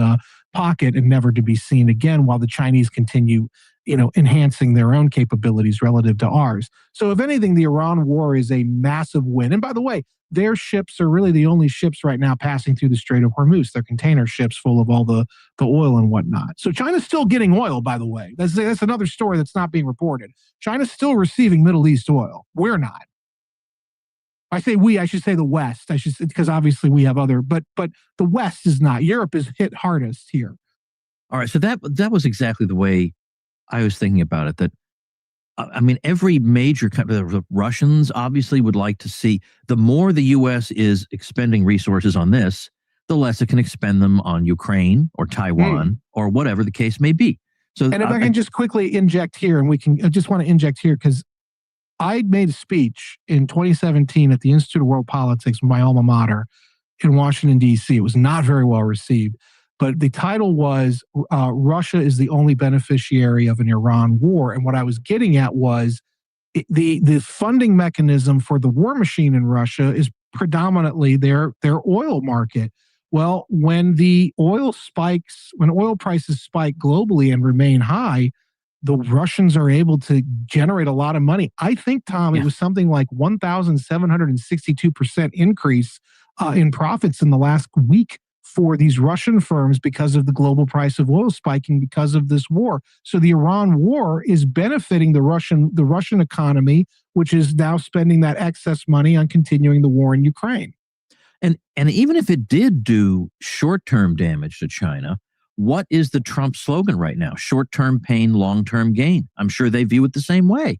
pocket and never to be seen again while the Chinese continue, enhancing their own capabilities relative to ours. So if anything, the Iran war is a massive win. And by the way, their ships are really the only ships right now passing through the Strait of Hormuz. They're container ships full of all the oil and whatnot. So China's still getting oil, by the way. That's another story that's not being reported. China's still receiving Middle East oil. We're not. I say we, I should say the West. I should say, because obviously we have other, but the West is not. Europe is hit hardest here. All right. So that was exactly the way I was thinking about it, that I mean, every major country, the Russians obviously would like to see the more the U.S. is expending resources on this, the less it can expend them on Ukraine or Taiwan or whatever the case may be. So, and if I can just quickly inject here, and I just want to inject here because I made a speech in 2017 at the Institute of World Politics, my alma mater, in Washington, D.C. It was not very well received, but the title was Russia is the only beneficiary of an Iran war. And what I was getting at was the funding mechanism for the war machine in Russia is predominantly their oil market. Well, when the oil spikes, when oil prices spike globally and remain high, the Russians are able to generate a lot of money. I think, Tom, it was something like 1,762% increase in profits in the last week for these Russian firms because of the global price of oil spiking because of this war. So the Iran war is benefiting the Russian economy, which is now spending that excess money on continuing the war in Ukraine. And even if it did do short-term damage to China, what is the Trump slogan right now? Short-term pain, long-term gain. I'm sure they view it the same way.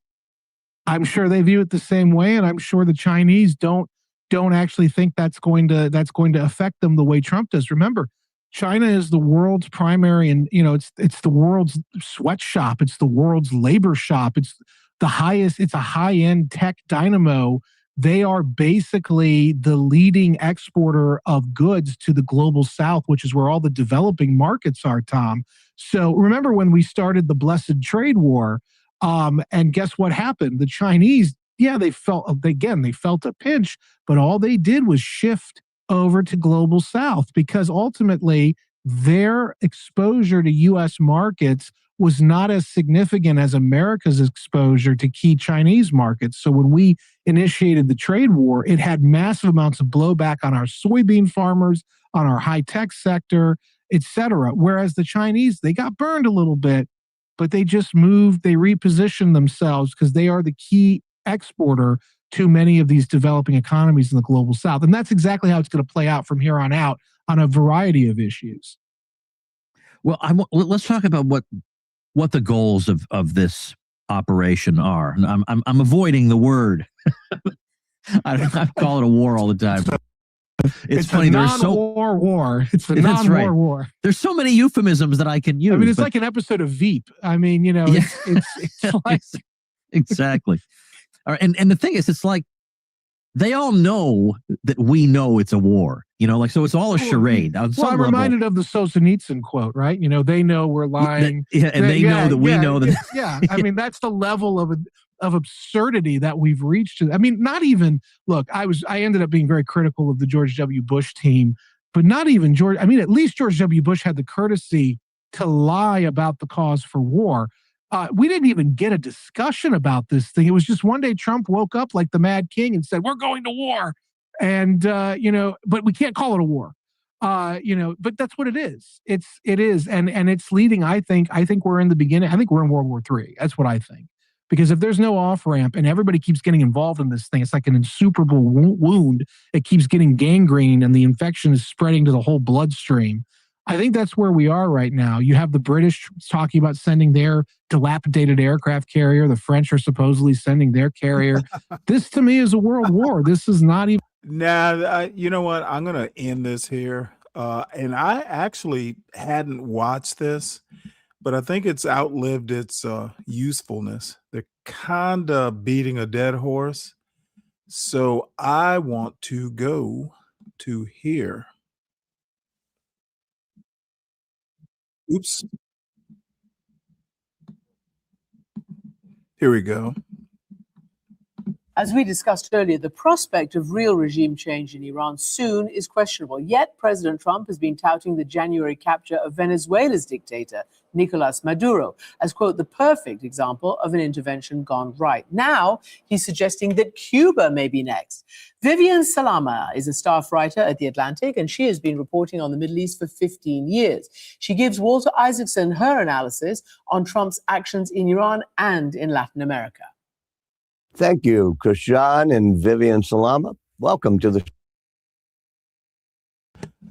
I'm sure they view it the same way, and I'm sure the Chinese don't actually think that's going to affect them the way Trump does. Remember, China is the world's primary, and it's the world's sweatshop. It's the world's labor shop. It's the highest. It's a high-end tech dynamo. They are basically the leading exporter of goods to the global south, which is where all the developing markets are, Tom. So remember when we started the blessed trade war, and guess what happened? The Chinese, they felt a pinch, but all they did was shift over to global south because ultimately their exposure to U.S. markets was not as significant as America's exposure to key Chinese markets. So when we initiated the trade war, it had massive amounts of blowback on our soybean farmers, on our high-tech sector, et cetera. Whereas the Chinese, they got burned a little bit, but they just moved, they repositioned themselves because they are the key exporter to many of these developing economies in the global south. And that's exactly how it's going to play out from here on out on a variety of issues. Well, let's talk about what the goals of this operation are. And I'm avoiding the word. I call it a war all the time. It's funny. There's war. It's a non-war war. There's so many euphemisms that I can use. I mean, it's like an episode of Veep. I mean, it's like exactly. All right, and the thing is, it's like they all know that we know it's a war. So it's all a charade. I'm reminded of the Solzhenitsyn quote, right? They know we're lying. They know that we know that. Yeah, I mean, that's the level of absurdity that we've reached. I mean, not even, look, I ended up being very critical of the George W. Bush team, but not even George. I mean, at least George W. Bush had the courtesy to lie about the cause for war. We didn't even get a discussion about this thing. It was just one day Trump woke up like the Mad King and said, we're going to war. And, but we can't call it a war. But that's what it is. It is. And it's leading, I think we're in the beginning. I think we're in World War III. That's what I think. Because if there's no off ramp and everybody keeps getting involved in this thing, it's like an insuperable wound. It keeps getting gangrene and the infection is spreading to the whole bloodstream. I think that's where we are right now. You have the British talking about sending their dilapidated aircraft carrier. The French are supposedly sending their carrier. This to me is a world war. This is not even. Now, you know what? I'm going to end this here. And I actually hadn't watched this, but I think it's outlived its usefulness. They're kind of beating a dead horse. So I want to go to here. Oops. Here we go. As we discussed earlier, the prospect of real regime change in Iran soon is questionable. Yet President Trump has been touting the January capture of Venezuela's dictator, Nicolas Maduro, as, quote, the perfect example of an intervention gone right. Now he's suggesting that Cuba may be next. Vivian Salama is a staff writer at The Atlantic, and she has been reporting on the Middle East for 15 years. She gives Walter Isaacson her analysis on Trump's actions in Iran and in Latin America. Thank you, Krishan and Vivian Salama. Welcome to the.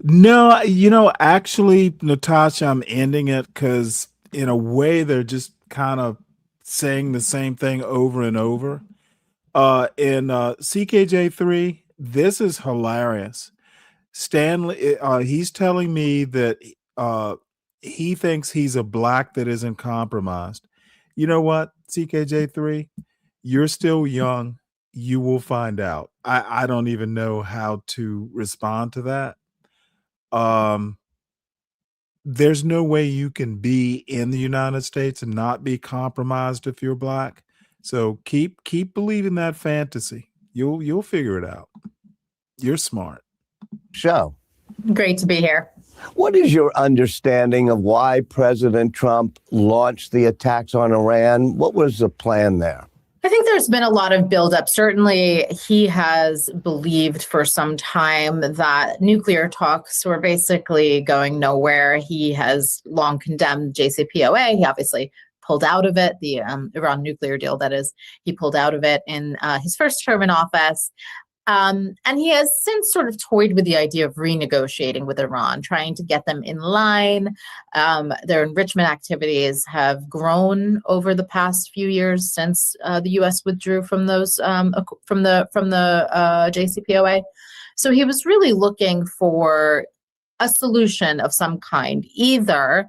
No, actually, Natasha, I'm ending it because in a way they're just kind of saying the same thing over and over. In CKJ3, this is hilarious. Stanley, he's telling me that he thinks he's a black that isn't compromised. You know what, CKJ3? You're still young. You will find out. I don't even know how to respond to that. There's no way you can be in the United States and not be compromised if you're black. So keep believing that fantasy. You'll figure it out. You're smart. Show. Great to be here. What is your understanding of why President Trump launched the attacks on Iran? What was the plan there? I think there's been a lot of buildup. Certainly, he has believed for some time that nuclear talks were basically going nowhere. He has long condemned JCPOA. He obviously pulled out of it, the Iran nuclear deal, that is. He pulled out of it in his first term in office. And he has since sort of toyed with the idea of renegotiating with Iran, trying to get them in line. Their enrichment activities have grown over the past few years since the U.S. withdrew from those from the JCPOA. So he was really looking for a solution of some kind, either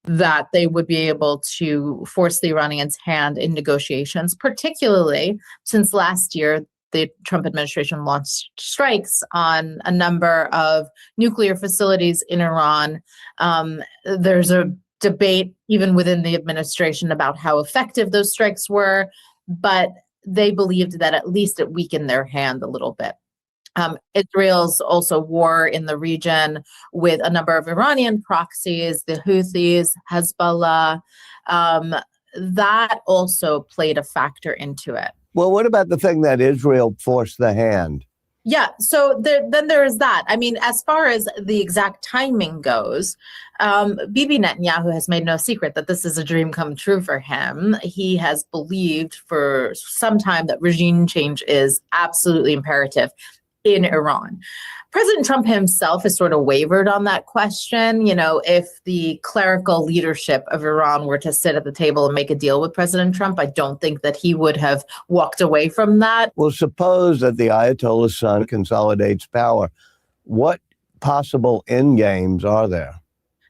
that they would be able to force the Iranians' hand in negotiations, particularly since last year the Trump administration launched strikes on a number of nuclear facilities in Iran. There's a debate even within the administration about how effective those strikes were, but they believed that at least it weakened their hand a little bit. Israel's also war in the region with a number of Iranian proxies, the Houthis, Hezbollah, that also played a factor into it. Well, what about the thing that Israel forced the hand? Yeah, so then there is that. I mean, as far as the exact timing goes, Bibi Netanyahu has made no secret that this is a dream come true for him. He has believed for some time that regime change is absolutely imperative in Iran. President Trump himself has sort of wavered on that question. You know, if the clerical leadership of Iran were to sit at the table and make a deal with President Trump, I don't think that he would have walked away from that. Well, suppose that the Ayatollah's son consolidates power. What possible end games are there?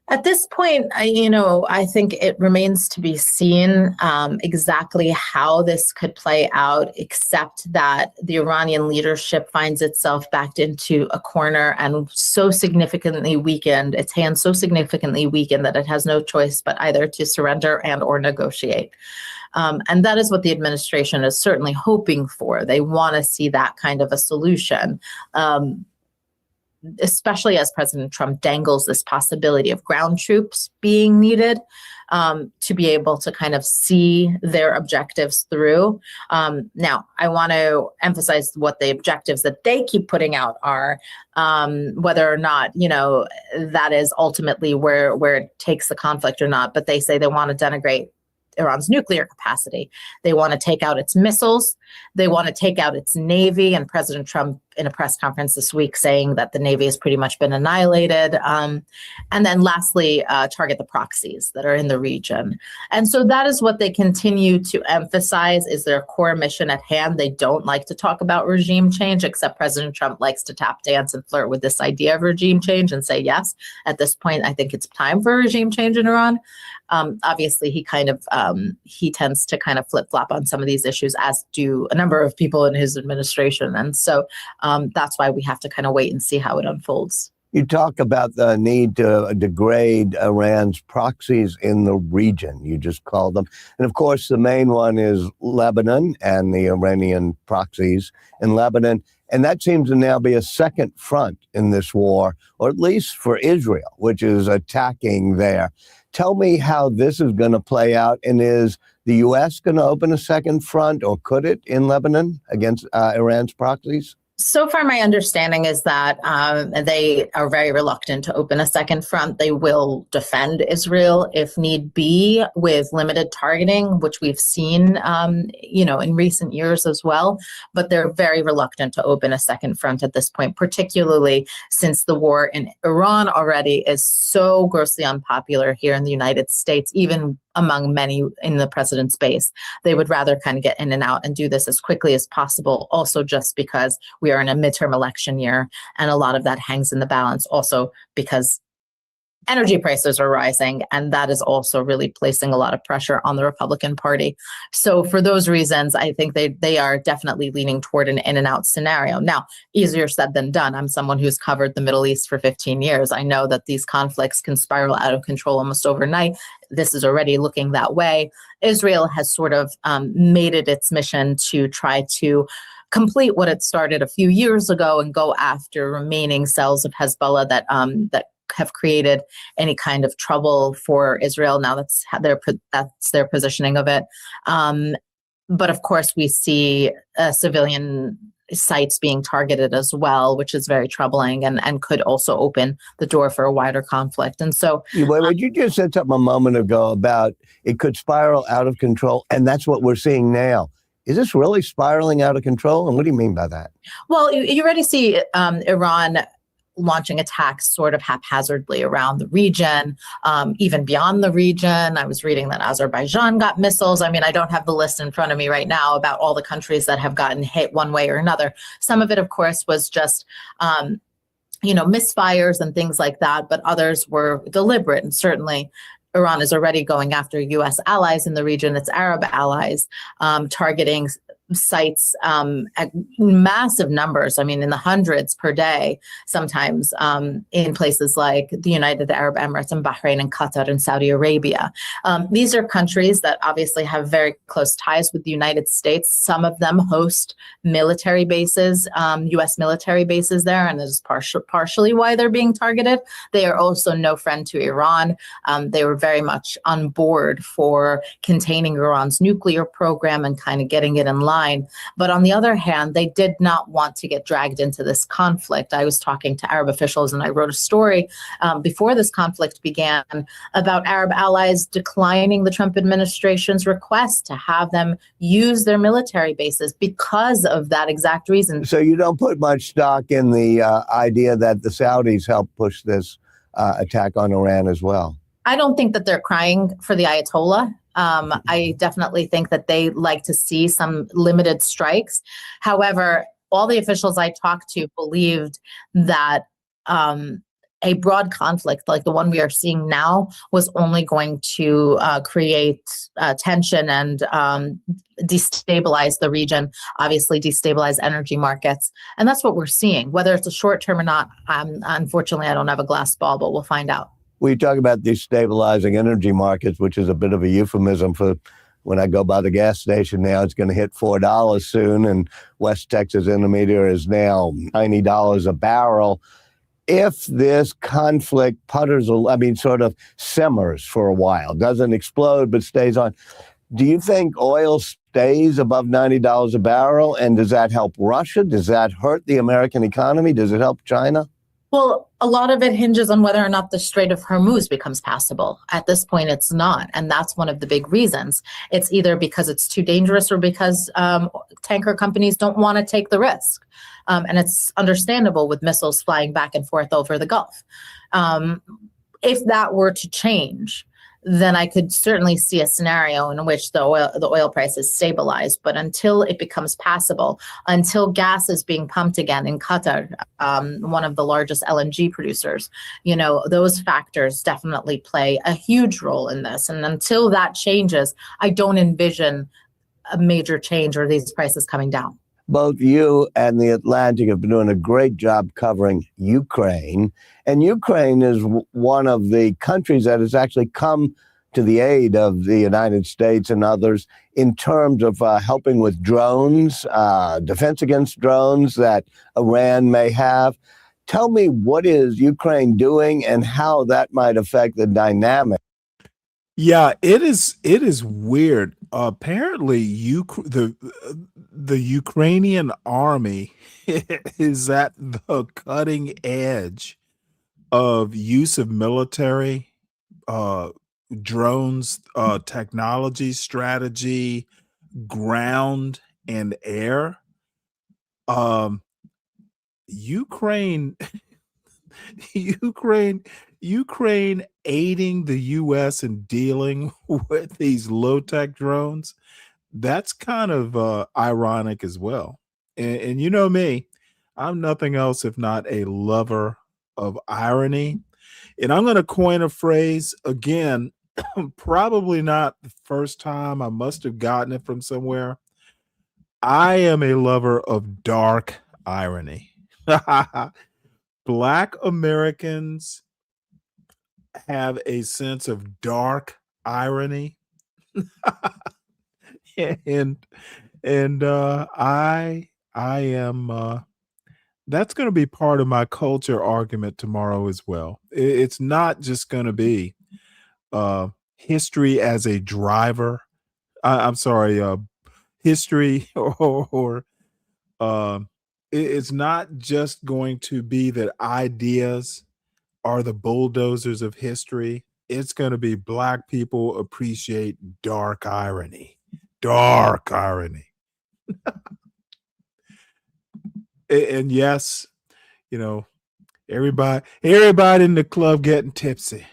At this point, I think it remains to be seen exactly how this could play out, except that the Iranian leadership finds itself backed into a corner and so significantly weakened, its hands so significantly weakened that it has no choice but either to surrender and or negotiate. And that is what the administration is certainly hoping for. They want to see that kind of a solution. Especially as President Trump dangles this possibility of ground troops being needed to be able to kind of see their objectives through. Now, I want to emphasize what the objectives that they keep putting out are, whether or not, that is ultimately where it takes the conflict or not. But they say they want to denigrate Iran's nuclear capacity. They want to take out its missiles. They want to take out its Navy. And President Trump in a press conference this week saying that the Navy has pretty much been annihilated. And then lastly, target the proxies that are in the region. And so that is what they continue to emphasize is their core mission at hand. They don't like to talk about regime change, except President Trump likes to tap dance and flirt with this idea of regime change and say, yes, at this point, I think it's time for regime change in Iran. Obviously, he tends to kind of flip-flop on some of these issues, as do a number of people in his administration. And so that's why we have to kind of wait and see how it unfolds. You talk about the need to degrade Iran's proxies in the region, you just called them. And of course, the main one is Lebanon and the Iranian proxies in Lebanon. And that seems to now be a second front in this war, or at least for Israel, which is attacking there. Tell me how this is going to play out. And is the U.S. going to open a second front, or could it, in Lebanon against Iran's proxies? So far, my understanding is that they are very reluctant to open a second front. They will defend Israel if need be with limited targeting, which we've seen, in recent years as well. But they're very reluctant to open a second front at this point, particularly since the war in Iran already is so grossly unpopular here in the United States, even among many in the president's base. They would rather kind of get in and out and do this as quickly as possible, also just because we are in a midterm election year, and a lot of that hangs in the balance also because energy prices are rising, and that is also really placing a lot of pressure on the Republican Party. So for those reasons, I think they are definitely leaning toward an in and out scenario. Now, easier said than done. I'm someone who's covered the Middle East for 15 years. I know that these conflicts can spiral out of control almost overnight. This is already looking that way. Israel has sort of made it its mission to try to complete what it started a few years ago and go after remaining cells of Hezbollah that have created any kind of trouble for Israel. Now that's their positioning of it. But of course, we see civilian sites being targeted as well, which is very troubling and could also open the door for a wider conflict. And so, you just said something a moment ago about it could spiral out of control, and that's what we're seeing now. Is this really spiraling out of control? And what do you mean by that? Well, you already see Iran launching attacks sort of haphazardly around the region, even beyond the region. I was reading that Azerbaijan got missiles. I mean, I don't have the list in front of me right now about all the countries that have gotten hit one way or another. Some of it, of course, was just misfires and things like that, but others were deliberate. And certainly Iran is already going after U.S. allies in the region, its Arab allies, targeting sites at massive numbers. I mean, in the hundreds per day, sometimes in places like the United Arab Emirates and Bahrain and Qatar and Saudi Arabia. These are countries that obviously have very close ties with the United States. Some of them host military bases, U.S. military bases there, and this is partially why they're being targeted. They are also no friend to Iran. They were very much on board for containing Iran's nuclear program and kind of getting it in line. But on the other hand, they did not want to get dragged into this conflict. I was talking to Arab officials and I wrote a story before this conflict began about Arab allies declining the Trump administration's request to have them use their military bases because of that exact reason. So you don't put much stock in the idea that the Saudis helped push this attack on Iran as well? I don't think that they're crying for the Ayatollah. I definitely think that they like to see some limited strikes. However, all the officials I talked to believed that a broad conflict like the one we are seeing now was only going to create tension and destabilize the region, obviously destabilize energy markets. And that's what we're seeing. Whether it's a short term or not, unfortunately, I don't have a glass ball, but we'll find out. We talk about destabilizing energy markets, which is a bit of a euphemism for when I go by the gas station now, it's going to hit $4 soon, and West Texas Intermediate is now $90 a barrel. If this conflict sort of simmers for a while, doesn't explode, but stays on, do you think oil stays above $90 a barrel? And does that help Russia? Does that hurt the American economy? Does it help China? Well, a lot of it hinges on whether or not the Strait of Hormuz becomes passable. At this point, it's not. And that's one of the big reasons. It's either because it's too dangerous or because tanker companies don't want to take the risk. And it's understandable with missiles flying back and forth over the Gulf. If that were to change, then I could certainly see a scenario in which the oil price is stabilized. But until it becomes passable, until gas is being pumped again in Qatar, one of the largest LNG producers, those factors definitely play a huge role in this. And until that changes, I don't envision a major change or these prices coming down. Both you and The Atlantic have been doing a great job covering Ukraine. And Ukraine is one of the countries that has actually come to the aid of the United States and others in terms of helping with drones, defense against drones that Iran may have. Tell me, what is Ukraine doing and how that might affect the dynamic? Yeah, it is weird. Apparently, the Ukrainian army is at the cutting edge of use of military drones, technology, strategy, ground and air. Ukraine Ukraine aiding the U.S. in dealing with these low-tech drones. That's kind of ironic as well. And you know me, I'm nothing else if not a lover of irony. And I'm going to coin a phrase again, probably not the first time. I must have gotten it from somewhere. I am a lover of dark irony. Black Americans have a sense of dark irony. and I am that's going to be part of my culture argument tomorrow as well. It's not just going to be history as a driver. I'm sorry, history or it's not just going to be that ideas are the bulldozers of history. It's going to be Black people appreciate dark irony. Dark irony. And yes, you know, everybody in the club getting tipsy.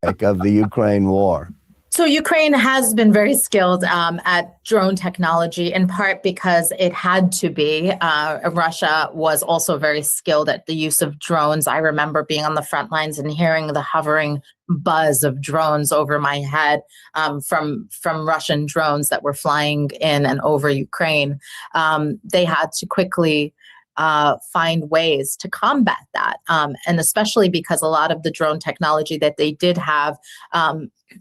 Of the Ukraine war. So Ukraine has been very skilled at drone technology, in part because it had to be. Russia was also very skilled at the use of drones. I remember being on the front lines and hearing the hovering buzz of drones over my head from Russian drones that were flying in and over Ukraine. They had to quickly find ways to combat that. And especially because a lot of the drone technology that they did have,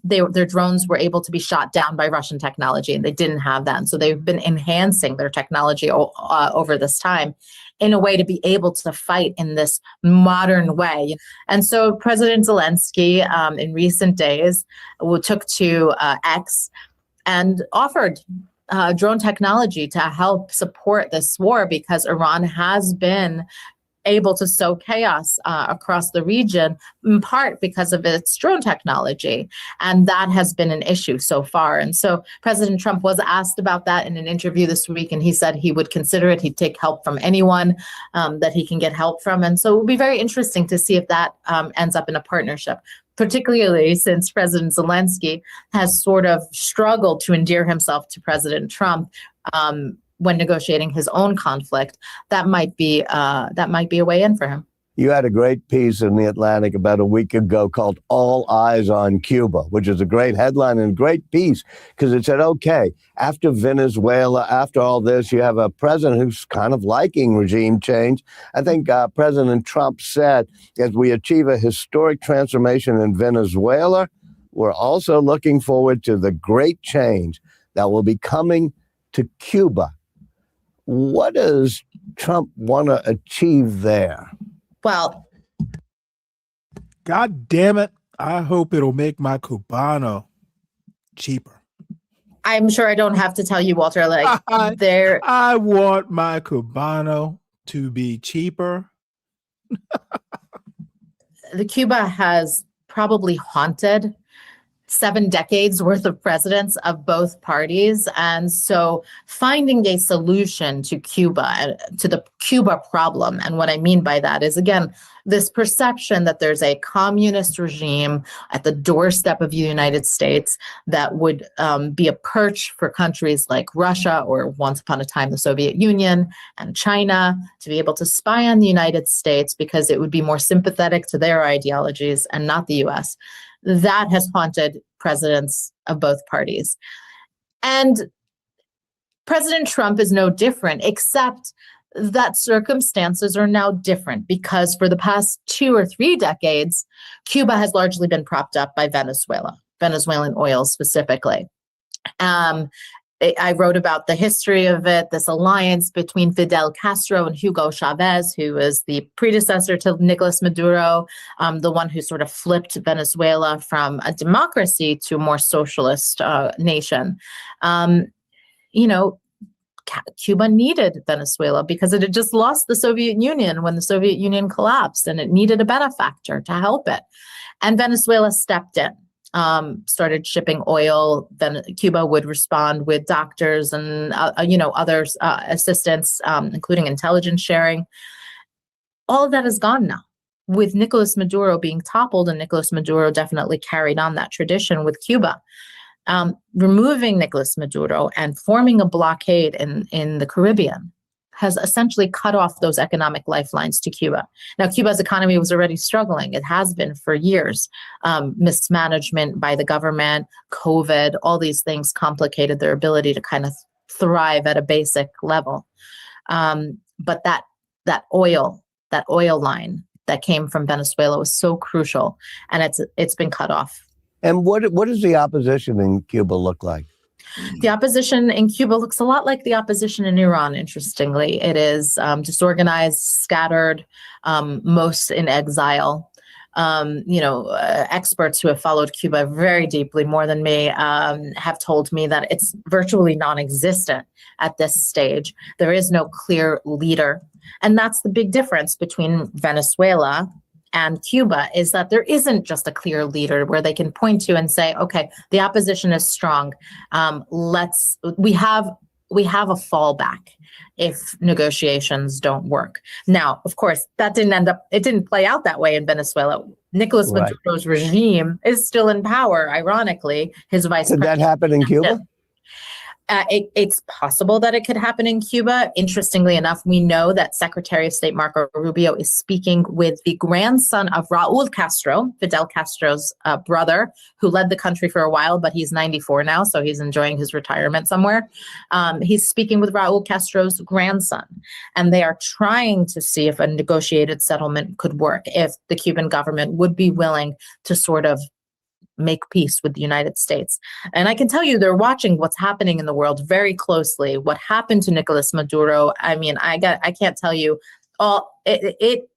their drones were able to be shot down by Russian technology, and they didn't have that. And so they've been enhancing their technology over this time in a way to be able to fight in this modern way. And so President Zelensky in recent days took to X and offered drone technology to help support this war, because Iran has been able to sow chaos across the region, in part because of its drone technology. And that has been an issue so far. And so President Trump was asked about that in an interview this week, and he said he would consider it. He'd take help from anyone that he can get help from. And so it will be very interesting to see if that ends up in a partnership, particularly since President Zelensky has sort of struggled to endear himself to President Trump when negotiating his own conflict. That might be a way in for him. You had a great piece in The Atlantic about a week ago called All Eyes on Cuba, which is a great headline and a great piece, because it said, okay, after Venezuela, after all this, you have a president who's kind of liking regime change. I think President Trump said, as we achieve a historic transformation in Venezuela, we're also looking forward to the great change that will be coming to Cuba. What does Trump want to achieve there? Well, God damn it. I hope it'll make my Cubano cheaper. I'm sure I don't have to tell you, Walter, like I want my Cubano to be cheaper. The Cuba has probably haunted 7 decades worth of presidents of both parties. And so finding a solution to Cuba, to the Cuba problem, and what I mean by that is, again, this perception that there's a communist regime at the doorstep of the United States that would be a perch for countries like Russia, or once upon a time the Soviet Union and China, to be able to spy on the United States because it would be more sympathetic to their ideologies and not the US. That has haunted presidents of both parties. And President Trump is no different, except that circumstances are now different, because for the past 2 or 3 decades, Cuba has largely been propped up by Venezuelan oil specifically. I wrote about the history of it, this alliance between Fidel Castro and Hugo Chavez, who was the predecessor to Nicolas Maduro, the one who sort of flipped Venezuela from a democracy to a more socialist nation. Cuba needed Venezuela because it had just lost the Soviet Union when the Soviet Union collapsed, and it needed a benefactor to help it. And Venezuela stepped in. Started shipping oil. Then Cuba would respond with doctors and other assistance, including intelligence sharing. All of that is gone now. with Nicolas Maduro being toppled, and Nicolas Maduro definitely carried on that tradition with Cuba, removing Nicolas Maduro and forming a blockade in the Caribbean has essentially cut off those economic lifelines to Cuba. Now, Cuba's economy was already struggling. It has been for years. Mismanagement by the government, COVID, all these things complicated their ability to kind of thrive at a basic level. But that oil line that came from Venezuela was so crucial, and it's been cut off. And what does the opposition in Cuba look like? The opposition in Cuba looks a lot like the opposition in Iran, interestingly. It is disorganized, scattered, most in exile. Experts who have followed Cuba very deeply, more than me, have told me that it's virtually non-existent at this stage. There is no clear leader. And that's the big difference between Venezuela and Cuba, is that there isn't just a clear leader where they can point to and say, okay, the opposition is strong. We have a fallback if negotiations don't work. Now, of course, it didn't play out that way in Venezuela. Nicolas Maduro's regime is still in power, ironically. His vice president. Did that happen in Cuba? It's possible that it could happen in Cuba. Interestingly enough, we know that Secretary of State Marco Rubio is speaking with the grandson of Raul Castro, Fidel Castro's brother, who led the country for a while, but he's 94 now, so he's enjoying his retirement somewhere. He's speaking with Raul Castro's grandson, and they are trying to see if a negotiated settlement could work, if the Cuban government would be willing to sort of make peace with the United States. And I can tell you, they're watching what's happening in the world very closely. What happened to Nicolas Maduro, I mean, I can't tell you all. It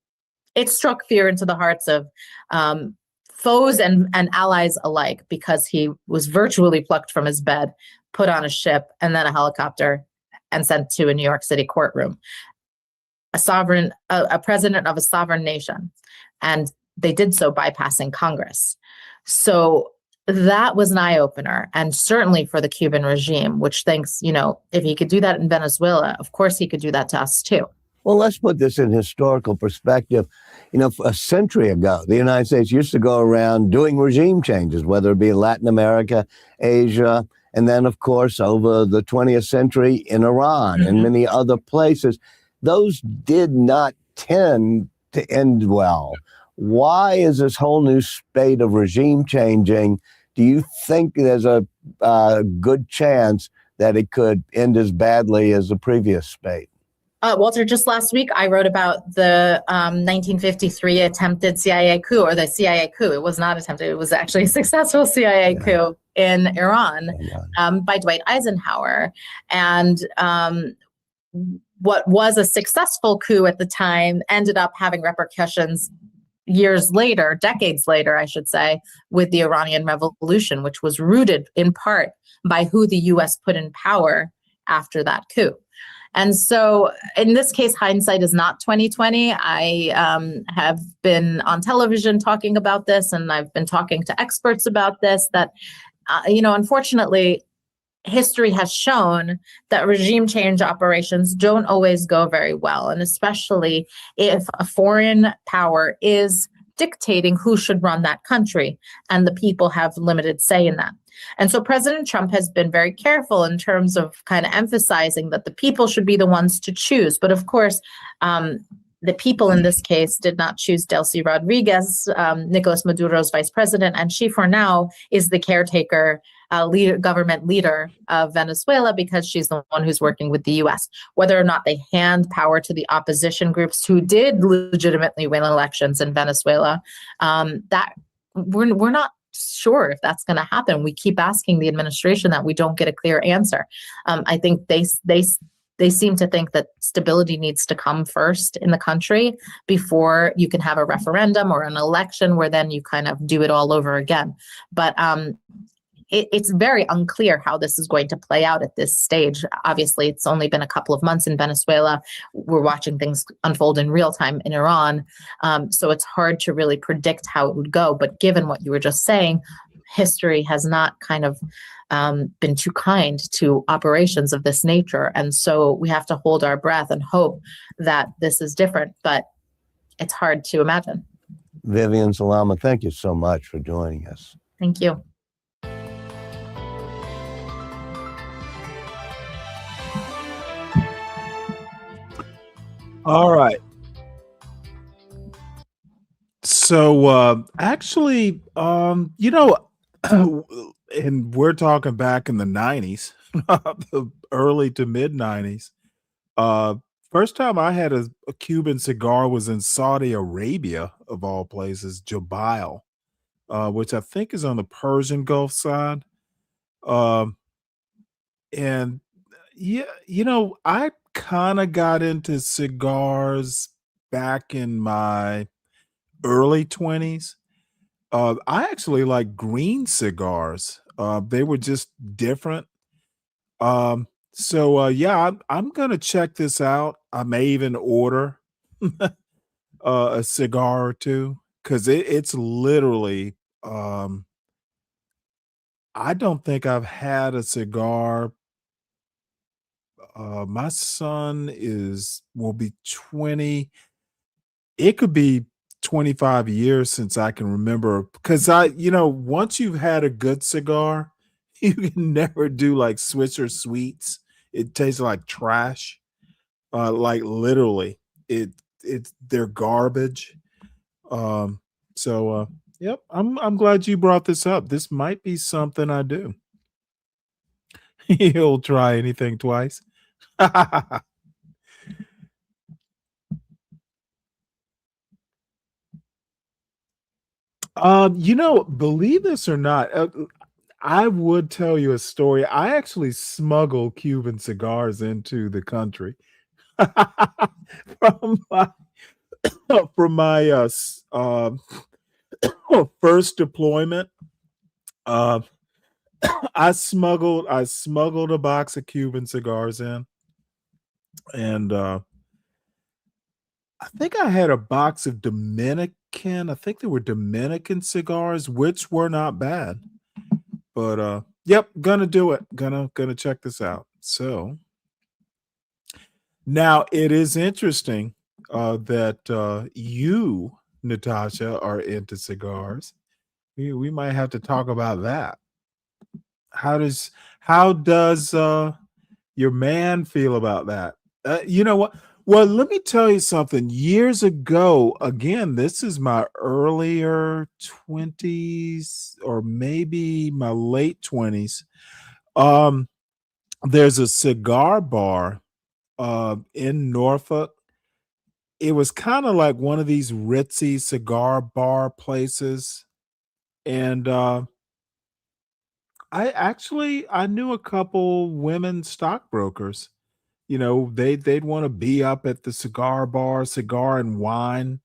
struck fear into the hearts of foes and allies alike, because he was virtually plucked from his bed, put on a ship and then a helicopter and sent to a New York City courtroom. A president of a sovereign nation. And they did so bypassing Congress. So that was an eye-opener, and certainly for the Cuban regime, which thinks, if he could do that in Venezuela, of course he could do that to us too. Well, let's put this in historical perspective. A century ago, the United States used to go around doing regime changes, whether it be Latin America, Asia, and then, of course, over the 20th century in Iran and many other places. Those did not tend to end well. Why is this whole new spate of regime changing? Do you think there's a good chance that it could end as badly as the previous spate? Walter, just last week, I wrote about the 1953 attempted CIA coup, or the CIA coup. It was not attempted. It was actually a successful CIA coup in Iran by Dwight Eisenhower. And what was a successful coup at the time ended up having repercussions years later, decades later, I should say, with the Iranian Revolution, which was rooted in part by who the U.S. put in power after that coup. And so in this case, hindsight is not 2020. I have been on television talking about this, and I've been talking to experts about this, that, unfortunately, history has shown that regime change operations don't always go very well, and especially if a foreign power is dictating who should run that country and the people have limited say in that. And so President Trump has been very careful in terms of kind of emphasizing that the people should be the ones to choose. But of course, the people in this case did not choose Delcy Rodriguez, Nicolas Maduro's vice president, and she for now is the caretaker government leader of Venezuela, because she's the one who's working with the U.S. Whether or not they hand power to the opposition groups who did legitimately win elections in Venezuela, that we're not sure if that's going to happen. We keep asking the administration that, we don't get a clear answer. I think they seem to think that stability needs to come first in the country before you can have a referendum or an election where then you kind of do it all over again. But it's very unclear how this is going to play out at this stage. Obviously, it's only been a couple of months in Venezuela. We're watching things unfold in real time in Iran. So it's hard to really predict how it would go. But given what you were just saying, history has not kind of been too kind to operations of this nature. And so we have to hold our breath and hope that this is different. But it's hard to imagine. Vivian Salama, thank you so much for joining us. Thank you. All right. So actually, and we're talking back in the 90s, the early to mid 90s. First time I had a Cuban cigar was in Saudi Arabia, of all places, Jubail, which I think is on the Persian Gulf side. Um, and yeah, I kind of got into cigars back in my early 20s. I actually like green cigars. They were just different. So yeah, I'm gonna check this out. I may even order a cigar or two because it's literally I don't think I've had a cigar. My son will be 20. It could be 25 years since I can remember because once you've had a good cigar, you can never do like Swisher Sweets. It tastes like trash. Like literally, they're garbage. Um, so yep, I'm glad you brought this up. This might be something I do. He'll try anything twice. Believe this or not, I would tell you a story. I actually smuggled Cuban cigars into the country from my first deployment. I smuggled a box of Cuban cigars in, and I think I had a box of Dominican. I think they were Dominican cigars, which were not bad. But yep, gonna do it. Gonna check this out. So now it is interesting that you, Natasha, are into cigars. We might have to talk about that. How does your man feel about that? You know what? Well, let me tell you something. Years ago, again, this is my earlier 20s or maybe my late 20s. Um, there's a cigar bar in Norfolk. It was kind of like one of these ritzy cigar bar places. And I knew a couple women stockbrokers. They'd want to be up at the cigar bar, cigar and wine.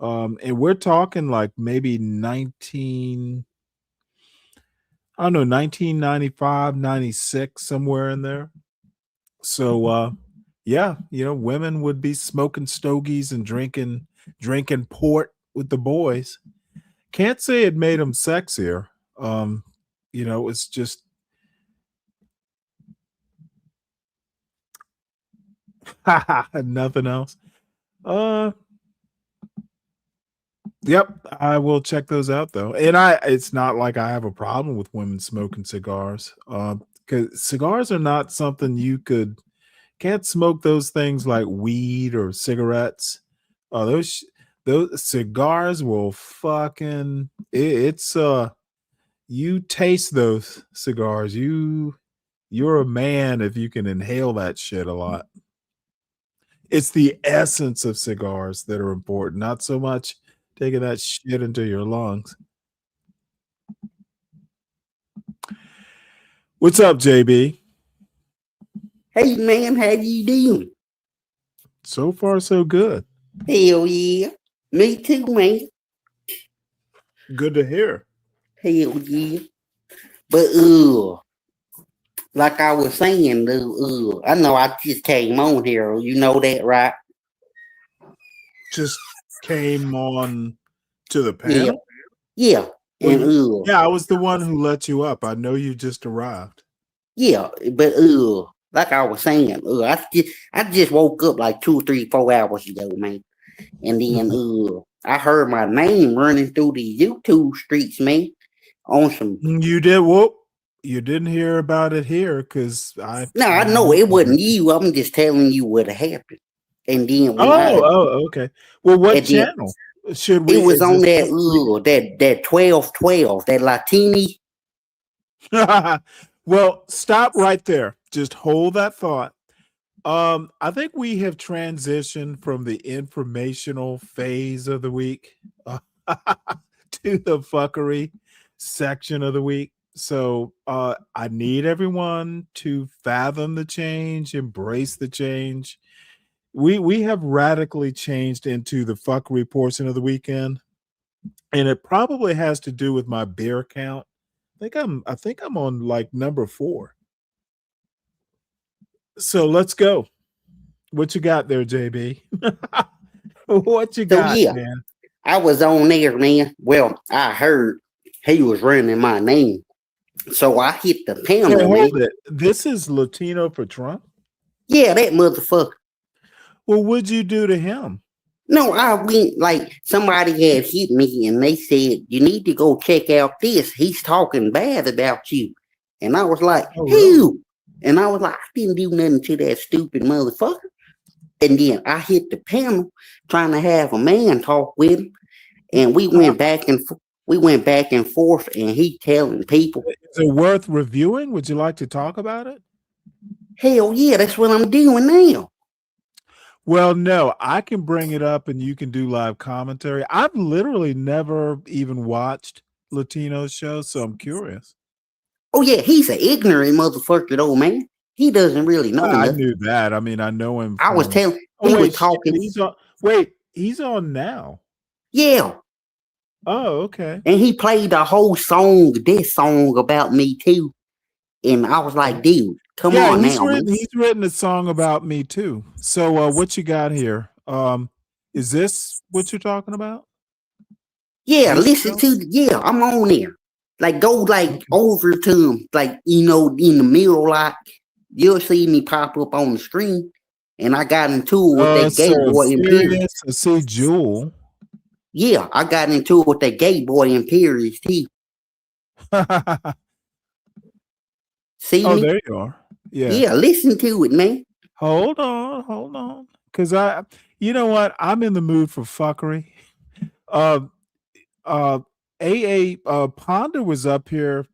And we're talking like maybe 1995, 96, somewhere in there. So yeah, women would be smoking stogies and drinking port with the boys. Can't say it made them sexier. It's just nothing else. Yep, I will check those out though. And it's not like I have a problem with women smoking cigars. Because cigars are not something can't smoke those things like weed or cigarettes. Those cigars will fucking it's you taste those cigars. You're a man if you can inhale that shit a lot. It's the essence of cigars that are important, not so much taking that shit into your lungs. What's up, JB? Hey man, how you doing? So far, so good. Hell yeah. Me too, man. Good to hear. Hell yeah. But like I was saying, I know I just came on here. You know that, right? Just came on to the panel? Yeah. And yeah, I was the one who let you up. I know you just arrived. Yeah, but like I was saying, I just woke up like 2, 3, 4 hours ago, man. And then I heard my name running through the YouTube streets, man. On some. You did whoop. You didn't hear about it here because I. No, I know it wasn't you. I'm just telling you what happened. And then when okay. Well, what and then channel should we? it was Is on this that 1212, that Latini. Well, stop right there. Just hold that thought. I think we have transitioned from the informational phase of the week to the fuckery section of the week. So I need everyone to fathom the change, embrace the change. We have radically changed into the fuckery portion of the weekend, and it probably has to do with my beer count. I think I'm on like number 4. So let's go. What you got there, JB? What you So got, yeah, man? I was on there, man. Well, I heard he was running my name. So I hit the panel, So man. hold it. This is Latino for Trump? Yeah, that motherfucker. Well, what'd you do to him? No, I went like somebody had hit me and they said, you need to go check out this. He's talking bad about you. And I was like, Oh, who? And I was like, I didn't do nothing to that stupid motherfucker. And then I hit the panel trying to have a man talk with him. And we went back and forth and he telling people. Is it worth reviewing? Would you like to talk about it? Hell yeah, that's what I'm doing now. Well, no, I can bring it up and you can do live commentary. I've literally never even watched Latino shows, so I'm curious. Oh yeah, he's an ignorant motherfucker though, man. He doesn't really know I nothing. knew that. I mean, I know him. I was telling Oh, he wait, was talking. He's on now. Yeah. Oh, okay. And he played the whole song, this song about me too. And I was like, dude, come on now, man. He's written a song about me too. So what you got here? Is this what you're talking about? Yeah, This listen to I'm on there. Like go like over to him, like in the middle, like you'll see me pop up on the screen. And I got into it with that gay boy Imperious. I see Jewel. Yeah, I got into it with that gay boy Imperious too. See me? There you are. Yeah. Yeah, listen to it, man. Hold on. Cause you know what? I'm in the mood for fuckery. Ponda was up here.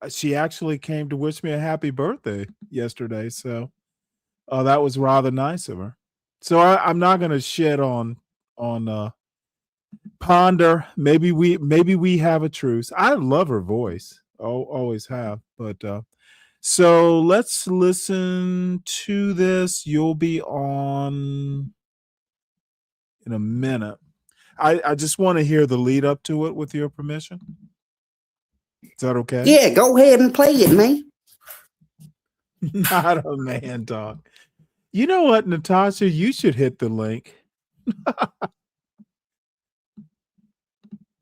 She actually came to wish me a happy birthday yesterday. So that was rather nice of her. So I'm not gonna shit on Ponder. Maybe we have a truce. I love her voice. Always have. But so let's listen to this. You'll be on in a minute. I just want to hear the lead up to it with your permission. Is that okay? Yeah, go ahead and play it, man. Not a man dog. You know what, Natasha? You should hit the link.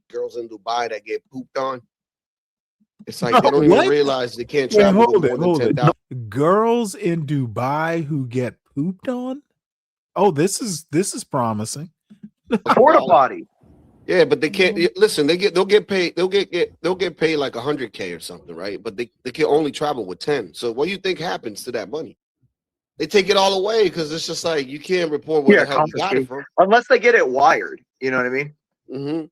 Girls in Dubai that get pooped on. It's like they don't even realize they can't travel with more than 10,000. Girls in Dubai who get pooped on? Oh, this is promising. Porta potty. Yeah, but they can't listen. They'll get paid like $100K or something, right? But they can only travel with 10. So what do you think happens to that money? They take it all away because it's just like you can't report where the hell you got it from. Unless they get it wired. You know what I mean? Mm-hmm.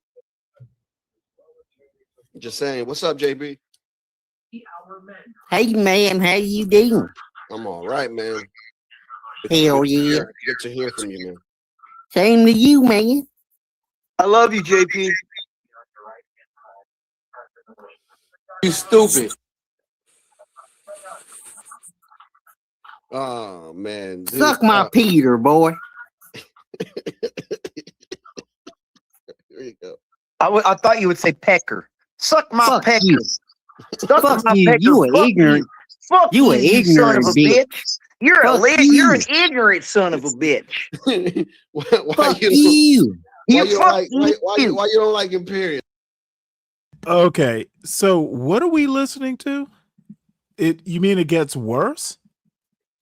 Just saying. What's up, JB? Hey man, how you doing? I'm all right, man. Hell yeah. Good to hear from you, man. Same to you, man. I love you, JP. You stupid. Oh man. Dude, Suck my Peter, boy. There you go. I thought you would say pecker. Suck my Fuck pecker. you. Suck Fuck my you. pecker. You are Fuck ignorant. Fuck You you, an you son of ignorant a bitch. bitch. You're Fuck you're an you. ignorant son of a bitch. Fuck you. You Why fuck you don't like him, period? Okay, so what are we listening to? You mean it gets worse?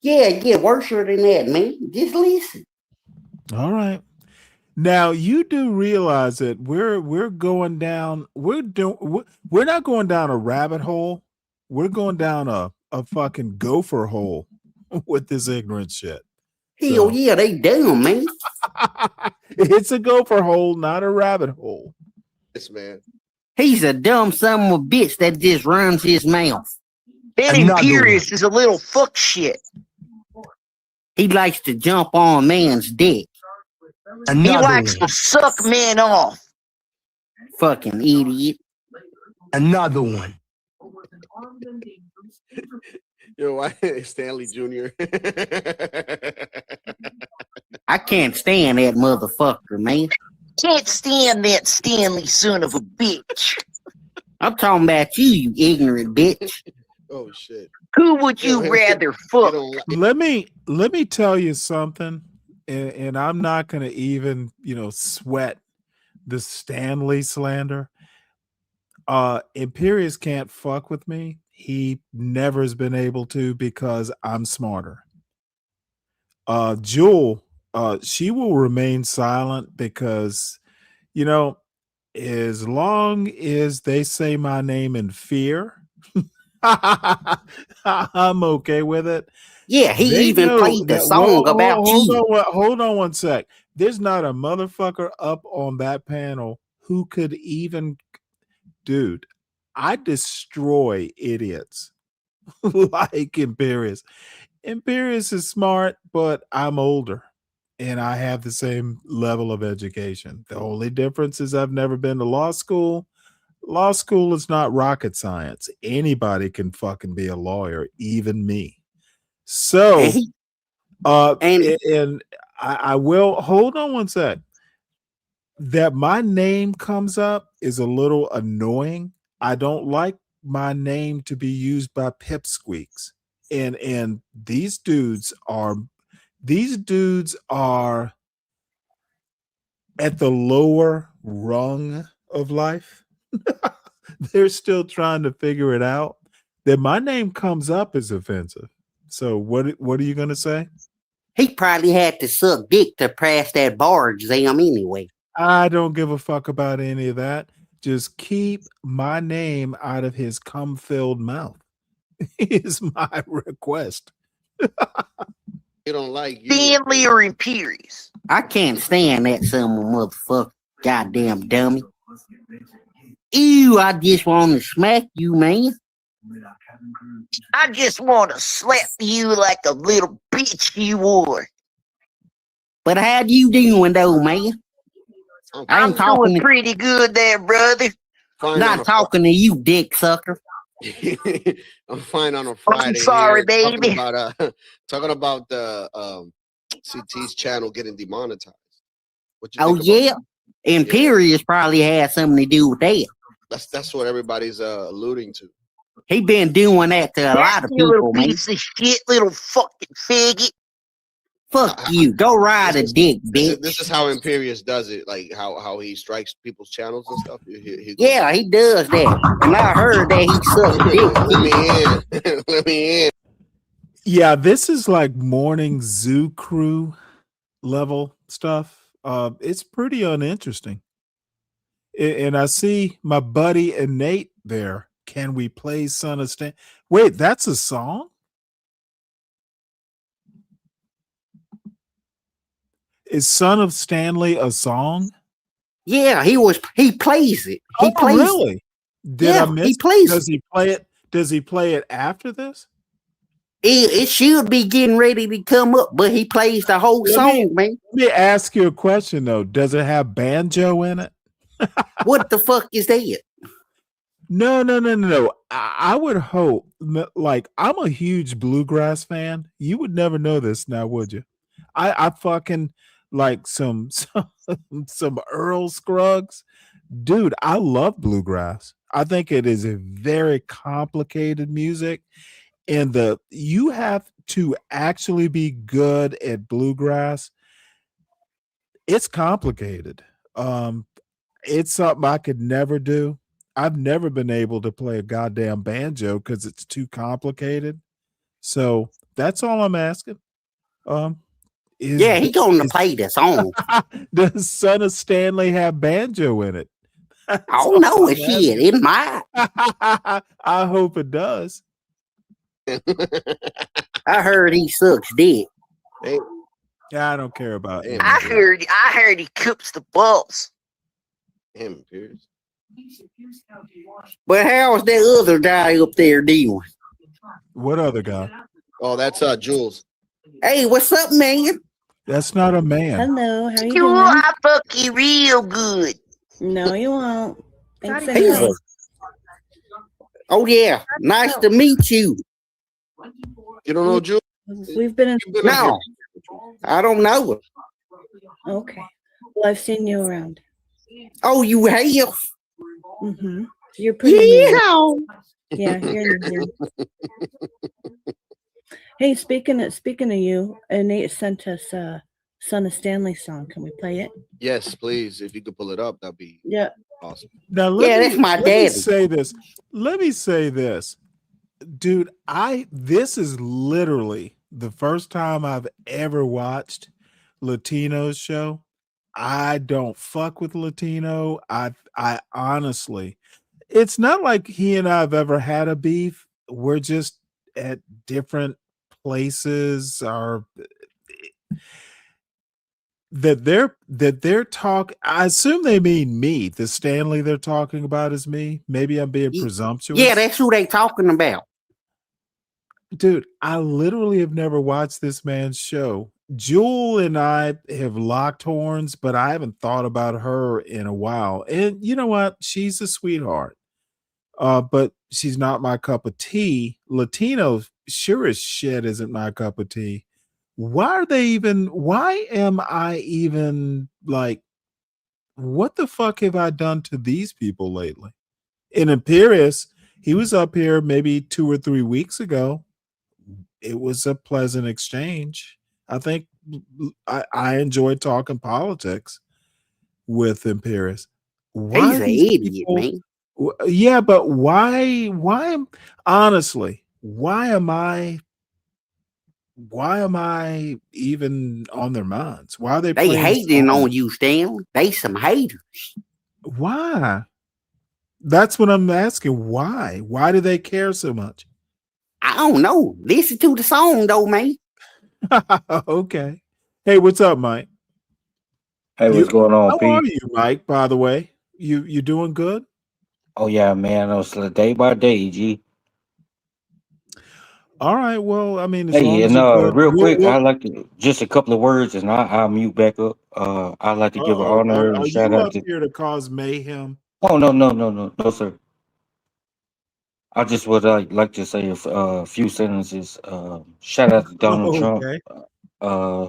Yeah, it get worse than that, man. Just listen. All right. Now you do realize that we're going down. We're not going down a rabbit hole. We're going down a fucking gopher hole with this ignorant shit. Hell yeah, they dumb, man. It's a gopher hole, not a rabbit hole. Yes, man. He's a dumb son of a bitch that just runs his mouth. That Imperious is a little fuck shit. He likes to jump on man's dick. He likes to suck men off. Fucking idiot. Another one. Yo, why Stanley Jr.? I can't stand that motherfucker, man. Can't stand that Stanley son of a bitch. I'm talking about you ignorant bitch. Oh shit. Who would you rather fuck? Let me tell you something, and I'm not gonna even sweat the Stanley slander. Imperious can't fuck with me. He never has been able to because I'm smarter. Jewel, she will remain silent because, as long as they say my name in fear, I'm okay with it. Yeah, he They even know played the that- song about you. Hold on one sec. There's not a motherfucker up on that panel who could even, dude, I destroy idiots like Imperious. Imperious is smart, but I'm older and I have the same level of education. The only difference is I've never been to law school. Law school is not rocket science. Anybody can fucking be a lawyer, even me. So, and I will hold on one sec. That my name comes up is a little annoying. I don't like my name to be used by pipsqueaks. And these dudes are at the lower rung of life. They're still trying to figure it out. That my name comes up is offensive. So what are you gonna say? He probably had to suck dick to pass that bar exam anyway. I don't give a fuck about any of that. Just keep my name out of his cum-filled mouth is my request. You don't like you. Stanley or Imperious? I can't stand that son of a motherfucker. Goddamn dummy. Ew, I just want to smack you, man. I just want to slap you like a little bitch you were. But how you doing though, man? I'm doing pretty good there, brother. Not talking to you, dick sucker. I'm fine on a Friday. I'm sorry, here, baby. Talking about the CT's channel getting demonetized. What you Oh think yeah, about Imperious probably had something to do with that. That's what everybody's alluding to. He been doing that to a lot of You little people, man. piece of shit, little fucking faggot. Fuck you. Go ride a dick, bitch. This is how Imperious does it, like how he strikes people's channels and stuff. Yeah, he does that. And I heard that he sucked dick. Let me in. Let me in. Yeah, this is like morning zoo crew level stuff. It's pretty uninteresting. And I see my buddy Nate there. Can we play Son of Stan? Wait, that's a song? Is Son of Stanley a song? Yeah, he plays it. He plays really? Did I miss? He plays Does he play it? Does he play it after this? It should be getting ready to come up, but he plays the whole song, man. Let me ask you a question though. Does it have banjo in it? What the fuck is that? No. I would hope, like, I'm a huge bluegrass fan. You would never know this now, would you? I fucking like some Earl Scruggs. Dude, I love bluegrass. I think it is a very complicated music. And you have to actually be good at bluegrass. It's complicated. It's something I could never do. I've never been able to play a goddamn banjo because it's too complicated. So that's all I'm asking. Yeah, he going to play the song. Does Son of Stanley have banjo in it? I don't know if shit. It might. I hope it does. I heard he sucks dick. Hey, Yeah, I don't care about him. I heard he coops the balls. him, Pierce. But how's that other guy up there doing? What other guy? Oh, that's Jules. Hey, what's up, man? That's not a man. Hello, how you You doing? I fuck you real good. No, you won't. Thanks He's anyway. Oh yeah, nice to meet you. You don't know Jules? We've been in. No, I don't know her. Okay. Well, I've seen you around. Oh, you have? Mm-hmm. You're pretty new. Yeehaw. Yeah, you're new. Hey, speaking of you, Nate sent us a Son of Stanley song. Can we play it? Yes, please. If you could pull it up, that'd be Yeah. awesome. Now, that's my let me daddy. say this. Let me say this. Dude, this is literally the first time I've ever watched Latino's show. I don't fuck with Latino. I honestly, it's not like he and I have ever had a beef. We're just at different places, or that they're talking. I assume they mean me. The Stanley they're talking about is me. Maybe I'm being presumptuous. Yeah, that's who they talking about. Dude, I literally have never watched this man's show. Jewel and I have locked horns, but I haven't thought about her in a while. And you know what? She's a sweetheart. But she's not my cup of tea. Latino sure as shit isn't my cup of tea. Why am I even like, what the fuck have I done to these people lately? In Imperius, he was up here maybe 2 or 3 weeks ago. It was a pleasant exchange. I think I enjoyed talking politics with Imperius. Why He's are an these idiot, people- man. Yeah, but why honestly, why am I even on their minds? Why are they They playing hating songs? on you, Stanley. They some haters. Why? That's what I'm asking. Why? Why do they care so much? I don't know. Listen to the song though, man. Okay. Hey, what's up, Mike? Hey, what's going on, How Pete? are you, Mike, by the way? You doing good? Oh yeah, man. It's day by day, G. All right. Well, I mean, as Hey, long as and you're good. real quick, I like to just a couple of words, and I'll mute back up. I like to give an honor and Are shout you out up to. here to cause mayhem? Oh no, sir. I just would like to say a few sentences. Shout out to Donald Trump, Okay.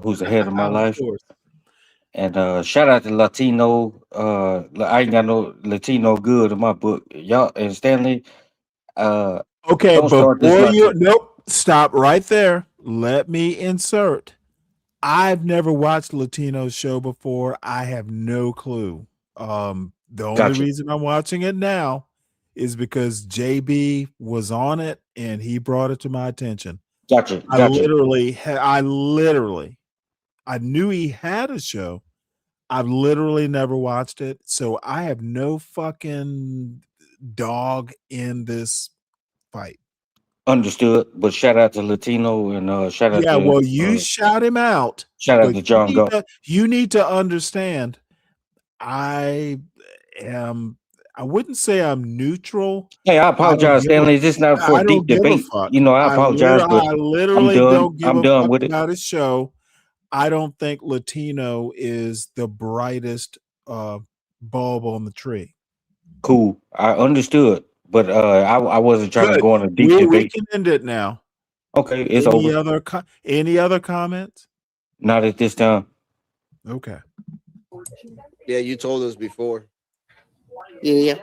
who's ahead of my Of life, course. and shout out to Latino. I ain't got no Latino good in my book, y'all. And Stanley, Okay, don't start this before you nonsense. nope, stop right there. Let me insert. I've never watched Latino's show before. I have no clue. The only Gotcha. reason I'm watching it now is because JB was on it and he brought it to my attention. Gotcha. I knew he had a show. I've literally never watched it, so I have no fucking dog in this fight. Understood, but shout out to Latino and shout out Yeah, to well, you shout him out. shout out But to John Galt. you need to understand, I wouldn't say I'm neutral. Hey, I apologize, Stanley. This is not for I a don't deep give a debate. fuck. You know, I apologize, but I I'm literally done. don't give I'm a done fuck with it. about his show. I don't think Latino is the brightest bulb on the tree. Cool. I understood, but I wasn't trying to Good. go on a deep We debate. can end it now. Okay, it's Any over. other comments? Not at this time. Okay. Yeah, you told us before. Yeah.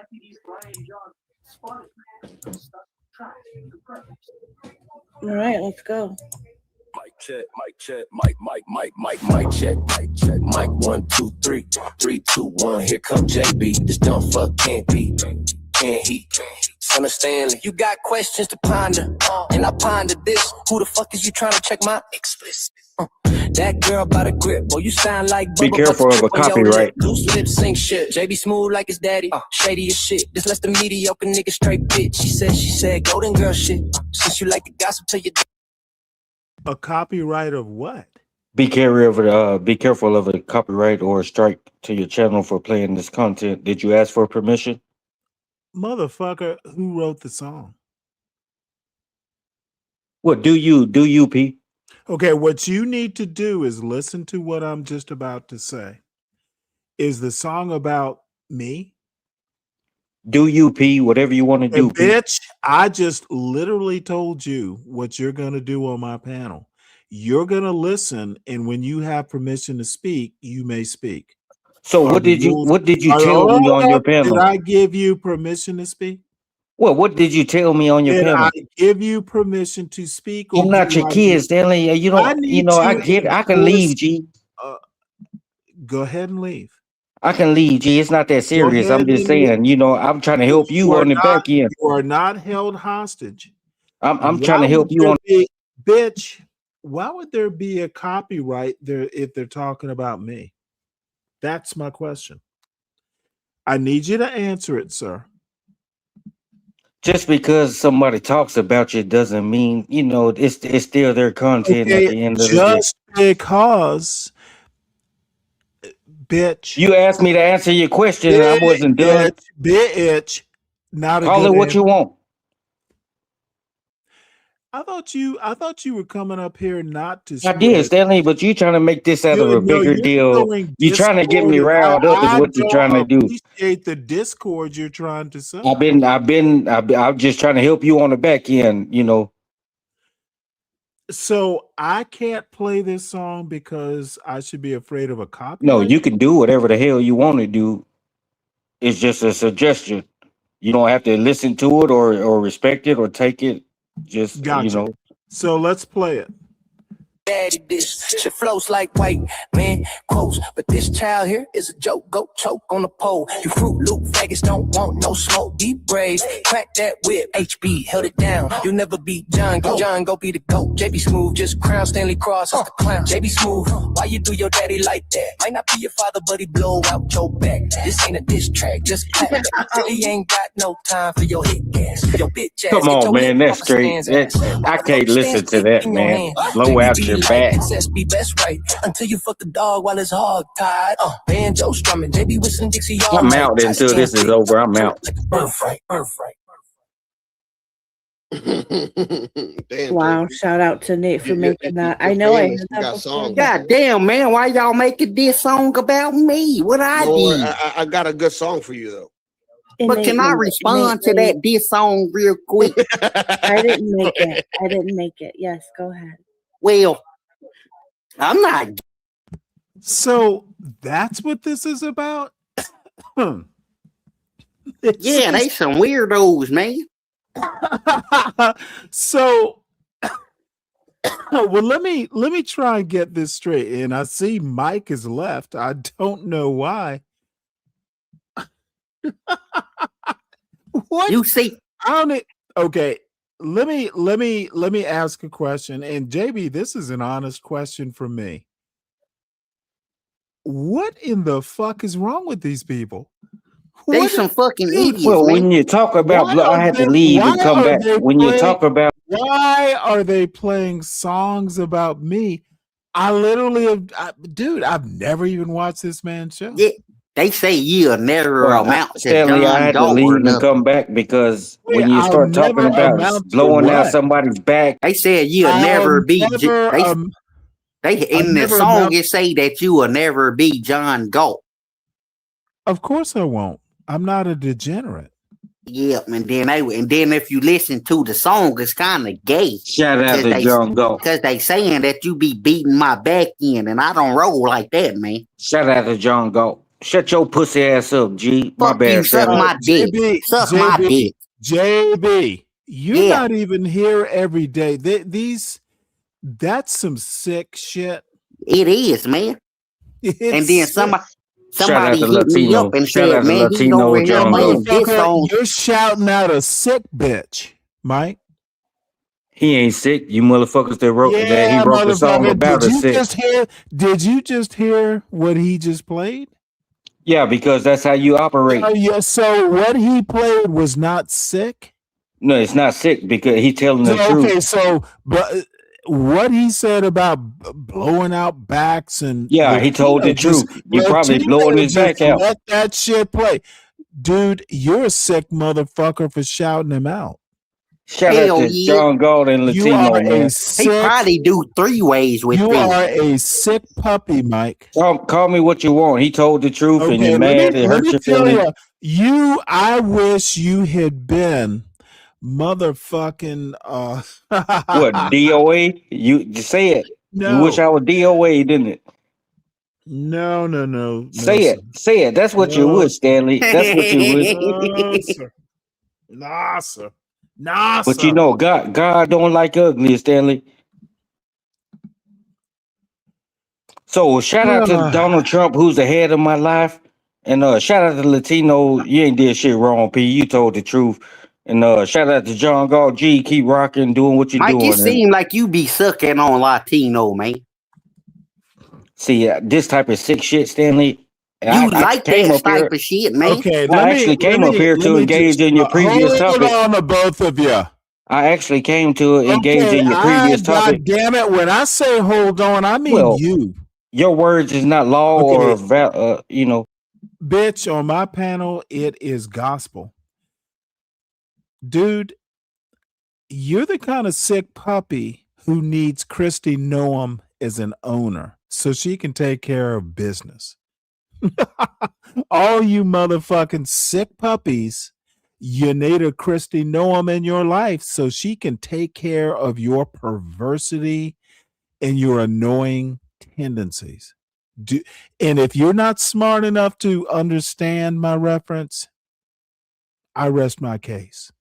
All right, let's go. Mic check, mic check. Mic 1, 2, 3, 3, 2, 1. Here come JB. This dumb fuck can't be. Can't he? Son of Stanley. You got questions to ponder, and I ponder this. Who the fuck is you trying to check my explicit? That girl by the grip, boy, you sound like Be Bubba careful Butt of a strip on your copyright. lip. Loose lips sing shit. JB smooth like his daddy. Shady as shit. This less the mediocre nigga straight bitch. She said, golden girl shit. Since you like the gossip, tell you. A copyright of what? Be careful of a copyright or a strike to your channel for playing this content. Did you ask for permission? Motherfucker, who wrote the song? What do you, P? Okay, what you need to do is listen to what I'm just about to say. Is the song about me? Do you, P? Whatever you want to Hey, do, P. bitch, I just literally told you what you're going to do on my panel. You're going to listen, and when you have permission to speak, you may speak. So what did you tell me on your panel? Did I give you permission to speak? Well, what did you tell me on your Did panel? I give you permission to speak? I'm not your kid, Stanley. You don't. I can leave, G. Go ahead and leave. I can leave, G. It's not that serious. I'm just saying. I'm trying to help you on the back end. You are not held hostage. I'm trying to help you on. Bitch, why would there be a copyright there if they're talking about me? That's my question. I need you to answer it, sir. Just because somebody talks about you doesn't mean, it's still their content at the end of the day. Just because, bitch. You asked me to answer your question and I wasn't done. Bitch. Not a Call good it what answer. you want. I thought you were coming up here not to I did, Stanley, but you trying to make this out of a bigger deal. You're trying to get me riled up is what you're trying to do. I appreciate the discord you're trying to sow. I'm just trying to help you on the back end, So I can't play this song because I should be afraid of a copyright? No, you can do whatever the hell you want to do. It's just a suggestion. You don't have to listen to it or respect it or take it. Just, Gotcha. So let's play it. Daddy, this shit flows like white man quotes, but this child here is a joke. Go choke on the pole. You Fruit Loop faggots don't want no smoke. Be brave, crack that whip. HB held it down. You'll never beat John. John go be the GOAT. JB Smooth just crown Stanley Cross as the clown. JB Smooth, why you do your daddy like that? Might not be your father, but he blow out your back. This ain't a diss track, just clap back. He ain't got no time for your hit gas. Your bitch ass. Come on, man. That's straight. I can't listen to that, man. Blow out your back. Access be best right until you fuck the dog while it's hog tied. Banjo strumming, JB whistling Dixie. I'm out until this is over. I'm out. Birthright. Damn, Wow, shout out to Nate for making that. I know I heard that before. God damn, man, why y'all making this song about me? What I did? I got a good song for you though. But can I respond to that diss song real quick? I didn't make it. I didn't make it. Yes, go ahead. Well, I'm not. So that's what this is about? Yeah, they some weirdos, man. So well, let me try and get this straight. And I see Mike is left. I don't know why. What you see? Okay. Let me ask a question. And JB, this is an honest question from me. What in the fuck is wrong with these people? They some fucking idiots. Well, when you talk about, I had to leave and come back. When you talk about, why are they playing songs about me? I literally have, dude, I've never even watched this man's show. Yeah, they say you'll never amount to Stanley, I had to leave and come back because when you start talking about blowing out somebody's back, they said you'll never be. They in the song it say that you will never be John Galt. Of course I won't. I'm not a degenerate. Yeah, and then if you listen to the song, it's kind of gay. Shout out to John Galt. Because they saying that you be beating my back in, and I don't roll like that, man. Shout out to John Galt. Shut your pussy ass up, G. My Fuck bad. you, suck my dick. Suck my dick. JB, you're not even here every day. That's some sick shit. It is, man. And then somebody hit me up and said, man, he's over here playing this song. You're shouting out a sick bitch, Mike. He ain't sick. You motherfuckers that wrote that he Yeah, wrote the song motherfucker. about Did is you sick. just hear? Did you just hear what he just played? Yeah, because that's how you operate. Yeah. So what he played was not sick. No, it's not sick because he's telling the So, truth. okay, so but what he said about blowing out backs and Yeah, he told the Latino, just truth. You probably blowing his back out. let that shit play. Dude, you're a sick motherfucker for shouting him out. Shout out to John Gold and You Latino, are man. a sick, He probably do 3 ways with you them. are a sick puppy, Mike. Call me what you want. He told the truth, and Okay, you're mad. It hurt your tell feelings. you, I wish you had been motherfucking What DOA? You just say it. You wish I was DOA, didn't it? No. Say it. Say it. That's what you would, Stanley. That's what you would. No, sir. Nah, sir. Nah, But sir. you know, God don't like ugly, Stanley. So shout out to Donald Trump, who's the head of my life, and shout out to Latino. You ain't did shit wrong, P. You told the truth. And shout out to John Galt G. Keep rocking, doing what you're Mike, doing. it seem like you be sucking on Latino, man. See, this type of sick shit, Stanley. You like that type of shit, man. Okay, I actually came up here to engage in your previous topic. Hold on to both of you. I actually came to engage in your previous topic. God damn it! When I say hold on, I mean you. Your words is not law or Bitch, on my panel, it is gospel. Dude, you're the kind of sick puppy who needs Christy Noam as an owner so she can take care of business. All you motherfucking sick puppies, you need a Christy Noam in your life so she can take care of your perversity and your annoying tendencies. And if you're not smart enough to understand my reference, I rest my case.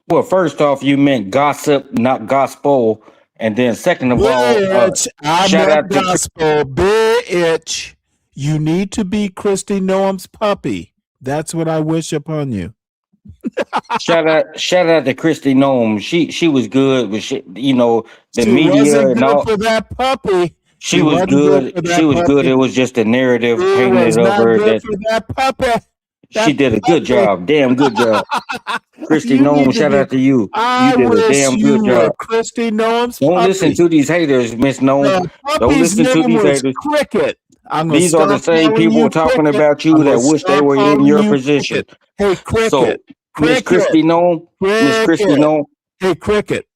Well, first off, you meant gossip, not gospel. And then second of all, I shout meant out to gospel, bitch. You need to be Christy Noam's puppy. That's what I wish upon you. shout out to Christy Noam. She was good, but the She media wasn't and good all. for that puppy. She was good. She was good. It was just a narrative painted of her that for that puppy. she did a good job. Damn good job. Christy Noam, shout out to you. You did a damn good job. Christy Noam's Don't puppy. listen to these haters, Miss Noam. The Don't puppy's listen to name these was haters. Cricket. These are the same people talking about you that wish they were in your position. Hey, Cricket. So, Miss Christy Noam, Miss Christy Noam. Hey, Cricket.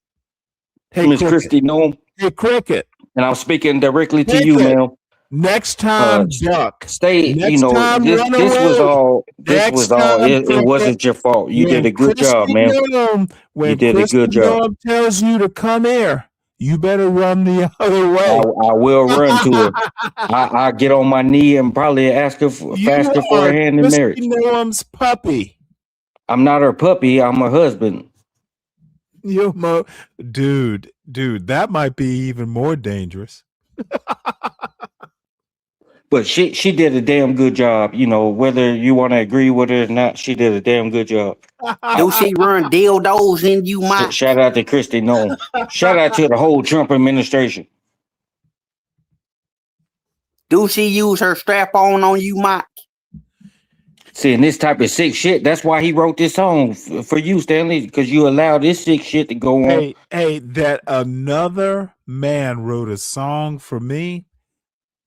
Hey, Miss Christy Noam. Hey, Cricket. And I'm speaking directly to you, ma'am. Next time, duck. Stay. Next time, this run was away. all. This Next was all. time, It wasn't your fault. You did a good job, ma'am. When You did a Christy good job. Noam tells you to come here, you better run the other way. I will run to her. I get on my knee and probably ask her for a hand in marriage. Christy Noam's puppy. I'm not her puppy. I'm her husband. Dude, that might be even more dangerous. But she did a damn good job. Whether you want to agree with her or not, she did a damn good job. Do she run dildos in you, Mike? Shout out to Christy Noam. Shout out to the whole Trump administration. Do she use her strap on you, Mike? Seeing this type of sick shit, that's why he wrote this song for you, Stanley, because you allow this sick shit to go on. Hey, that another man wrote a song for me,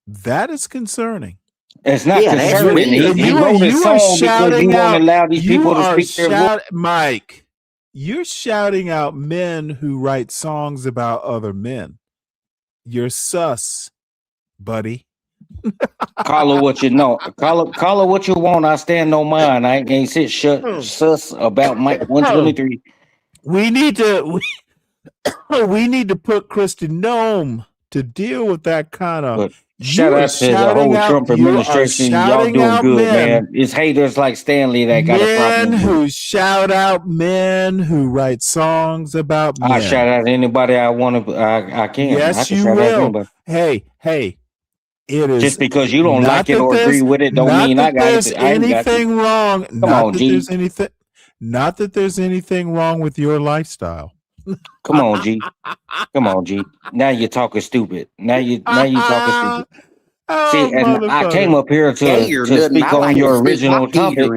that is concerning. It's not concerning. He wrote a song because you won't allow these people to speak their voice. Mike, you're shouting out men who write songs about other men. You're sus, buddy. Call her what you know. Call her what you want. I stand on mine. I ain't sit sus about Mike 123. We need to put Christy Noam to deal with that kind of. Shout out to the whole Trump administration. Y'all doing good, man. It's haters like Stanley that got a problem. Men who shout out men who write songs about men. I shout out anybody I want to. I can. Yes, I can you shout out will. anybody. Hey. It is just because you don't like it or agree with it, don't mean I got it. Anything wrong? Come on, G. Not that there's anything wrong with your lifestyle. Come on, G. Come on, G. Now you're talking stupid. Now you talking stupid. See, and I came up here to speak on your original topic.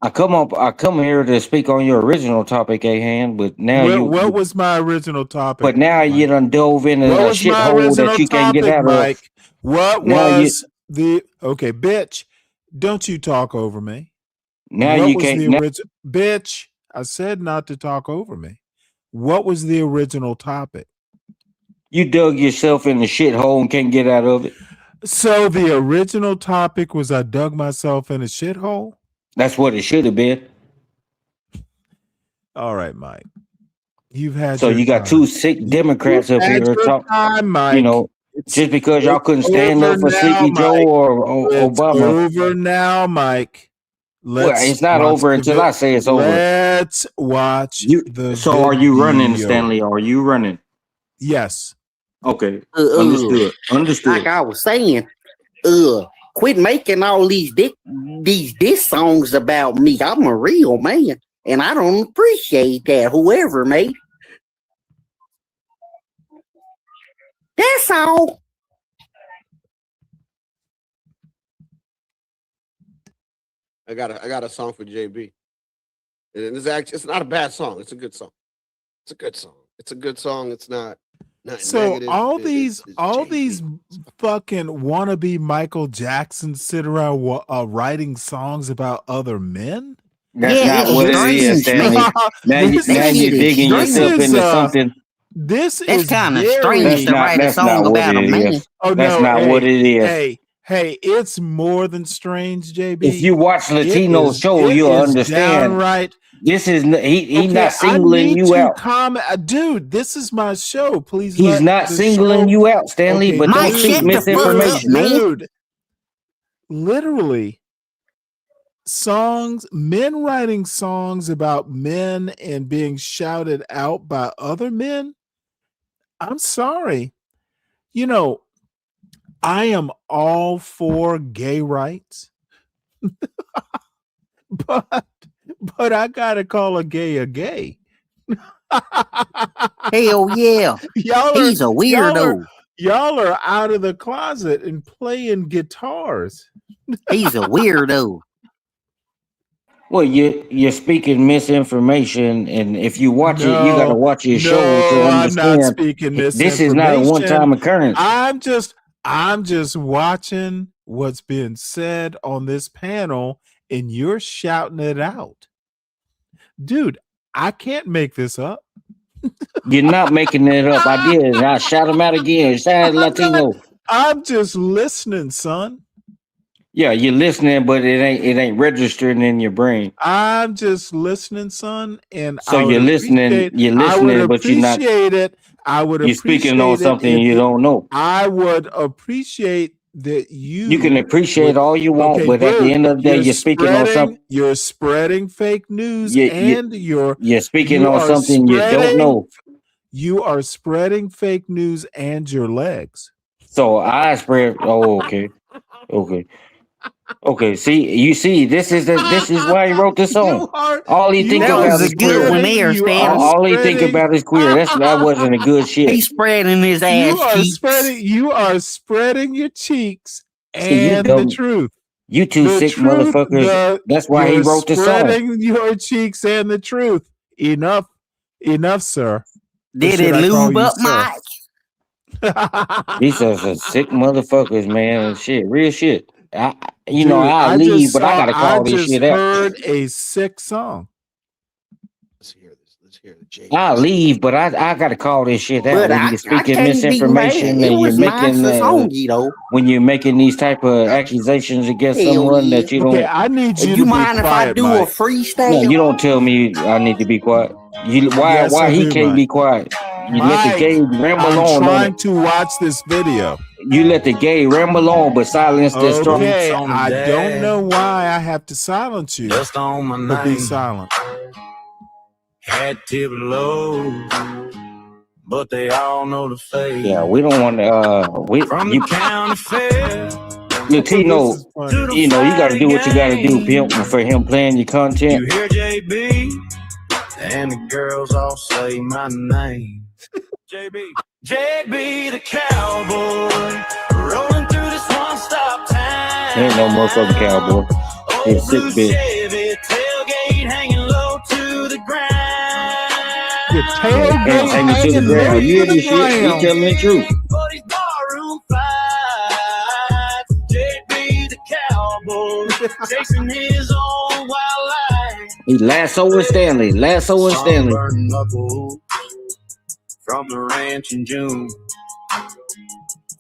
I come here to speak on your original topic, A-Hand, but now what was my original topic? But now you done dove into a shithole that you can't get out Mike? What now was okay, bitch? Don't you talk over me. Now what you was can't the now, bitch? I said not to talk over me. What was the original topic? You dug yourself in the shithole and can't get out of it. So the original topic was I dug myself in a shithole? That's what it should have been. All right, Mike. You've had so your you got time. two sick Democrats up here talking. You know, just because y'all couldn't stand up for Sleepy Joe or Obama. It's over now, Mike. Well, it's not over until I say it's over. Let's watch the So are you running, Stanley? Are you running? Yes. Okay. Understood. Like I was saying, quit making all these diss songs about me. I'm a real man, and I don't appreciate that. Whoever made it. That's all. I got a song for JB. And it's not a bad song. It's a good song. It's a good song. It's a good song. It's not so negative. all these fucking wannabe Michael Jackson sit around writing songs about other men. That's not what it is, Stanley. Now you're digging yourself into something. This that's is kind of very strange to write a song about a man. Oh, that's no, not what it is. Hey, it's more than strange, JB. If you watch Latino show, you'll understand. Downright. This is he's not singling you out. Dude, this is my show. Please. He's not singling you out, Stanley. But don't speak misinformation, dude. Literally, men writing songs about men and being shouted out by other men. I'm sorry. You know, I am all for gay rights, but I gotta call a gay. Hell yeah. He's a weirdo. Y'all are out of the closet and playing guitars. He's a weirdo. Well, you're speaking misinformation, and if you watch it, you got to watch your show to understand. I'm not speaking misinformation. This is not a one-time occurrence. I'm just watching what's being said on this panel, and you're shouting it out, dude. I can't make this up. You're not making it up. I did. I shout them out again. Shout Latino. I'm just listening, son. Yeah, you're listening, but it ain't registering in your brain. I'm just listening, son, and so you're listening, but you're not. I would. You're speaking on something you don't know. I would appreciate that you. You can appreciate all you want, but at the end of the day, you're speaking on something. You're spreading fake news, and you're speaking on something you don't know. You are spreading fake news and your legs. So I spread. Oh, okay. Okay, see, this is why he wrote this song. All he think about is queer. All he think about is queer. That wasn't a good shit. He's spreading his ass. You are spreading your cheeks and the truth. You two sick motherfuckers. That's why he wrote the song. Spreading your cheeks and the truth. Enough, sir. Did it lube up, Mike? These are some sick motherfuckers, man. Shit, real shit. I leave, but I gotta call this shit out. I heard a sick song. Let's hear this. I leave, but I gotta call this shit out. When you're speaking misinformation and you're making when you're making these type of accusations against someone that you don't. Okay, I need you. Do you mind if I do a freestyle? No, you don't tell me I need to be quiet. Why he can't be quiet? You let the gay ramble on. I'm trying to watch this video. You let the gay ramble on, but silence this strong. Okay, I don't know why I have to silence you. Just on my but be name. silent. Had tip low, but they all know the face. Yeah, we don't want to. From the county fair. Latino, you got to do what you got to do, pimp, for him playing your content. You hear JB? and the girls all say my name. JB the cowboy, rolling through this one-stop town. Ain't no motherfucking cowboy. He's a sick bitch. Chevy tailgate hanging low to the ground. Your tailgate Hanging to the ground. You hear this shit? He telling the truth. For these barroom fights, JB the cowboy, chasing his own wild life. He lassoing Stanley. Lassoing Stanley. Sunburned knuckle from the ranch in June.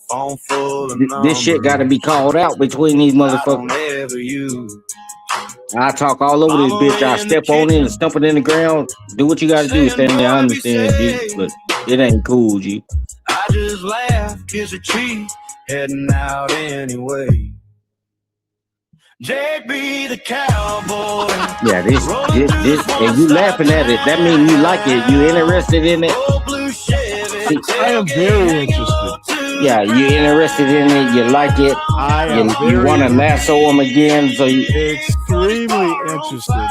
Phone full of This shit got to be called out between these motherfuckers. I talk all over this bitch. I step on it and stump it in the ground. Do what you got to do, Stanley. I understand, G, but it ain't cool, G. I just laugh, kiss her cheek, heading out anyway. JB the cowboy. Yeah, this, and you laughing at it. That means you like it. You interested in it. See, I am very interested. yeah, you interested in it. You like it. You want to lasso him again. So you extremely interested.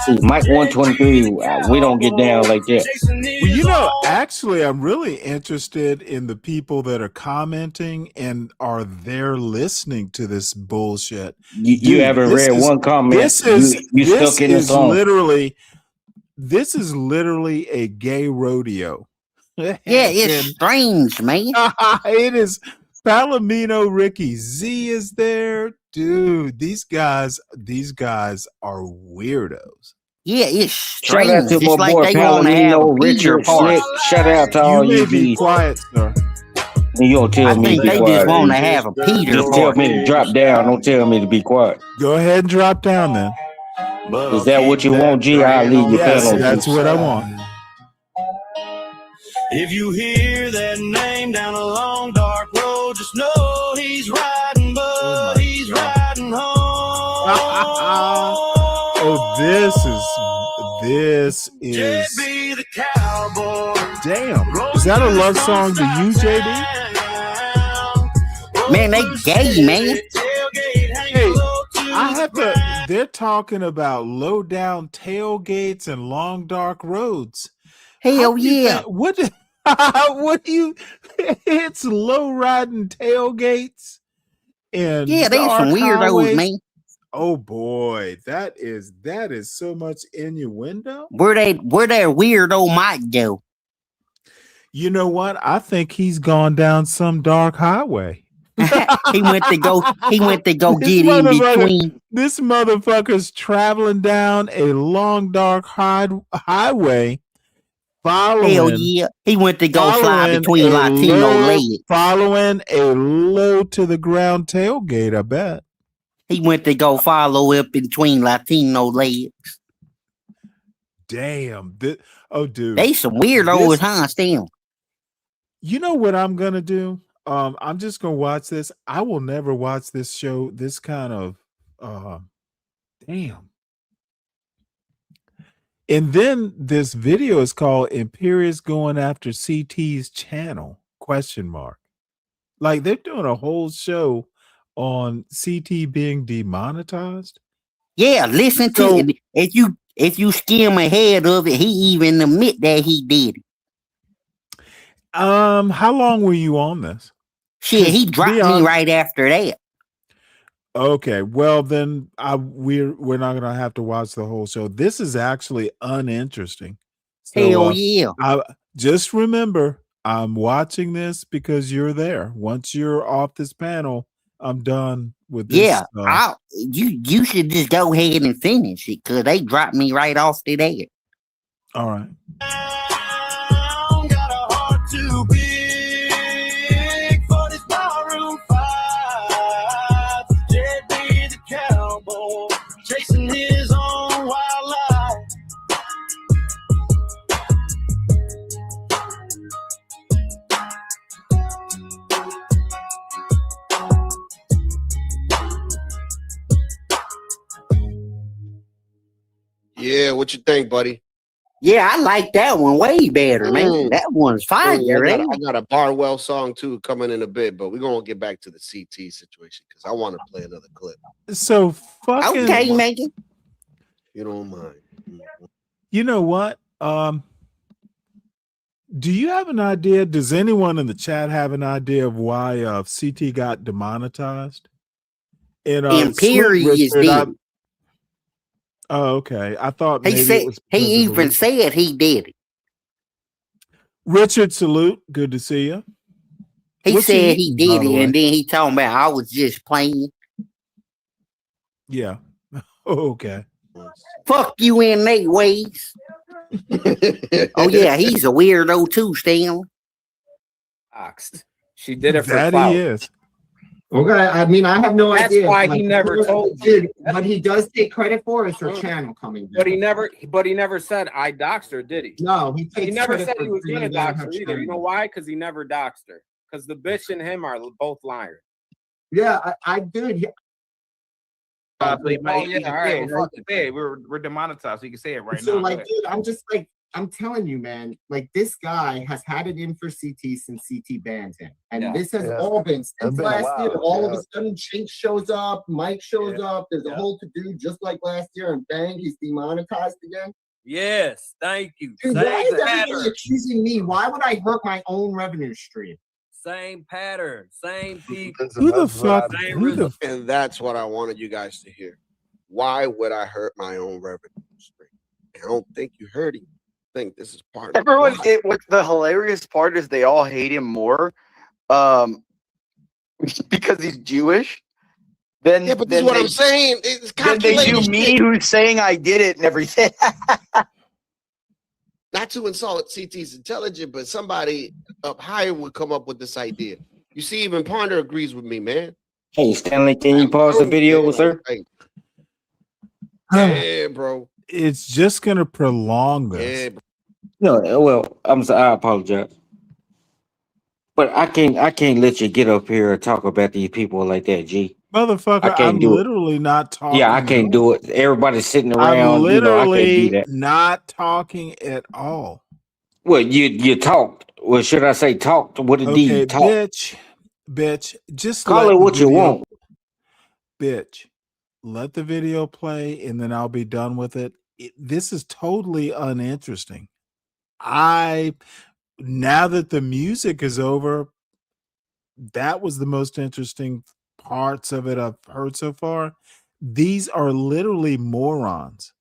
see, Mike 123. We don't get down like that. Well, you know, actually, I'm really interested in the people that are commenting and are there listening to this bullshit. You haven't read one comment. This is you stuck in the song. This is literally a gay rodeo. Yeah, it's strange, man. It is. Palomino Ricky Z is there, dude. These guys are weirdos. Yeah, it's Shout strange. out to It's my like boy they want to have Palomino, a Peter Richard party. Slick. Shout out to all You you may be G's. quiet, sir. You don't tell I me think to be they quiet. just want to have a Peter Just tell party. me to drop down. Don't tell me to be quiet. Go ahead and drop down then. Is that what you want, G? I'll leave your Yes, panel. that's what I want. If you hear that name down a long dark road, just know he's riding, but he's riding home. Oh, this is JB the cowboy. damn. Is that a love song to you, JD? Man, they gay, man. Hey, I have to. They're talking about low down tailgates and long dark roads. Hell yeah. What do you? It's low riding tailgates and Yeah, there's dark some weirdos, highways. man. Oh boy, that is so much innuendo. Where that weirdo might go. You know what? I think he's gone down some dark highway. He went to go This get in between. This motherfucker's traveling down a long dark highway. Hell yeah. He went to go fly between Latino legs. Following a low to the ground tailgate, I bet. He went to go follow up between Latino legs. Damn. Dude. They some weirdos, huh, Stan? You know what I'm gonna do? I'm just gonna watch this. I will never watch this show. This kind of damn. And then this video is called Imperious Going After CT's Channel, ? Like they're doing a whole show on CT being demonetized. Yeah, listen to it. If you skim ahead of it, he even admit that he did it. How long were you on this? Shit, he dropped me right after that. Okay, well then we're not gonna have to watch the whole show. This is actually uninteresting. So, Hell yeah. Just remember, I'm watching this because you're there. Once you're off this panel, I'm done with this. Yeah, you should just go ahead and finish it because they dropped me right off the there. All right. Got a heart too big for this barroom fight. JB the cowboy, chasing his own wild life. Yeah, what you think, buddy? Yeah, I like that one way better, man. That one's fire. I got a Barwell song too coming in a bit, but we're gonna get back to the CT situation because I want to play another clip. So fucking okay, Megan. You don't mind. You know what? Do you have an idea? Does anyone in the chat have an idea of why CT got demonetized? And salute Imperious Richard. did it. Oh, okay. I thought He maybe said it was he because of the even said he did it. Richard, salute. Good to see you. He What's he said he eating, did by the it, way? and then he talking about I was just playing. Yeah. Okay. Fuck you in that ways. Oh yeah, he's a weirdo too, Stanley. She did it for That clout. he is. Okay, I mean, I have no That's idea. why Like, he never told dude, but he does take credit for it. It's her channel coming down. But he never said I doxed her, did he? No, he takes He never credit said for he was bringing gonna down dox her her either. You know channel. why? Because he never doxed her. Because the bitch and him are both liars. Yeah, I did. Oh, Yeah, all right, well, fuck it. Hey, we're demonetized, so you can say it right So, now. like, dude, I'm just like, I'm telling you, man, like, this guy has had it in for CT since CT banned him. And this has all been since been a last while, year. All of yeah. a sudden, Chink shows up, Mike shows up. There's a whole to do just like last year, and bang, he's demonetized again. Yes, thank you. Dude, Same why is everybody pattern. accusing me? Why would I hurt my own revenue stream? Same pattern. Same people. Who the fuck? And that's what I wanted you guys to hear. Why would I hurt my own revenue stream? I don't think you heard him. I think this is part of Everyone, why. what the hilarious part is they all hate him more because he's Jewish. Then Yeah, but this is what I'm saying. It's Then they calculated do me shit. who's saying I did it and everything. Not to insult CT's intelligent, but somebody up higher would come up with this idea. You see, even Ponder agrees with me, man. Hey, Stanley, can you pause the video, sir? Yeah, bro. It's just gonna prolong this. Yeah, bro. No, well, I apologize. But I can't let you get up here and talk about these people like that, G. Motherfucker, I can't I'm do it. literally not talking. Yeah, I can't do it. Everybody's sitting I'm around, I can't do literally that. not talking at all. Well, you talked. Well, should I say talked with a D? Okay, Talk. bitch, just Call let it the what you video- want. Bitch, let the video play and then I'll be done with it. This is totally uninteresting. Now that the music is over, that was the most interesting parts of it I've heard so far. These are literally morons.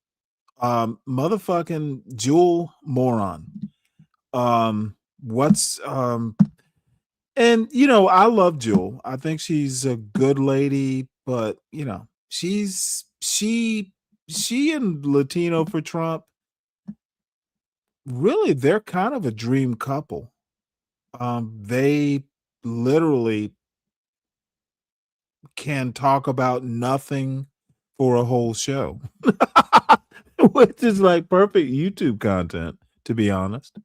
Motherfucking Jewel moron. And you know, I love Jewel. I think she's a good lady, but you know, she and Latino for Trump, really, they're kind of a dream couple. They literally can talk about nothing for a whole show, which is like perfect YouTube content, to be honest.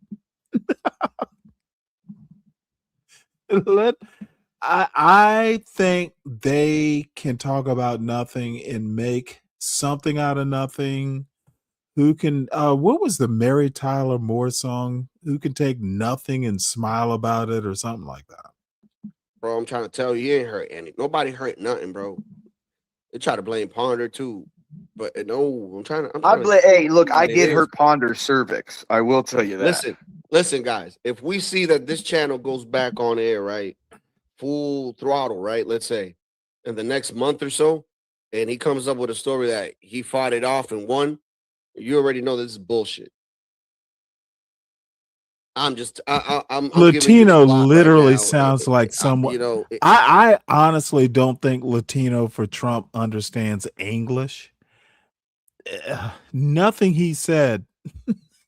I think they can talk about nothing and make something out of nothing. Who can what was the Mary Tyler Moore song? Who can take nothing and smile about it or something like that? Bro, I'm trying to tell you, you ain't hurt any. Nobody hurt nothing, bro. They try to blame Ponder too, but no, I'm trying to. Hey, look, I It did is. hurt Ponder's cervix. I will tell you that. Listen, guys. If we see that this channel goes back on air, right, full throttle, right, let's say, in the next month or so, and he comes up with a story that he fought it off and won, you already know this is bullshit. I'm Latino literally sounds like someone. you know, I honestly don't think Latino for Trump understands English. Nothing he said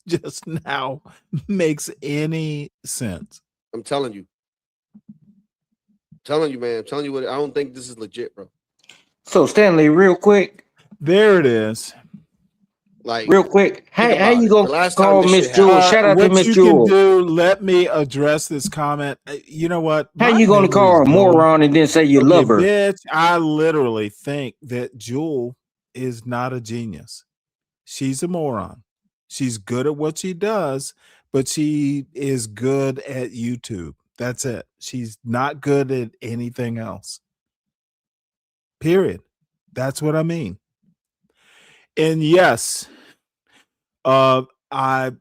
just now makes any sense. I'm telling you, man. I'm telling you what. I don't think this is legit, bro. So Stanley, real quick. There it is. Like real quick, how you gonna call Miss Jewel? Shout out to What Miss you Jewel. can do, let me address this comment. You know what? How My you gonna memory call her a is going. moron and then say you Okay, love her? bitch, I literally think that Jewel is not a genius. She's a moron. She's good at what she does, but she is good at YouTube. That's it. She's not good at anything else. Period. That's what I mean. And yes, I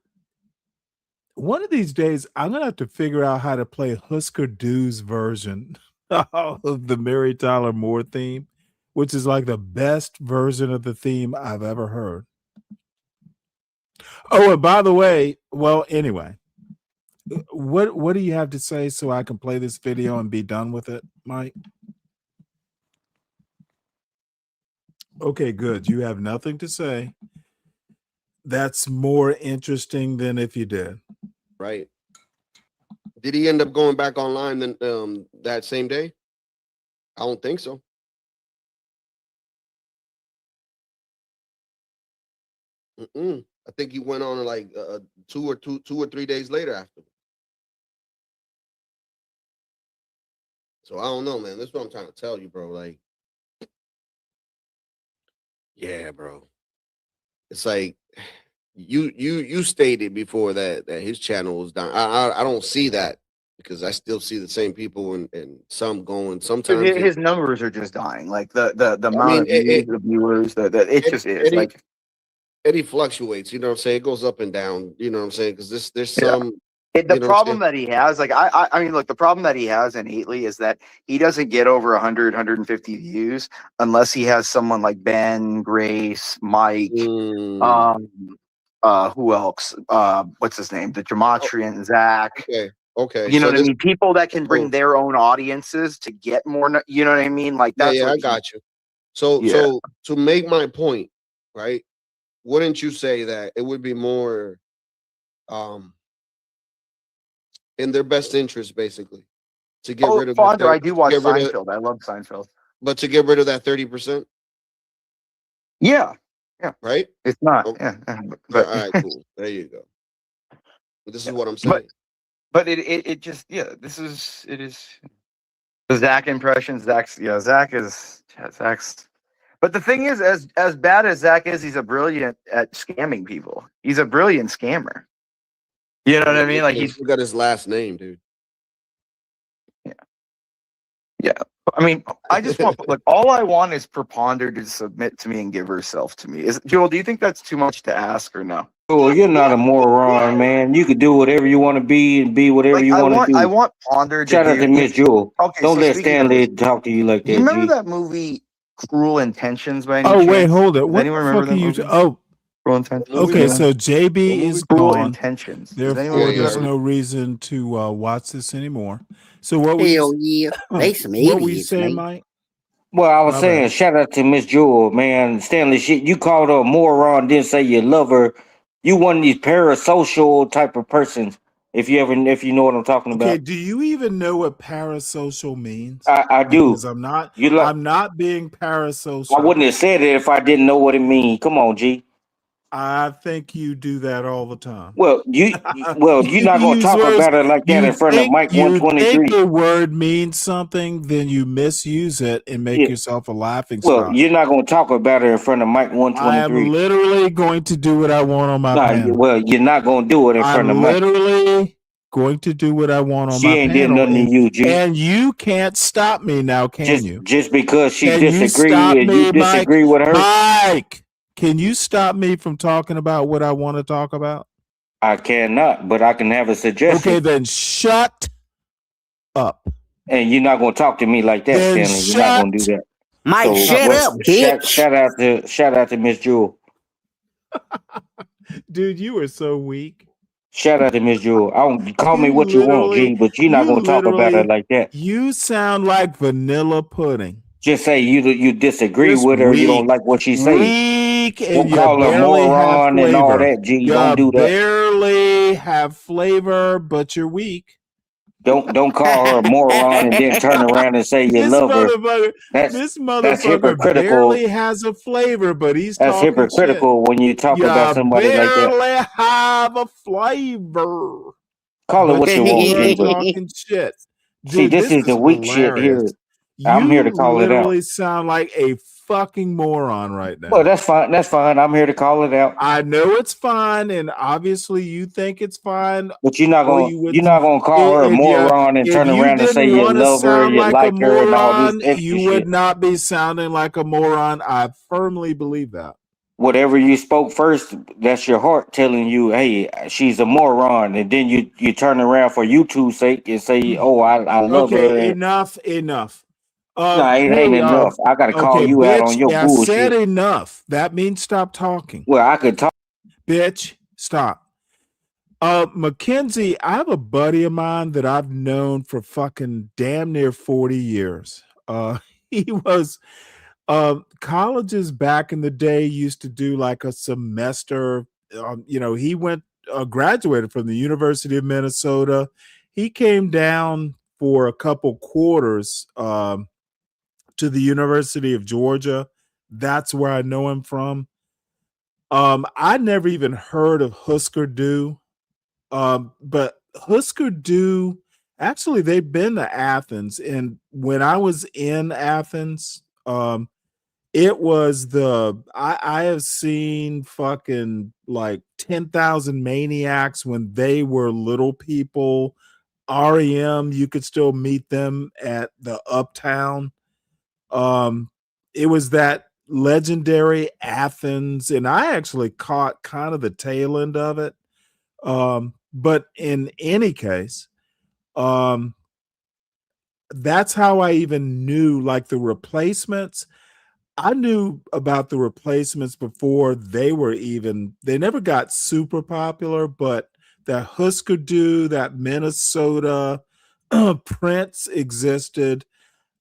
one of these days I'm gonna have to figure out how to play Husker Du's version of the Mary Tyler Moore theme, which is like the best version of the theme I've ever heard. Oh, and by the way, well, anyway, what do you have to say so I can play this video and be done with it, Mike? Okay, good. You have nothing to say. That's more interesting than if you did. Right. Did he end up going back online then that same day? I don't think so. I think he went on like 2 or 3 days later after. So I don't know, man. That's what I'm trying to tell you, bro. Like, yeah, bro. It's like you stated before that his channel was down. I don't see that because I still see the same people and some going. Sometimes His numbers are just dying. Like the amount of views, the viewers, it just is like. Eddie fluctuates, you know what I'm saying? It goes up and down, you know what I'm saying? Because there's some The problem that he has, like I mean, look, the problem that he has innately is that he doesn't get over 100, 150 views unless he has someone like Ben, Grace, Mike, who else? What's his name? The Gematria, Zach. Okay. You know So what I mean? People that can bring their own audiences to get more. You know what I mean? Like that's yeah, what I got you. So to make my point, right? Wouldn't you say that it would be more in their best interest, basically, to get rid of Fonda, I do watch get rid of- Seinfeld. I love Seinfeld. but to get rid of that 30%? Yeah. Right? It's not. Okay. Yeah. All right, cool. There you go. This is what I'm saying. But it just this is it is the Zach impression. Zach's. But the thing is, as bad as Zach is, he's a brilliant at scamming people. He's a brilliant scammer. You know what I mean? Like he's got his last name, dude. Yeah. I mean, I just want like all I want is for Ponder to submit to me and give herself to me. Is Joel? Do you think that's too much to ask or no? Well, you're not a moron, man. You could do whatever you want to be and be whatever you want to do. I want Ponder to Shout out to Miss Jewel. Okay, Don't so let speaking of Stanley talk to you like that. You remember G. that movie Cruel Intentions by any Oh, chance? wait, hold it. Does What anyone the remember fuck are that you? movie? Cruel Intentions. Okay, Yeah. so JB is Cruel gone. Intentions. Does Therefore, anyone remember there's that no movie? reason to watch this anymore. So what were Hell you? yeah. They some What were you idiots, saying, man. Mike? Well, I was My saying, bad. shout out to Miss Jewel, man. Stanley, shit, you called her a moron, didn't say you love her. You one of these parasocial type of persons. If you know what I'm talking Okay, about. do you even know what parasocial means? I do. Because I'm not. You like? I'm not being parasocial. I wouldn't have said it if I didn't know what it means. Come on, G. I think you do that all the time. Well, you're not gonna use talk words. about it like that in front of Mike You 123. think a word means something, then you misuse it and make Yeah. yourself a laughing Well, stock. you're not gonna talk about it in front of Mike I am 123. literally going to do what I want on my panel. Well, you're not gonna do it in front of I'm Mike. literally going to do what I want on She my ain't did panel, nothing to you, G. and you can't stop me now, can you? Just because she Can you disagree stop and me, you disagree Mike? with her. Mike, can you stop me from talking about what I want to talk about? I cannot, but I can have a suggestion. Okay, then shut up. And you're not gonna talk to me like that, Then Stanley. You're not gonna do that. Mike, shut up, bitch. Shout out to Miss Jewel. Dude, you are so weak. Shout out to Miss Jewel. Call me what you want, G, but you're not gonna talk about her like that. You sound like vanilla pudding. Just say you disagree Just with her. You don't weak. like what she says. Weak, and Don't you call her barely have moron and all flavor. that, G. You Don't do that. barely have flavor, but you're weak. Don't call her a moron and then turn around and say you This love her. This motherfucker That's hypocritical. barely has a flavor, but he's That's talking hypocritical when you talk shit. about somebody like that. Barely have a flavor. Call it what you want, You are G. But talking shit. see, Dude, this is the weak shit here. hilarious. I'm here to You call it out. literally sound like a fucking moron right now. Well, that's fine. That's fine. I'm here to call it out. I know it's fine, and obviously you think it's fine. But you're not or gonna you would- you're not gonna call her a if you- moron and if turn you around and say didn't you wanna love her, sound you like like a her, and all this moron, extra you shit. would not be sounding like a moron. I firmly believe that. whatever you spoke first, that's your heart telling you, hey, she's a moron, and then you turn around for YouTube's sake and say, oh, I love her. Okay, And enough. no, it ain't Hey, enough. I gotta call okay, you out bitch. on your I said bullshit. enough. That means stop talking. Well, I could talk. Bitch, stop. Mackenzie, I have a buddy of mine that I've known for fucking damn near 40 years. He was colleges back in the day used to do like a semester. He graduated from the University of Minnesota. He came down for a couple quarters to the University of Georgia. That's where I know him from. I never even heard of Husker Du. But Husker Du, actually, they've been to Athens. And when I was in Athens, it was I have seen fucking like 10,000 Maniacs when they were little people. REM, you could still meet them at the Uptown. It was that legendary Athens, and I actually caught kind of the tail end of it. But in any case, that's how I even knew like the Replacements. I knew about the Replacements before they never got super popular, but that Husker Du, that Minnesota Prince existed.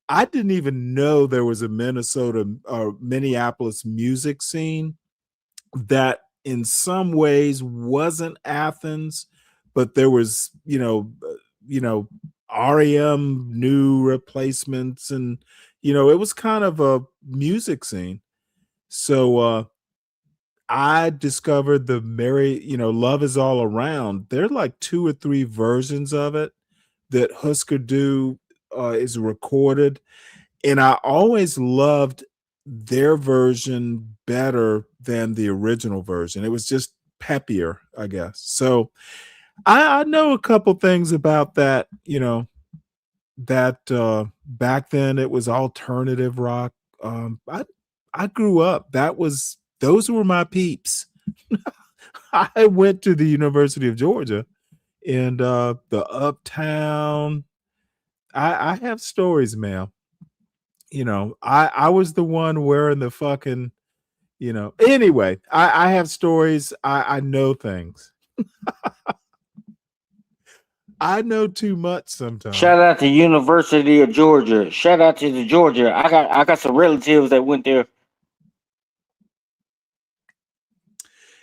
I didn't even know there was a Minnesota or Minneapolis music scene that in some ways wasn't Athens, but there was, REM new Replacements, and it was kind of a music scene. So I discovered the Love Is All Around. There are like 2 or 3 versions of it that Husker Du is recorded, and I always loved their version better than the original version. It was just peppier, I guess. So I know a couple things about that, that back then it was alternative rock. I grew up. Those were my peeps. I went to the University of Georgia and the Uptown. I have stories, man. I was the one wearing the fucking, anyway, I have stories. I know things. I know too much sometimes. Shout out to University of Georgia. Shout out to the Georgia. I got some relatives that went there.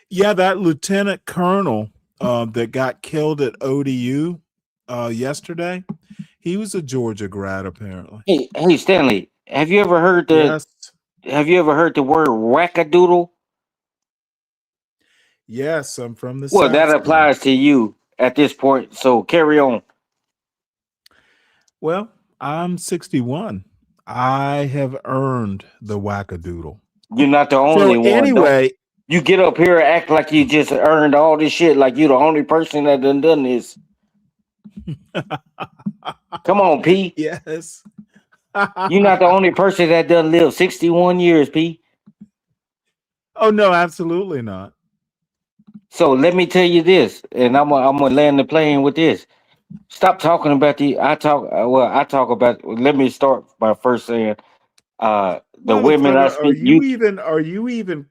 Yeah, that lieutenant colonel that got killed at ODU yesterday, he was a Georgia grad apparently. Hey, Stanley, have you ever heard the word wackadoodle? Yes, I'm from the Well, South. that applies to you at this point. So carry on. Well, I'm 61. I have earned the wackadoodle. You're not the only one. Anyway, you get up here and act like you just earned all this shit, like you're the only person that done this. Come on, P. Yes. You're not the only person that done lived 61 years, P. Oh no, absolutely not. So let me tell you this, and I'm gonna land the plane with this. Stop talking about I talk about. Let me start by first saying, the women I speak. Are you even?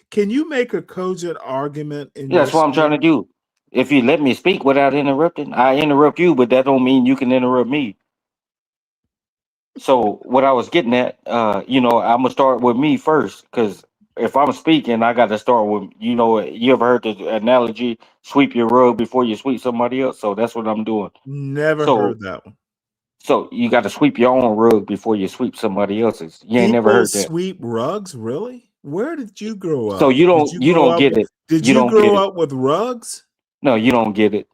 Can you make a cogent argument? That's what I'm trying to do. If you let me speak without interrupting, I interrupt you, but that don't mean you can interrupt me. So what I was getting at, I'm gonna start with me first, because if I'm speaking, I got to start with, you ever heard the analogy, sweep your rug before you sweep somebody else? So that's what I'm doing. Never heard that one. So you got to sweep your own rug before you sweep somebody else's. You ain't never heard that. Sweep rugs, really? Where did you grow up? So you don't get it. Did you grow up with rugs? No, you don't get it.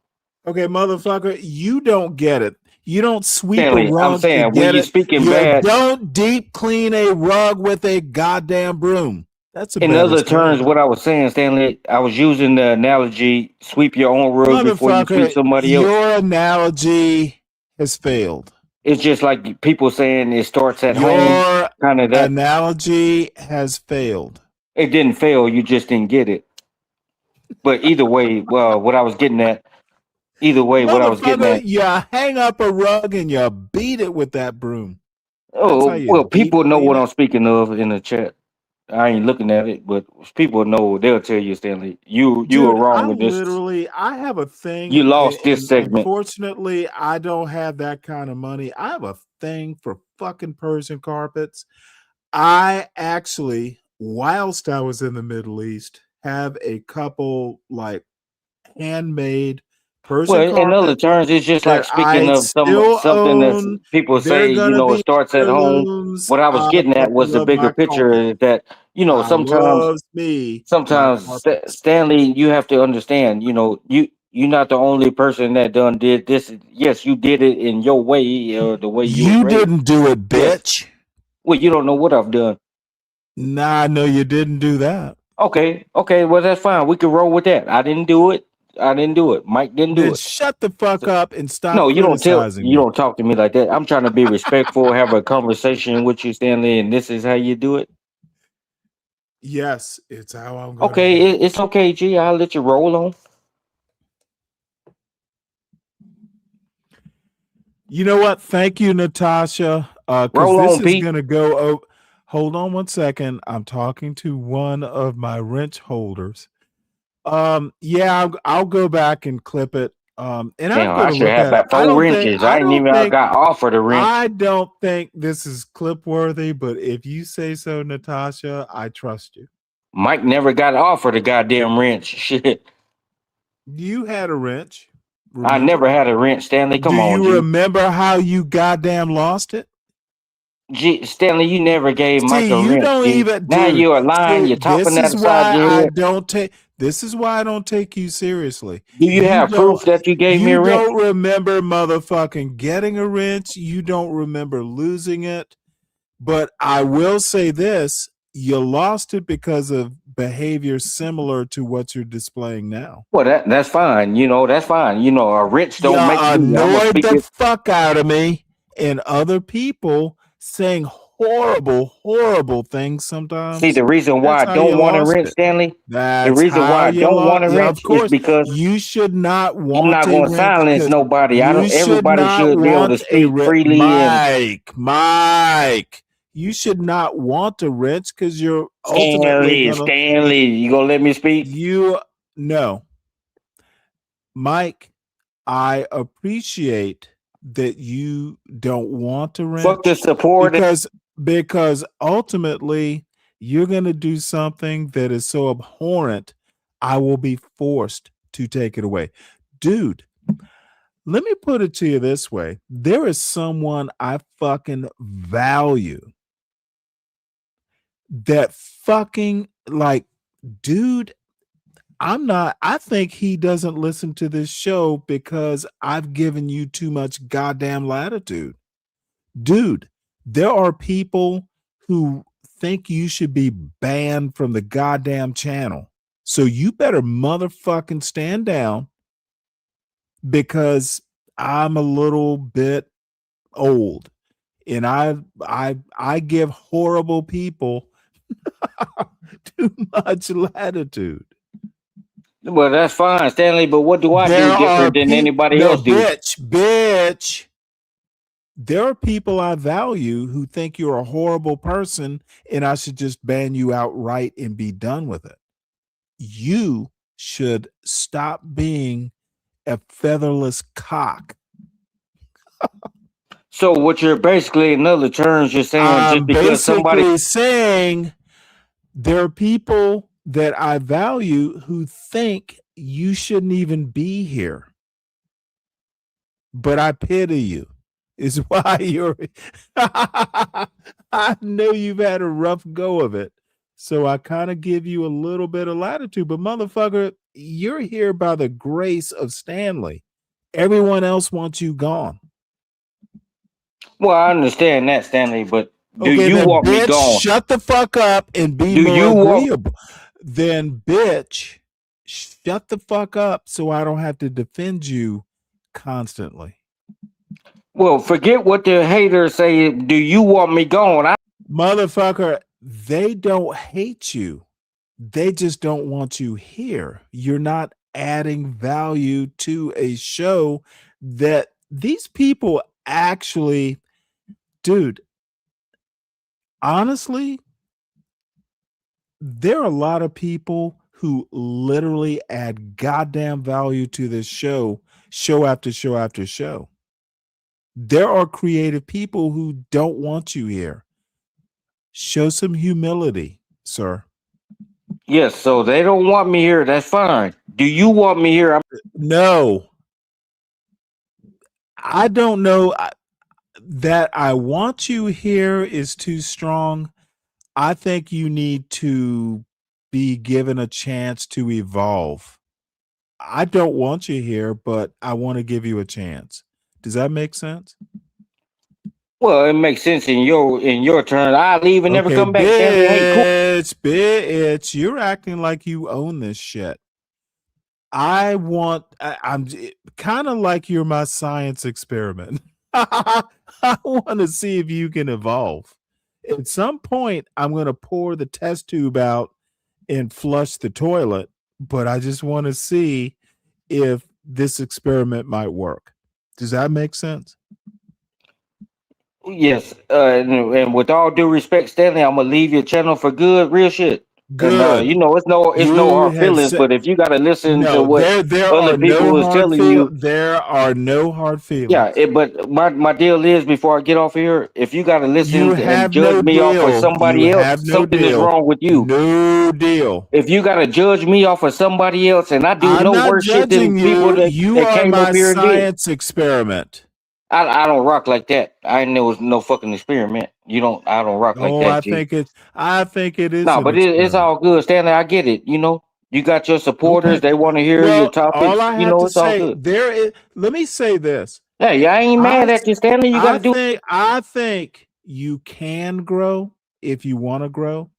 Okay, motherfucker, you don't get it. You don't sweep Stanley, a rug. I'm saying, to when get you're it. speaking You bad, don't deep clean a rug with a goddamn broom. That's a in better other terms, saying. what I was saying, Stanley, I was using the analogy: sweep your own rug before you sweep somebody else. Your analogy has failed. It's just like people saying it starts at home. Your Kind of that analogy has failed. It didn't fail. You just didn't get it. But either way, well, what I was getting at. Either way, what I was getting Motherfucker, at. you hang up a rug and you beat it with that broom. That's how Oh you well, people know clean what it. I'm speaking of in the chat. I ain't looking at it, but people know. They'll tell you, Stanley. You were Dude, wrong with this. I have a thing, You lost this and segment. unfortunately, I don't have that kind of money. I have a thing for fucking Persian carpets. I actually, whilst I was in the Middle East, have a couple like handmade Persian Well, in other carpets terms, it's just like that speaking I of still something that's own. people They're say, gonna it be starts at home. heirlooms. What I was getting I at was fucking the love bigger my picture carpet. is that, I sometimes loves me my sometimes carpets. Stanley, you have to understand, you're not the only person that done did this. Yes, you did it in your way or the way you was You raised. didn't do it, Yes. bitch. Well, you don't know what I've done. Nah, no, you didn't do that. Okay, well that's fine. We can roll with that. I didn't do it. Mike didn't do Then it. shut the fuck up and stop No, criticizing you me. don't talk to me like that. I'm trying to be respectful, have a conversation with you, Stanley, and this is how you do it. Yes, it's how I'm gonna Okay, do it. it's okay, G. I'll let you roll on. You know what? Thank you, Natasha. Because Roll this on, is Pete. gonna go. Oh, hold on one second. I'm talking to one of my wrench holders. Yeah, I'll go back and clip it. And I'm Damn, I gonna should look have at it. about 4 wrenches. I ain't even got offered a wrench. I don't think this is clip worthy, but if you say so, Natasha, I trust you. Mike never got offered a goddamn wrench. Shit. You had a wrench. I Remember? never had a wrench, Stanley. Do Come on, you G. remember how you goddamn lost it? G, Stanley, you never gave Mike See, a you wrench, don't G. even, Now dude. you're lying. See, You're talking out the side of your head. This is why I don't take you seriously. Do you have proof that you gave me a You wrench? don't remember motherfucking getting a wrench. You don't remember losing it. But I will say this: you lost it because of behavior similar to what you're displaying now. Well, that's fine. That's fine. A wrench You don't make me. I'm gonna annoyed speak the it. fuck out of me and other people saying horrible things sometimes. See, the reason why That's I how you don't want a lost wrench, it. Stanley. The That's reason how why I you don't want lost. a Yeah, wrench of is course. because You should not I'm want not a going to wrench silence because nobody. you should Everybody not should be able to want a speak wrench. freely and Mike, you should not want a wrench because you're ultimately Stanley, you gonna let me speak? No, Mike. I appreciate that you don't want a Fuck the wrench support. because ultimately you're going to do something that is so abhorrent, I will be forced to take it away. Dude, let me put it to you this way. There is someone I fucking value that fucking like, dude, I think he doesn't listen to this show because I've given you too much goddamn latitude. Dude, there are people who think you should be banned from the goddamn channel. So you better motherfucking stand down because I'm a little bit old and I give horrible people too much latitude. Well, that's fine, Stanley. But what do I There do are different than anybody no, else do? bitch. There are people I value who think you're a horrible person and I should just ban you outright and be done with it. You should stop being a featherless cock. So what you're basically, in other terms, you're saying just I'm because somebody basically saying there are people that I value who think you shouldn't even be here. But I pity you. Is why you're I know you've had a rough go of it. So I kind of give you a little bit of latitude, but motherfucker, you're here by the grace of Stanley. Everyone else wants you gone. Well, I understand that, Stanley, but do Okay, you then want me bitch, gone? shut the fuck up and be Do more you want agreeable. Then bitch, shut the fuck up so I don't have to defend you constantly. Well, forget what the haters say. Do you want me gone? Motherfucker, they don't hate you. They just don't want you here. You're not adding value to a show that these people actually, dude, honestly, there are a lot of people who literally add goddamn value to this show, show after show after show. There are creative people who don't want you here. Show some humility, sir. Yes, so they don't want me here. That's fine. Do you want me here? No. I don't know that I want you here is too strong. I think you need to be given a chance to evolve. I don't want you here, but I want to give you a chance. Does that make sense? Well, it makes sense in your turn. I leave and never Okay, come back. Stanley, hey, cool. bitch, you're acting like you own this shit. I'm kind of like you're my science experiment. I want to see if you can evolve. At some point, I'm going to pour the test tube out and flush the toilet, but I just want to see if this experiment might work. Does that make sense? Yes, and with all due respect, Stanley, I'm gonna leave your channel for good, real shit. Good. And you know, it's no You hard have feelings, said but if you gotta listen to no. what There other are people no is hard telling you, There are no hard feelings. yeah. But my deal is, before I get off here, if you gotta You listen and have judge no me off of deal. You somebody else, have no something is deal. wrong with you. No deal. If you gotta judge me off of somebody else, and I do I'm no not worse shit judging than people you. You that are came my up here and did. science experiment. I don't rock like that. I ain't know it was no fucking experiment. I don't rock like Oh, that, I G. think it is No, an but it's experiment. all good, Stanley. I get it. You know, you got your supporters. Okay. They want to hear your Well, topics. all I You have know, to it's all say good. there is. Let me say this. Hey, I ain't mad at you, Stanley. You got to do. I think you can grow if you want to grow.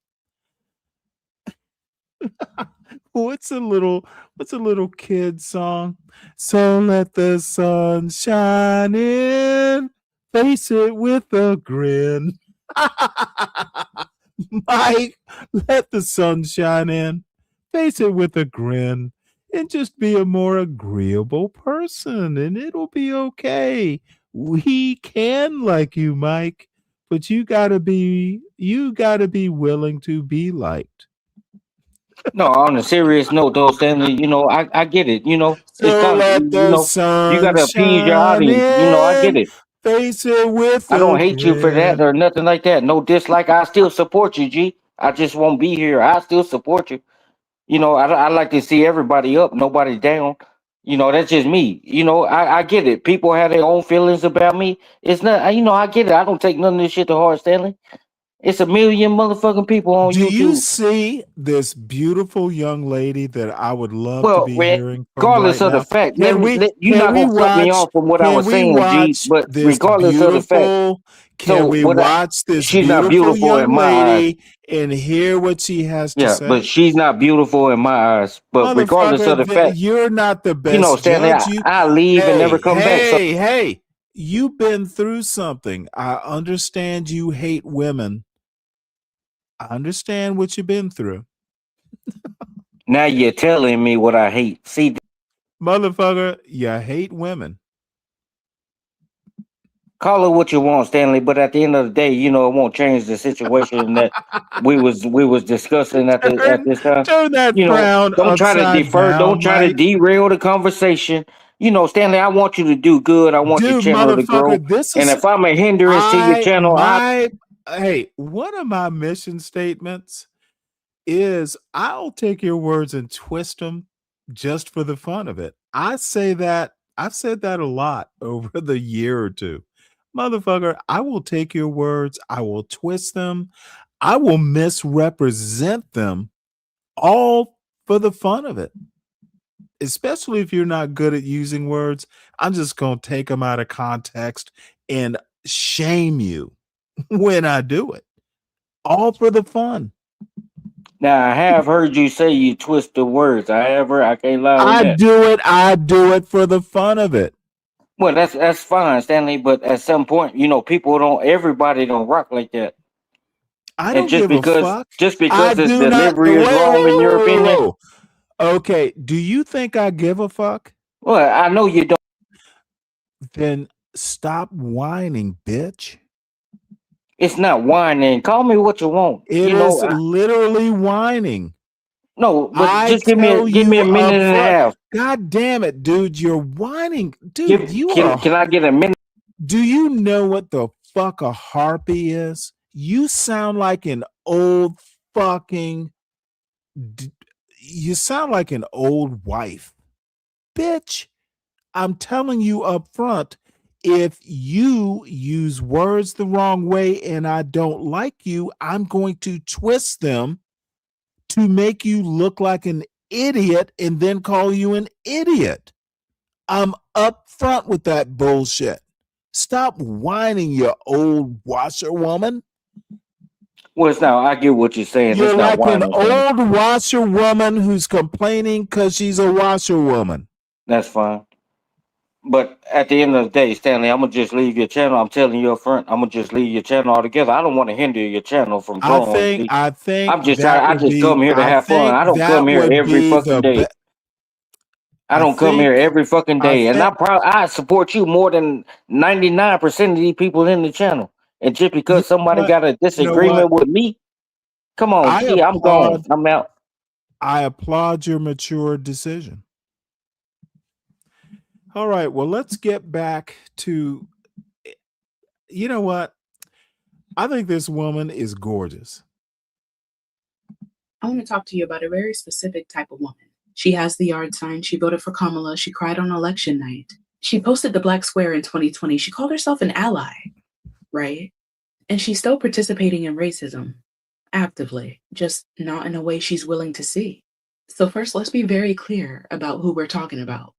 What's a little kid song? So let the sun shine in, face it with a grin. Mike, let the sun shine in, face it with a grin, and just be a more agreeable person, and it'll be okay. We can like you, Mike, but you gotta be willing to be liked. No, on a serious note, though, Stanley. You know, I get it. You know, it's So kind of, let you the know, you got sun to appease your shine audience. You know, I get in, it. face it with I don't a hate you for that grin. or nothing like that. No dislike. I still support you, G. I just won't be here. I still support you. You know, I like to see everybody up, nobody down. You know, that's just me. You know, I get it. People have their own feelings about me. It's not, you know, I get it. I don't take none of this shit to heart, Stanley. It's a million motherfucking people on Do you YouTube. see this beautiful young lady that I would love to Well, be hearing from regardless right of the now? fact, you're Can not we gonna cut me watch off from what I can was we saying, G. watch But this regardless of the fact, beautiful so can we what? watch this She's not beautiful beautiful in young my eyes. lady and hear what she has to Yeah, but say? she's not beautiful in my eyes. But regardless of the Motherfucker, fact, you're not the you know, best Stanley, judge. I leave and never come back. So Hey, you've been through something. I understand you hate women. I understand what you've been through. now you're telling me what I hate. See, Motherfucker, you hate women. call it what you want, Stanley. But at the end of the day, you know, it won't change the situation that we was discussing at this time. Turn that You know, frown don't try to upside defer. Don't down, try to Mike. derail the conversation. You know, Stanley, I want you to do good. I want your Dude, channel to grow. motherfucker, this And is if I'm a hindrance to your channel, hey, one of my mission statements is I'll take your words and twist them just for the fun of it. I've said that a lot over the year or two. Motherfucker, I will take your words, I will twist them, I will misrepresent them all for the fun of it. Especially if you're not good at using words, I'm just going to take them out of context and shame you when I do it. All for the fun. now I have heard you say you twist the words. I can't lie on I that. do it for the fun of it. Well, that's fine, Stanley. But at some point, you know, everybody don't rock like that. I And don't give a fuck. just I because his do not. delivery Wait, is whoa, wrong in whoa, your whoa, opinion, whoa. Okay. Do you think I give a fuck? well, I know you don't. Then stop whining, bitch. It's not whining. Call me what you want. It You know, is literally whining. no, but I just give tell me you a minute up and a front. half. God damn it, dude. You're whining. Dude, you are. Can I get a minute? Do you know what the fuck a harpy is? You sound like an old fucking. You sound like an old wife. Bitch, I'm telling you up front, if you use words the wrong way and I don't like you, I'm going to twist them to make you look like an idiot and then call you an idiot. I'm up front with that bullshit. Stop whining, you old washerwoman. Well, it's not. I get what you're saying. It's You're not like an whining. old washerwoman who's complaining because she's a washerwoman. That's fine. But at the end of the day, Stanley, I'm gonna just leave your channel. I'm telling you up front, I'm gonna just leave your channel altogether. I don't want to hinder your channel from growing. See, I think I'm just trying. that I would just be. come here to I have fun. think I don't come that here would every be fucking the day. best. I don't come here every fucking I day, and think. I support you more than 99% of these people in the channel. And just because somebody got a You know what? disagreement with me, come on, I see, I'm gone. applaud. I'm out. I applaud your mature decision. All right. Well, let's get back to. You know what? I think this woman is gorgeous. I want to talk to you about a very specific type of woman. She has the yard sign. She voted for Kamala. She cried on election night. She posted the black square in 2020. She called herself an ally, right? And she's still participating in racism actively, just not in a way she's willing to see. So first, let's be very clear about who we're talking about,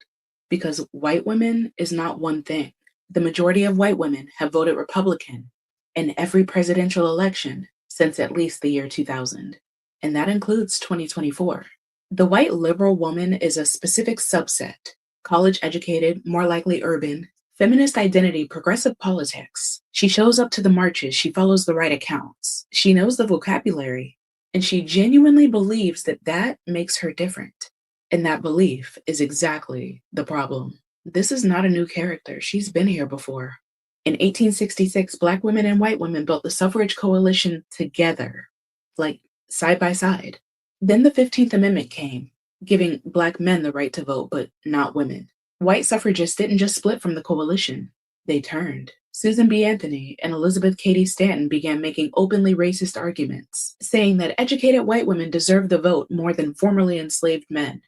because white women is not one thing. The majority of white women have voted Republican in every presidential election since at least the year 2000, and that includes 2024. The white liberal woman is a specific subset, college educated, more likely urban, feminist identity, progressive politics. She shows up to the marches, she follows the right accounts, she knows the vocabulary, and she genuinely believes that that makes her different. And that belief is exactly the problem. This is not a new character. She's been here before. In 1866, Black women and white women built the suffrage coalition together, like side by side. Then the 15th Amendment came, giving Black men the right to vote, but not women. White suffragists didn't just split from the coalition, they turned. Susan B. Anthony and Elizabeth Cady Stanton began making openly racist arguments, saying that educated white women deserved the vote more than formerly enslaved men.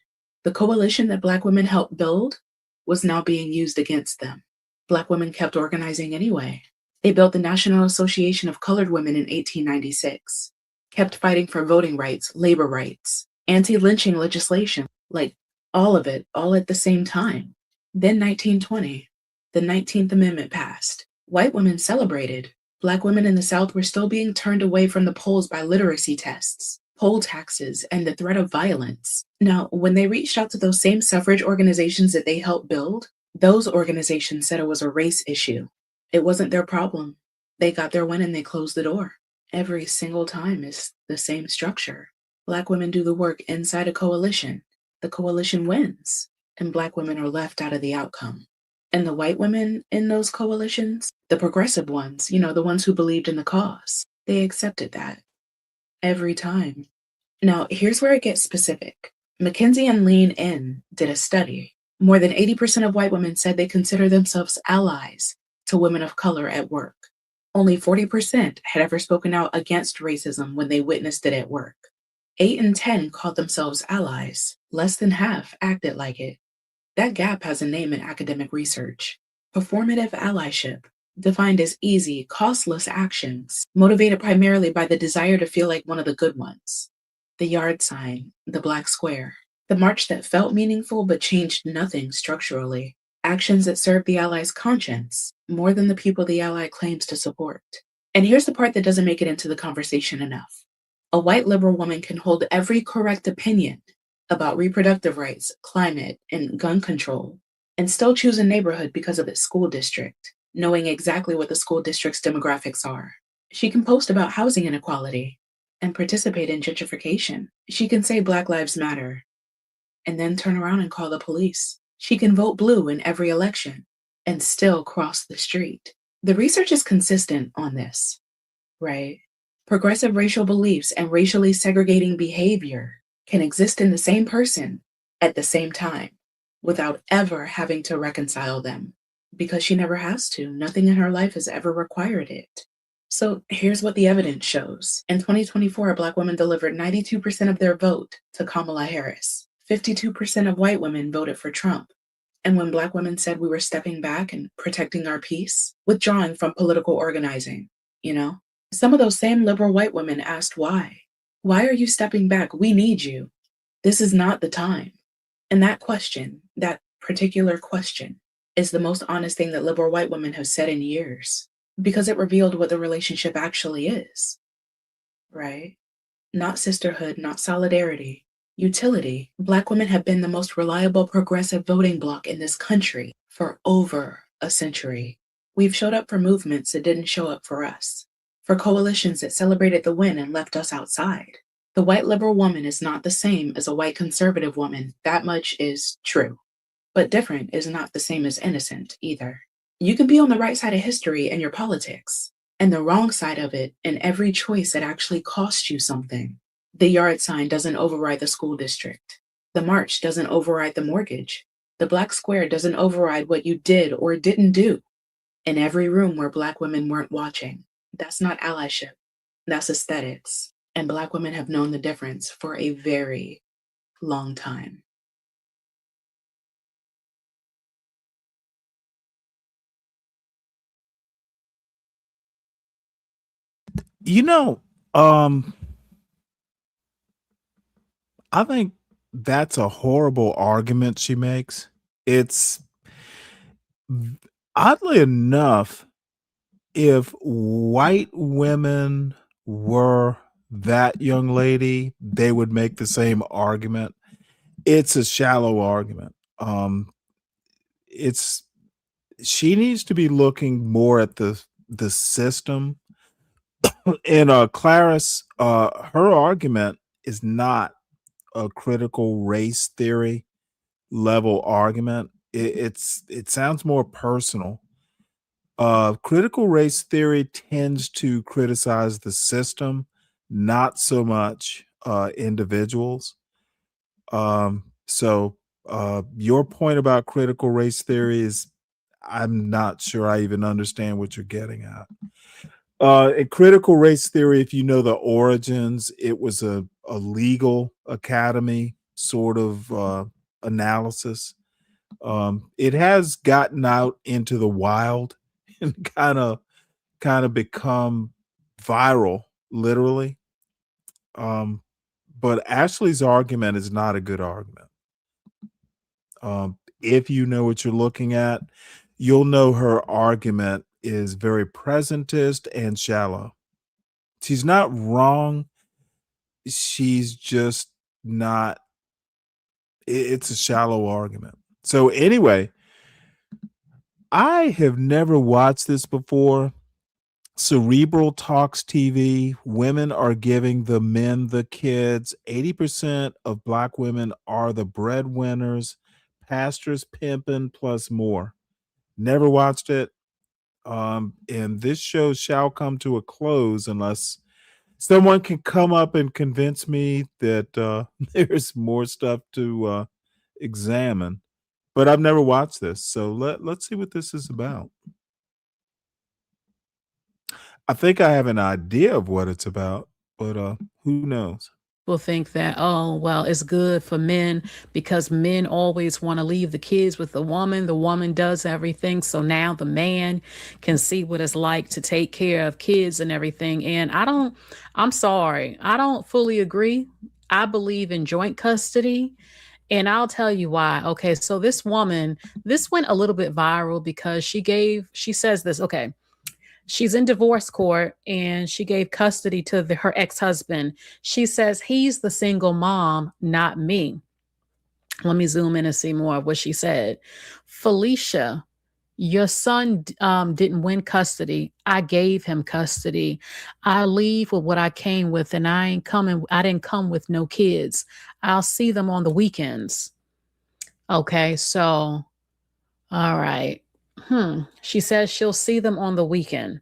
The coalition that Black women helped build was now being used against them. Black women kept organizing anyway. They built the National Association of Colored Women in 1896, kept fighting for voting rights, labor rights, anti-lynching legislation, like all of it, all at the same time. Then 1920, the 19th Amendment passed. White women celebrated. Black women in the South were still being turned away from the polls by literacy tests, poll taxes, and the threat of violence. Now, when they reached out to those same suffrage organizations that they helped build, those organizations said it was a race issue. It wasn't their problem. They got their win and they closed the door. Every single time is the same structure. Black women do the work inside a coalition. The coalition wins, and Black women are left out of the outcome. And the white women in those coalitions, the progressive ones, the ones who believed in the cause, they accepted that every time. Now, here's where it gets specific. McKinsey and Lean In did a study. More than 80% of white women said they consider themselves allies to women of color at work. Only 40% had ever spoken out against racism when they witnessed it at work. 8 in 10 called themselves allies. Less than half acted like it. That gap has a name in academic research. Performative allyship, defined as easy, costless actions, motivated primarily by the desire to feel like one of the good ones. The yard sign, the black square. The march that felt meaningful but changed nothing structurally. Actions that served the ally's conscience more than the people the ally claims to support. And here's the part that doesn't make it into the conversation enough. A white liberal woman can hold every correct opinion about reproductive rights, climate, and gun control, and still choose a neighborhood because of its school district, knowing exactly what the school district's demographics are. She can post about housing inequality and participate in gentrification. She can say Black Lives Matter and then turn around and call the police. She can vote blue in every election and still cross the street. The research is consistent on this, right? Progressive racial beliefs and racially segregating behavior can exist in the same person at the same time without ever having to reconcile them, because she never has to. Nothing in her life has ever required it. So here's what the evidence shows. In 2024, Black women delivered 92% of their vote to Kamala Harris. 52% of white women voted for Trump. And when Black women said we were stepping back and protecting our peace, withdrawing from political organizing, some of those same liberal white women asked why. Why are you stepping back? We need you. This is not the time. And that question, that particular question, is the most honest thing that liberal white women have said in years, because it revealed what the relationship actually is, right? Not sisterhood, not solidarity, utility. Black women have been the most reliable progressive voting bloc in this country for over a century. We've showed up for movements that didn't show up for us, for coalitions that celebrated the win and left us outside. The white liberal woman is not the same as a white conservative woman. That much is true. But different is not the same as innocent either. You can be on the right side of history in your politics and the wrong side of it in every choice that actually costs you something. The yard sign doesn't override the school district. The march doesn't override the mortgage. The black square doesn't override what you did or didn't do in every room where Black women weren't watching. That's not allyship. That's aesthetics. And Black women have known the difference for a very long time. I think that's a horrible argument she makes. It's oddly enough, if white women were that young lady, they would make the same argument. It's a shallow argument. She needs to be looking more at the system. And Clarice, her argument is not a critical race theory level argument. It sounds more personal. Critical race theory tends to criticize the system, not so much individuals. So your point about critical race theory is, I'm not sure I even understand what you're getting at. In critical race theory, if you know the origins, it was a legal academy sort of analysis. It has gotten out into the wild and kind of become viral, literally. But Ashley's argument is not a good argument. If you know what you're looking at, you'll know her argument is very presentist and shallow. She's not wrong. She's just not. It's a shallow argument. So anyway, I have never watched this before. Cerebral Talks TV. Women are giving the men the kids. 80% of Black women are the breadwinners. Pastors pimping plus more. Never watched it. And this show shall come to a close unless someone can come up and convince me that there's more stuff to examine. But I've never watched this, so let's see what this is about. I think I have an idea of what it's about, but who knows? People think that, oh, well, it's good for men because men always want to leave the kids with the woman. The woman does everything. So now the man can see what it's like to take care of kids and everything. And I'm sorry, I don't fully agree. I believe in joint custody. And I'll tell you why. Okay, so this woman, this went a little bit viral because she says this, okay. She's in divorce court and she gave custody to her ex-husband. She says he's the single mom, not me. Let me zoom in and see more of what she said. Felicia Your son didn't win custody. I gave him custody. I leave with what I came with, and I didn't come with no kids. I'll see them on the weekends. Okay, so all right. She says she'll see them on the weekend.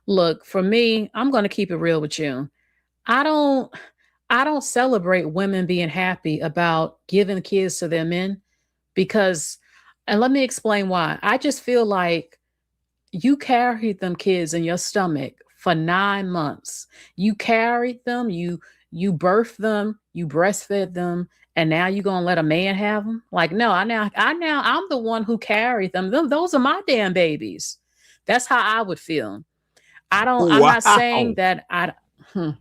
Look, for me, I'm going to keep it real with you. I don't I don't celebrate women being happy about giving kids to their men because and let me explain why. I just feel like you carried them kids in your stomach for 9 months. You carried them, you birthed them, you breastfed them, and now you gonna let a man have them? Like, no, I'm the one who carried them. Those are my damn babies. That's how I would feel. I'm not saying Wow. that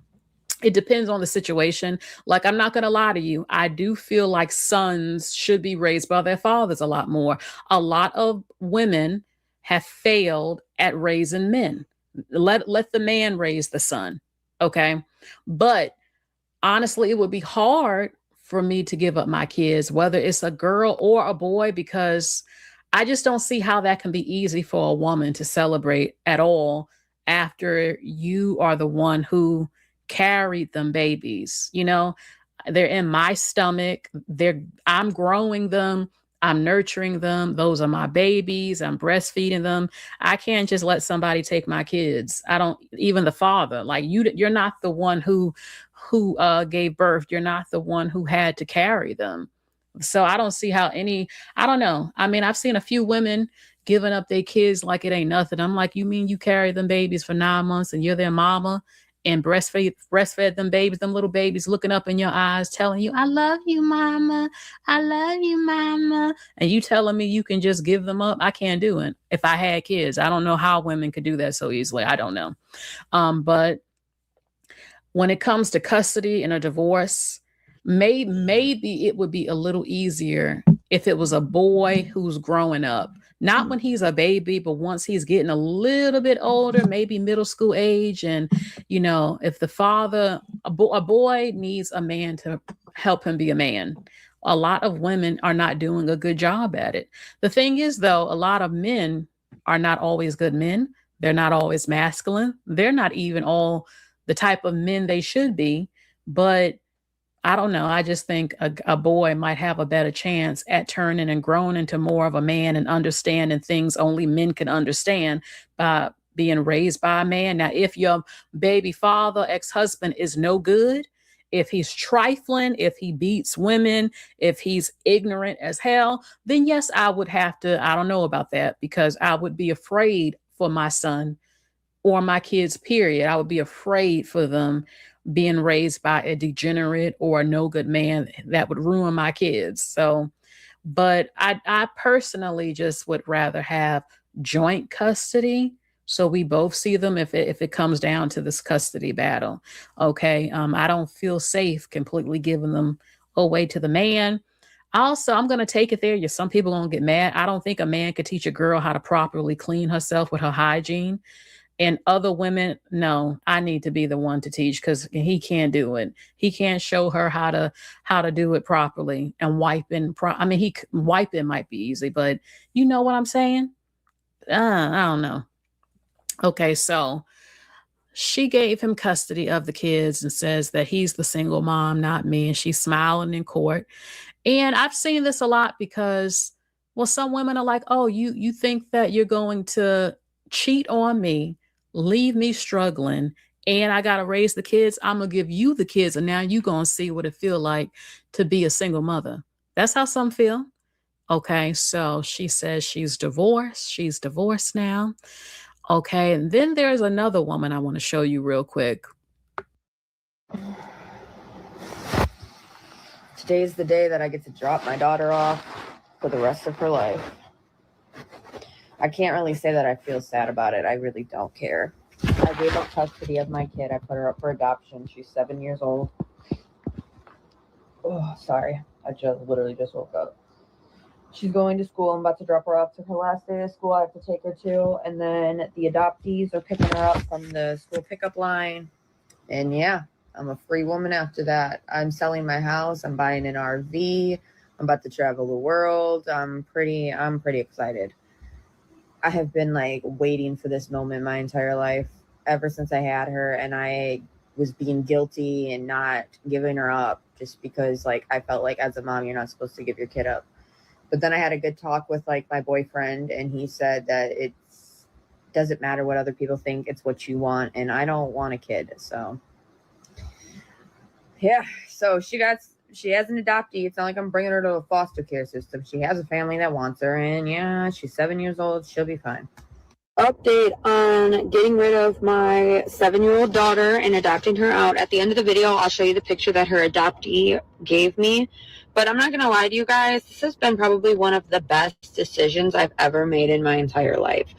it depends on the situation. Like, I'm not going to lie to you. I do feel like sons should be raised by their fathers a lot more. A lot of women have failed at raising men. Let the man raise the son. Okay. But honestly, it would be hard for me to give up my kids, whether it's a girl or a boy, because I just don't see how that can be easy for a woman to celebrate at all after you are the one who carried them babies. They're in my stomach. I'm growing them. I'm nurturing them. Those are my babies. I'm breastfeeding them. I can't just let somebody take my kids. I don't, even the father, like you're not the one who gave birth. You're not the one who had to carry them. So I don't see how I don't know. I mean, I've seen a few women giving up their kids like it ain't nothing. I'm like, you mean you carry them babies for 9 months and you're their mama and breastfed them babies, them little babies looking up in your eyes, telling you, I love you, mama. I love you, mama. And you telling me you can just give them up? I can't do it. If I had kids, I don't know how women could do that so easily. I don't know. But when it comes to custody and a divorce, maybe it would be a little easier if it was a boy who's growing up. Not when he's a baby, but once he's getting a little bit older, maybe middle school age. And, if the father, a boy needs a man to help him be a man. A lot of women are not doing a good job at it. The thing is, though, a lot of men are not always good men. They're not always masculine. They're not even all the type of men they should be. But I don't know. I just think a boy might have a better chance at turning and growing into more of a man and understanding things only men can understand by being raised by a man. Now, if your baby father, ex-husband is no good, if he's trifling, if he beats women, if he's ignorant as hell, then yes, I would have to, I don't know about that, because I would be afraid for my son or my kids, period. I would be afraid for them being raised by a degenerate or a no good man that would ruin my kids. So, but I personally just would rather have joint custody. So we both see them if it comes down to this custody battle. Okay. I don't feel safe completely giving them away to the man. Also, I'm going to take it there. Some people going to get mad. I don't think a man could teach a girl how to properly clean herself with her hygiene. And other women, no, I need to be the one to teach because he can't do it. He can't show her how to do it properly and wiping. Wiping might be easy, but you know what I'm saying? I don't know. Okay, so she gave him custody of the kids and says that he's the single mom, not me. And she's smiling in court. And I've seen this a lot because, well, some women are like, oh, you think that you're going to cheat on me, leave me struggling, and I got to raise the kids. I'm going to give you the kids. And now you're going to see what it feel like to be a single mother. That's how some feel. Okay. So she says she's divorced. She's divorced now. Okay. And then there's another woman I want to show you real quick. Today's the day that I get to drop my daughter off for the rest of her life. I can't really say that I feel sad about it. I really don't care. I gave up custody of my kid. I put her up for adoption. She's 7 years old. Oh, sorry. I literally just woke up. She's going to school. I'm about to drop her off to her last day of school. I have to take her to. And then the adoptees are picking her up from the school pickup line. And yeah, I'm a free woman after that. I'm selling my house. I'm buying an RV. I'm about to travel the world. I'm pretty excited. I have been like waiting for this moment my entire life, ever since I had her, and I was being guilty and not giving her up just because like I felt like as a mom you're not supposed to give your kid up. But then I had a good talk with like my boyfriend, and he said that it doesn't matter what other people think, it's what you want, and I don't want a kid. So yeah, so she has an adoptee. It's not like I'm bringing her to a foster care system. She has a family that wants her, and yeah, she's 7 years old. She'll be fine. Update on getting rid of my 7-year-old daughter and adopting her out. At the end of the video, I'll show you the picture that her adoptee gave me. But I'm not going to lie to you guys, this has been probably one of the best decisions I've ever made in my entire life.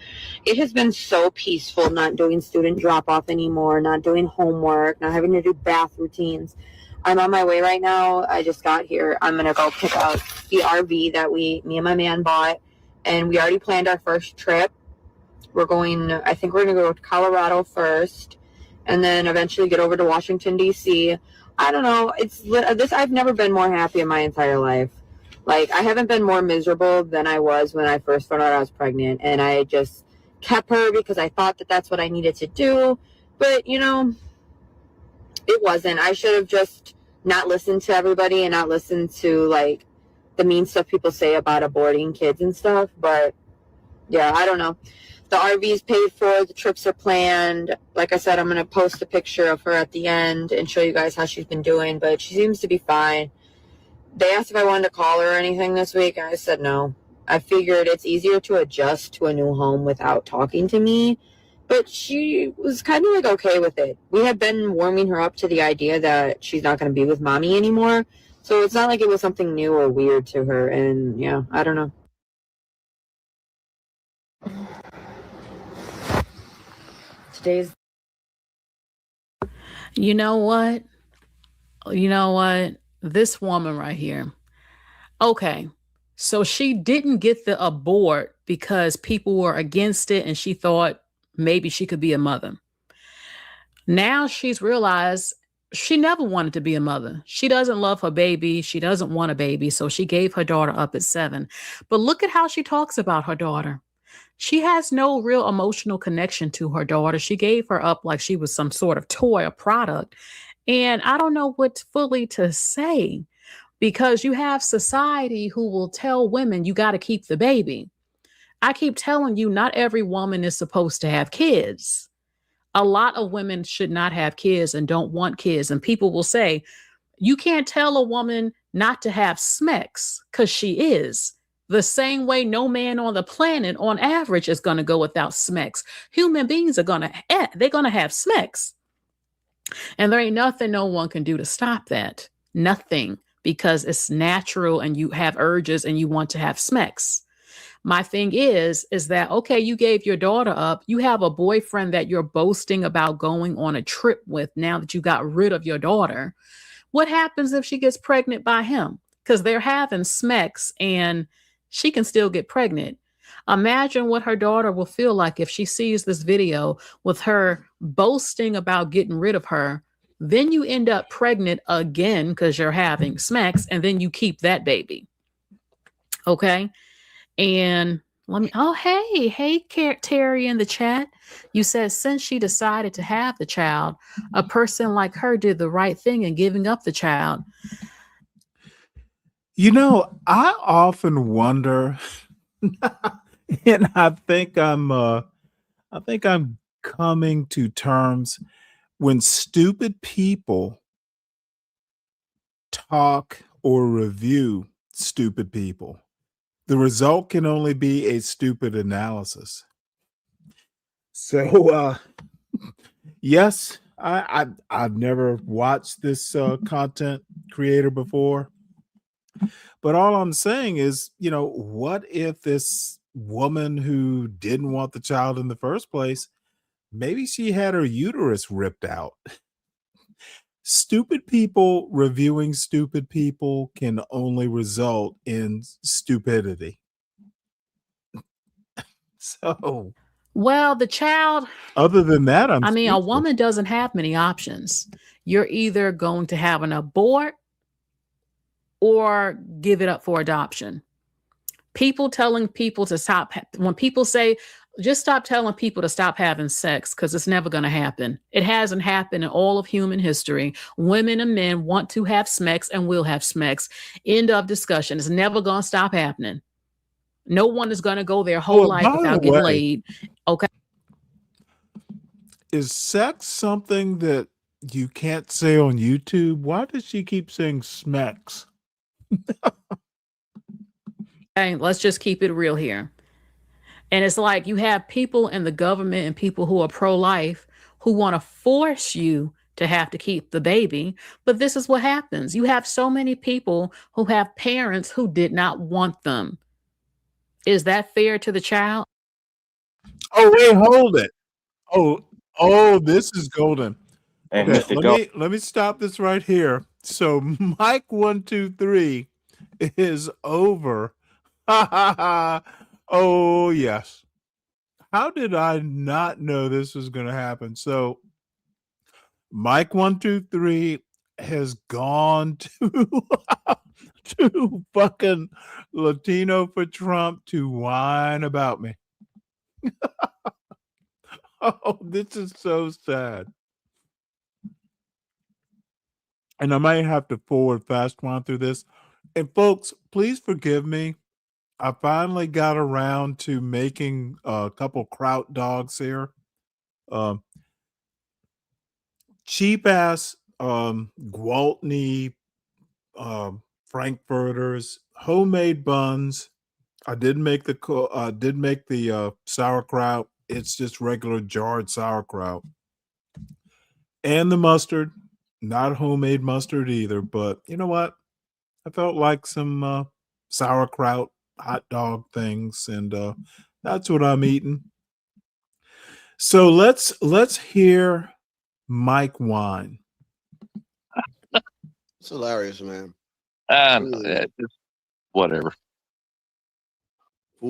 It has been so peaceful not doing student drop-off anymore, not doing homework, not having to do bath routines. I'm on my way right now. I just got here. I'm going to go pick up the RV that me and my man bought. And we already planned our first trip. We're going, I think we're going to go to Colorado first and then eventually get over to Washington, D.C. I don't know. I've never been more happy in my entire life. Like, I haven't been more miserable than I was when I first found out I was pregnant. And I just kept her because I thought that that's what I needed to do. But, you know, it wasn't. I should have just not listened to everybody and not listened to, like, the mean stuff people say about aborting kids and stuff. But, yeah, I don't know. The RV is paid for. The trips are planned. Like I said, I'm going to post a picture of her at the end and show you guys how she's been doing. But she seems to be fine. They asked if I wanted to call her or anything this week, and I said no. I figured it's easier to adjust to a new home without talking to me. But she was kind of like okay with it. We had been warming her up to the idea that she's not going to be with mommy anymore. So it's not like it was something new or weird to her. And yeah, I don't know. Today's. You know what? This woman right here. Okay. So she didn't get the abort because people were against it and she thought maybe she could be a mother. Now she's realized she never wanted to be a mother. She doesn't love her baby. She doesn't want a baby. So she gave her daughter up at 7. But look at how she talks about her daughter. She has no real emotional connection to her daughter. She gave her up like she was some sort of toy or product. And I don't know what fully to say because you have society who will tell women you got to keep the baby. I keep telling you, not every woman is supposed to have kids. A lot of women should not have kids and don't want kids. And people will say, you can't tell a woman not to have SMECs because she is. The same way no man on the planet on average is going to go without SMECs. Human beings are going to have SMECs. And there ain't nothing no one can do to stop that. Nothing, because it's natural and you have urges and you want to have SMECs. My thing is that, okay, you gave your daughter up. You have a boyfriend that you're boasting about going on a trip with now that you got rid of your daughter. What happens if she gets pregnant by him? Because they're having SMECs and she can still get pregnant. Imagine what her daughter will feel like if she sees this video with her boasting about getting rid of her. Then you end up pregnant again because you're having SMECs, and then you keep that baby. Okay. And hey, Terry in the chat. You said since she decided to have the child, a person like her did the right thing in giving up the child. You know, I often wonder, and I think I'm coming to terms when stupid people talk or review stupid people. The result can only be a stupid analysis. So, yes, I've never watched this content creator before. But all I'm saying is, what if this woman who didn't want the child in the first place, maybe she had her uterus ripped out? Stupid people reviewing stupid people can only result in stupidity. So, well, the child, other than that, a woman doesn't have many options. You're either going to have an abort or give it up for adoption. People telling people to stop, when people say, just stop telling people to stop having sex, because it's never going to happen. It hasn't happened in all of human history. Women and men want to have sex and will have sex. End of discussion. It's never going to stop happening. No one is going to go their whole life by the without getting way, laid. Okay. is sex something that you can't say on YouTube? Why does she keep saying smacks? Okay, let's just keep it real here. And it's like you have people in the government and people who are pro-life who want to force you to have to keep the baby. But this is what happens. You have so many people who have parents who did not want them. Is that fair to the child? Oh, wait, hold it. Oh, this is golden. And Okay, Mr. let me stop this right here. So Mike 123 is over. Oh, yes. How did I not know this was going to happen? So Mike 123 has gone to to fucking Latino for Trump to whine about me. Oh, this is so sad. And I might have to forward fast one through this. And folks, please forgive me. I finally got around to making a couple kraut dogs here. Cheap ass Gwaltney frankfurters, homemade buns. I did make the sauerkraut. It's just regular jarred sauerkraut. And the mustard, not homemade mustard either, but you know what? I felt like some sauerkraut hot dog things, and that's what I'm eating. So let's hear Mike whine. It's hilarious, man. Just whatever.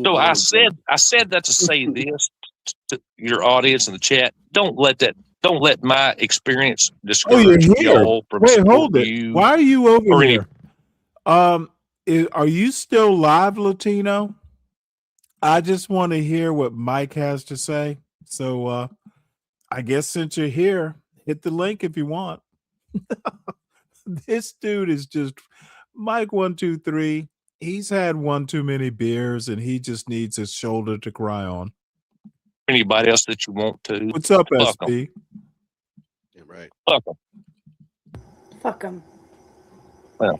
So I said that to say this to your audience in the chat. Don't let my experience Oh, you're discourage here. y'all from Wait, hold supporting it. you. Why are you over or any- here? Are you still live, Latino? I just want to hear what Mike has to say. So I guess since you're here, hit the link if you want. This dude is just Mike 123. He's had one too many beers and he just needs his shoulder to cry on. Anybody else that you want to. What's up, Fuck 'em. SP? Yeah, right. Fuck 'em. Fuck them. Well,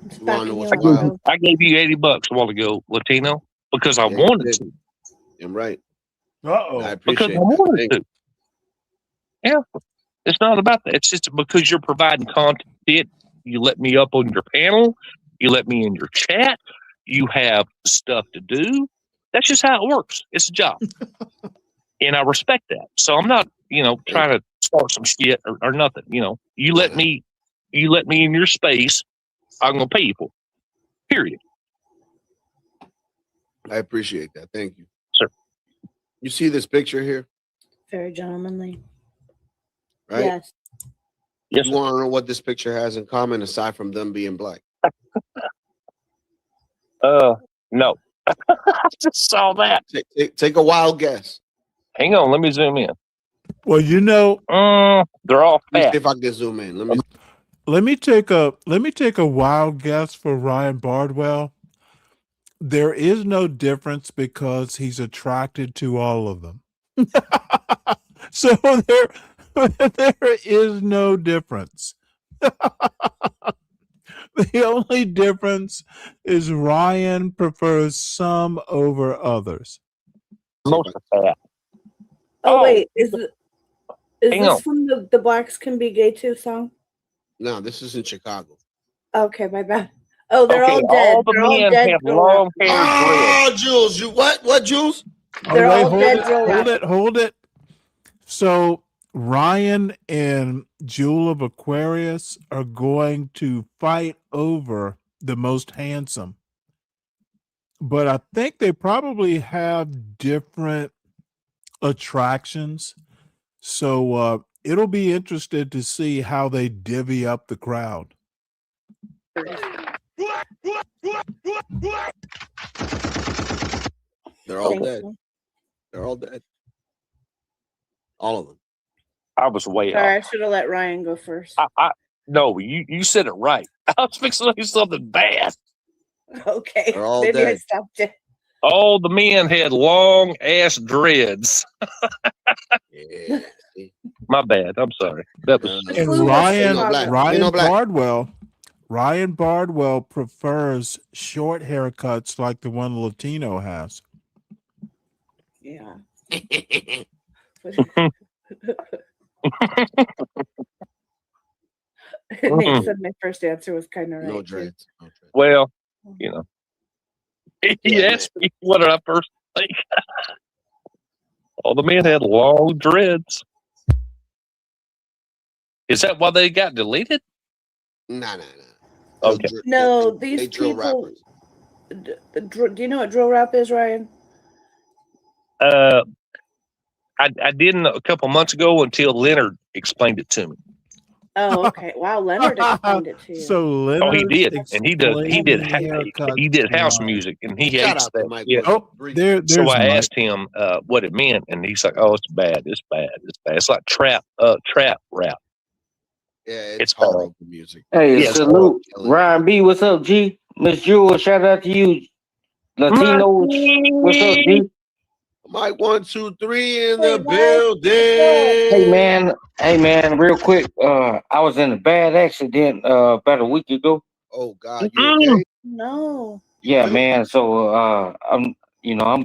It's You wanna back know in what's your wild? world. I gave you $80 a while ago, Latino, because I Yeah, you wanted did. to. I'm right. Uh-oh. I Because appreciate I that. wanted Thank to. Yeah. It's not about that. It's just because you're providing content. You let me up on your panel. You let me in your chat. You have stuff to do. That's just how it works. It's a job. And I respect that. So I'm not, trying to start some shit or nothing. You let me in your space, I'm gonna pay you for it. Period. I appreciate that. Thank you. Sir. You see this picture here, Very gentlemanly. right? Yes. Yes, You sir. want to know what this picture has in common aside from them being black? No. I just saw that. Take a wild guess. Hang on, let me zoom in. Well, they're all Let me fat. see if I can zoom in. Let me take a wild guess for Ryan Bardwell. There is no difference because he's attracted to all of them. So there is no difference. The only difference is Ryan prefers some over others. Most are fat. Oh, wait, is hang this on. from the Blacks Can Be Gay Too song? No, this is in Chicago. Okay, my bad. Oh, they're Okay, all dead. all the They're all men dead. have Joel. long hair dread. Oh, Jules, you what, Jules? They're all hold dead. it, Joel. hold it. So Ryan and Jewel of Aquarius are going to fight over the most handsome. But I think they probably have different attractions. So it'll be interesting to see how they divvy up the crowd. They're all Thank dead. you. They're all dead. All of them. I was way Sorry, I off. should have let Ryan go first. No, you said it right. I was fixing to do something bad. Okay, They're all maybe I dead. stopped it. All the men had long ass dreads. Yeah. See? My bad. I'm sorry. That was And Ryan Bardwell prefers short haircuts like the one Latino has. Yeah. Nate said my first answer was kind of right. No too. dreads. well, you know. He asked me what did I first think. All the men had long dreads. Is that why they got deleted? Nah. Okay. No, these they drill people. Do you know what drill rap is, Ryan? I didn't a couple months ago until Leonard explained it to me. Oh, okay. Wow, Leonard explained it to you. So Leonard, Oh, he did, and he did house Ryan. music, and he Shout hates out to that. Mike Yeah. Oh, there's So I Mike. asked him what it meant, and he's like, "Oh, it's bad. It's bad. It's bad. It's like trap rap. Yeah, it's horrible music. Hey, Yes. salute Ryan B. What's up, G? Miss Jewel, shout out to you. Latinos, what's up, G? Mike 1, 2, 3 in Hey, the building. Hey man, real quick. I was in a bad accident about a week ago. Oh God, you okay? No. Yeah, man. So I'm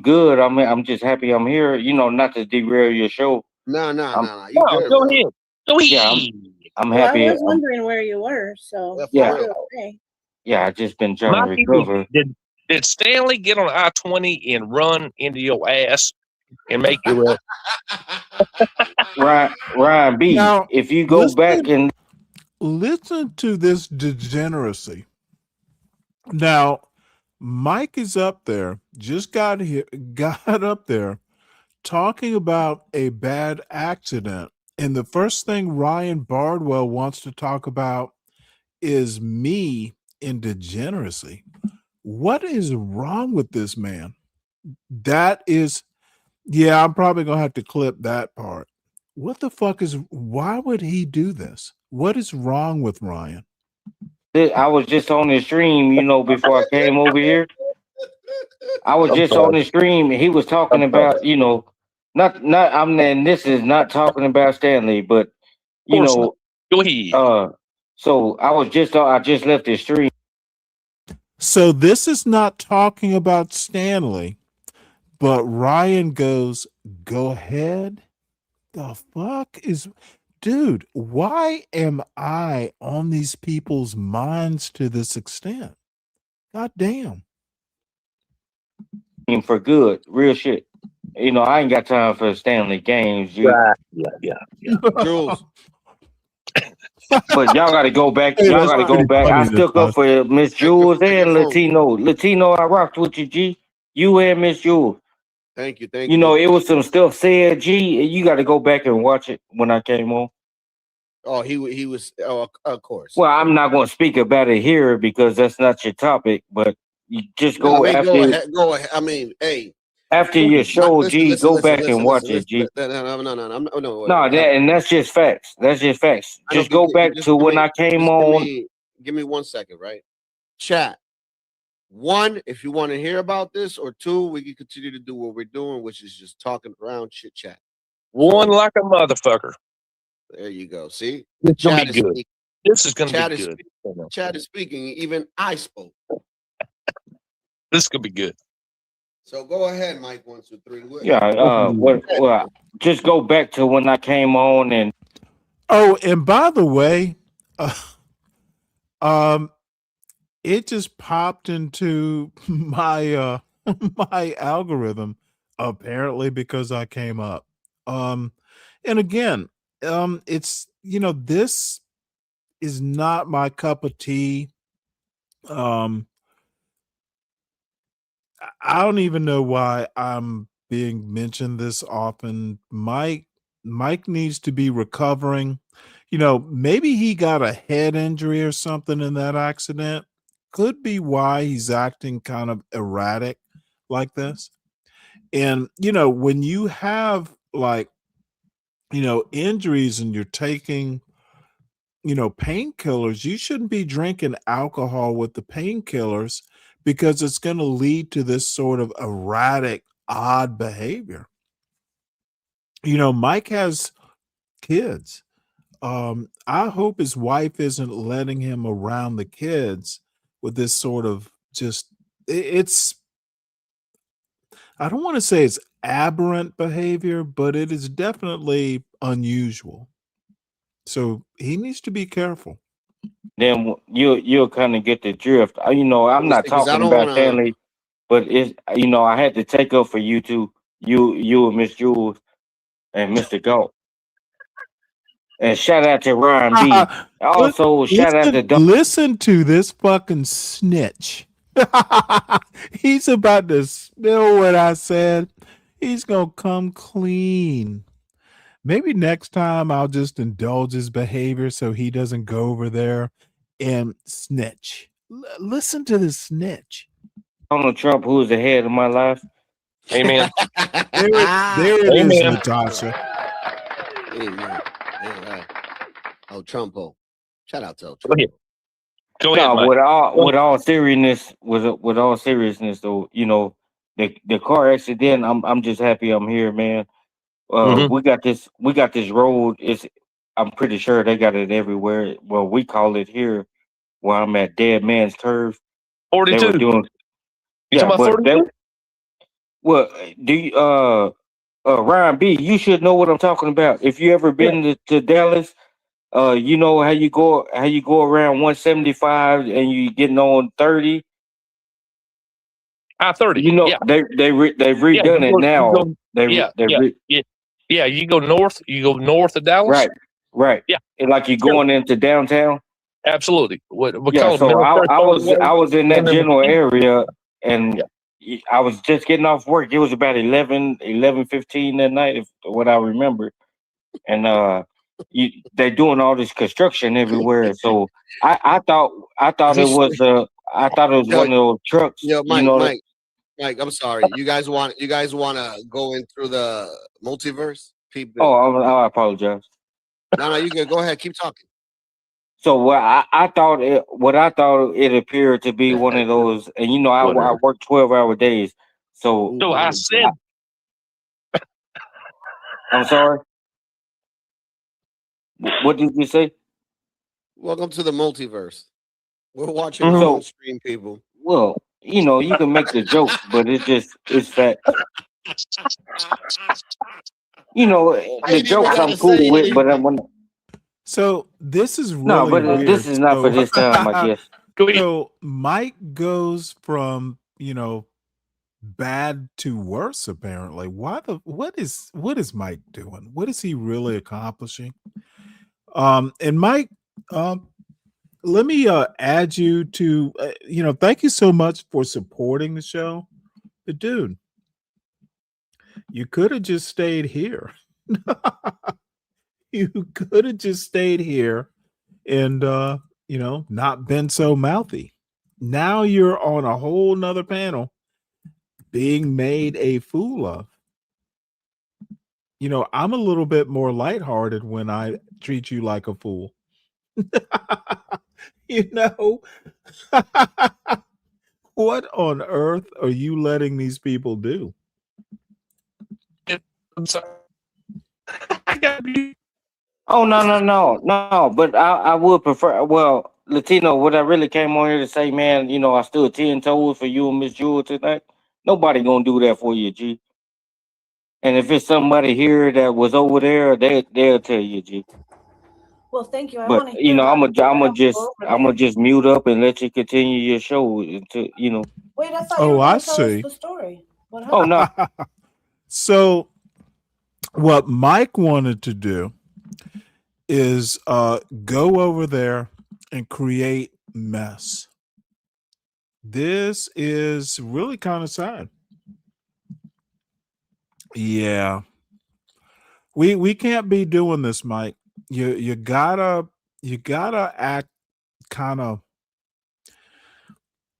good. I'm just happy I'm here. Not to derail your show. No. You No, good, go bro. ahead. Go ahead. Yeah, I'm Well, happy. I was wondering where you were, so Yeah. you're okay. Yeah, I just been trying to recover. Did Stanley get on I-20 and run into your ass and make you Ryan B. Now, if you go back and listen to this degeneracy. Now, Mike is up there, just got up there talking about a bad accident. And the first thing Ryan Bardwell wants to talk about is me in degeneracy. What is wrong with this man? That is, yeah, I'm probably going to have to clip that part. What the fuck why would he do this? What is wrong with Ryan? I was just on the stream, before I came over here. I was just on the stream and he was talking about, and this is not talking about Stanley, but go ahead. So I just left the stream. So this is not talking about Stanley, but Ryan goes, go ahead. The fuck dude, why am I on these people's minds to this extent? God damn. For good, real shit. I ain't got time for Stanley games. Right. Yeah. Jules. But y'all got to go back. Y'all got to go back. I stuck up for Miss Jules and Latino. I rocked with you, G. You and Miss Jules. Thank you. It was some stuff said, G. You got to go back and watch it when I came on. Oh, he was. Oh, of course. Well, I'm not going to speak about it here because that's not your topic. But you just go after. Go ahead. I mean, hey. After your show, G, go back and watch it, G. No. And that's just facts. That's just facts. Just go back to when I came on. Give me 1 second, right? Chat. 1, if you want to hear about this, or 2, we can continue to do what we're doing, which is just talking around chit chat. 1 like a motherfucker. There you go. See, it's gonna be good. This is gonna be good. Chat is speaking. Even I spoke. This could be good. So go ahead, Mike 1, 2, 3. Yeah. Just go back to when I came on and. Oh, and by the way, it just popped into my my algorithm apparently because I came up. And again, it's this is not my cup of tea. I don't even know why I'm being mentioned this often. Mike needs to be recovering. Maybe he got a head injury or something in that accident. could be why he's acting kind of erratic like this. And when you have injuries and you're taking painkillers, you shouldn't be drinking alcohol with the painkillers because it's going to lead to this sort of erratic, odd behavior. Mike has kids. I hope his wife isn't letting him around the kids with this sort of it's, I don't want to say it's aberrant behavior, but it is definitely unusual. So he needs to be careful. Then you'll kind of get the drift. I'm not Because I talking don't about want to. Stanley, but it's I had to take up for you two, you and Miss Jules and Mr. Galt. And shout out to Ryan B. Also, shout out to Listen to this fucking snitch. He's about to spill what I said. He's gonna come clean. Maybe next time I'll just indulge his behavior so he doesn't go over there and snitch. Listen to this snitch. Donald Trump, who's the head of my life. Amen. There it is, Amen. Natasha. Amen. Yeah. Oh, Trumpo. Shout out to Go Trump. ahead. Go ahead, Mike. With all seriousness, though, the car accident. I'm just happy I'm here, man. We got this road. I'm pretty sure they got it everywhere. Well, we call it here where I'm at Dead Man's Curve. 42. They were doing, You talking about 42? Well, do you, Ryan B, you should know what I'm talking about. If you ever been to Dallas, you know how you go around 175 and you getting on 30. I-30. Yeah. they've redone it now. You go north. You go north of Dallas. Right. Yeah. And like you're going into downtown. Absolutely. We Yeah. call So I was in that general area. area, and I was just getting off work. It was about 11:15 that night, if what I remember. And they're doing all this construction everywhere. So I thought it was one of those trucks. Mike, I'm sorry. You guys want to go in through the multiverse? I apologize. No, you can go ahead. Keep talking. So what I thought it appeared to be one of those, and I work 12-hour days. So I said, I'm sorry. What did you say? Welcome to the multiverse. We're watching our own stream, people. Well, you can make the joke, but it's fact. The jokes I'm cool with, but I'm. So this is really weird. This is not for this time, I guess. So Mike goes from bad to worse. Apparently, what is Mike doing? What is he really accomplishing? And Mike, let me add you to thank you so much for supporting the show, but dude, you could have just stayed here. You could have just stayed here and not been so mouthy. Now you're on a whole nother panel being made a fool of. I'm a little bit more lighthearted when I treat you like a fool. What on earth are you letting these people do? I'm sorry. Oh no! But I would prefer. Well, Latino, what I really came on here to say, man, I stood 10 toes for you and Miss Jewel tonight. Nobody gonna do that for you, G. And if it's somebody here that was over there, they'll tell you, G. Well, thank you. I But want to hear I'm that. gonna just mute up and let you continue your show until Wait, I thought you were I going to tell us see. the story. What Oh happened? no. So what Mike wanted to do is go over there and create mess. This is really kind of sad. Yeah. We can't be doing this, Mike. You gotta act kind of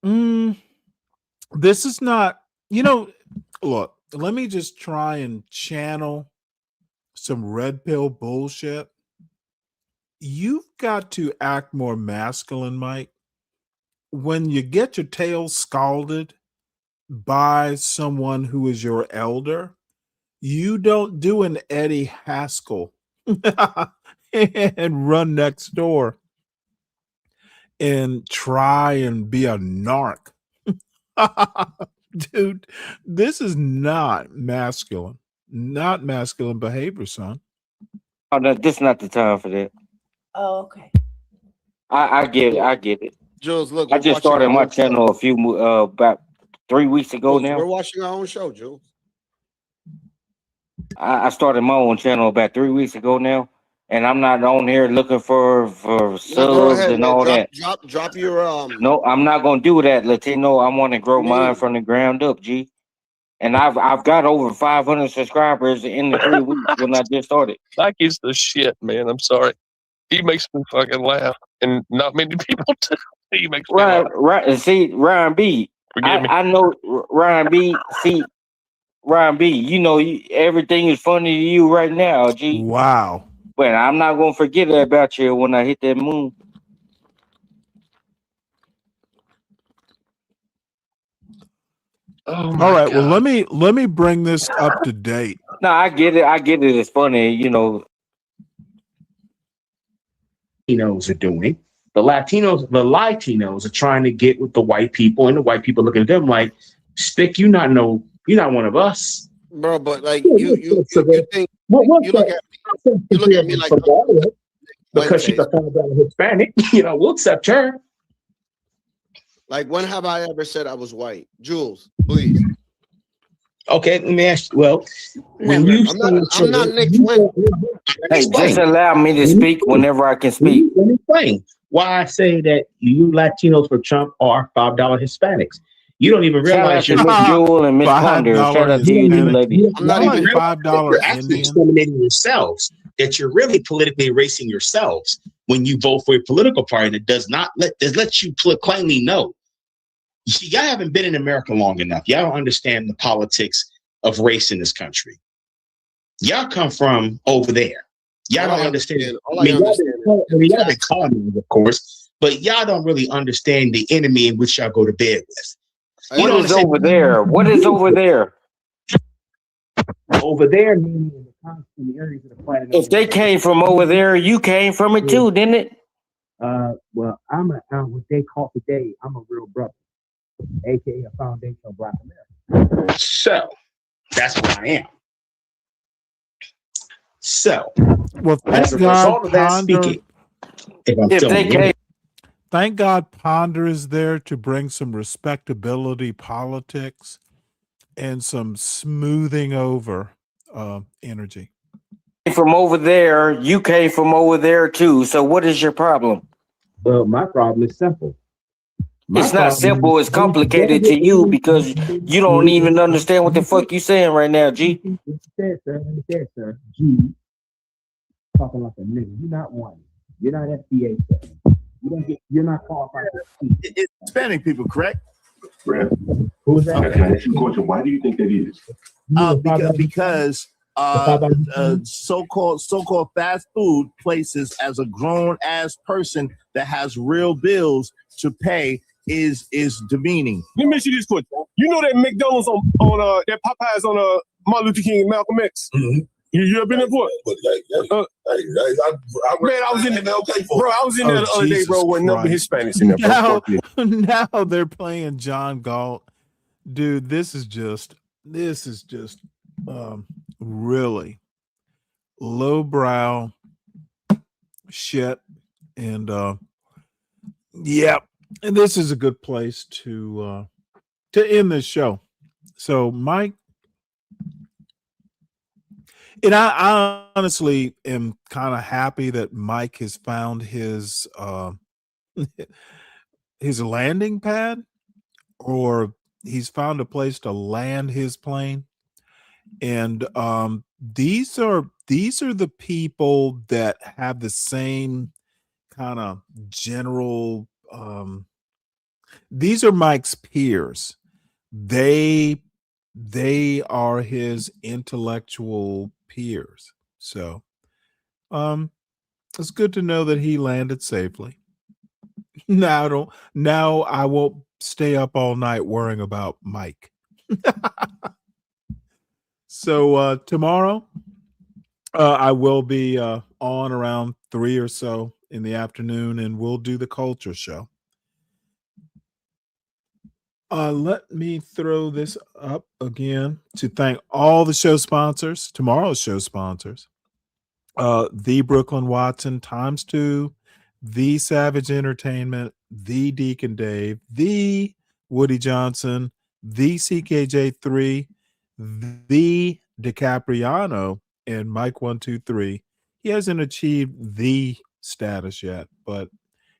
This is not, look, let me just try and channel some red pill bullshit. You've got to act more masculine, Mike. When you get your tail scalded by someone who is your elder, you don't do an Eddie Haskell and run next door and try and be a narc. Dude, this is not masculine. Not masculine behavior, son. Oh, no, this is not the time for that. Oh, okay. I get it. I get it. Jules, look, I we're just watching started our my own show. channel about 3 weeks ago Jules, we're now. watching our own show, Jules. I started my own channel about 3 weeks ago now, and I'm not on here looking for Now go subs ahead, and man. all that. Drop your No, I'm not gonna do that, Latino. I want to grow mine from the ground up, G. And I've got over 500 subscribers in the 3 weeks when I just started. Mike is the shit, man. I'm sorry. He makes me fucking laugh, and not many people do. He makes me laugh. Right. And see, Ryan B. Forgive me. I know Ryan B. See, Ryan B. Everything is funny to you right now, G. Wow. But I'm not gonna forget about you when I hit that moon. Oh All my right. Well, God. let me bring this up to date. No, I get it. It's funny, Latinos are doing. The Latinos are trying to get with the white people, and the white people looking at them like, "Stick, you're not one of us." bro. But like you think you look at me like because she's a $5 Hispanic, we'll accept her. Like, when have I ever said I was white? Jules, please. Okay, let me ask you. Well, when you I'm not Nick Flynn. Hey, just allow me to speak whenever I can speak. Let me explain why I say that you Latinos for Trump are $5 Hispanics. You don't even realize Shout out to Miss Jewel and Miss Ponder. Shout out to you two ladies. I'm not even $5 you're actually discriminating yourselves. That you're really politically erasing yourselves when you vote for a political party that does not let you plainly know. Y'all haven't been in America long enough. Y'all don't understand the politics of race in this country. Y'all come from over there. Y'all don't understand. Y'all been colonized, of course, but y'all don't really understand the enemy in which y'all go to bed with. What is over there? What is over there? Over there, meaning in the areas of the planet. If they came from over there, you came from it too, didn't it? Well, I'm what they call today, I'm a real brother, aka a foundational Black American. So that's what I am. So, well, as a result of that speaking, thank God Ponder is there to bring some respectability politics and some smoothing over energy. From over there, you came from over there too. So what is your problem? Well, my problem is simple. It's not simple. It's complicated to you because you don't even understand what the fuck you saying right now, G. Sir. G. Talking like a nigga. You're not one. You're not FBA, sir. You're not qualified to speak. It's Hispanic people, correct? Correct. Who's that? Okay, can I ask you a question? Why do you think that is? Because so-called fast food places, as a grown ass person that has real bills to pay, is demeaning. Let me ask you this question. You know that McDonald's on that Popeyes on Martin Luther King and Malcolm X? Mm-hmm. You ever been there before? Man, I was in there. Bro, I was in there the other day, bro, with nothing but Hispanics in there, bro. Now they're playing John Galt. Dude, this is just really lowbrow shit. And and this is a good place to end this show. So, Mike, and I honestly am kind of happy that Mike has found his his landing pad, or he's found a place to land his plane. And these are the people that have the same kind of general These are Mike's peers. They are his intellectual peers. So it's good to know that he landed safely. Now I won't stay up all night worrying about Mike. So tomorrow I will be on around 3 or so in the afternoon, and we'll do the culture show. Let me throw this up again to thank all the show sponsors, tomorrow's show sponsors. The Brooklyn Watson ×2, The Savage Entertainment, The Deacon Dave, The Woody Johnson, The CKJ3, The DiCapriano, and Mike 123. He hasn't achieved the status yet, but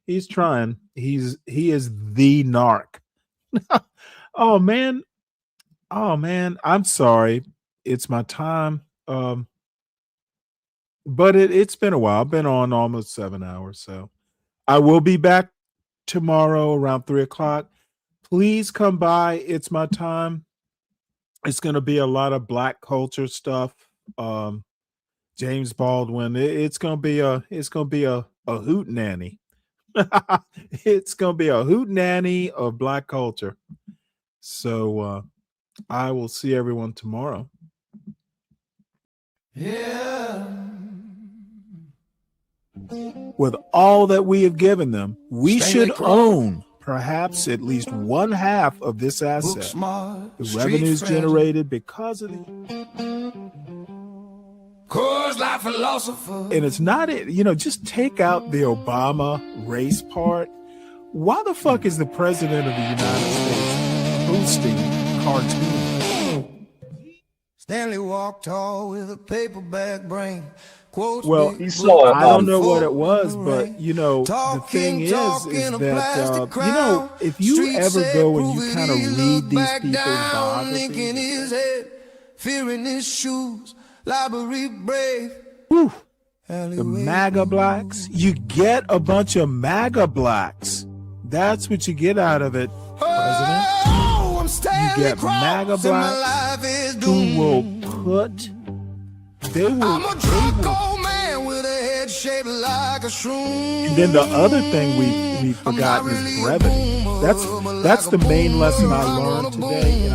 he's trying. He is the narc. Oh man, I'm sorry. It's my time. But it's been a while. I've been on almost 7 hours, so I will be back tomorrow around 3 o'clock. Please come by. It's my time. It's going to be a lot of Black culture stuff. James Baldwin. It's going to be a hootenanny. It's going to be a hootenanny of Black culture. So I will see everyone tomorrow. Yeah. With all that we have given them, we should own perhaps at least one half of this asset. The revenues generated because of it. And it's not it, just take out the Obama race part. Why the fuck is the president of the United States hosting cartoons? Stanley walked tall with a paperback brain. Well, I don't know what it was, but the thing is that if you ever go and you kind of read these people's biographies, fearing his shoes, library brave. The MAGA blacks, you get a bunch of MAGA blacks. That's what you get out of it, President. You get MAGA blacks who will put. They will. I'm a drunk old man with a head shaped like a shroom. And then the other thing we've forgotten is brevity. That's the main lesson I learned today.